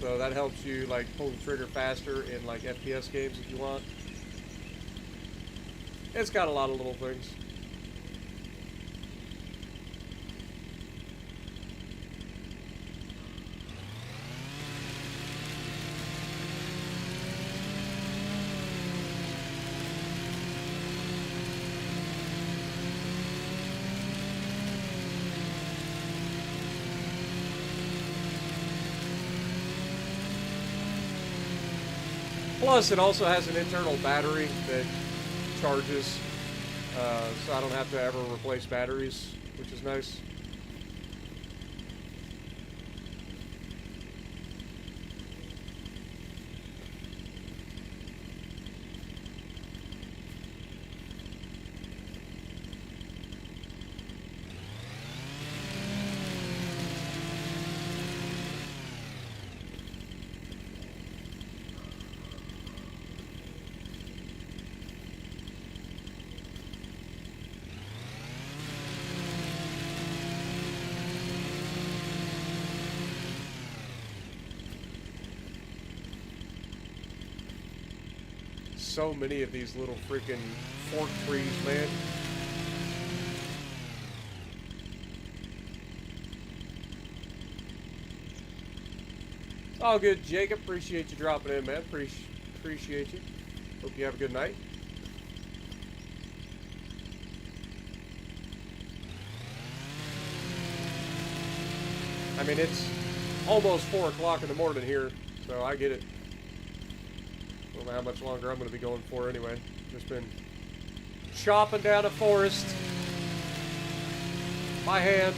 So that helps you like pull the trigger faster in like FPS games if you want. It's got a lot of little things. Plus, it also has an internal battery that charges, so I don't have to ever replace batteries, which is nice. So many of these little freaking fork trees, man. All good, Jacob. Appreciate you dropping in, man. Appreciate you. Hope you have a good night. I mean, it's almost 4 o'clock in the morning here, so I get it. I don't know how much longer I'm going to be going for anyway. Just been chopping down a forest by hand,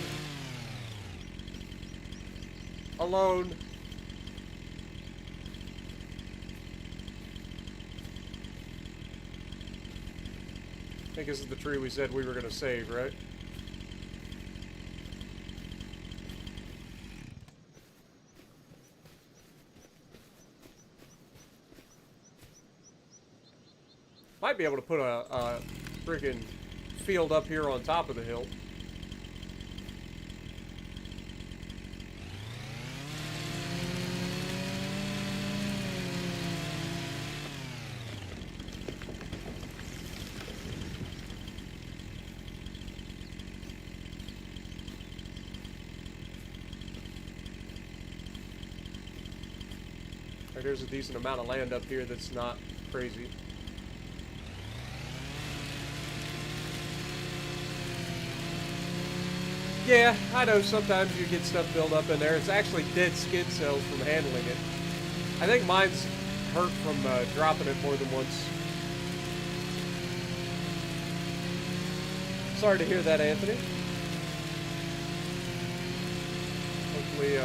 alone. I think this is the tree we said we were going to save, right? Might be able to put a freaking field up here on top of the hill. There's a decent amount of land up here that's not crazy. Yeah, I know sometimes you get stuff built up in there. It's actually dead skin cells from handling it. I think mine's hurt from dropping it more than once. Sorry to hear that, Anthony. Hopefully,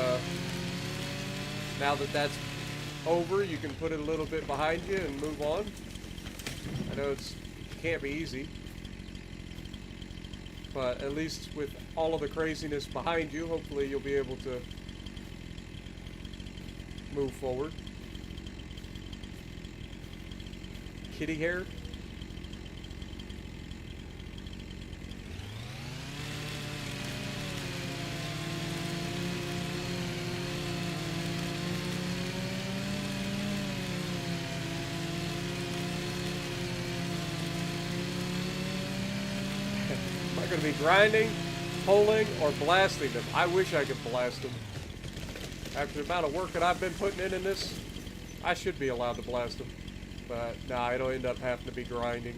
now that that's over, you can put it a little bit behind you and move on. I know it can't be easy, but at least with all of the craziness behind you, hopefully you'll be able to move forward. Kitty hair. Going to be grinding, pulling, or blasting them. I wish I could blast them. After the amount of work that I've been putting in this, I should be allowed to blast them. But nah, it'll end up having to be grinding.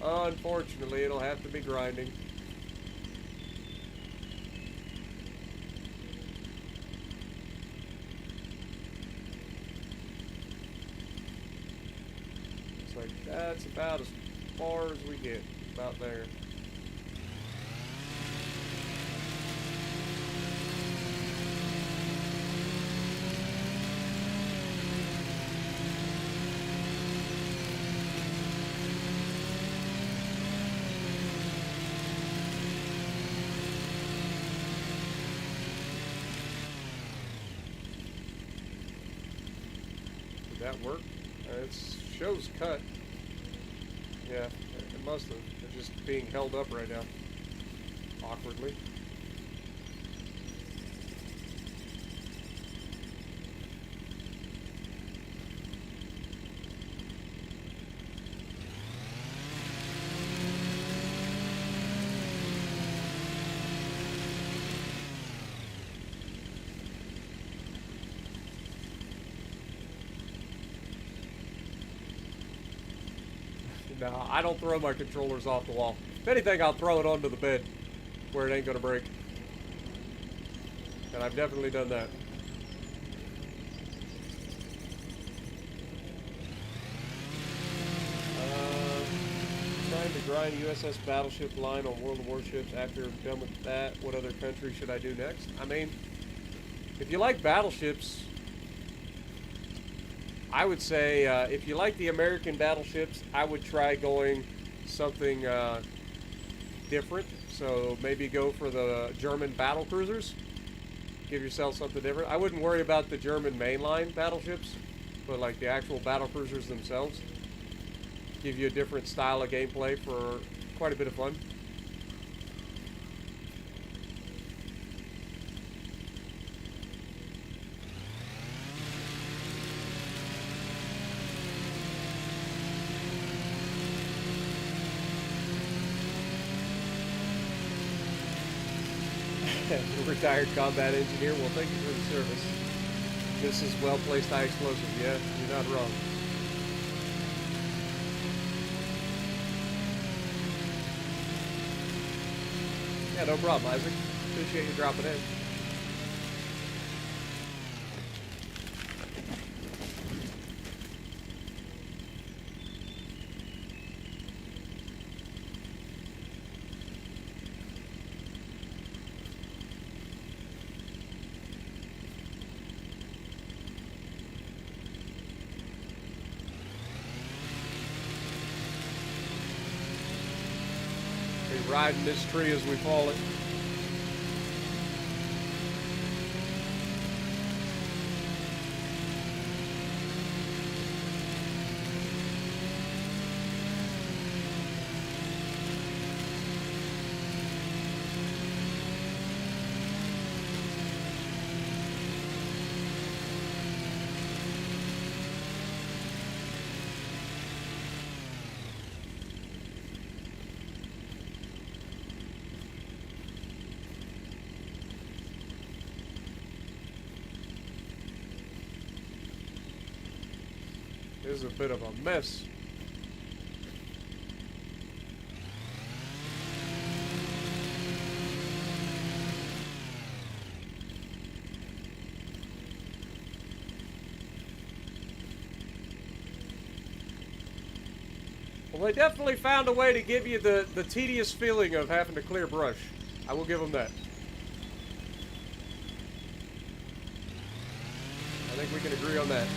Unfortunately, it'll have to be grinding. It's like that's about as far as we get. About there. That work? It shows cut. Yeah, it must have. They're just being held up right now. Awkwardly. No, I don't throw my controllers off the wall. If anything, I'll throw it onto the bed where it ain't gonna break. And I've definitely done that. Trying to grind USS Battleship line on World of Warships. After I'm done with that, what other country should I do next? I mean, if you like battleships, I would say if you like the American battleships, I would try going something different. So maybe go for the German battle cruisers. Give yourself something different. I wouldn't worry about the German mainline battleships, but like the actual battle cruisers themselves. Give you a different style of gameplay for quite a bit of fun. Retired combat engineer. Well, thank you for the service. This is well-placed high explosive. Yeah, you're not wrong. Yeah, no problem, Isaac. Appreciate you dropping in. We're riding this tree as we fall it. This is a bit of a mess. Well, they definitely found a way to give you the tedious feeling of having to clear brush. I will give them that. I think we can agree on that.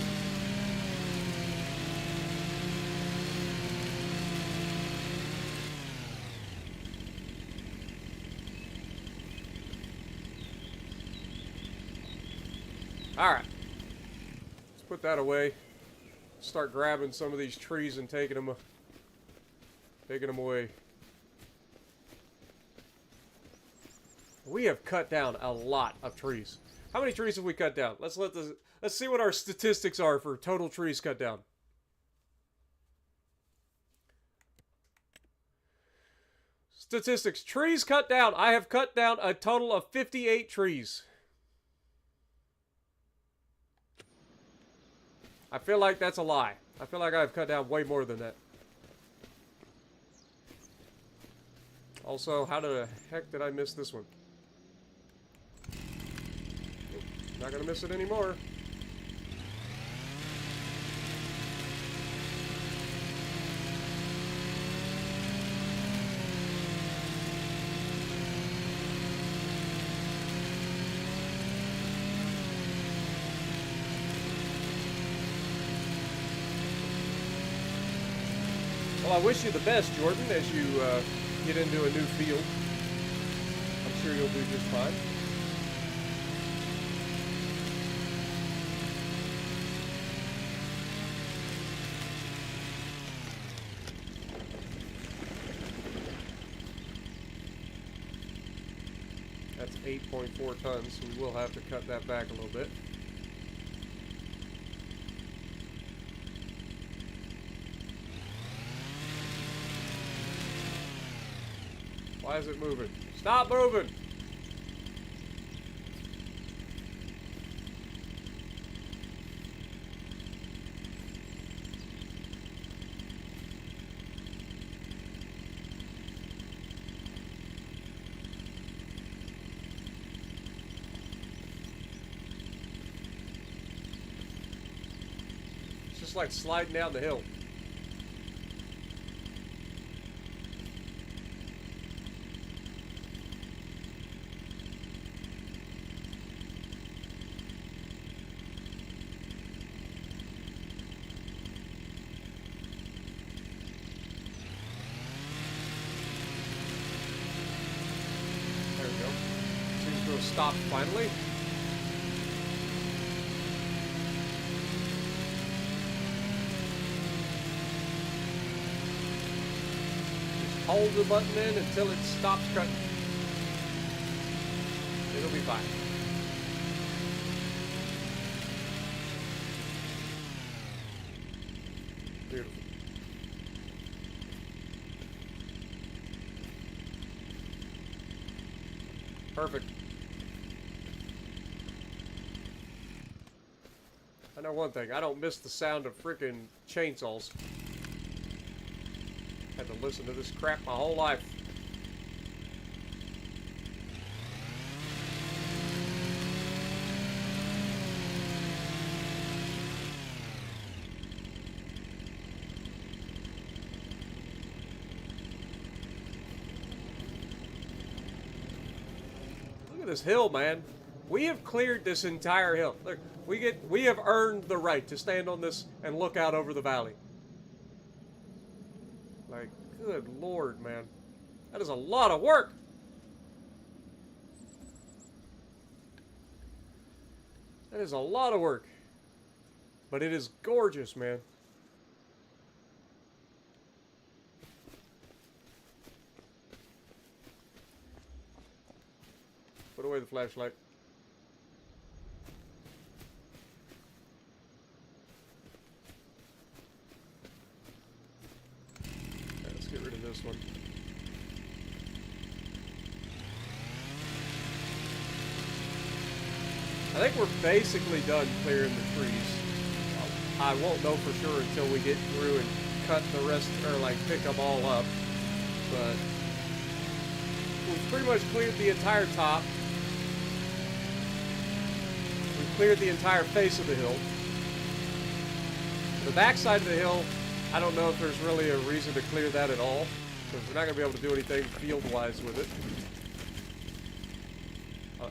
Alright. Let's put that away. Start grabbing some of these trees and taking them away. We have cut down a lot of trees. How many trees have we cut down? Let's see what our statistics are for total trees cut down. Statistics. Trees cut down. I have cut down a total of 58 trees. I feel like that's a lie. I feel like I've cut down way more than that. Also, how the heck did I miss this one? Not gonna miss it anymore. Well, I wish you the best, Jordan, as you get into a new field. I'm sure you'll do just fine. That's 8.4 tons, so we will have to cut that back a little bit. Why is it moving? Stop moving! It's just like sliding down the hill. Stop finally. Just hold the button in until it stops cutting. It'll be fine. Beautiful. Perfect. I know one thing. I don't miss the sound of freaking chainsaws. Had to listen to this crap my whole life. Look at this hill, man. We have cleared this entire hill. Look, we have earned the right to stand on this and look out over the valley. Like, good lord, man. That is a lot of work. That is a lot of work. But it is gorgeous, man. Put away the flashlight. Okay, let's get rid of this one. I think we're basically done clearing the trees. I won't know for sure until we get through and cut the rest, or like pick them all up. But we've pretty much cleared the entire top. We've cleared the entire face of the hill. The back side of the hill, I don't know if there's really a reason to clear that at all, because we're not going to be able to do anything field-wise with it.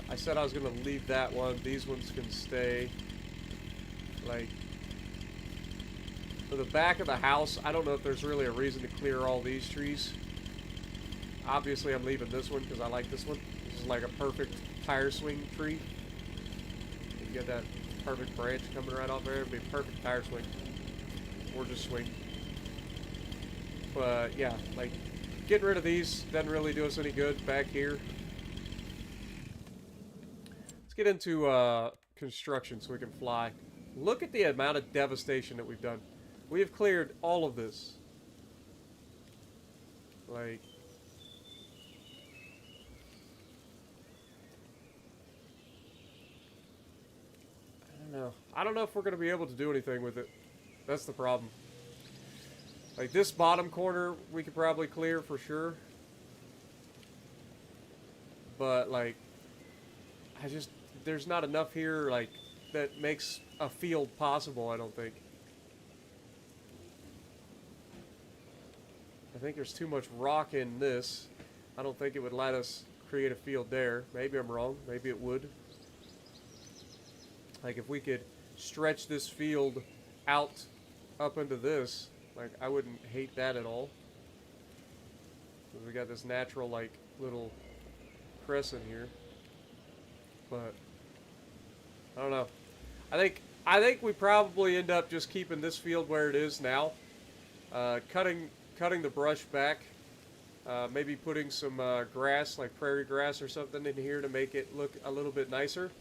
I said I was going to leave that one. These ones can stay. Like, for the back of the house, I don't know if there's really a reason to clear all these trees. Obviously, I'm leaving this one because I like this one. This is like a perfect tire swing tree. You get that perfect branch coming right off there. It'd be a perfect tire swing. Or just swing. But, yeah, like, getting rid of these doesn't really do us any good back here. Get into construction so we can fly. Look at the amount of devastation that we've done. We have cleared all of this. Like, I don't know. I don't know if we're going to be able to do anything with it. That's the problem. Like, this bottom corner we could probably clear for sure. But, like, there's not enough here, like, that makes a field possible, I don't think. I think there's too much rock in this. I don't think it would let us create a field there. Maybe I'm wrong. Maybe it would. Like, if we could stretch this field out up into this, like, I wouldn't hate that at all. We got this natural, like, little crescent here. But I don't know. I think we probably end up just keeping this field where it is now. Cutting the brush back. Maybe putting some grass, like prairie grass or something in here to make it look a little bit nicer.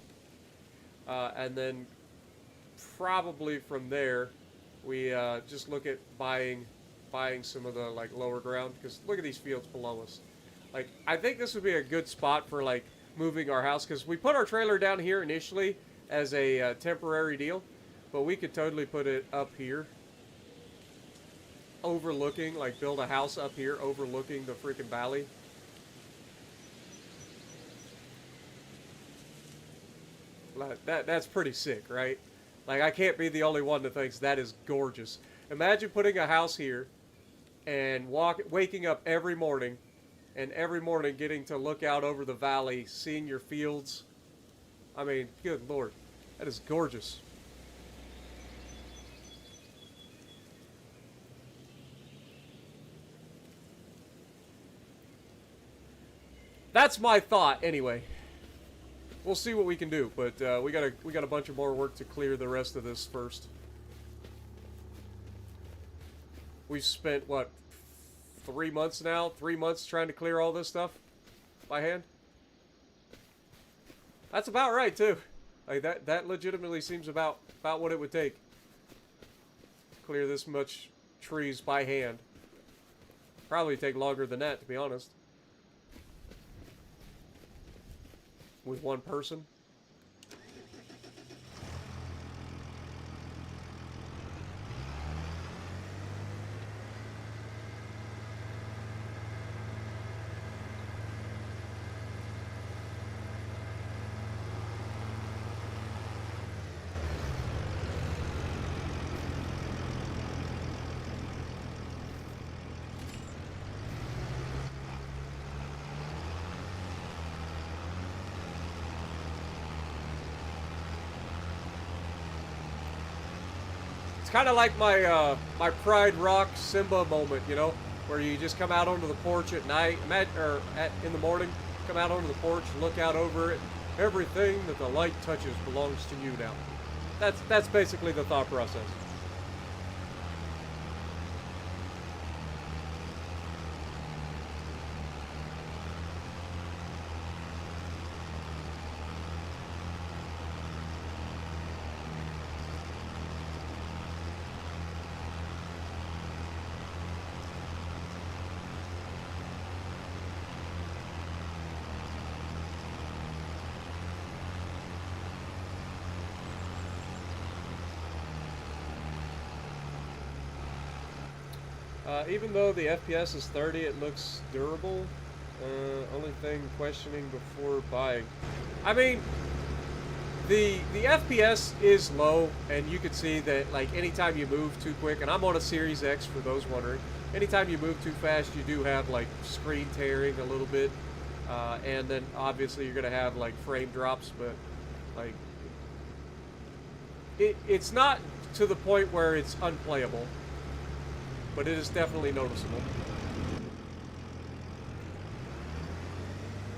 And then probably from there, we just look at buying some of the like lower ground, because look at these fields below us. Like, I think this would be a good spot for like moving our house, because we put our trailer down here initially as a temporary deal, but we could totally put it up here, overlooking, like build a house up here overlooking the freaking valley. Like, that's pretty sick, right? Like, I can't be the only one that thinks that is gorgeous. Imagine putting a house here and waking up every morning, and every morning getting to look out over the valley, seeing your fields. I mean, good lord, that is gorgeous. That's my thought, anyway. We'll see what we can do, but we got a bunch of more work to clear the rest of this first. We've spent what, 3 months now? 3 months trying to clear all this stuff by hand. That's about right too. Like that legitimately seems about what it would take to clear this much trees by hand. Probably take longer than that, to be honest. With one person. It's kind of like my Pride Rock Simba moment, you know, where you just come out onto the porch at night, in the morning, come out onto the porch, look out over it. Everything that the light touches belongs to you now. That's basically the thought process. Even though the FPS is 30, it looks durable. Only thing questioning before buying. I mean, the FPS is low, and you can see that like anytime you move too quick, and I'm on a Series X for those wondering. Anytime you move too fast, you do have like screen tearing a little bit, and then obviously you're gonna have like frame drops, but like it's not to the point where it's unplayable. But it is definitely noticeable.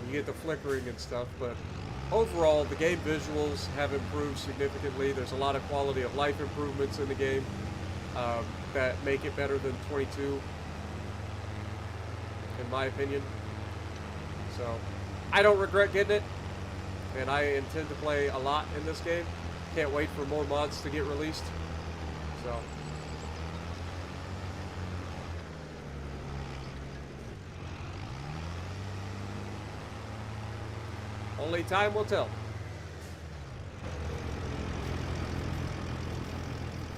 You get the flickering and stuff, but overall, the game visuals have improved significantly. There's a lot of quality of life improvements in the game that make it better than 22, in my opinion. So, I don't regret getting it, and I intend to play a lot in this game. Can't wait for more mods to get released. So. Only time will tell.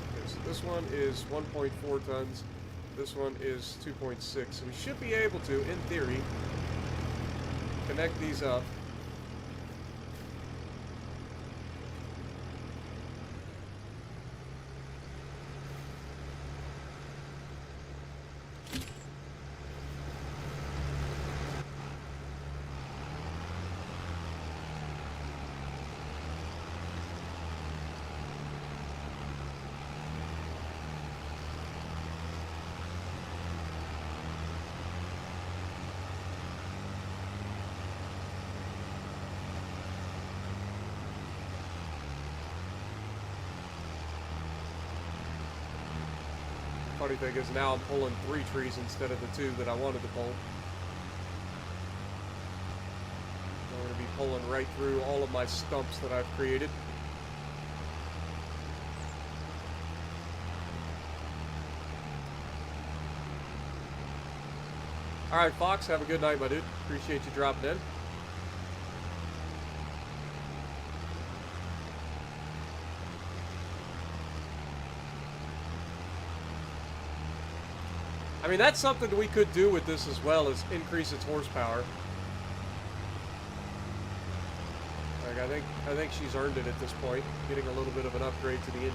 Okay, so this one is 1.4 tons. This one is 2.6. So we should be able to, in theory, connect these up. Funny thing is now I'm pulling 3 trees instead of the 2 that I wanted to pull. I'm going to be pulling right through all of my stumps that I've created. Alright, Fox, have a good night, my dude. Appreciate you dropping in. I mean, that's something we could do with this as well, is increase its horsepower. Like, I think she's earned it at this point, getting a little bit of an upgrade to the engine.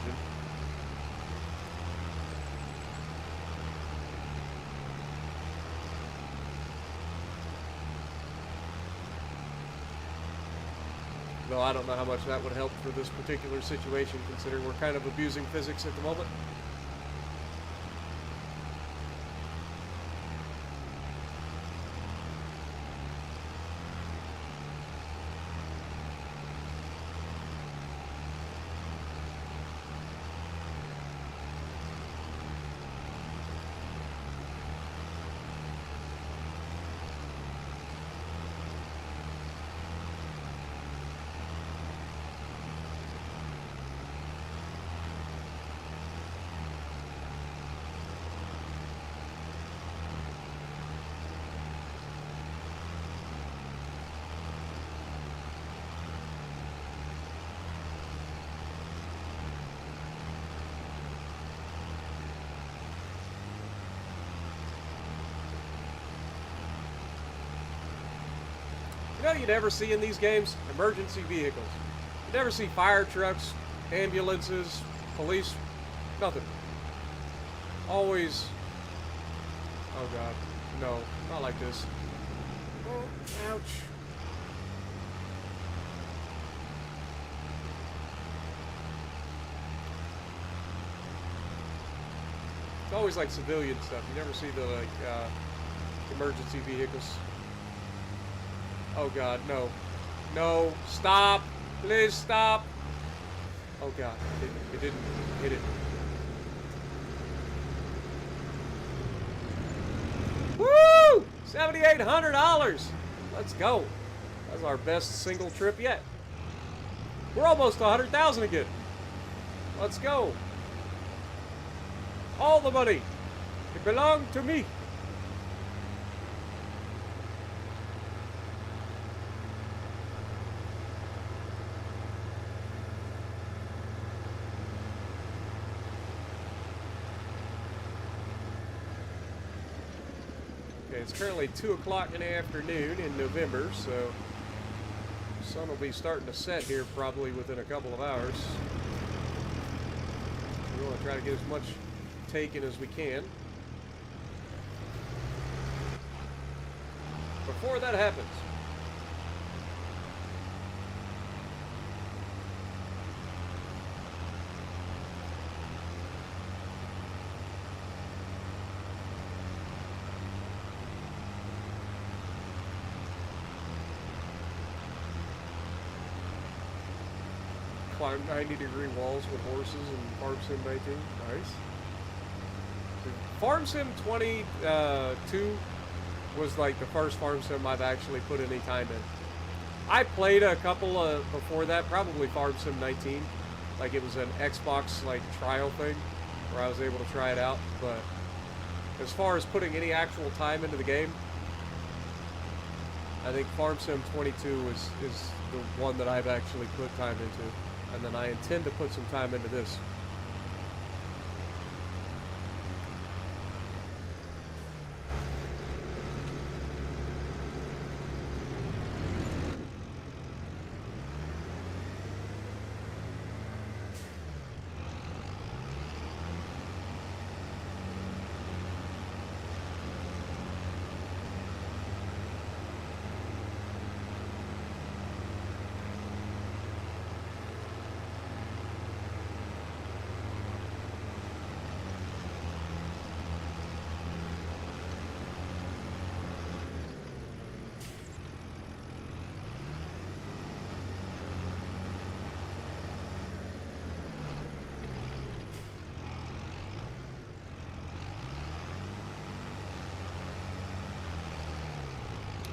Though I don't know how much that would help for this particular situation, considering we're kind of abusing physics at the moment. You know, you never see in these games emergency vehicles. You never see fire trucks, ambulances, police, nothing. Always. Oh god, no, not like this. Oh, ouch. always like civilian stuff. You never see the like emergency vehicles. Oh God, no. No, stop. Please stop. Oh God, it didn't hit it. Woo! $7,800. Let's go. That's our best single trip yet. We're almost 100,000 again. Let's go. All the money. It belonged to me. Okay, it's currently 2 o'clock in the afternoon in November, so the sun will be starting to set here probably within a couple of hours. We want to try to get as much taken as we can. Before that happens, climb 90-degree walls with horses and Farm Sim 19. Nice. Farm Sim 22 was like the first Farm Sim I've actually put any time in. I played a couple before that, probably Farm Sim 19. Like it was an Xbox like trial thing where I was able to try it out. But as far as putting any actual time into the game, I think Farm Sim 22 is the one that I've actually put time into. And then I intend to put some time into this.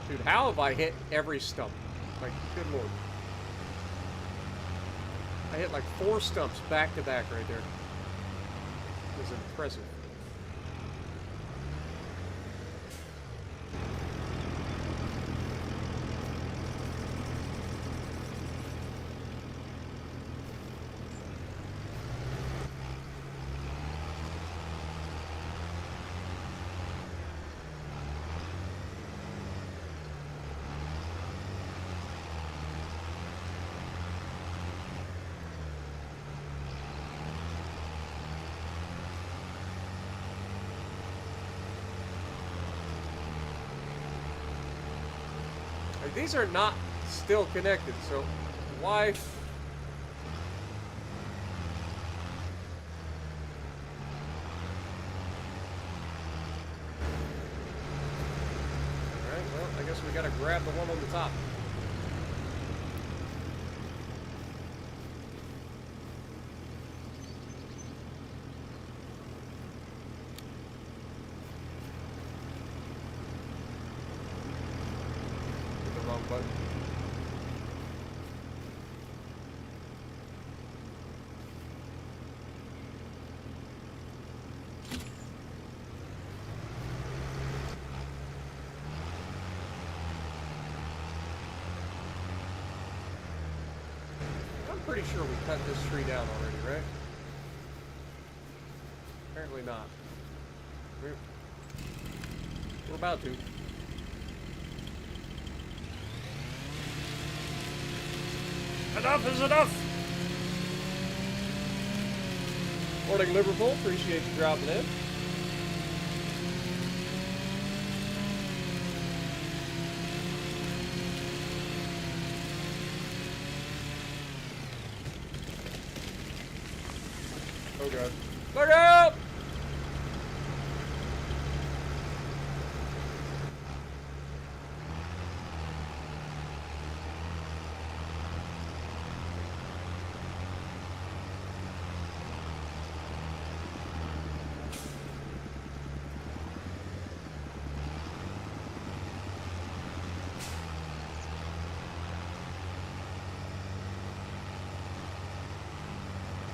Dude, how have I hit every stump? Like, good lord. I hit like 4 stumps back to back right there. It was impressive. Like, these are not still connected, so why? Alright, well, I guess we gotta grab the one on the top. Button. I'm pretty sure we cut this tree down already, right? Apparently not. We're about to. Enough is enough! Morning, Liverpool. Appreciate you dropping in. Oh god. Look out!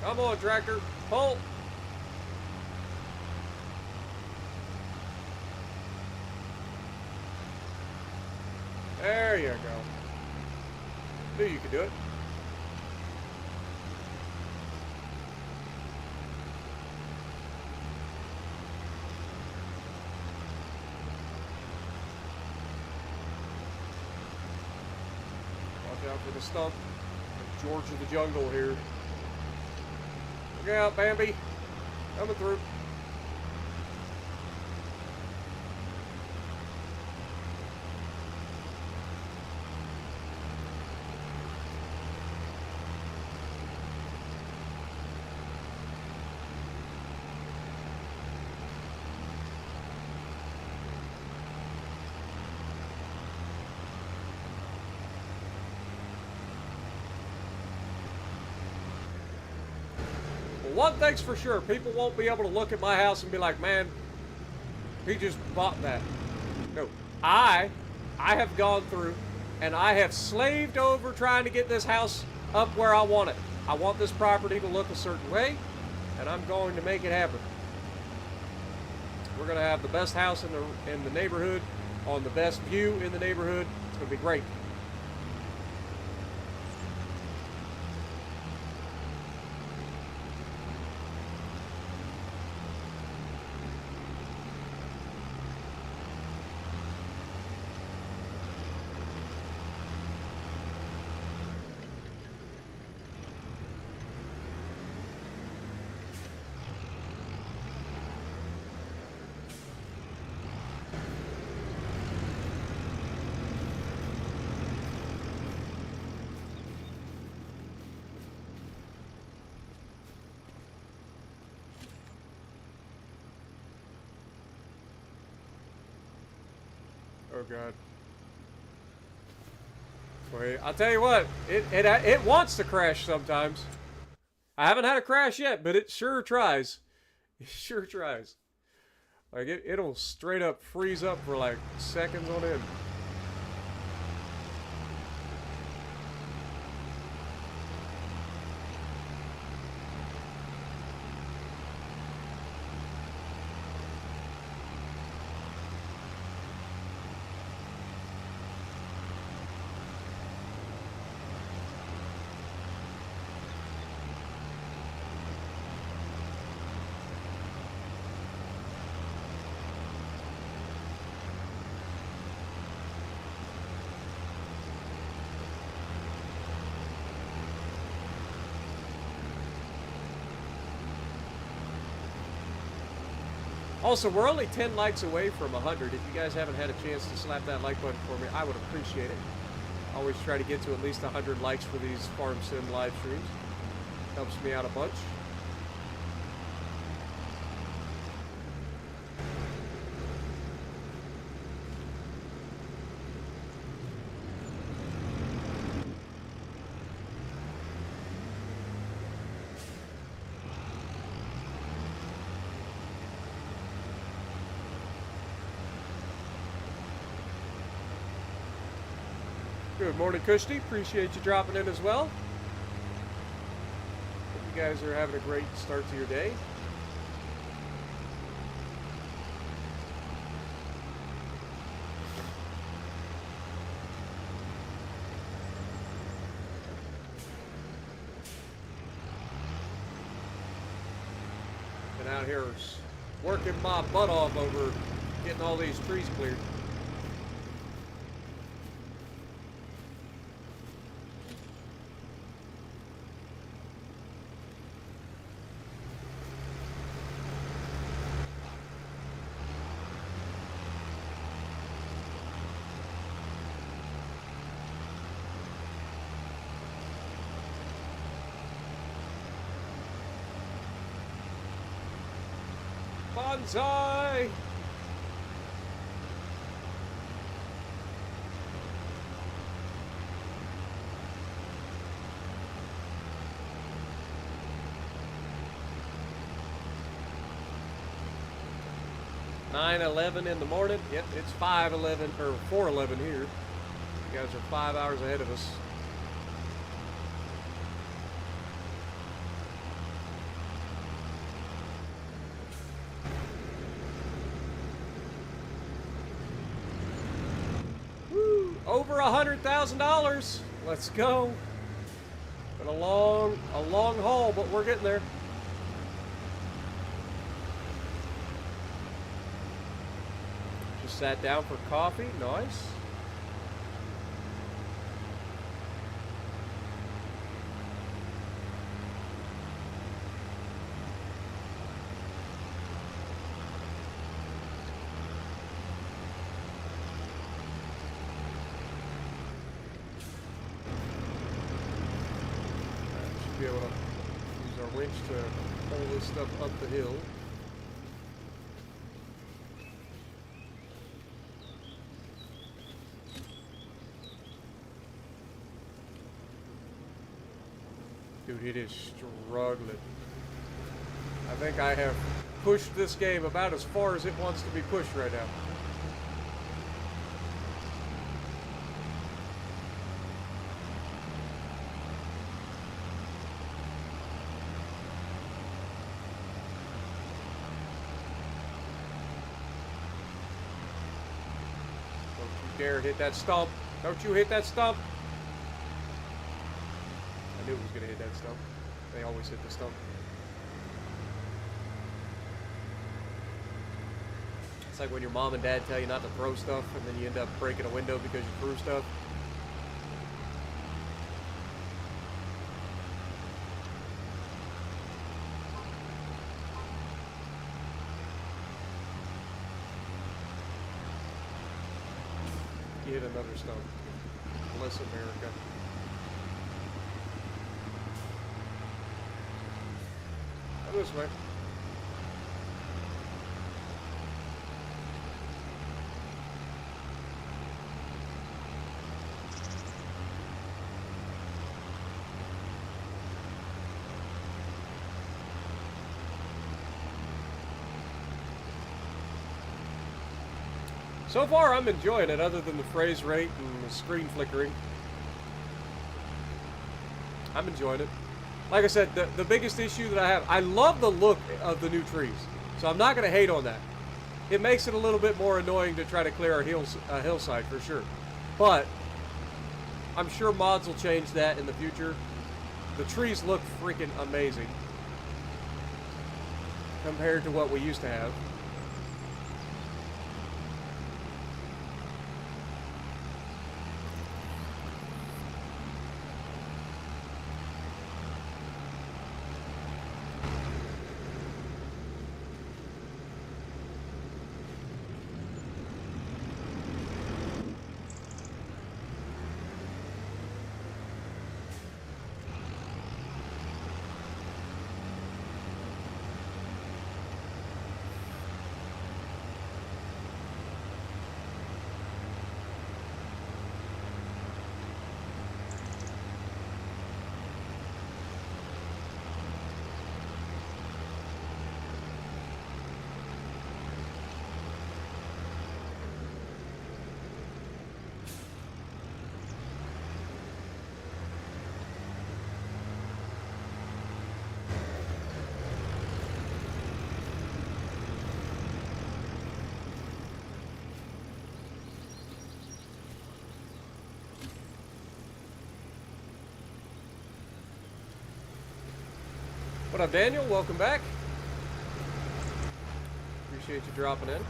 Come on, tractor. Pull. There you go. Knew you could do it. Watch out for the stump. George of the jungle here. Look out, Bambi. Coming through. One thing's for sure, people won't be able to look at my house and be like, man, he just bought that. No, I have gone through and I have slaved over trying to get this house up where I want it. I want this property to look a certain way, and I'm going to make it happen. We're going to have the best house in the neighborhood, on the best view in the neighborhood. It's going to be great. Oh God. Wait, I'll tell you what, it wants to crash sometimes. I haven't had a crash yet, but it sure tries. It sure tries. Like it'll straight up freeze up for like seconds on end. Also, we're only 10 likes away from 100. If you guys haven't had a chance to slap that like button for me, I would appreciate it. I always try to get to at least 100 likes for these Farm Sim live streams. Helps me out a bunch. Good morning, Kushti. Appreciate you dropping in as well. Hope you guys are having a great start to your day. Been out here working my butt off over getting all these trees cleared. Bonsai! (9:11 in the morning. Yep, it's 5:11 or 4:11 here. You guys are 5 hours ahead of us. $100,000. Let's go. Been a long haul, but we're getting there. Just sat down for coffee. Nice. Be able to use our winch to pull this stuff up the hill. Dude, it is struggling. I think I have pushed this game about as far as it wants to be pushed right now. Dare hit that stump. Don't you hit that stump. I knew it was going to hit that stump. They always hit the stump. It's like when your mom and dad tell you not to throw stuff and then you end up breaking a window because you threw stuff. Hit another stump. Bless America. Go this way. So far, I'm enjoying it, other than the phrase rate and the screen flickering. I'm enjoying it. Like I said, the biggest issue that I have, I love the look of the new trees, so I'm not going to hate on that. It makes it a little bit more annoying to try to clear our hillside, for sure. But I'm sure mods will change that in the future. The trees look freaking amazing compared to what we used to have. What up, Daniel? Welcome back. Appreciate you dropping in.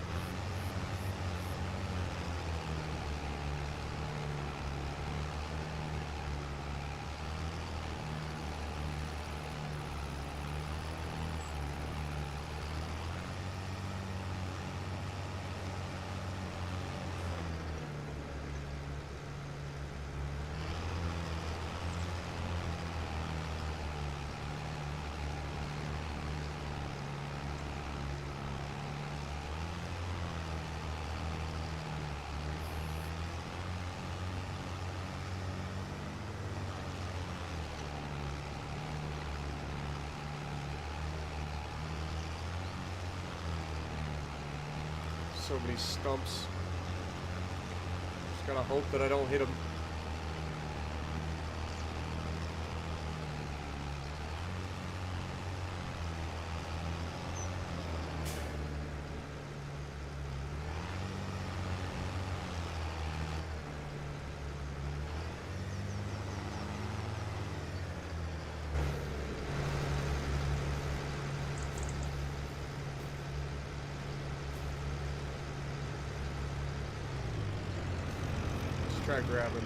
So many stumps. Just gotta hope that I don't hit them. try grabbing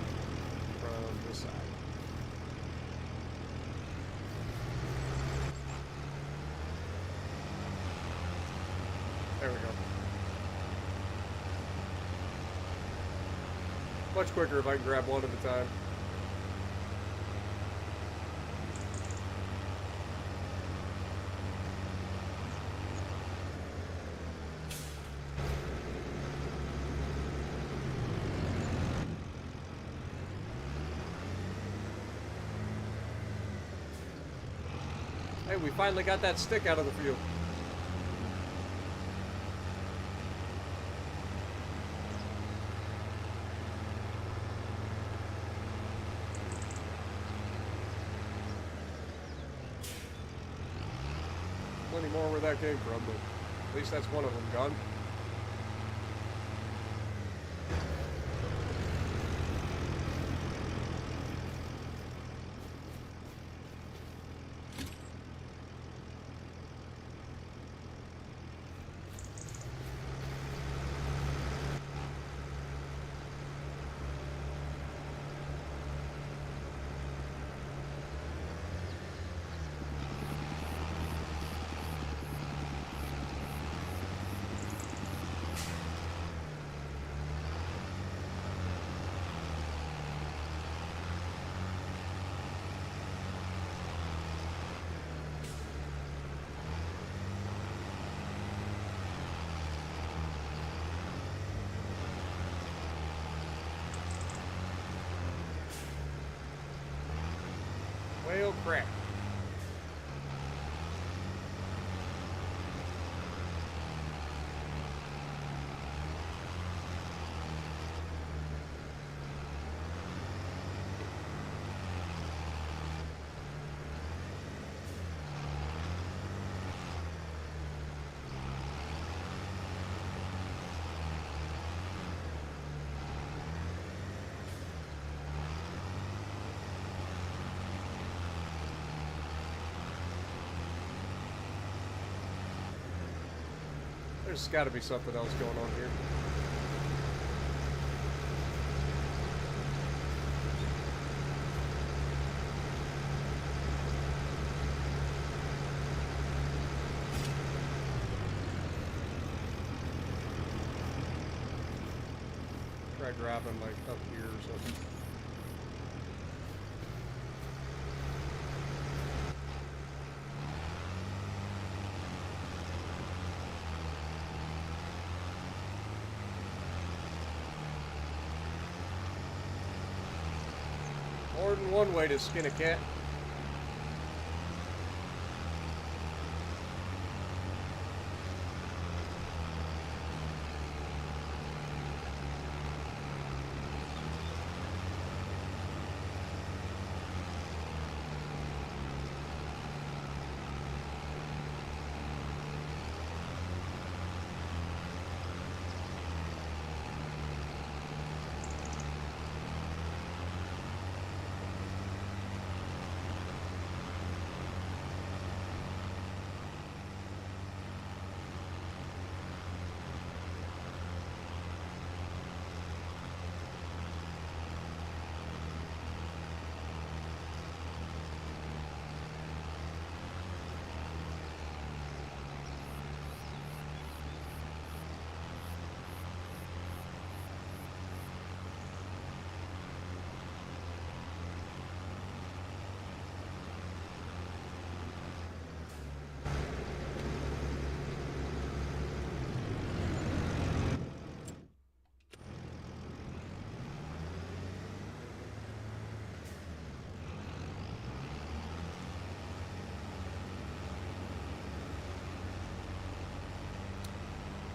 from this side. There we go. Much quicker if I can grab one at a time. Hey, we finally got that stick out of the field. Plenty more where that came from, but at least that's one of them gone. Well, crap. There's got to be something else going on here. Try grabbing like up here or something. More than one way to skin a cat.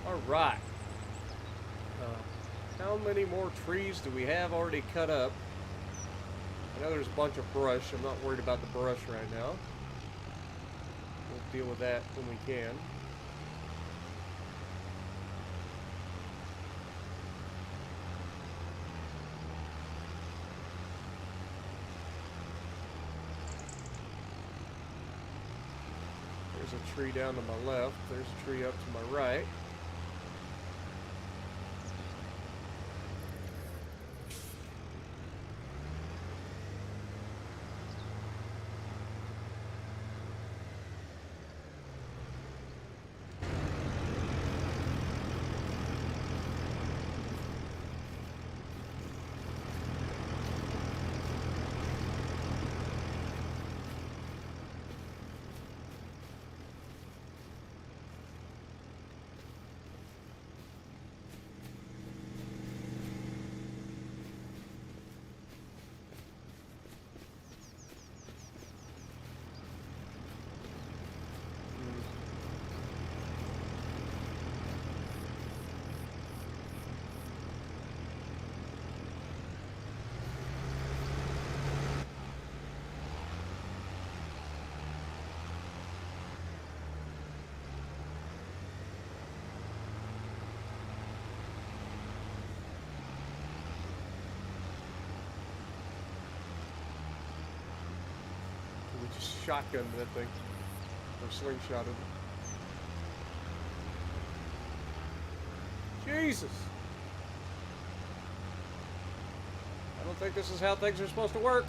All right. How many more trees do we have already cut up? I know there's a bunch of brush. I'm not worried about the brush right now. We'll deal with that when we can. There's a tree down to my left. There's a tree up to my right. We just shotgunned that thing. Or slingshotted it. Jesus! I don't think this is how things are supposed to work.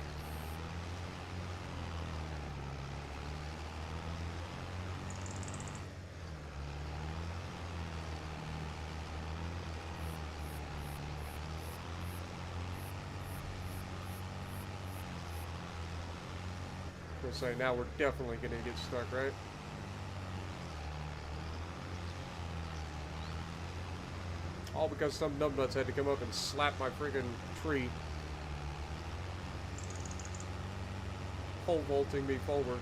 I'm gonna say now we're definitely gonna get stuck, right? All because some numbnuts had to come up and slap my friggin' tree. Pole vaulting me forward.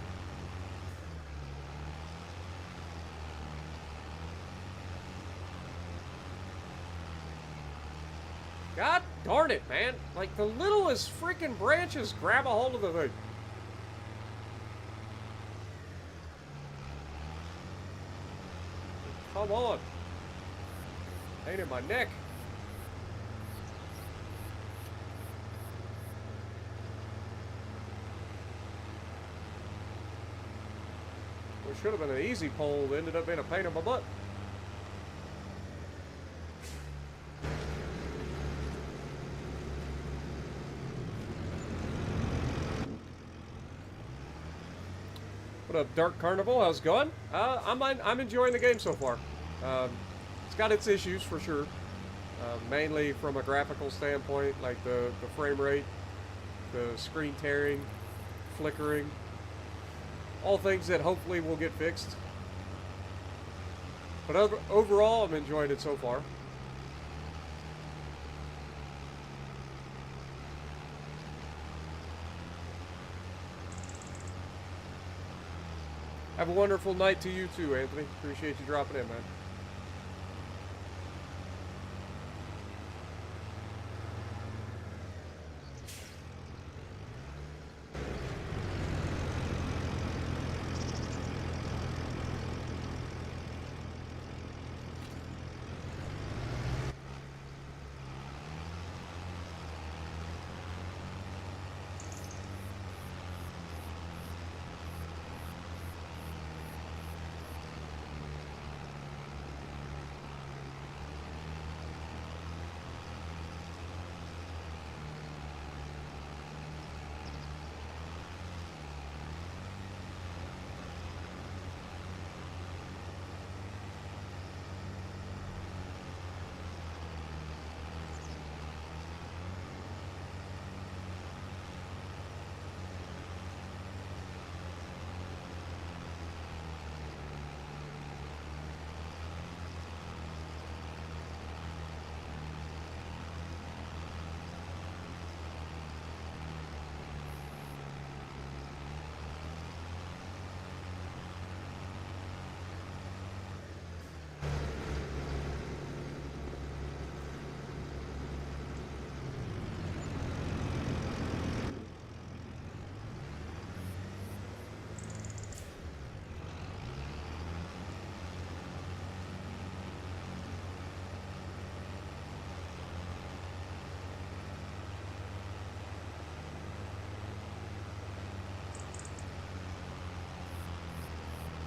God darn it, man. Like, the littlest freaking branches grab a hold of the thing. Come on. Pain in my neck. Well, it should have been an easy pole. It ended up being a pain in my butt. What up, Dark Carnival? How's it going? I'm enjoying the game so far. It's got its issues for sure. Mainly from a graphical standpoint, like the frame rate, the screen tearing, flickering, all things that hopefully will get fixed. But overall, I'm enjoying it so far. Have a wonderful night to you too, Anthony. Appreciate you dropping in, man.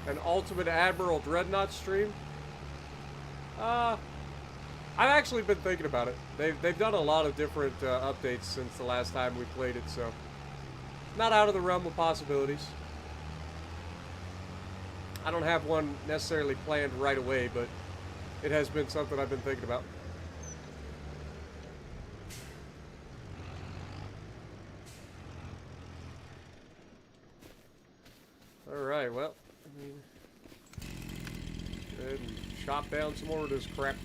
An Ultimate Admiral Dreadnought stream? I've actually been thinking about it. They've done a lot of different updates since the last time we played it, so not out of the realm of possibilities. I don't have one necessarily planned right away, but it has been something I've been thinking about. Alright, well, go ahead and chop down some more of this crap.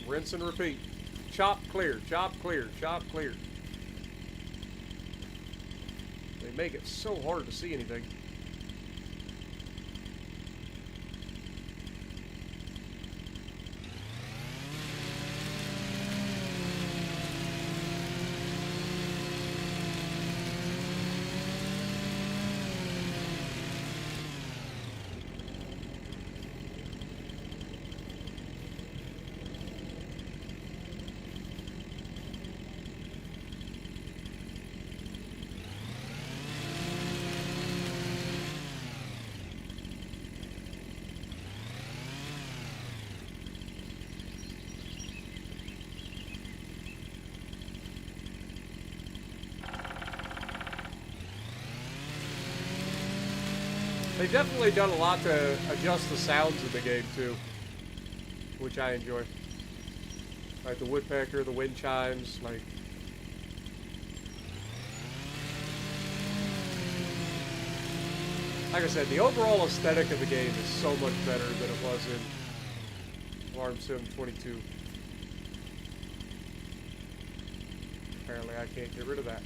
Rinse and repeat. Chop clear, chop clear, chop clear. They make it so hard to see anything. They've definitely done a lot to adjust the sounds in the game too, which I enjoy. Like the woodpecker, the wind chimes, like. Like I said, the overall aesthetic of the game is so much better than it was in Farm Sim 22. Apparently I can't get rid of that.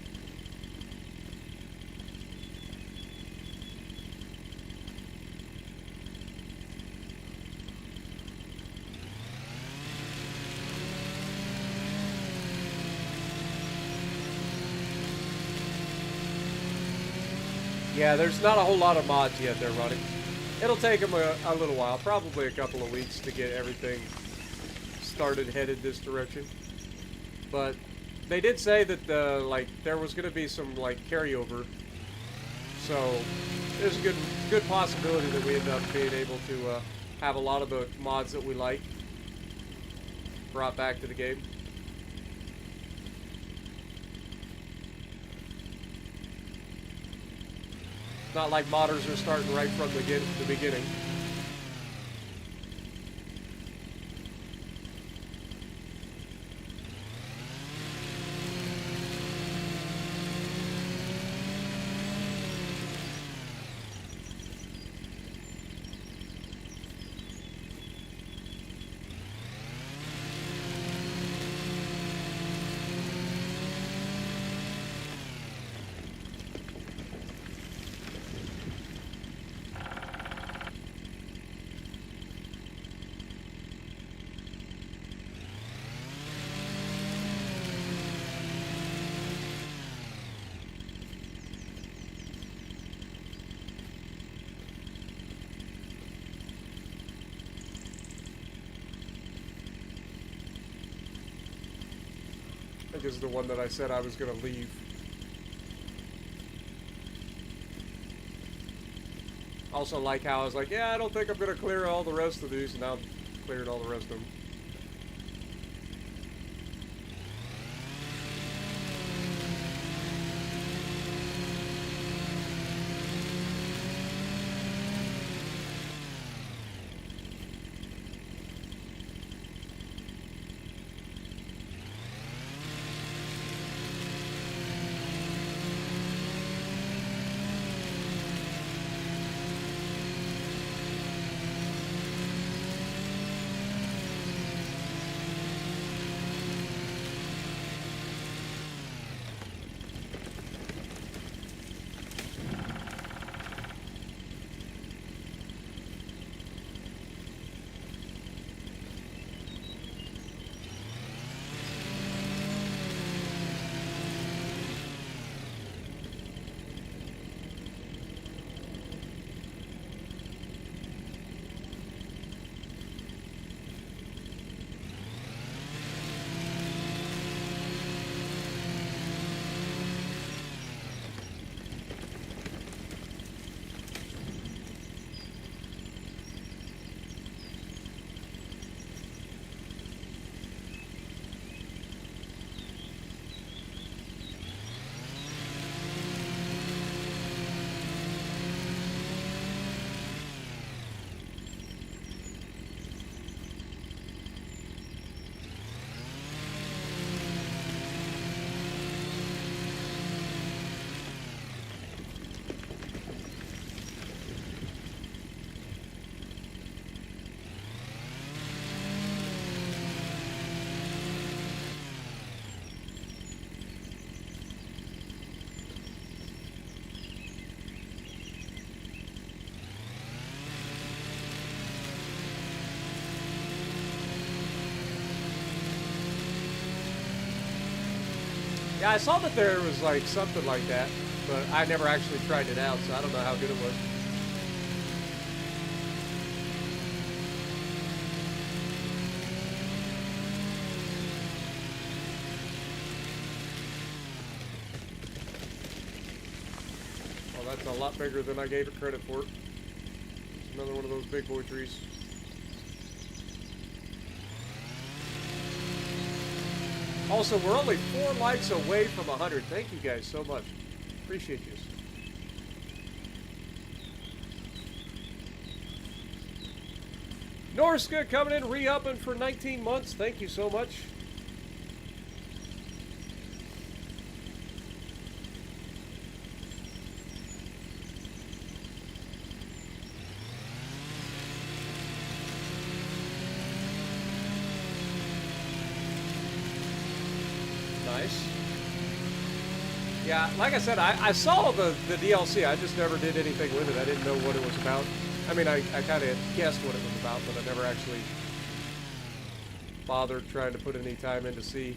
Yeah, there's not a whole lot of mods yet they're running. It'll take them a little while, probably a couple of weeks to get everything started headed this direction. But they did say that there was going to be some carryover, so there's a good possibility that we end up being able to have a lot of the mods that we like brought back to the game. Not like modders are starting right from the beginning. I think this is the one that I said I was going to leave. Also like how I was like, yeah, I don't think I'm going to clear all the rest of these, and now I've cleared all the rest of them. Yeah, I saw that there was like something like that, but I never actually tried it out, so I don't know how good it was. Well, that's a lot bigger than I gave it credit for. It's another one of those big boy trees. Also, we're only 4 likes away from 100. Thank you guys so much. Appreciate you. Norska coming in, re-upping for 19 months. Thank you so much. Nice. Yeah, like I said, I saw the DLC. I just never did anything with it. I didn't know what it was about. I mean, I kind of guessed what it was about, but I never actually bothered trying to put any time in to see.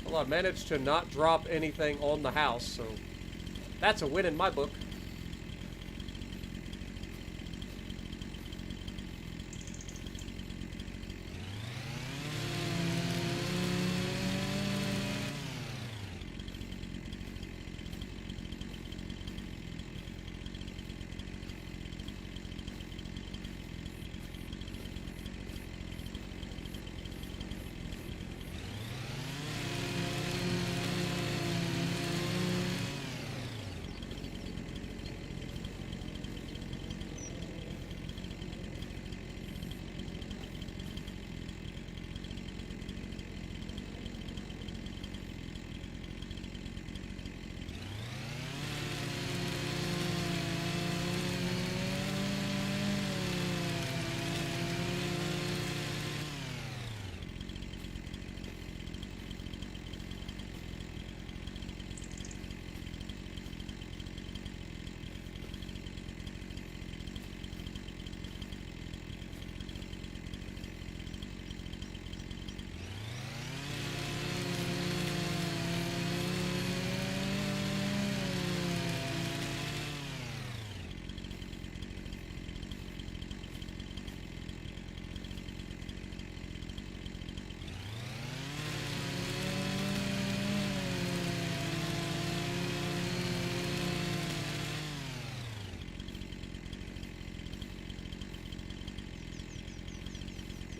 Well, I managed to not drop anything on the house, so that's a win in my book.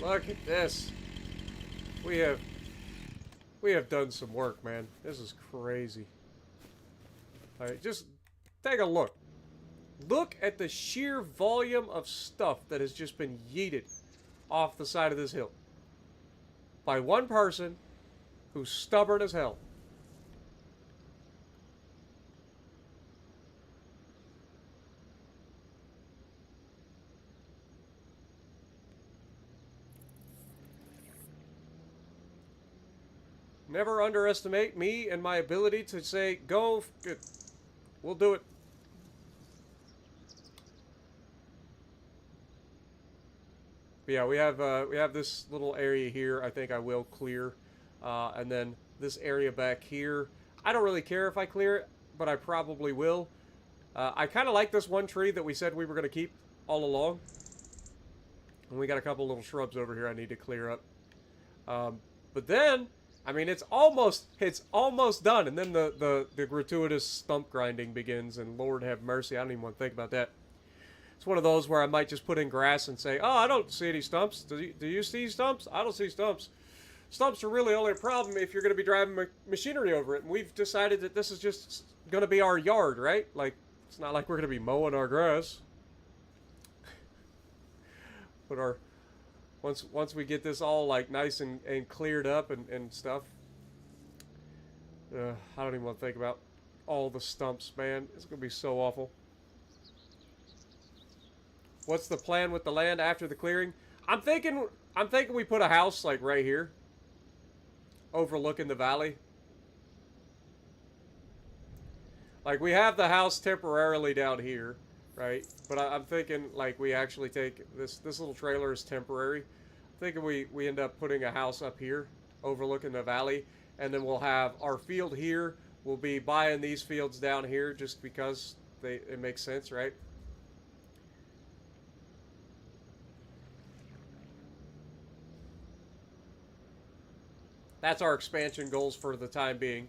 Look at this. We have done some work, man. This is crazy. Alright, just take a look. Look at the sheer volume of stuff that has just been yeeted off the side of this hill. By one person who's stubborn as hell. Never underestimate me and my ability to say, go, good. We'll do it. But yeah, we have this little area here. I think I will clear, and then this area back here. I don't really care if I clear it, but I probably will. I kind of like this one tree that we said we were going to keep all along. And we got a couple little shrubs over here I need to clear up. But then, I mean, it's almost done, and then the gratuitous stump grinding begins, and Lord have mercy, I don't even want to think about that. It's one of those where I might just put in grass and say, oh, I don't see any stumps. Do you see stumps? I don't see stumps. Stumps are really only a problem if you're going to be driving machinery over it, and we've decided that this is just going to be our yard, right? Like, it's not like we're going to be mowing our grass. But once we get this all like nice and cleared up and stuff, I don't even want to think about all the stumps, man. It's gonna be so awful. What's the plan with the land after the clearing? I'm thinking we put a house like right here, overlooking the valley. Like we have the house temporarily down here, right? But I'm thinking like we actually take this little trailer is temporary. I'm thinking we end up putting a house up here, overlooking the valley, and then we'll have our field here. We'll be buying these fields down here just because it makes sense, right? That's our expansion goals for the time being.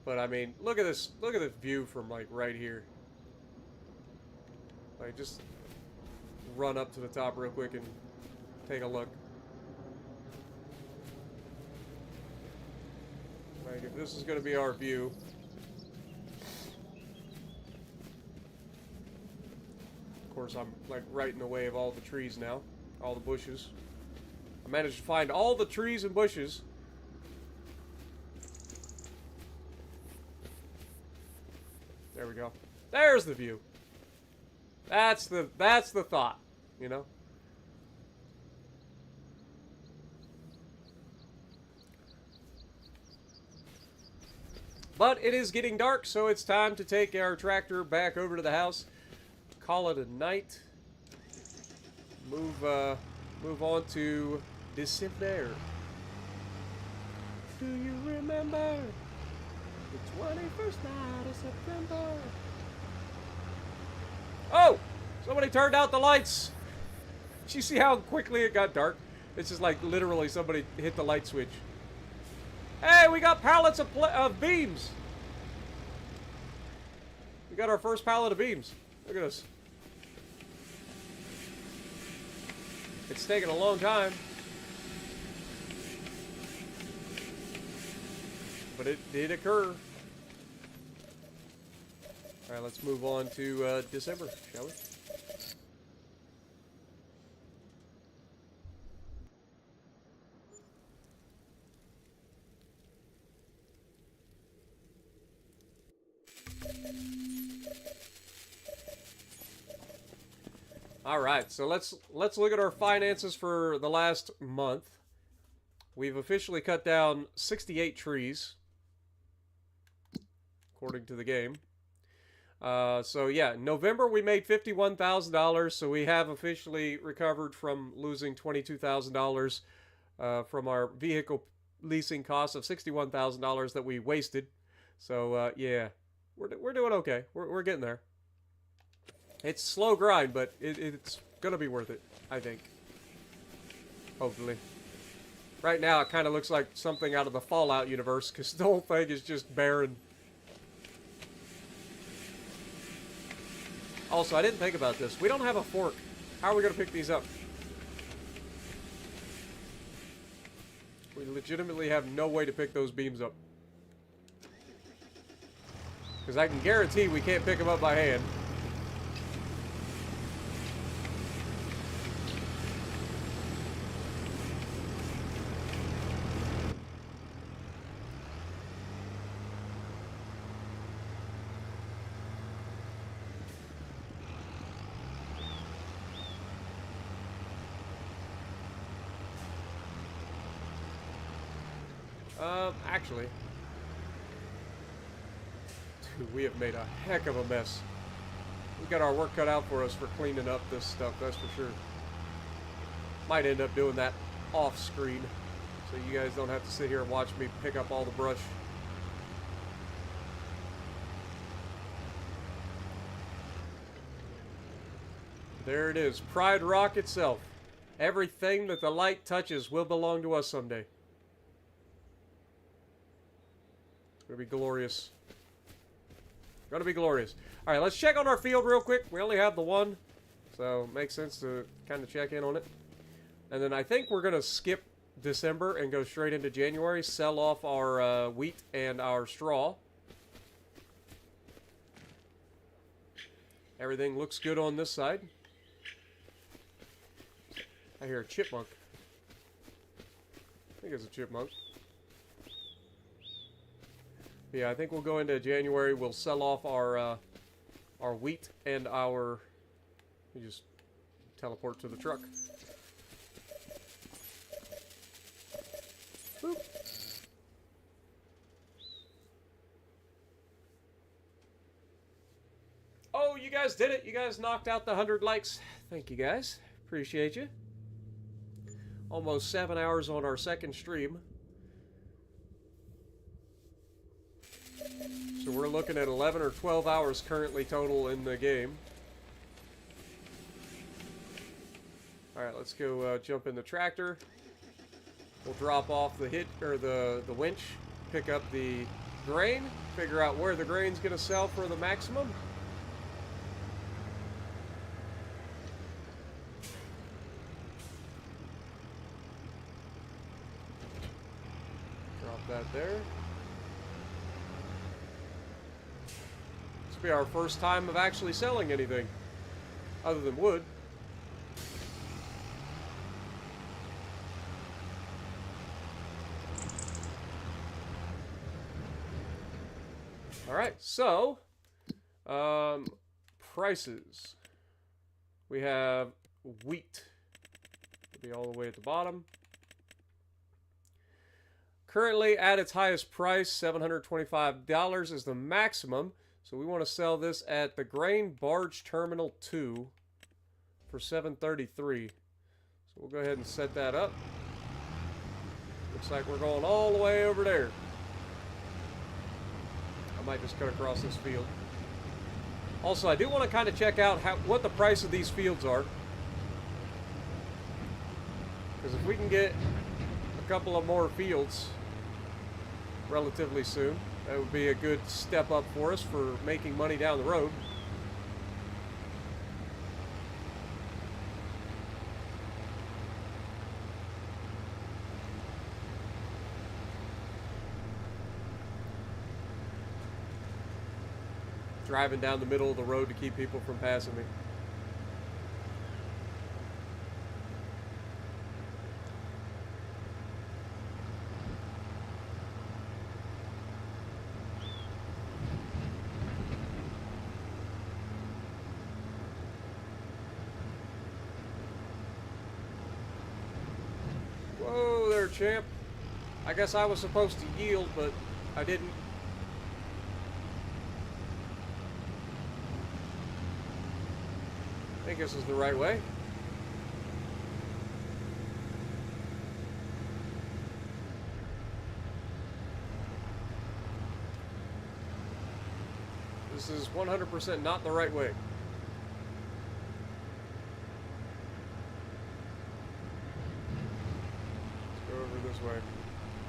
But I mean, look at this view from like right here. Like just run up to the top real quick and take a look. Like if this is going to be our view. Of course, I'm like right in the way of all the trees now, all the bushes. I managed to find all the trees and bushes. There we go. There's the view. That's the thought, you know? But it is getting dark, so it's time to take our tractor back over to the house. Call it a night. Move on to December. Do you remember the 21st night of September? Oh! Somebody turned out the lights! Did you see how quickly it got dark? It's just like literally somebody hit the light switch. Hey, we got pallets of beams! We got our first pallet of beams. Look at this. It's taken a long time. But it did occur. Alright, let's move on to December, shall we? Alright, so let's look at our finances for the last month. We've officially cut down 68 trees, according to the game. So yeah, November we made $51,000, so we have officially recovered from losing $22,000 from our vehicle leasing costs of $61,000 that we wasted. So yeah, we're doing okay. We're getting there. It's a slow grind, but it's gonna be worth it, I think. Hopefully. Right now, it kind of looks like something out of the Fallout universe, because the whole thing is just barren. Also, I didn't think about this. We don't have a fork. How are we going to pick these up? We legitimately have no way to pick those beams up. Because I can guarantee we can't pick them up by hand. Actually, dude, we have made a heck of a mess. We got our work cut out for us for cleaning up this stuff, that's for sure. Might end up doing that off screen, so you guys don't have to sit here and watch me pick up all the brush. There it is, Pride Rock itself. Everything that the light touches will belong to us someday. Gonna be glorious. Gonna be glorious. Alright, let's check on our field real quick. We only have the one, so it makes sense to kind of check in on it. And then I think we're gonna skip December and go straight into January, sell off our wheat and our straw. Everything looks good on this side. I hear a chipmunk. I think it's a chipmunk. Yeah, I think we'll go into January. We'll sell off our wheat and our... We just teleport to the truck. Boop. Oh, you guys did it. You guys knocked out the 100 likes. Thank you, guys. Appreciate you. Almost 7 hours on our second stream. So we're looking at 11 or 12 hours currently total in the game. Alright, let's go jump in the tractor. We'll drop off the the winch, pick up the grain, figure out where the grain's going to sell for the maximum. Drop that there. This will be our first time of actually selling anything other than wood. All right, so prices. We have wheat. It'll be all the way at the bottom. Currently at its highest price, $725 is the maximum. So we want to sell this at the Grain Barge Terminal 2 for $733. So we'll go ahead and set that up. Looks like we're going all the way over there. I might just cut across this field. Also, I do want to kind of check out what the price of these fields are. Because if we can get a couple of more fields relatively soon, that would be a good step up for us for making money down the road. Driving down the middle of the road to keep people from passing me. Whoa there, champ. I guess I was supposed to yield, but I didn't. I think this is the right way. This is 100% not the right way. Let's go over this way.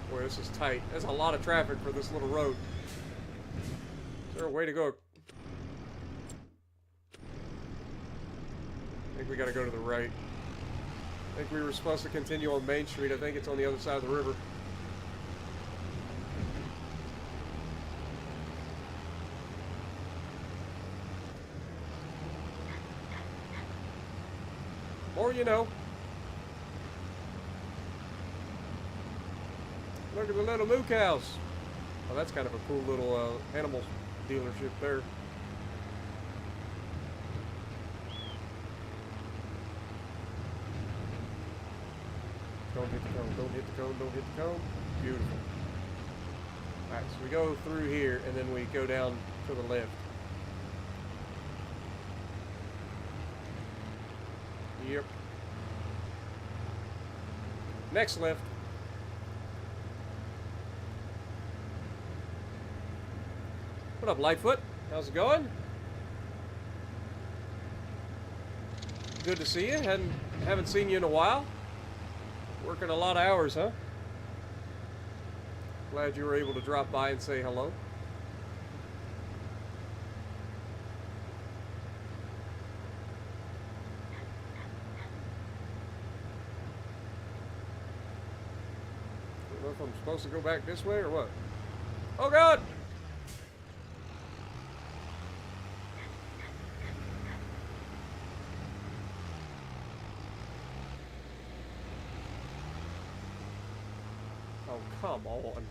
Boy, this is tight. There's a lot of traffic for this little road. Is there a way to go? I think we gotta go to the right. I think we were supposed to continue on Main Street. I think it's on the other side of the river. Or, you know. Look at the little moo cows. Oh, that's kind of a cool little animal dealership there. Don't hit the cone, don't hit the cone, don't hit the cone. Beautiful. Alright, so we go through here and then we go down to the left. Yep. Next left. What up, Lightfoot? How's it going? Good to see you. Haven't seen you in a while. Working a lot of hours, huh? Glad you were able to drop by and say hello. I don't know if I'm supposed to go back this way or what. Oh God! Oh, come on.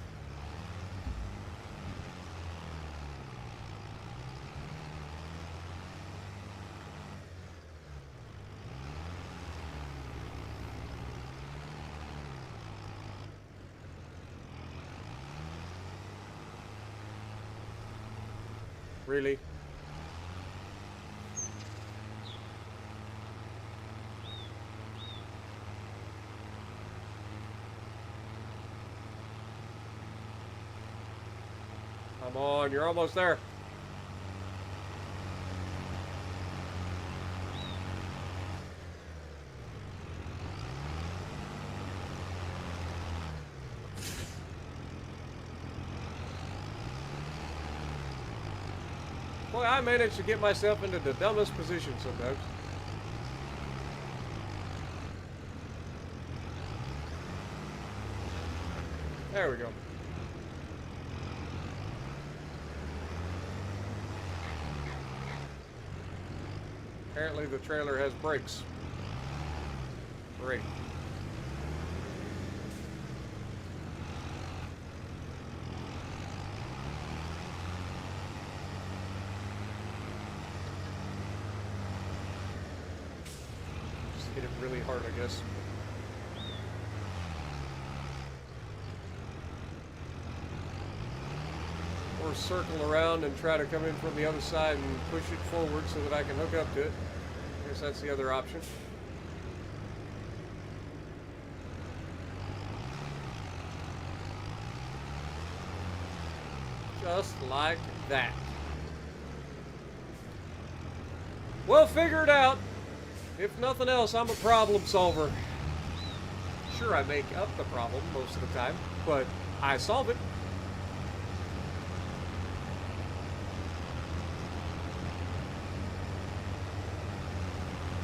Really? Come on, you're almost there. Boy, I manage to get myself into the dumbest position sometimes. There we go. Apparently the trailer has brakes. Great. Just hit it really hard, I guess. Or circle around and try to come in from the other side and push it forward so that I can hook up to it. I guess that's the other option. Just like that. We'll figure it out. If nothing else, I'm a problem solver. Sure, I make up the problem most of the time, but I solve it.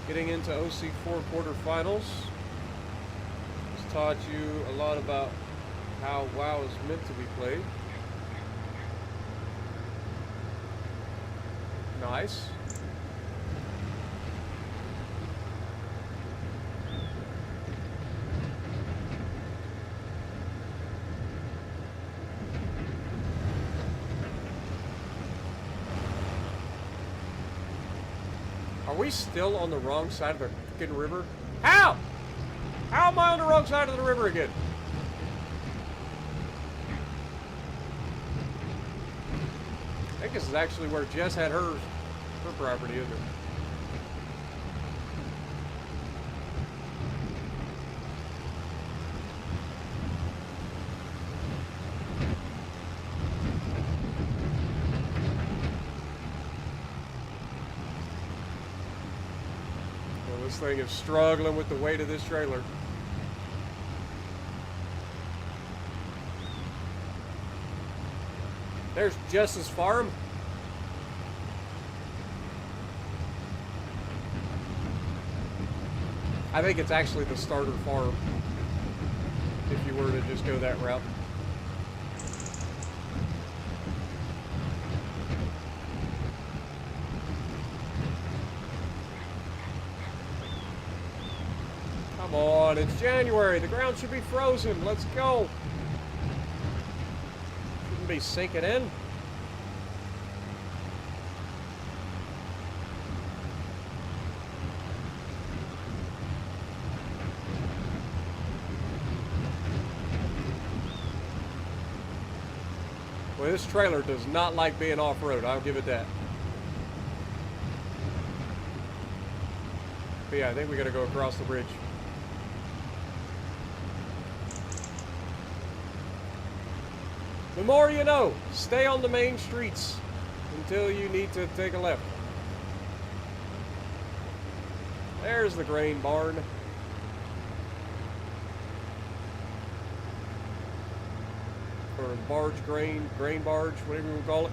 Getting into OC4 quarterfinals. It's taught you a lot about how WoW is meant to be played. Nice. Are we still on the wrong side of the fucking river? How? How am I on the wrong side of the river again? I think this is actually where Jess had her property, isn't it? Well, this thing is struggling with the weight of this trailer. There's Jess's farm. I think it's actually the starter farm, if you were to just go that route. Come on, it's January. The ground should be frozen. Let's go. Shouldn't be sinking in. Well, this trailer does not like being off-road, I'll give it that. But yeah, I think we gotta go across the bridge. The more you know, stay on the main streets until you need to take a left. There's the grain barn. Or barge grain barge, whatever you want to call it.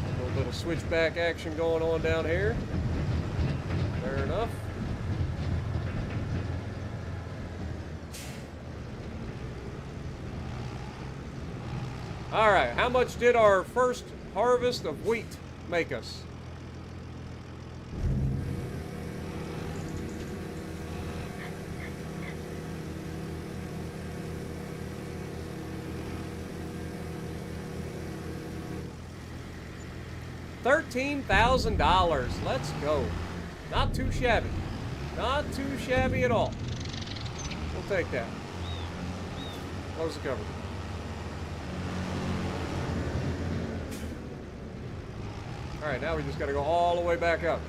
A little bit of switchback action going on down here. Fair enough. All right, how much did our first harvest of wheat make us? $13,000. Let's go. Not too shabby. Not too shabby at all. We'll take that. Close the cover. All right, now we just got to go all the way back up.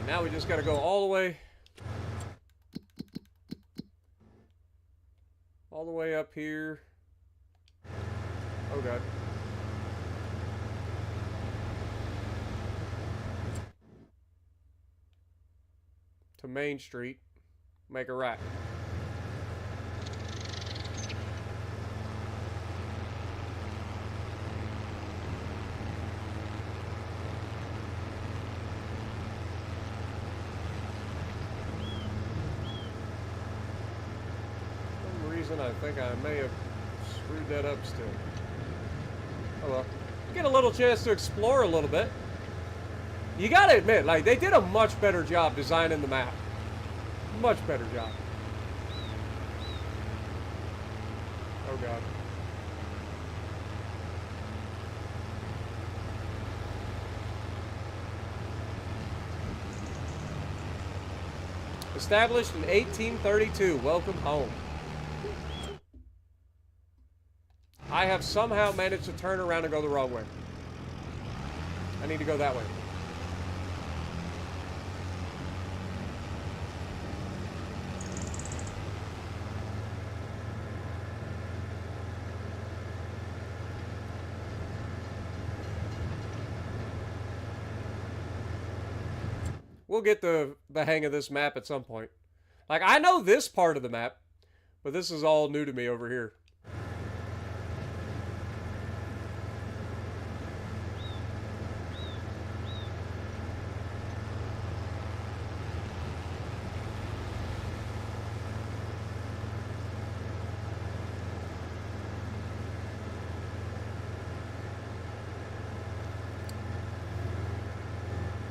Alright, now we just gotta go all the way... all the way up here. Oh god. To Main Street. Make a right. I think I may have screwed that up still. Oh well. Get a little chance to explore a little bit. You gotta admit, like, they did a much better job designing the map. Much better job. Oh god. Established in 1832. Welcome home. I have somehow managed to turn around and go the wrong way. I need to go that way. We'll get the hang of this map at some point. Like, I know this part of the map, but this is all new to me over here.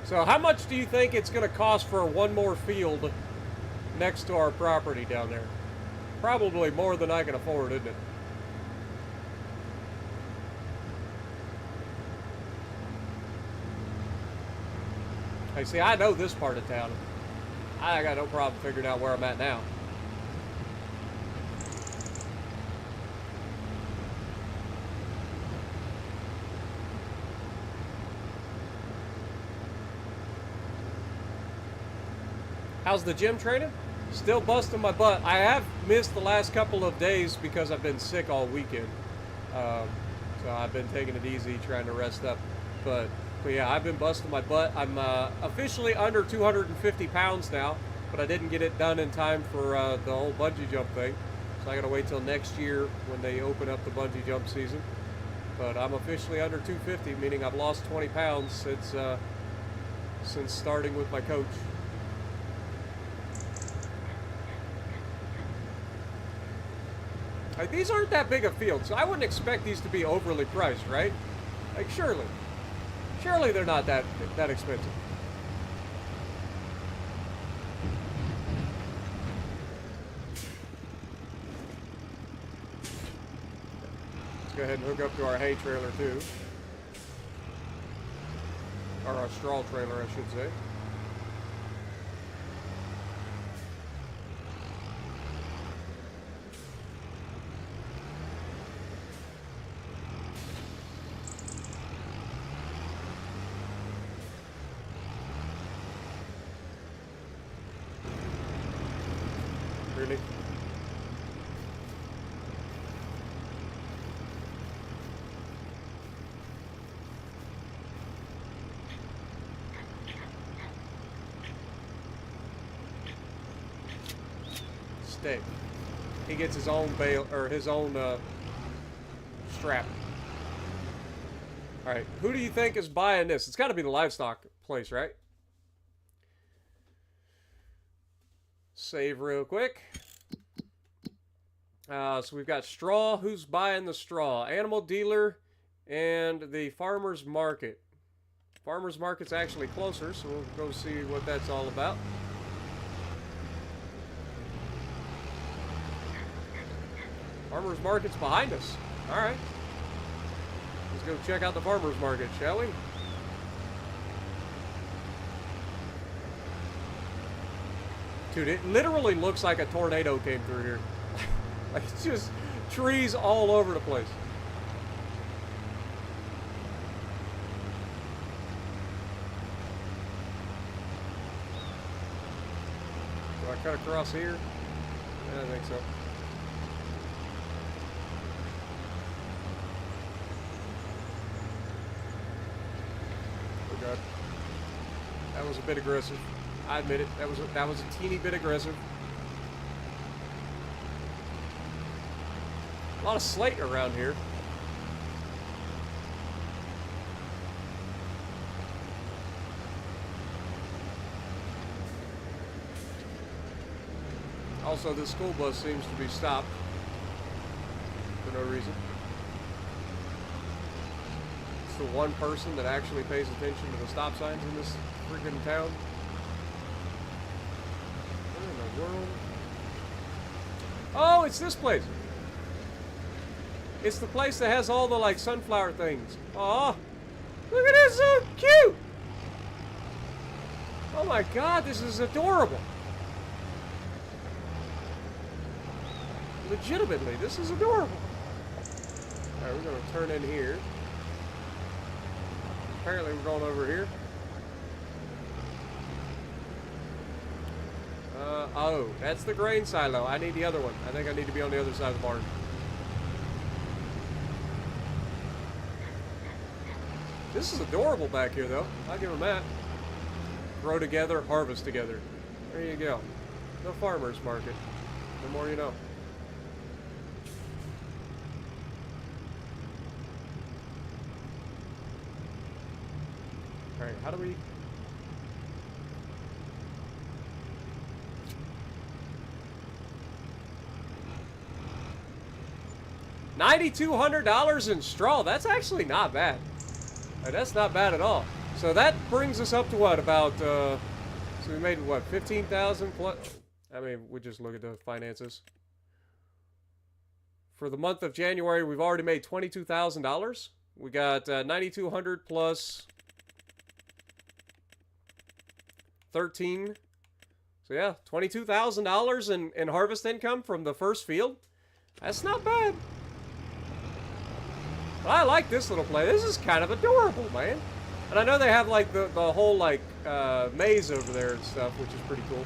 So how much do you think it's going to cost for one more field next to our property down there? Probably more than I can afford, isn't it? Hey, see, I know this part of town. I got no problem figuring out where I'm at now. How's the gym training? Still busting my butt. I have missed the last couple of days because I've been sick all weekend. So I've been taking it easy, trying to rest up. But yeah, I've been busting my butt. I'm officially under 250 pounds now, but I didn't get it done in time for the whole bungee jump thing. So I gotta wait till next year when they open up the bungee jump season. But I'm officially under 250, meaning I've lost 20 pounds since starting with my coach. Like, these aren't that big a field, so I wouldn't expect these to be overly priced, right? Like, surely they're not that expensive. Let's go ahead and hook up to our hay trailer too, or our straw trailer, I should say. Really? Stay. He gets his own bale, or his own strap. All right, who do you think is buying this? It's got to be the livestock place, right? Save real quick. So we've got straw. Who's buying the straw? Animal dealer and the farmer's market. Farmer's market's actually closer, so we'll go see what that's all about. Farmer's market's behind us. All right. Let's go check out the farmer's market, shall we? Dude, it literally looks like a tornado came through here. Like, it's just trees all over the place. I cut across here? Yeah, I think so. Oh god. That was a bit aggressive. I admit it. That was a teeny bit aggressive. A lot of slate around here. Also, this school bus seems to be stopped for no reason. It's the one person that actually pays attention to the stop signs in this freaking town. What in the world? Oh, it's this place. It's the place that has all the, like, sunflower things. Aw, look at this, so cute. Oh my god, this is adorable. Legitimately, this is adorable. Alright, we're going to turn in here. Apparently we're going over here. Oh, that's the grain silo. I need the other one. I think I need to be on the other side of the barn. This is adorable back here, though. I'll give them that. Grow together, harvest together. There you go. No farmer's market. The more you know. Alright, how do we... $9,200 in straw. That's actually not bad. That's not bad at all. So that brings us up to what? About, so we made, what, 15,000 plus? I mean, we just look at the finances. For the month of January, we've already made $22,000. We got 9,200 plus 13. So yeah, $22,000 in harvest income from the first field. That's not bad. But I like this little place. This is kind of adorable, man. And I know they have like the whole like maze over there and stuff, which is pretty cool.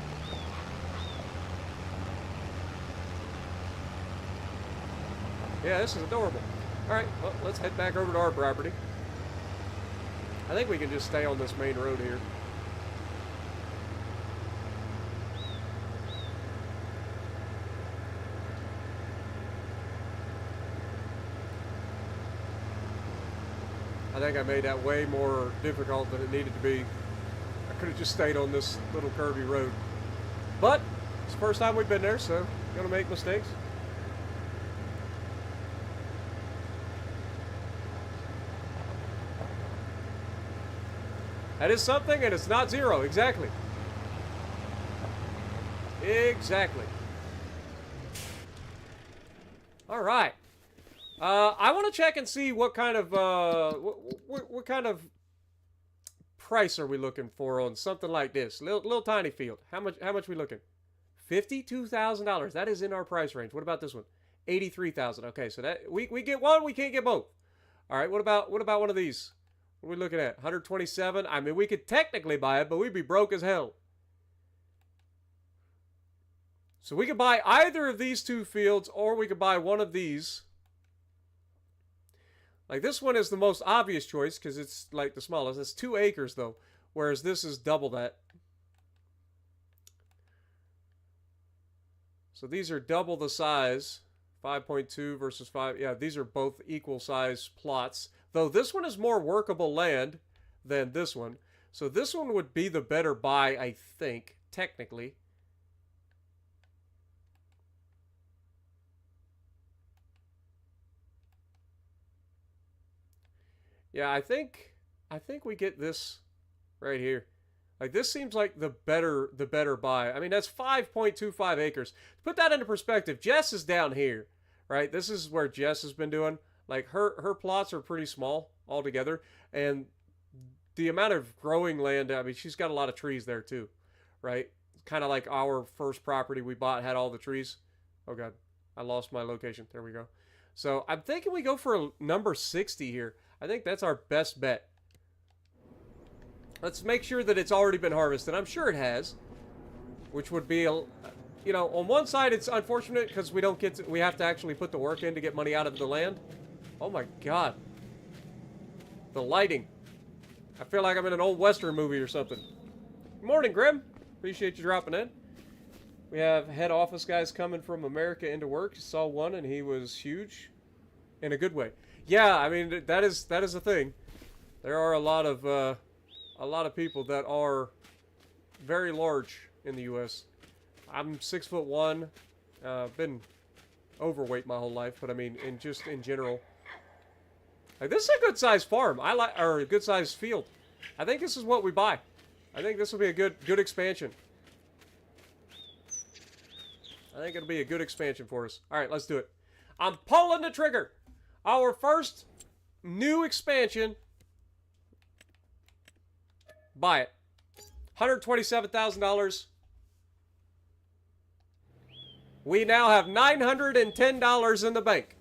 Yeah, this is adorable. Alright, well, let's head back over to our property. I think we can just stay on this main road here. I think I made that way more difficult than it needed to be. I could have just stayed on this little curvy road. But it's the first time we've been there, so gonna make mistakes. That is something, and it's not zero. Exactly. Exactly. All right. I want to check and see what kind of what kind of price are we looking for on something like this? Little tiny field. How much we looking? $52,000. That is in our price range. What about this one? $83,000. Okay, so that we get one, we can't get both. All right. What about one of these? What are we looking at? 127. I mean, we could technically buy it, but we'd be broke as hell. So we could buy either of these two fields, or we could buy one of these. Like, this one is the most obvious choice because it's, like, the smallest. It's 2 acres, though, whereas this is double that. So these are double the size. 5.2 versus 5. Yeah, these are both equal size plots. Though this one is more workable land than this one. So this one would be the better buy, I think, technically. Yeah, I think we get this right here. Like, this seems like the better buy. I mean, that's 5.25 acres. To put that into perspective, Jess is down here, right? This is where Jess has been doing. Like, her plots are pretty small altogether, and the amount of growing land, I mean, she's got a lot of trees there too, right? Kind of like our first property we bought had all the trees. Oh God, I lost my location. There we go. So I'm thinking we go for a number 60 here. I think that's our best bet. Let's make sure that it's already been harvested. I'm sure it has. which would be, you know, on one side it's unfortunate because we don't get to, we have to actually put the work in to get money out of the land. Oh my god. The lighting. I feel like I'm in an old Western movie or something. Good morning, Grim. Appreciate you dropping in. We have head office guys coming from America into work. Saw one and he was huge. In a good way. Yeah, I mean, that is a thing. There are a lot of people that are very large in the U.S. I'm 6'1". Been overweight my whole life, but I mean, in general, like this is a good sized farm. I like, or a good sized field. I think this is what we buy. I think this will be a good expansion. I think it'll be a good expansion for us. All right, let's do it. I'm pulling the trigger. Our first new expansion. Buy it. $127,000. We now have $910 in the bank.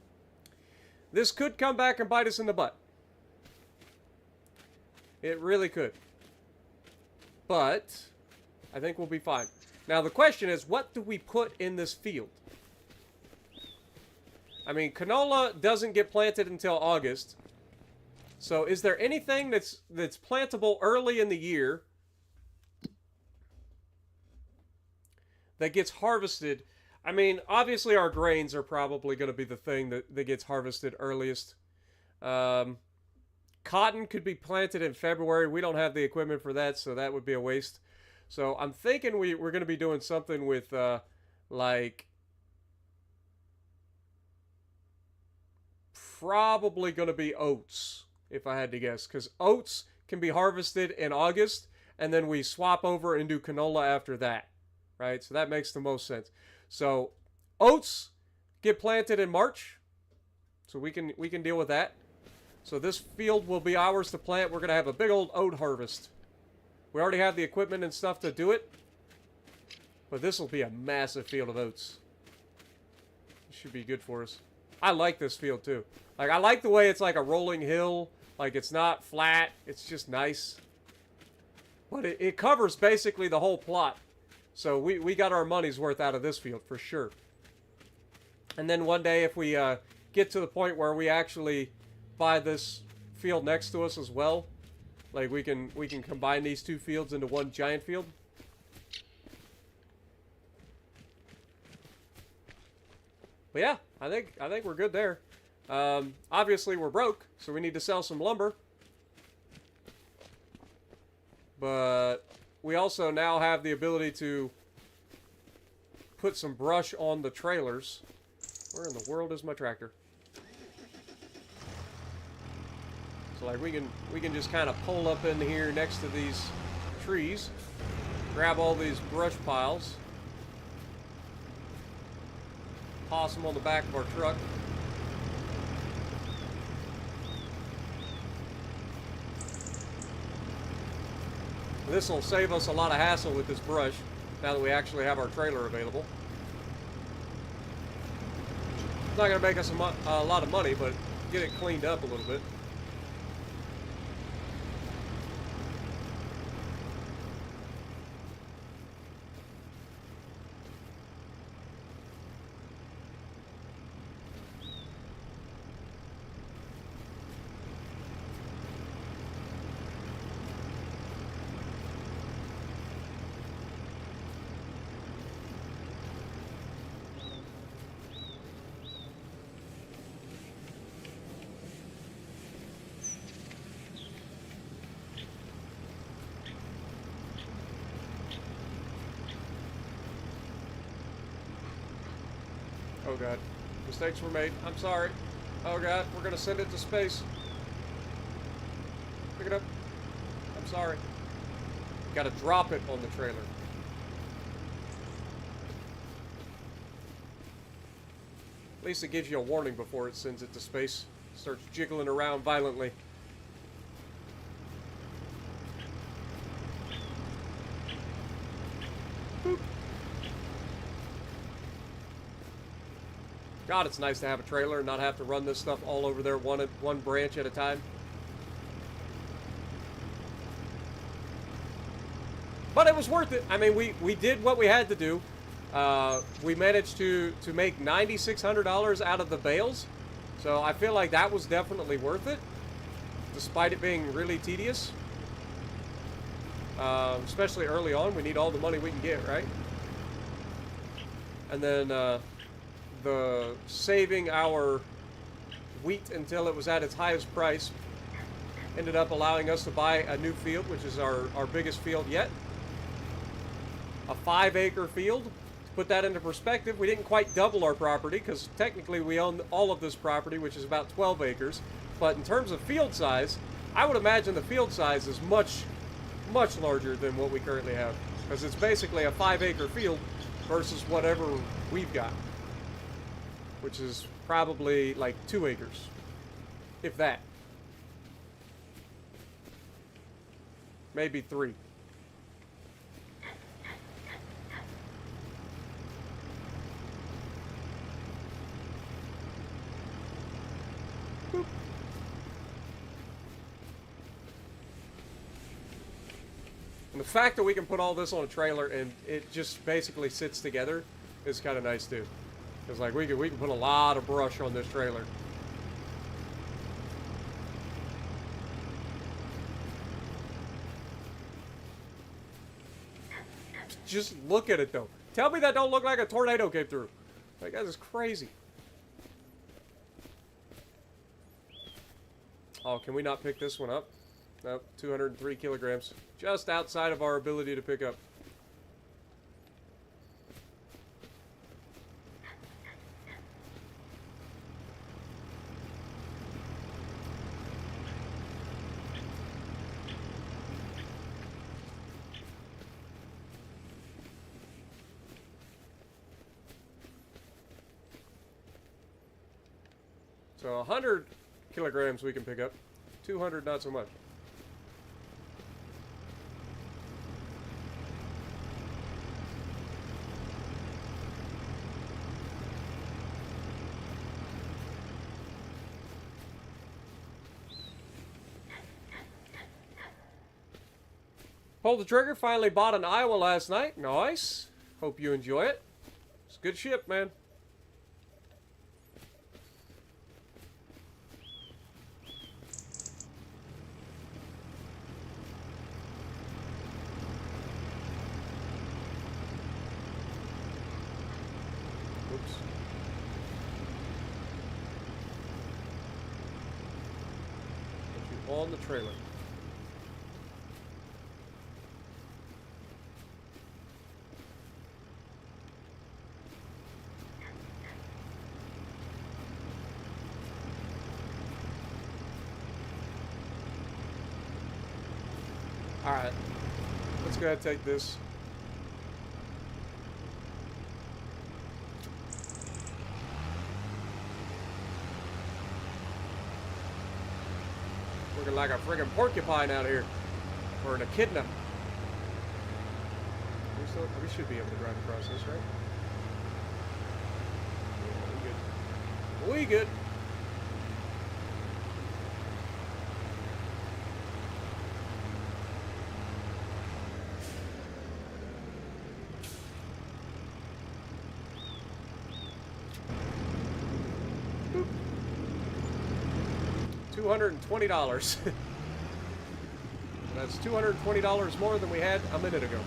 This could come back and bite us in the butt. It really could. But I think we'll be fine. Now the question is, what do we put in this field? I mean, canola doesn't get planted until August. So is there anything that's plantable early in the year that gets harvested? I mean, obviously our grains are probably going to be the thing that gets harvested earliest. Cotton could be planted in February. We don't have the equipment for that, so that would be a waste. So I'm thinking we're going to be doing something with like probably going to be oats, if I had to guess, because oats can be harvested in August, and then we swap over and do canola after that, right? So that makes the most sense. So oats get planted in March, so we can deal with that. So this field will be ours to plant. We're going to have a big old oat harvest. We already have the equipment and stuff to do it, but this will be a massive field of oats. It should be good for us. I like this field too. Like, I like the way it's like a rolling hill. Like, it's not flat. It's just nice. But it covers basically the whole plot. So we got our money's worth out of this field for sure. And then one day if we get to the point where we actually buy this field next to us as well, like we can combine these two fields into one giant field. But yeah, I think we're good there. Obviously we're broke, so we need to sell some lumber. But we also now have the ability to put some brush on the trailers. Where in the world is my tractor? So like we can just kind of pull up in here next to these trees, grab all these brush piles, toss them on the back of our truck. This will save us a lot of hassle with this brush now that we actually have our trailer available. It's not going to make us a lot of money, but get it cleaned up a little bit. Oh god, mistakes were made. I'm sorry. Oh god, we're gonna send it to space. Pick it up. I'm sorry. Gotta drop it on the trailer. At least it gives you a warning before it sends it to space. Starts jiggling around violently. Boop. God, it's nice to have a trailer and not have to run this stuff all over there one branch at a time. But it was worth it. I mean, we did what we had to do. We managed to make $9,600 out of the bales. So I feel like that was definitely worth it, despite it being really tedious. Especially early on, we need all the money we can get, right? And then the saving our wheat until it was at its highest price ended up allowing us to buy a new field, which is our biggest field yet. A 5-acre field. To put that into perspective, we didn't quite double our property because technically we own all of this property, which is about 12 acres. But in terms of field size, I would imagine the field size is much larger than what we currently have, because it's basically a 5-acre field versus whatever we've got, which is probably like 2 acres, if that. Maybe 3. Boop. And the fact that we can put all this on a trailer and it just basically sits together is kind of nice too. It's like we can put a lot of brush on this trailer. Just look at it though. Tell me that don't look like a tornado came through. Like, that is crazy. Oh, can we not pick this one up? Nope, 203 kilograms. Just outside of our ability to pick up. So 100 kilograms we can pick up. 200 not so much. Pulled the trigger, finally bought an Iowa last night. Nice. Hope you enjoy it. It's a good ship, man. Oops. Put you on the trailer. Alright, let's go ahead and take this. Looking like a friggin' porcupine out here. Or an echidna. We should be able to drive across this, right? Yeah, we good. We good. $220. That's $220 more than we had a minute ago.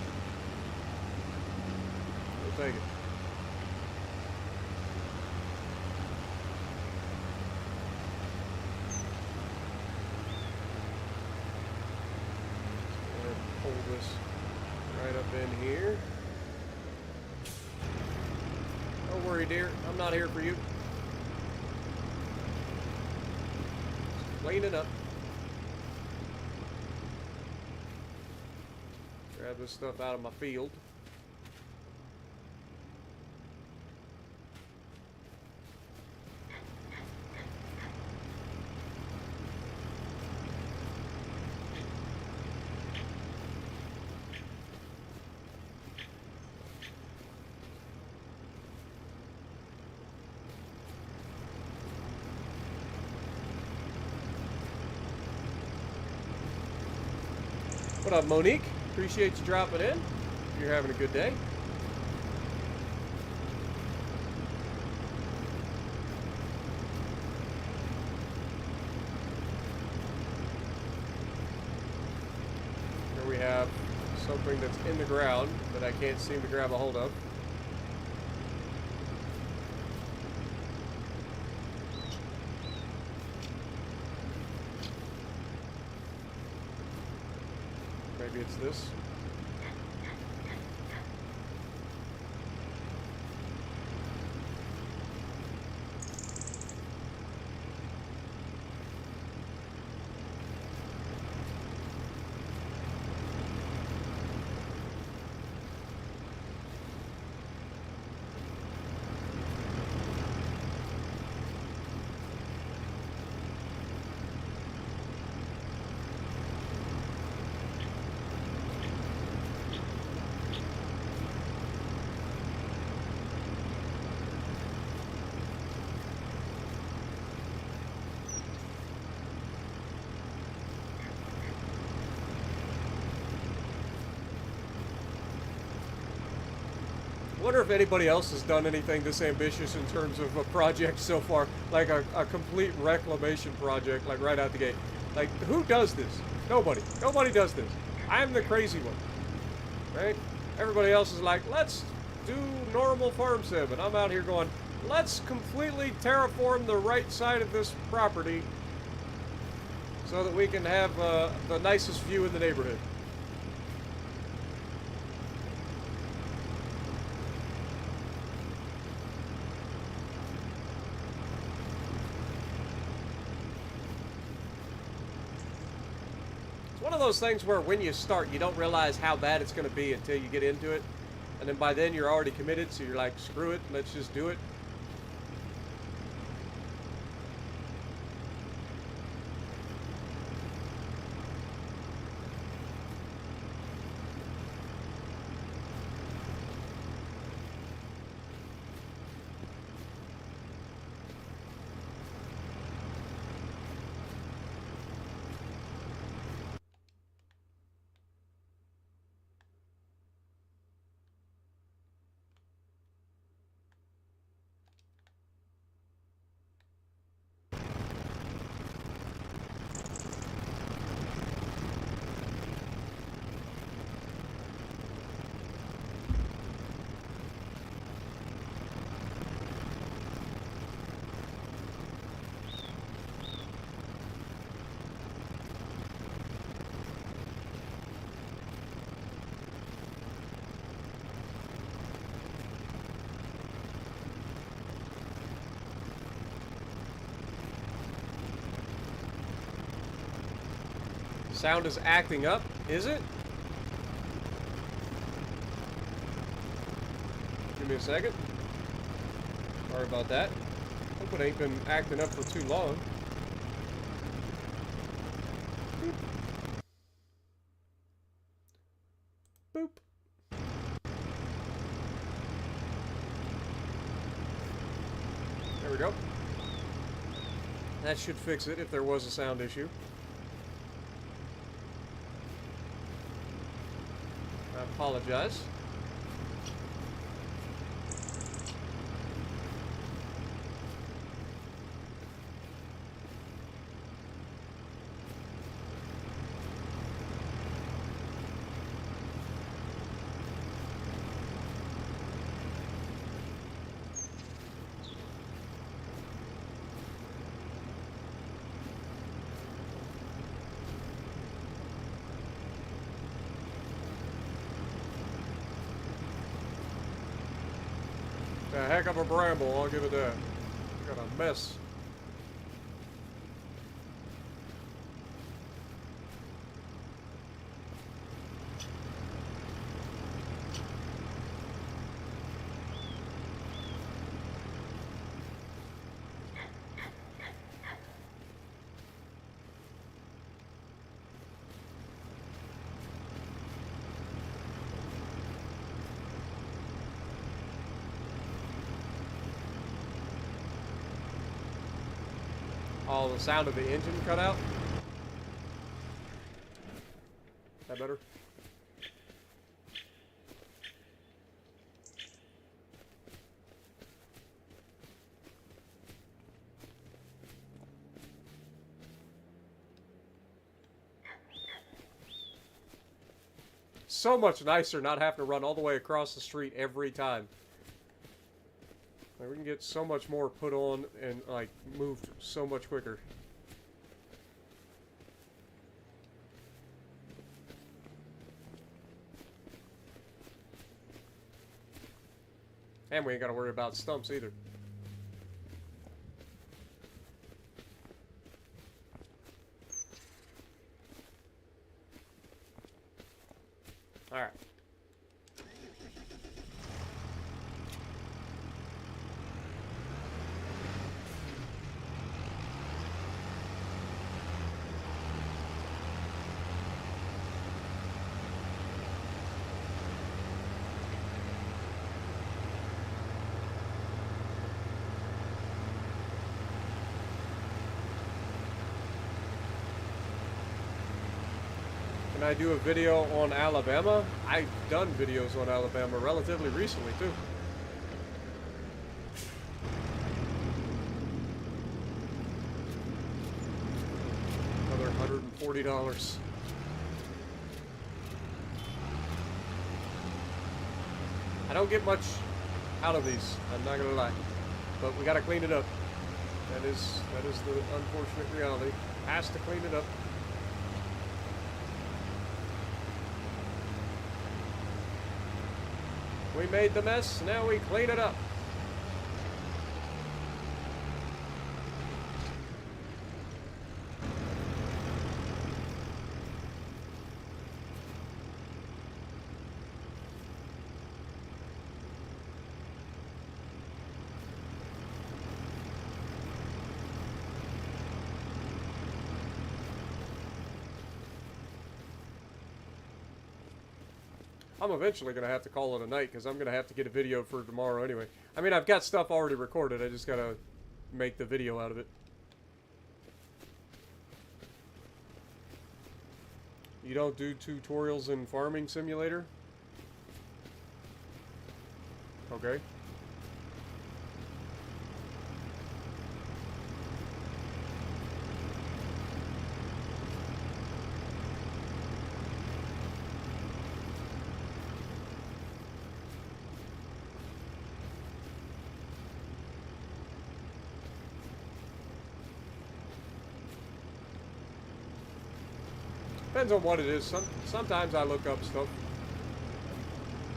We'll take it. Pull this right up in here. Don't worry, dear. I'm not here for you. Clean it up. Grab this stuff out of my field. What up, Monique? Appreciate you dropping in. You're having a good day. Here we have something that's in the ground that I can't seem to grab a hold of. Maybe it's this. I wonder if anybody else has done anything this ambitious in terms of a project so far, like a complete reclamation project, like right out the gate. Like, who does this? Nobody. Nobody does this. I'm the crazy one, right? Everybody else is like, let's do normal farm sim, and I'm out here going, let's completely terraform the right side of this property so that we can have the nicest view in the neighborhood. One of those things where when you start, you don't realize how bad it's going to be until you get into it. And then by then you're already committed, so you're like, screw it, let's just do it. Sound is acting up, is it? Give me a second. Sorry about that. Hope it ain't been acting up for too long. Boop. Boop. There we go. That should fix it if there was a sound issue. I apologize. A heck of a bramble, I'll give it that. Got a mess. Oh, the sound of the engine cut out. Is that better? so much nicer not having to run all the way across the street every time. Like, we can get so much more put on and, like, moved so much quicker. And we ain't got to worry about stumps either. Alright. Can I do a video on Alabama? I've done videos on Alabama relatively recently, too. Another $140. I don't get much out of these, I'm not gonna lie. But we gotta clean it up. That is the unfortunate reality. Has to clean it up. We made the mess, now we clean it up. I'm eventually going to have to call it a night because I'm going to have to get a video for tomorrow anyway. I mean, I've got stuff already recorded. I just got to make the video out of it. You don't do tutorials in Farming Simulator? Okay. Depends on what it is. Sometimes I look up stuff,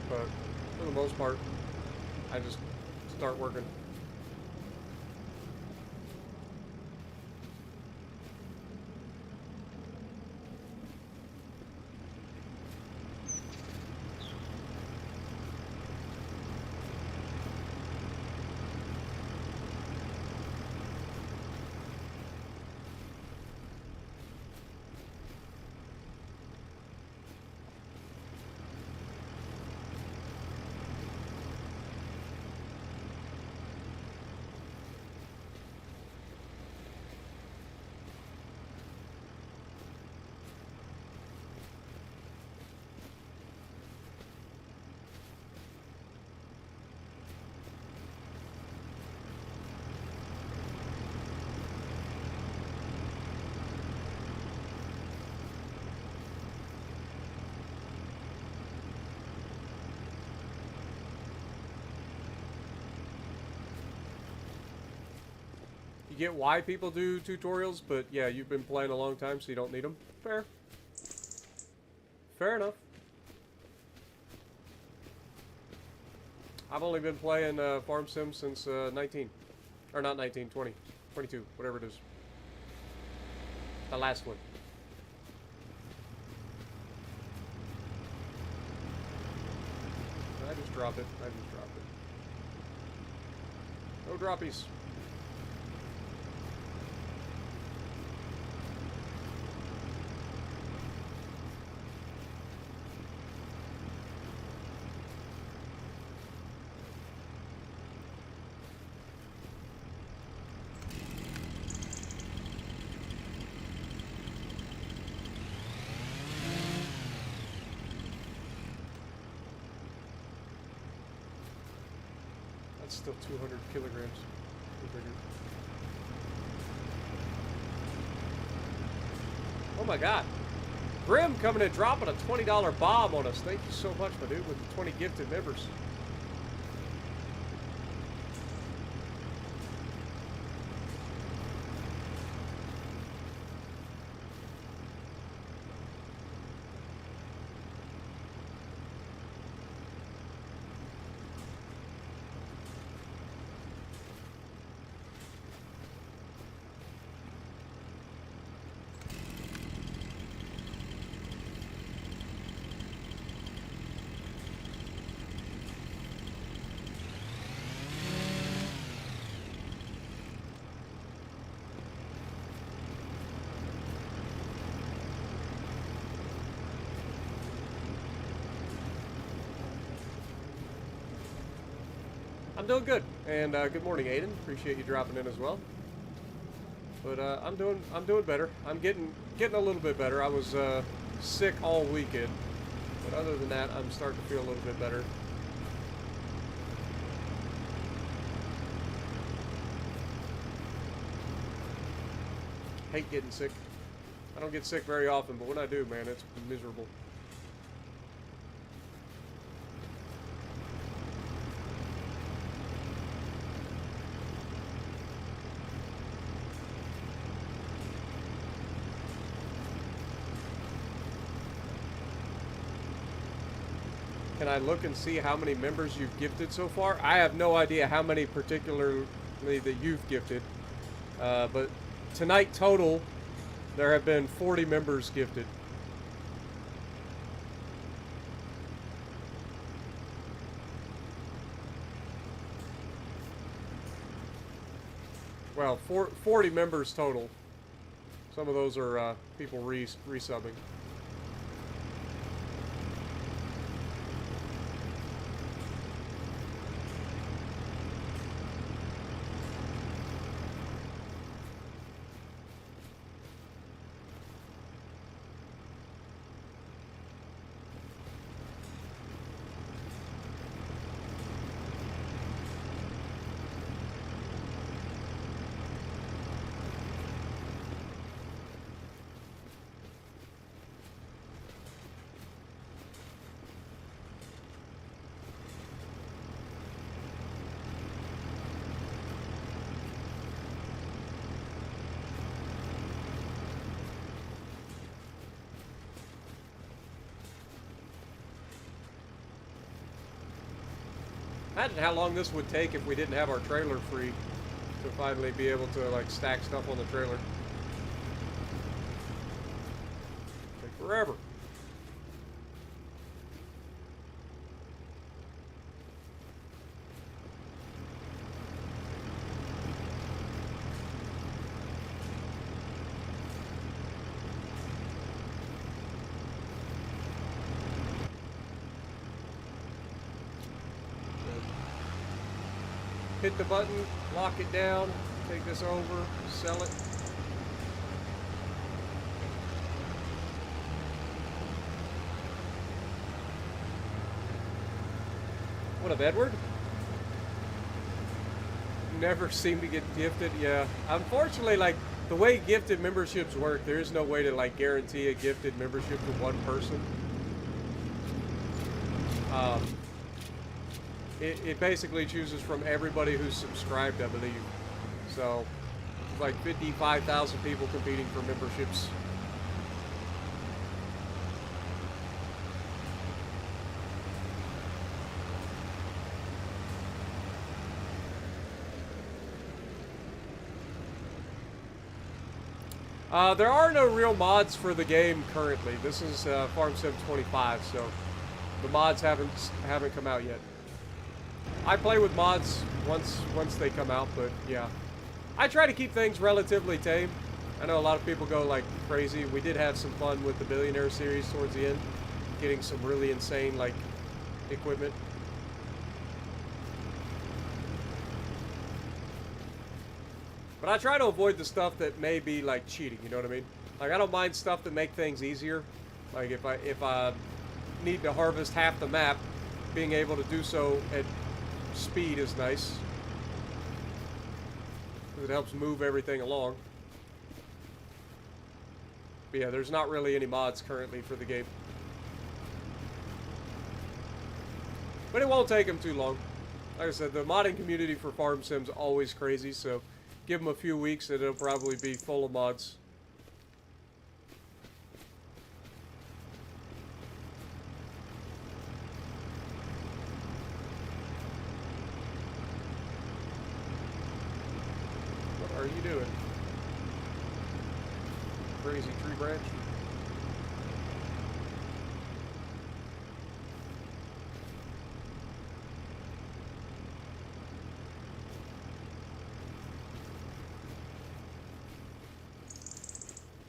but for the most part, I just start working. You get why people do tutorials, but yeah, you've been playing a long time, so you don't need them. Fair. Fair enough. I've only been playing Farm Sim since 19. Or not 19, 20. 22, whatever it is. The last one. I just dropped it. I just dropped it. No droppies. Still 200 kilograms. Oh my god. Grim coming and dropping a $20 bomb on us. Thank you so much, my dude, with the 20 gifted members. I'm doing good, and good morning, Aiden. Appreciate you dropping in as well. But I'm doing better. I'm getting a little bit better. I was sick all weekend, but other than that, I'm starting to feel a little bit better. Hate getting sick. I don't get sick very often, but when I do, man, it's miserable. Can I look and see how many members you've gifted so far? I have no idea how many particularly that you've gifted. But tonight total, there have been 40 members gifted. Well, 40 members total. Some of those are people resubbing. Imagine how long this would take if we didn't have our trailer free to finally be able to like stack stuff on the trailer. Take forever. Hit the button, lock it down, take this over, sell it. What up, Edward? Never seem to get gifted, yeah. Unfortunately, like, the way gifted memberships work, there is no way to, like, guarantee a gifted membership to one person. It basically chooses from everybody who's subscribed, I believe. So, it's like 55,000 people competing for memberships. There are no real mods for the game currently. This is Farm Sim 25, so the mods haven't come out yet. I play with mods once they come out, but yeah. I try to keep things relatively tame. I know a lot of people go like crazy. We did have some fun with the Billionaire series towards the end, getting some really insane like equipment. But I try to avoid the stuff that may be like cheating, you know what I mean? Like I don't mind stuff that make things easier. Like if I need to harvest half the map, being able to do so at speed is nice. It helps move everything along. But yeah, there's not really any mods currently for the game. But it won't take them too long. Like I said, the modding community for Farm Sim's always crazy, so give them a few weeks and it'll probably be full of mods. What are you doing? Crazy tree branch.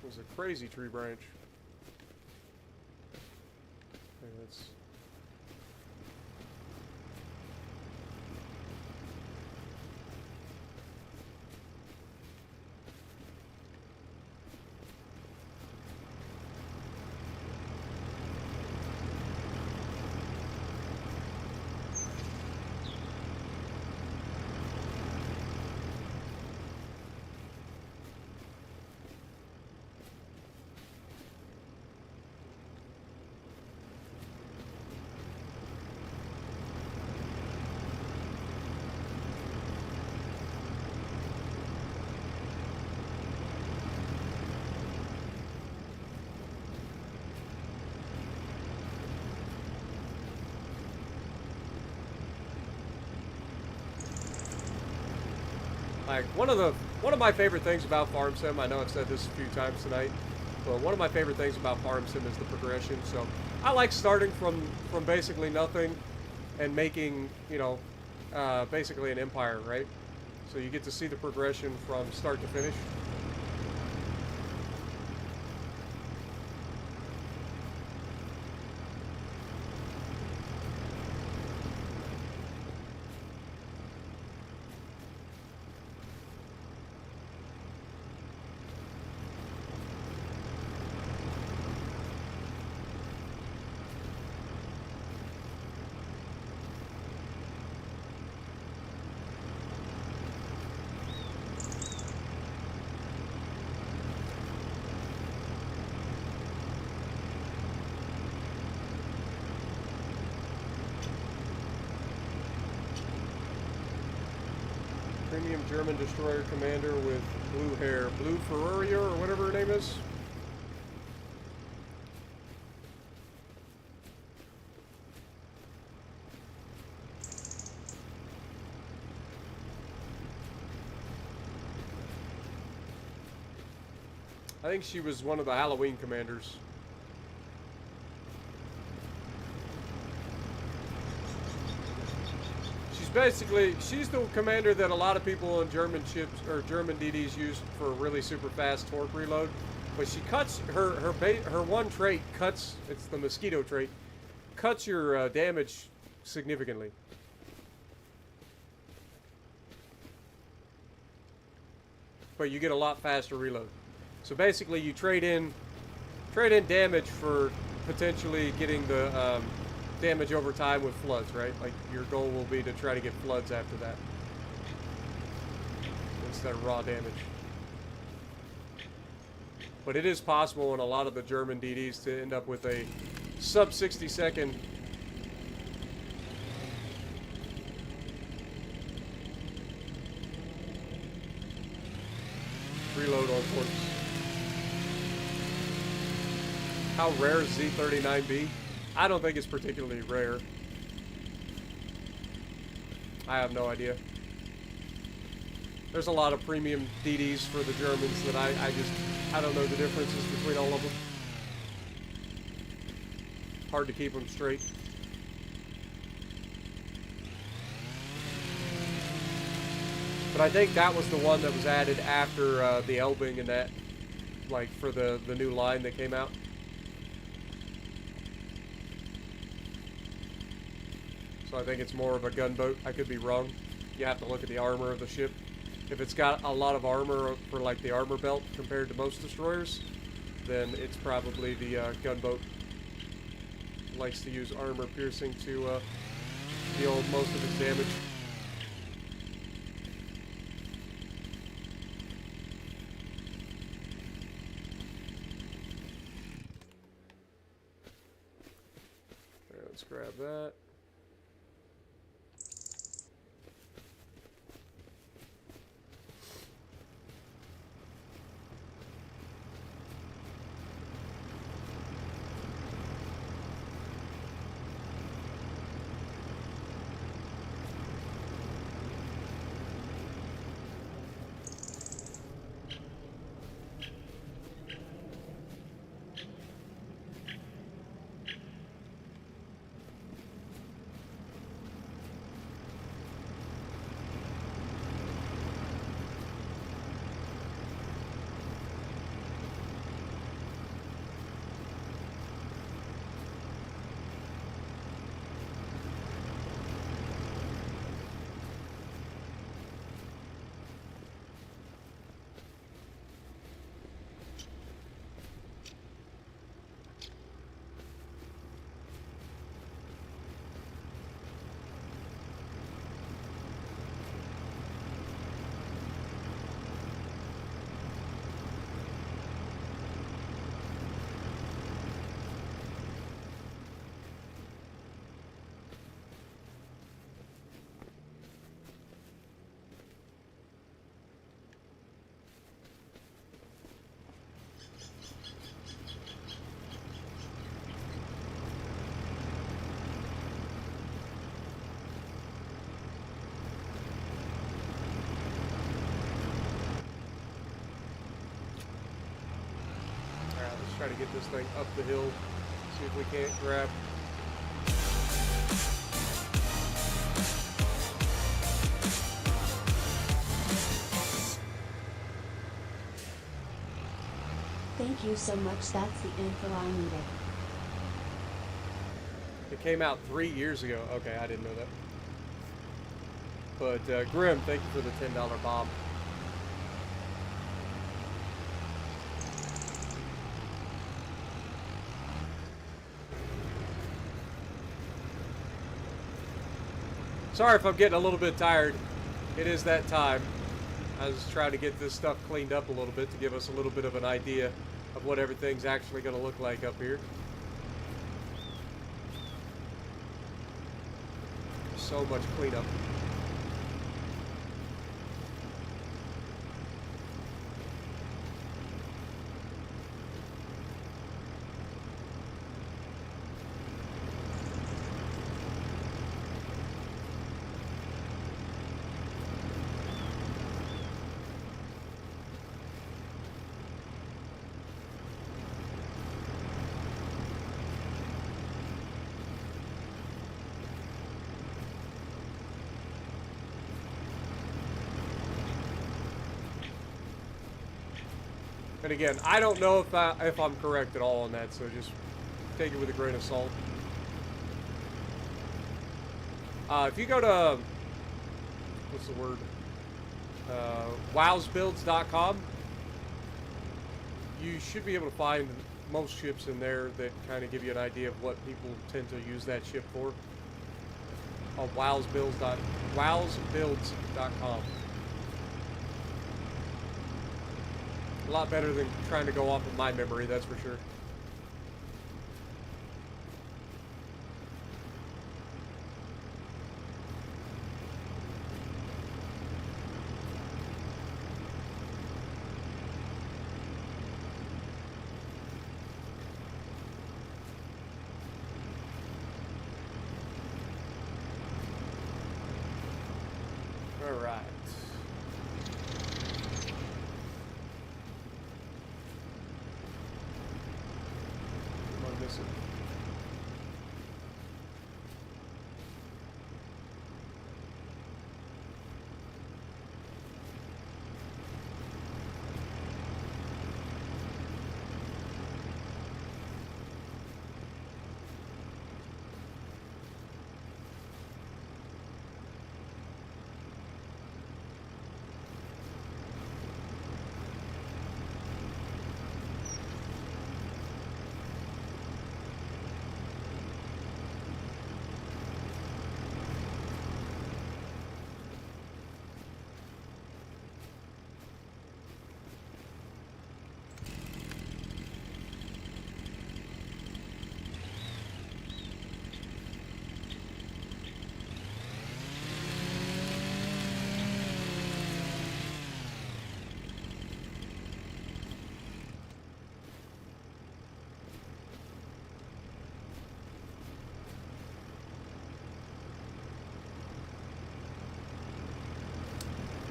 It was a crazy tree branch. Okay, that's... Like, one of my favorite things about Farm Sim, I know I've said this a few times tonight, but one of my favorite things about Farm Sim is the progression. So I like starting from basically nothing and making, you know, basically an empire, right? So you get to see the progression from start to finish. Premium German destroyer commander with blue hair. Blue Ferrarier, or whatever her name is. I think she was one of the Halloween commanders. She's the commander that a lot of people on German ships or German DDs use for a really super fast torque reload. But she cuts her one trait cuts. It's the mosquito trait. Cuts your damage significantly. But you get a lot faster reload. So basically, you trade in damage for potentially getting the damage over time with floods, right? Like, your goal will be to try to get floods after that instead of raw damage. But it is possible in a lot of the German DDs to end up with a sub 60 second reload on torques. How rare is Z39B? I don't think it's particularly rare. I have no idea. There's a lot of premium DDs for the Germans that I don't know the differences between all of them. Hard to keep them straight. But I think that was the one that was added after the Elbing and that, like, for the new line that came out. So I think it's more of a gunboat. I could be wrong. You have to look at the armor of the ship. If it's got a lot of armor for like the armor belt compared to most destroyers, then it's probably the gunboat. Likes to use armor piercing to deal most of its damage. grab that. Alright, let's try to get this thing up the hill. See if we can't grab. Thank you so much, that's the info I needed. It came out 3 years ago. Okay, I didn't know that. But Grim, thank you for the $10 bomb. Sorry if I'm getting a little bit tired. It is that time. I was trying to get this stuff cleaned up a little bit to give us a little bit of an idea of what everything's actually going to look like up here. So much cleanup. And again, I don't know if I'm correct at all on that, so just take it with a grain of salt. If you go to, what's the word, wowsbuilds.com, you should be able to find most ships in there that kind of give you an idea of what people tend to use that ship for. On wowsbuilds.com. A lot better than trying to go off of my memory, that's for sure. All right. Missing.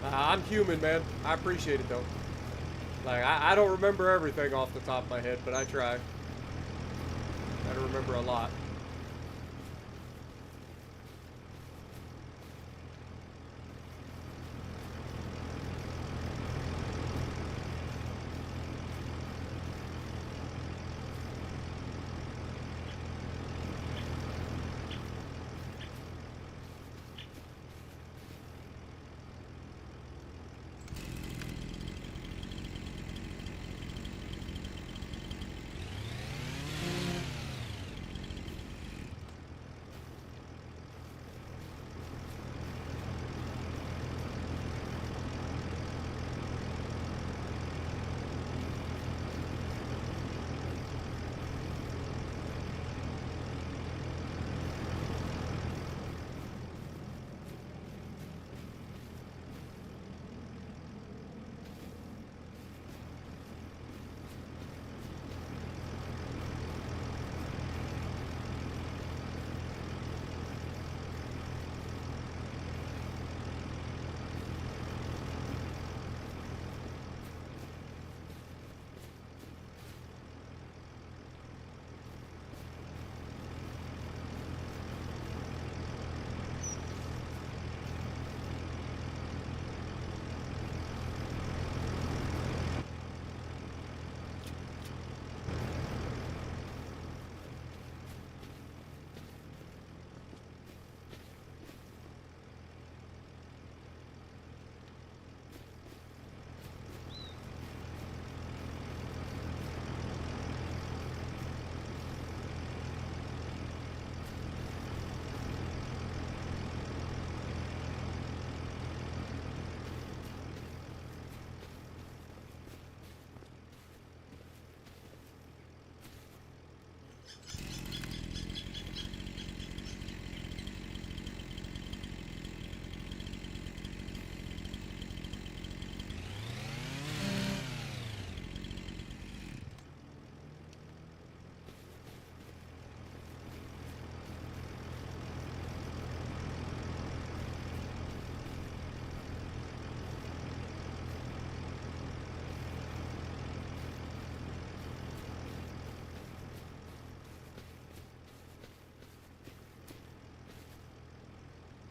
I'm human, man. I appreciate it, though. Like, I don't remember everything off the top of my head, but I try. I don't remember a lot.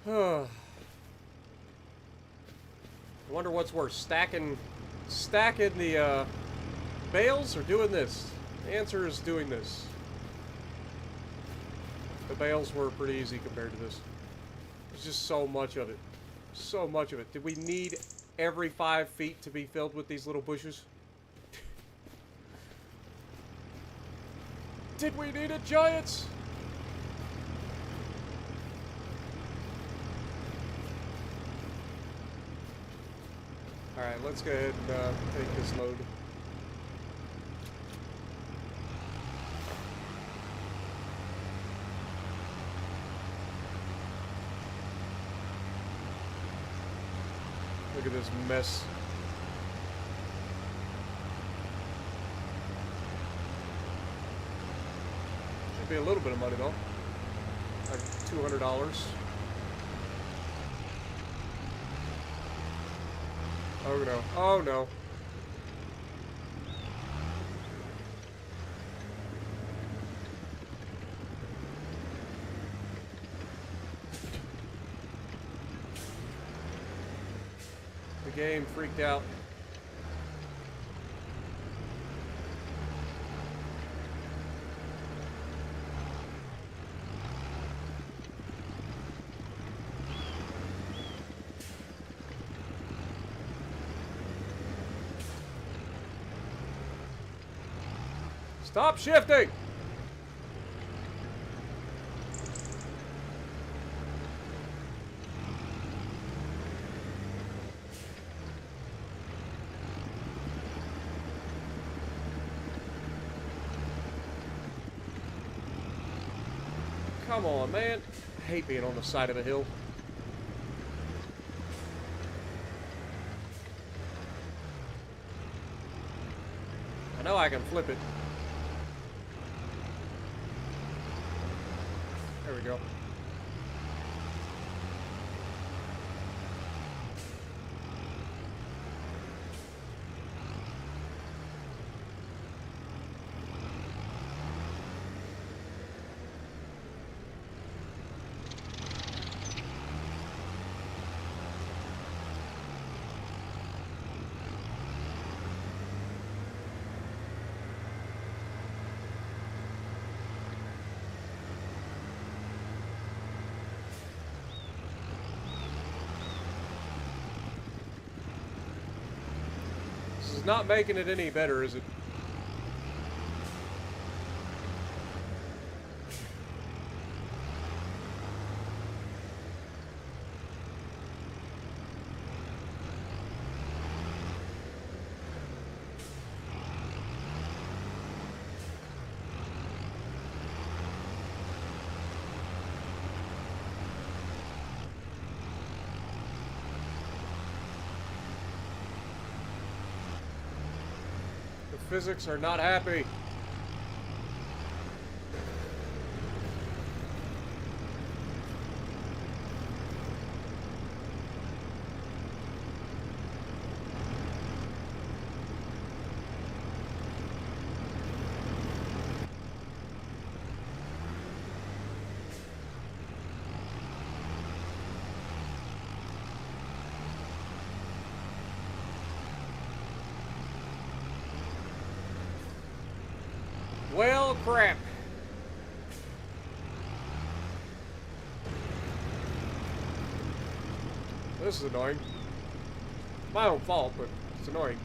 I wonder what's worse, stacking the bales or doing this? The answer is doing this. The bales were pretty easy compared to this. There's just so much of it. So much of it. Did we need every 5 feet to be filled with these little bushes? Did we need it, Giants? Alright, let's go ahead and take this load. Look at this mess. Should be a little bit of money though. Like $200. Oh no. Oh no. The game freaked out. Stop shifting! Come on, man. I hate being on the side of the hill. I know I can flip it. There we go. is not making it any better, is it? The physics are not happy. Well, crap. This is annoying. My own fault, but it's annoying.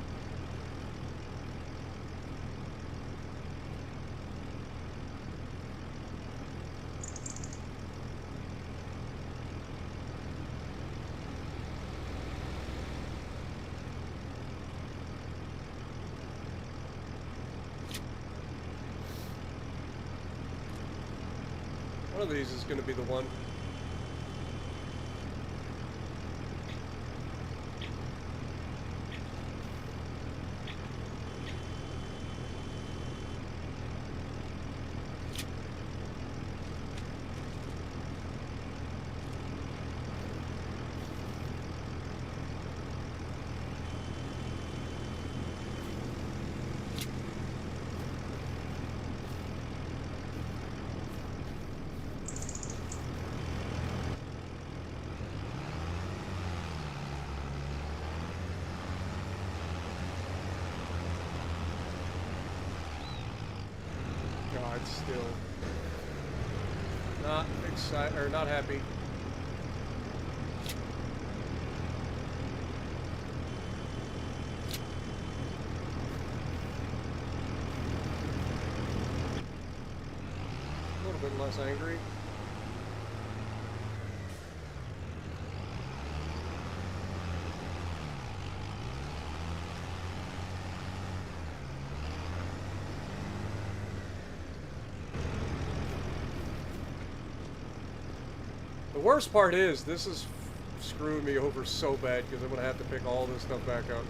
One of these is going to be the one. God, still not excited or not happy. A little bit less angry. The worst part is, this is screwing me over so bad because I'm going to have to pick all this stuff back up.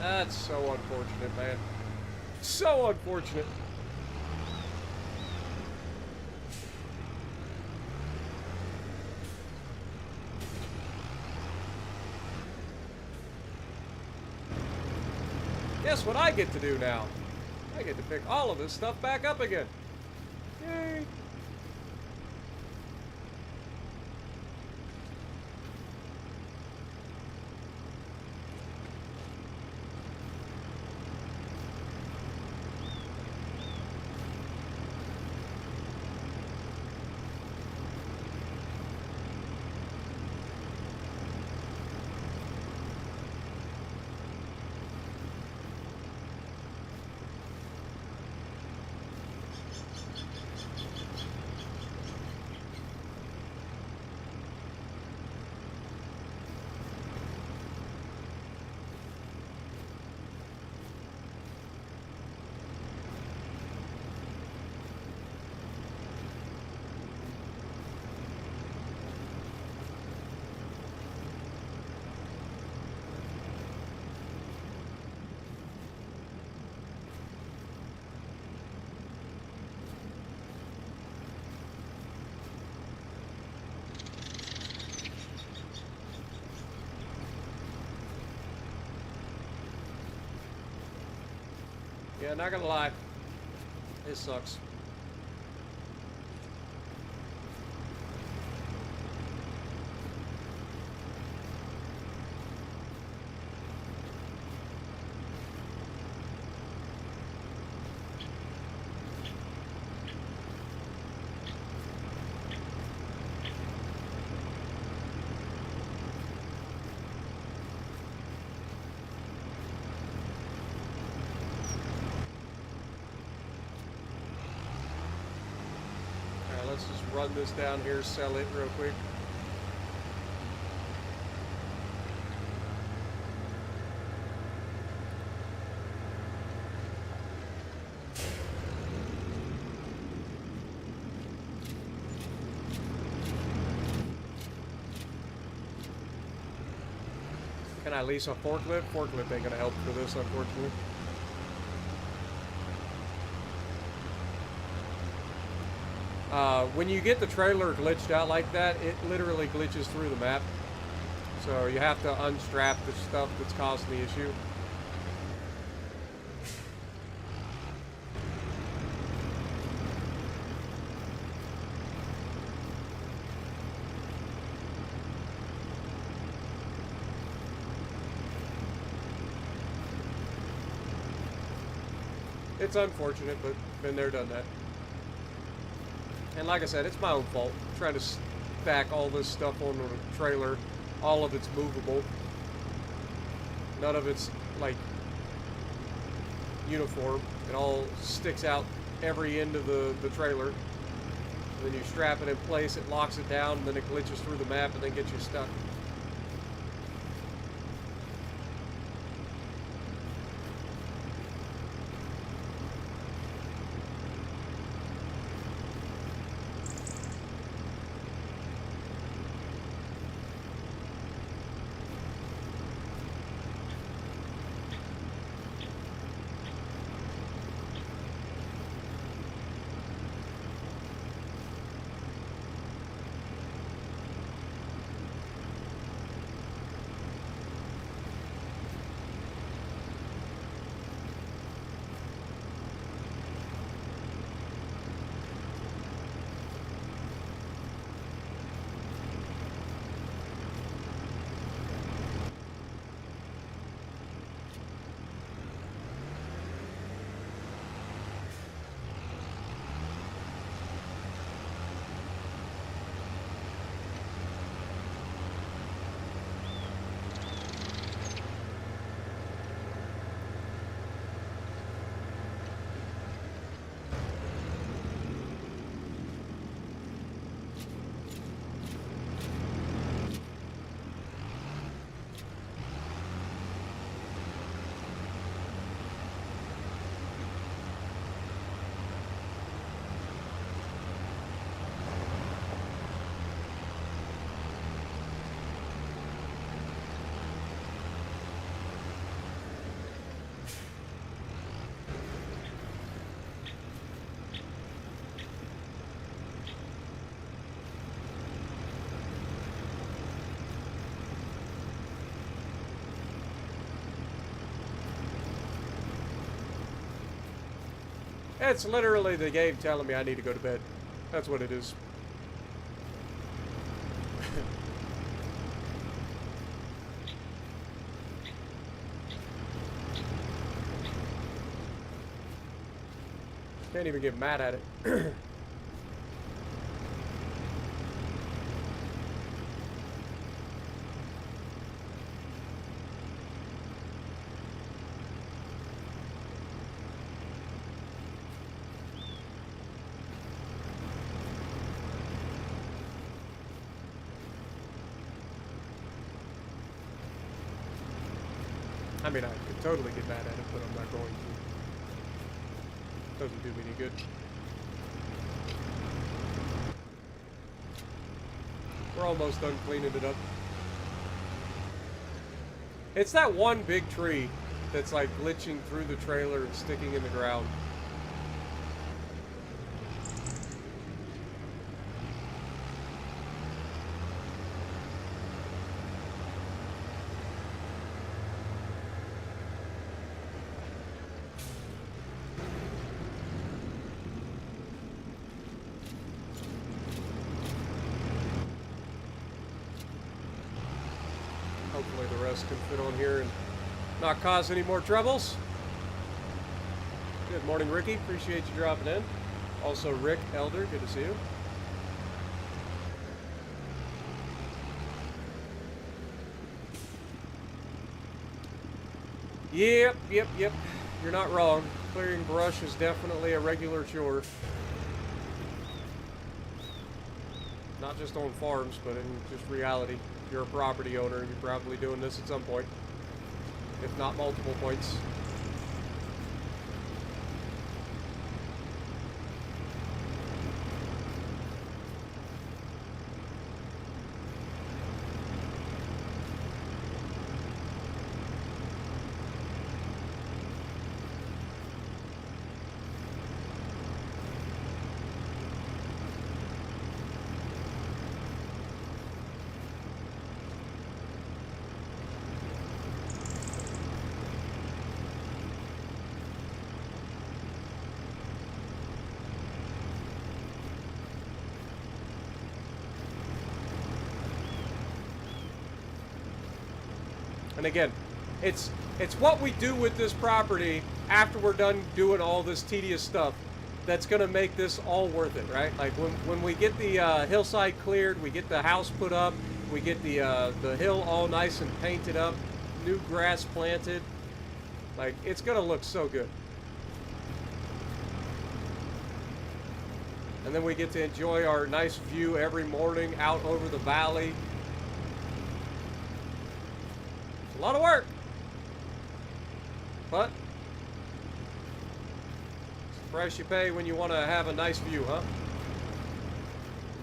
That's so unfortunate, man. So unfortunate. Guess what I get to do now? I get to pick all of this stuff back up again. Yay! Yeah, not gonna lie. This sucks. Alright, let's just run this down here, sell it real quick. Can I lease a forklift? Forklift ain't gonna help for this, unfortunately. When you get the trailer glitched out like that, it literally glitches through the map. So you have to unstrap the stuff that's causing the issue. It's unfortunate, but been there, done that. And like I said, it's my own fault. I'm trying to stack all this stuff onto the trailer. All of it's movable. None of it's, like, uniform. It all sticks out every end of the trailer. And then you strap it in place, it locks it down, and then it glitches through the map and then gets you stuck. It's literally the game telling me I need to go to bed. That's what it is. Can't even get mad at it. I mean, I could totally get mad at it, but I'm not going to. Doesn't do me any good. We're almost done cleaning it up. It's that one big tree that's like glitching through the trailer and sticking in the ground. us can fit on here and not cause any more troubles. Good morning, Ricky. Appreciate you dropping in. Also, Rick Elder, good to see you. Yep. You're not wrong. Clearing brush is definitely a regular chore. Not just on farms, but in just reality. If you're a property owner, you're probably doing this at some point, if not multiple points. And again, it's what we do with this property after we're done doing all this tedious stuff that's going to make this all worth it, right? Like when we get the hillside cleared, we get the house put up, we get the hill all nice and painted up, new grass planted, like it's going to look so good. And then we get to enjoy our nice view every morning out over the valley. A lot of work, but it's the price you pay when you want to have a nice view, huh?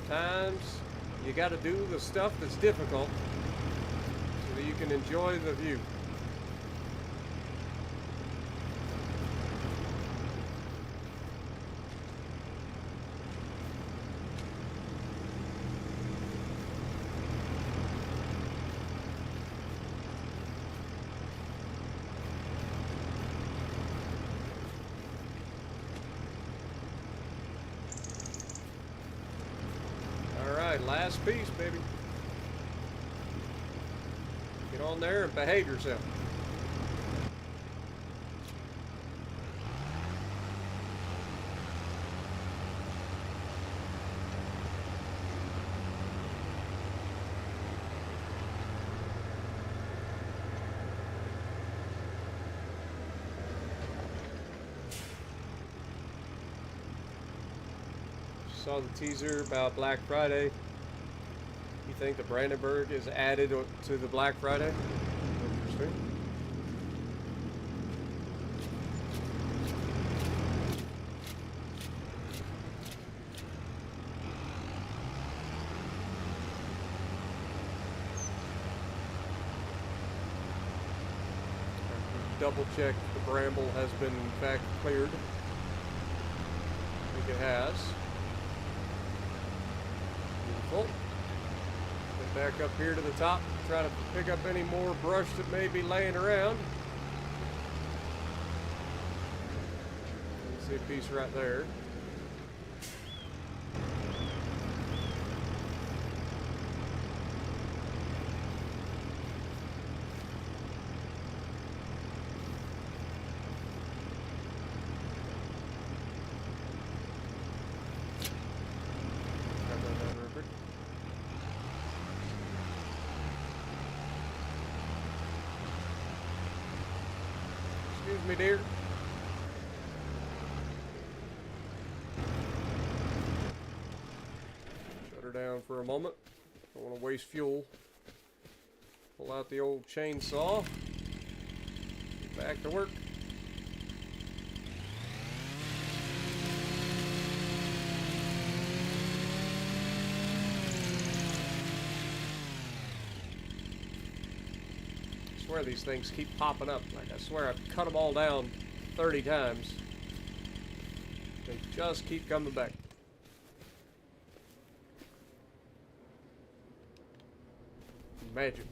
Sometimes you got to do the stuff that's difficult so that you can enjoy the view. Last piece, baby. Get on there and behave yourself. Saw the teaser about Black Friday. You think the Brandenburg is added to the Black Friday? Interesting. Double check the bramble has been in fact cleared. I think it has. Beautiful. Back up here to the top, try to pick up any more brush that may be laying around. See a piece right there. Excuse me, dear. Shut her down for a moment. Don't want to waste fuel. Pull out the old chainsaw. Get back to work. I swear these things keep popping up. Like I swear I've cut them all down 30 times. They just keep coming back. Magic.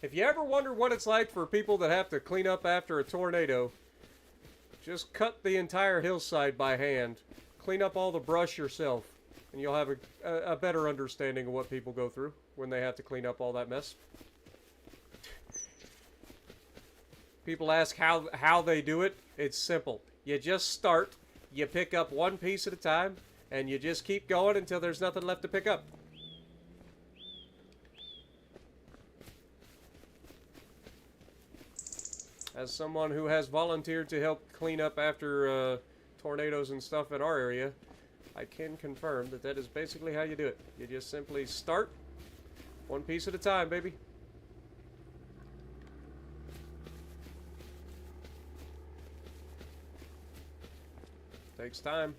If you ever wonder what it's like for people that have to clean up after a tornado, just cut the entire hillside by hand. Clean up all the brush yourself, and you'll have a better understanding of what people go through when they have to clean up all that mess. People ask how they do it. It's simple. You just start, you pick up one piece at a time, and you just keep going until there's nothing left to pick up. As someone who has volunteered to help clean up after tornadoes and stuff in our area, I can confirm that that is basically how you do it. You just simply start, one piece at a time, baby. Takes time,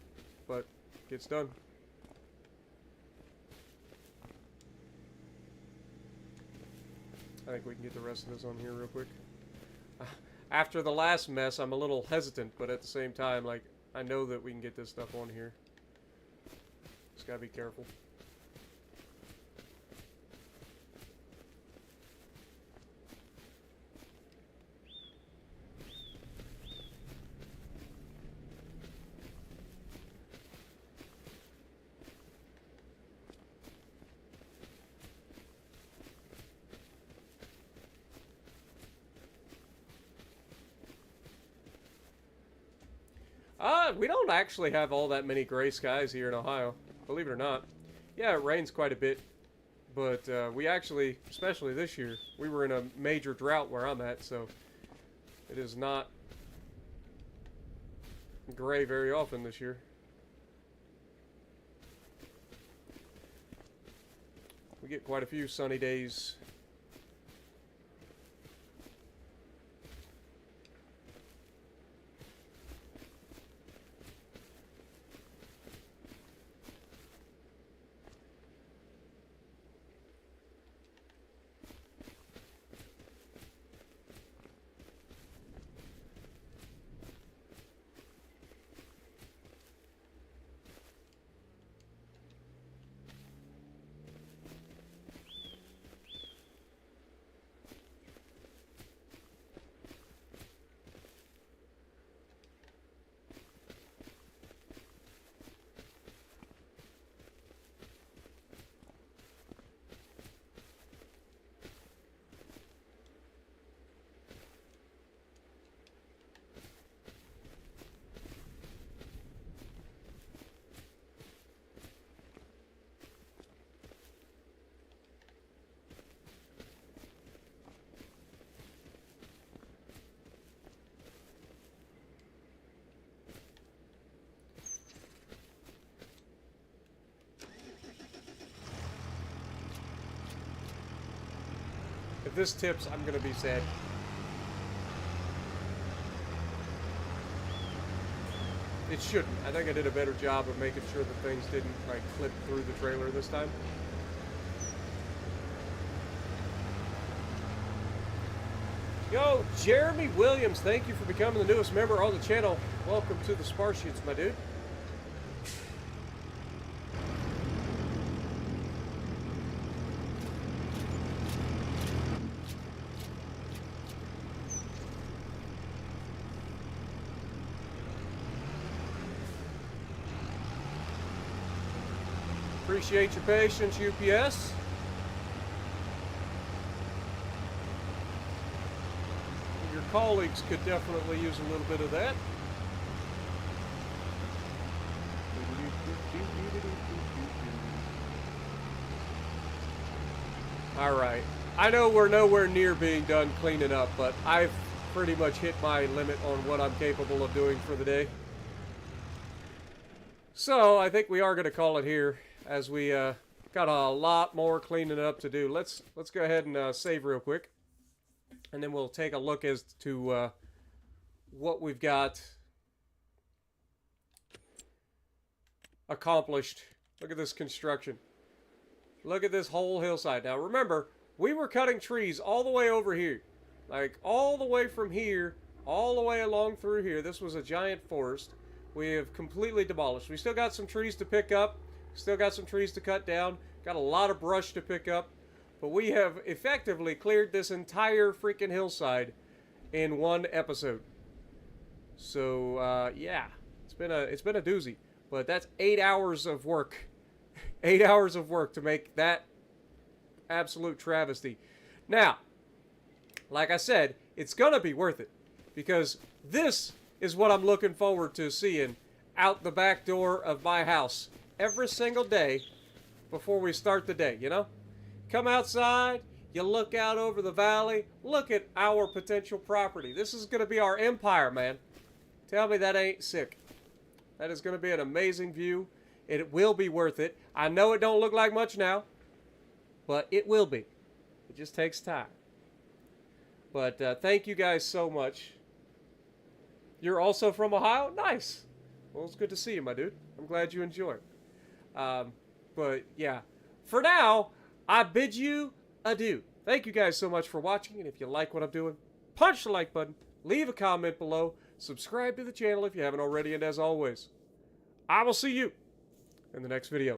but gets done. I think we can get the rest of this on here real quick. After the last mess, I'm a little hesitant, but at the same time, like, I know that we can get this stuff on here. Just gotta be careful. We don't actually have all that many gray skies here in Ohio, believe it or not. Yeah, it rains quite a bit, but we actually, especially this year, we were in a major drought where I'm at, so it is not gray very often this year. We get quite a few sunny days. If this tips, I'm gonna be sad. It shouldn't. I think I did a better job of making sure that things didn't like clip through the trailer this time. Yo, Jeremy Williams, thank you for becoming the newest member on the channel. Welcome to the Sparshites, my dude. Appreciate your patience, UPS. Your colleagues could definitely use a little bit of that. Alright. I know we're nowhere near being done cleaning up, but I've pretty much hit my limit on what I'm capable of doing for the day. So, I think we are going to call it here, as we got a lot more cleaning up to do. Let's go ahead and save real quick, and then we'll take a look as to what we've got accomplished. Look at this construction. Look at this whole hillside. Now remember, we were cutting trees all the way over here. Like all the way from here, all the way along through here. This was a giant forest. We have completely demolished. We still got some trees to pick up. Still got some trees to cut down. Got a lot of brush to pick up. but we have effectively cleared this entire freaking hillside in one episode. So yeah, it's been a doozy. But that's 8 hours of work. 8 hours of work to make that absolute travesty. Now, like I said, it's gonna be worth it, because this is what I'm looking forward to seeing out the back door of my house every single day before we start the day, you know? Come outside, you look out over the valley, look at our potential property. This is gonna be our empire, man. Tell me that ain't sick. That is gonna be an amazing view. It will be worth it. I know it don't look like much now, but it will be. It just takes time. But thank you guys so much. You're also from Ohio? Nice. Well, it's good to see you, my dude. I'm glad you enjoyed. But yeah, for now, I bid you adieu. Thank you guys so much for watching, and if you like what I'm doing, punch the like button, leave a comment below, subscribe to the channel if you haven't already, and as always, I will see you in the next video.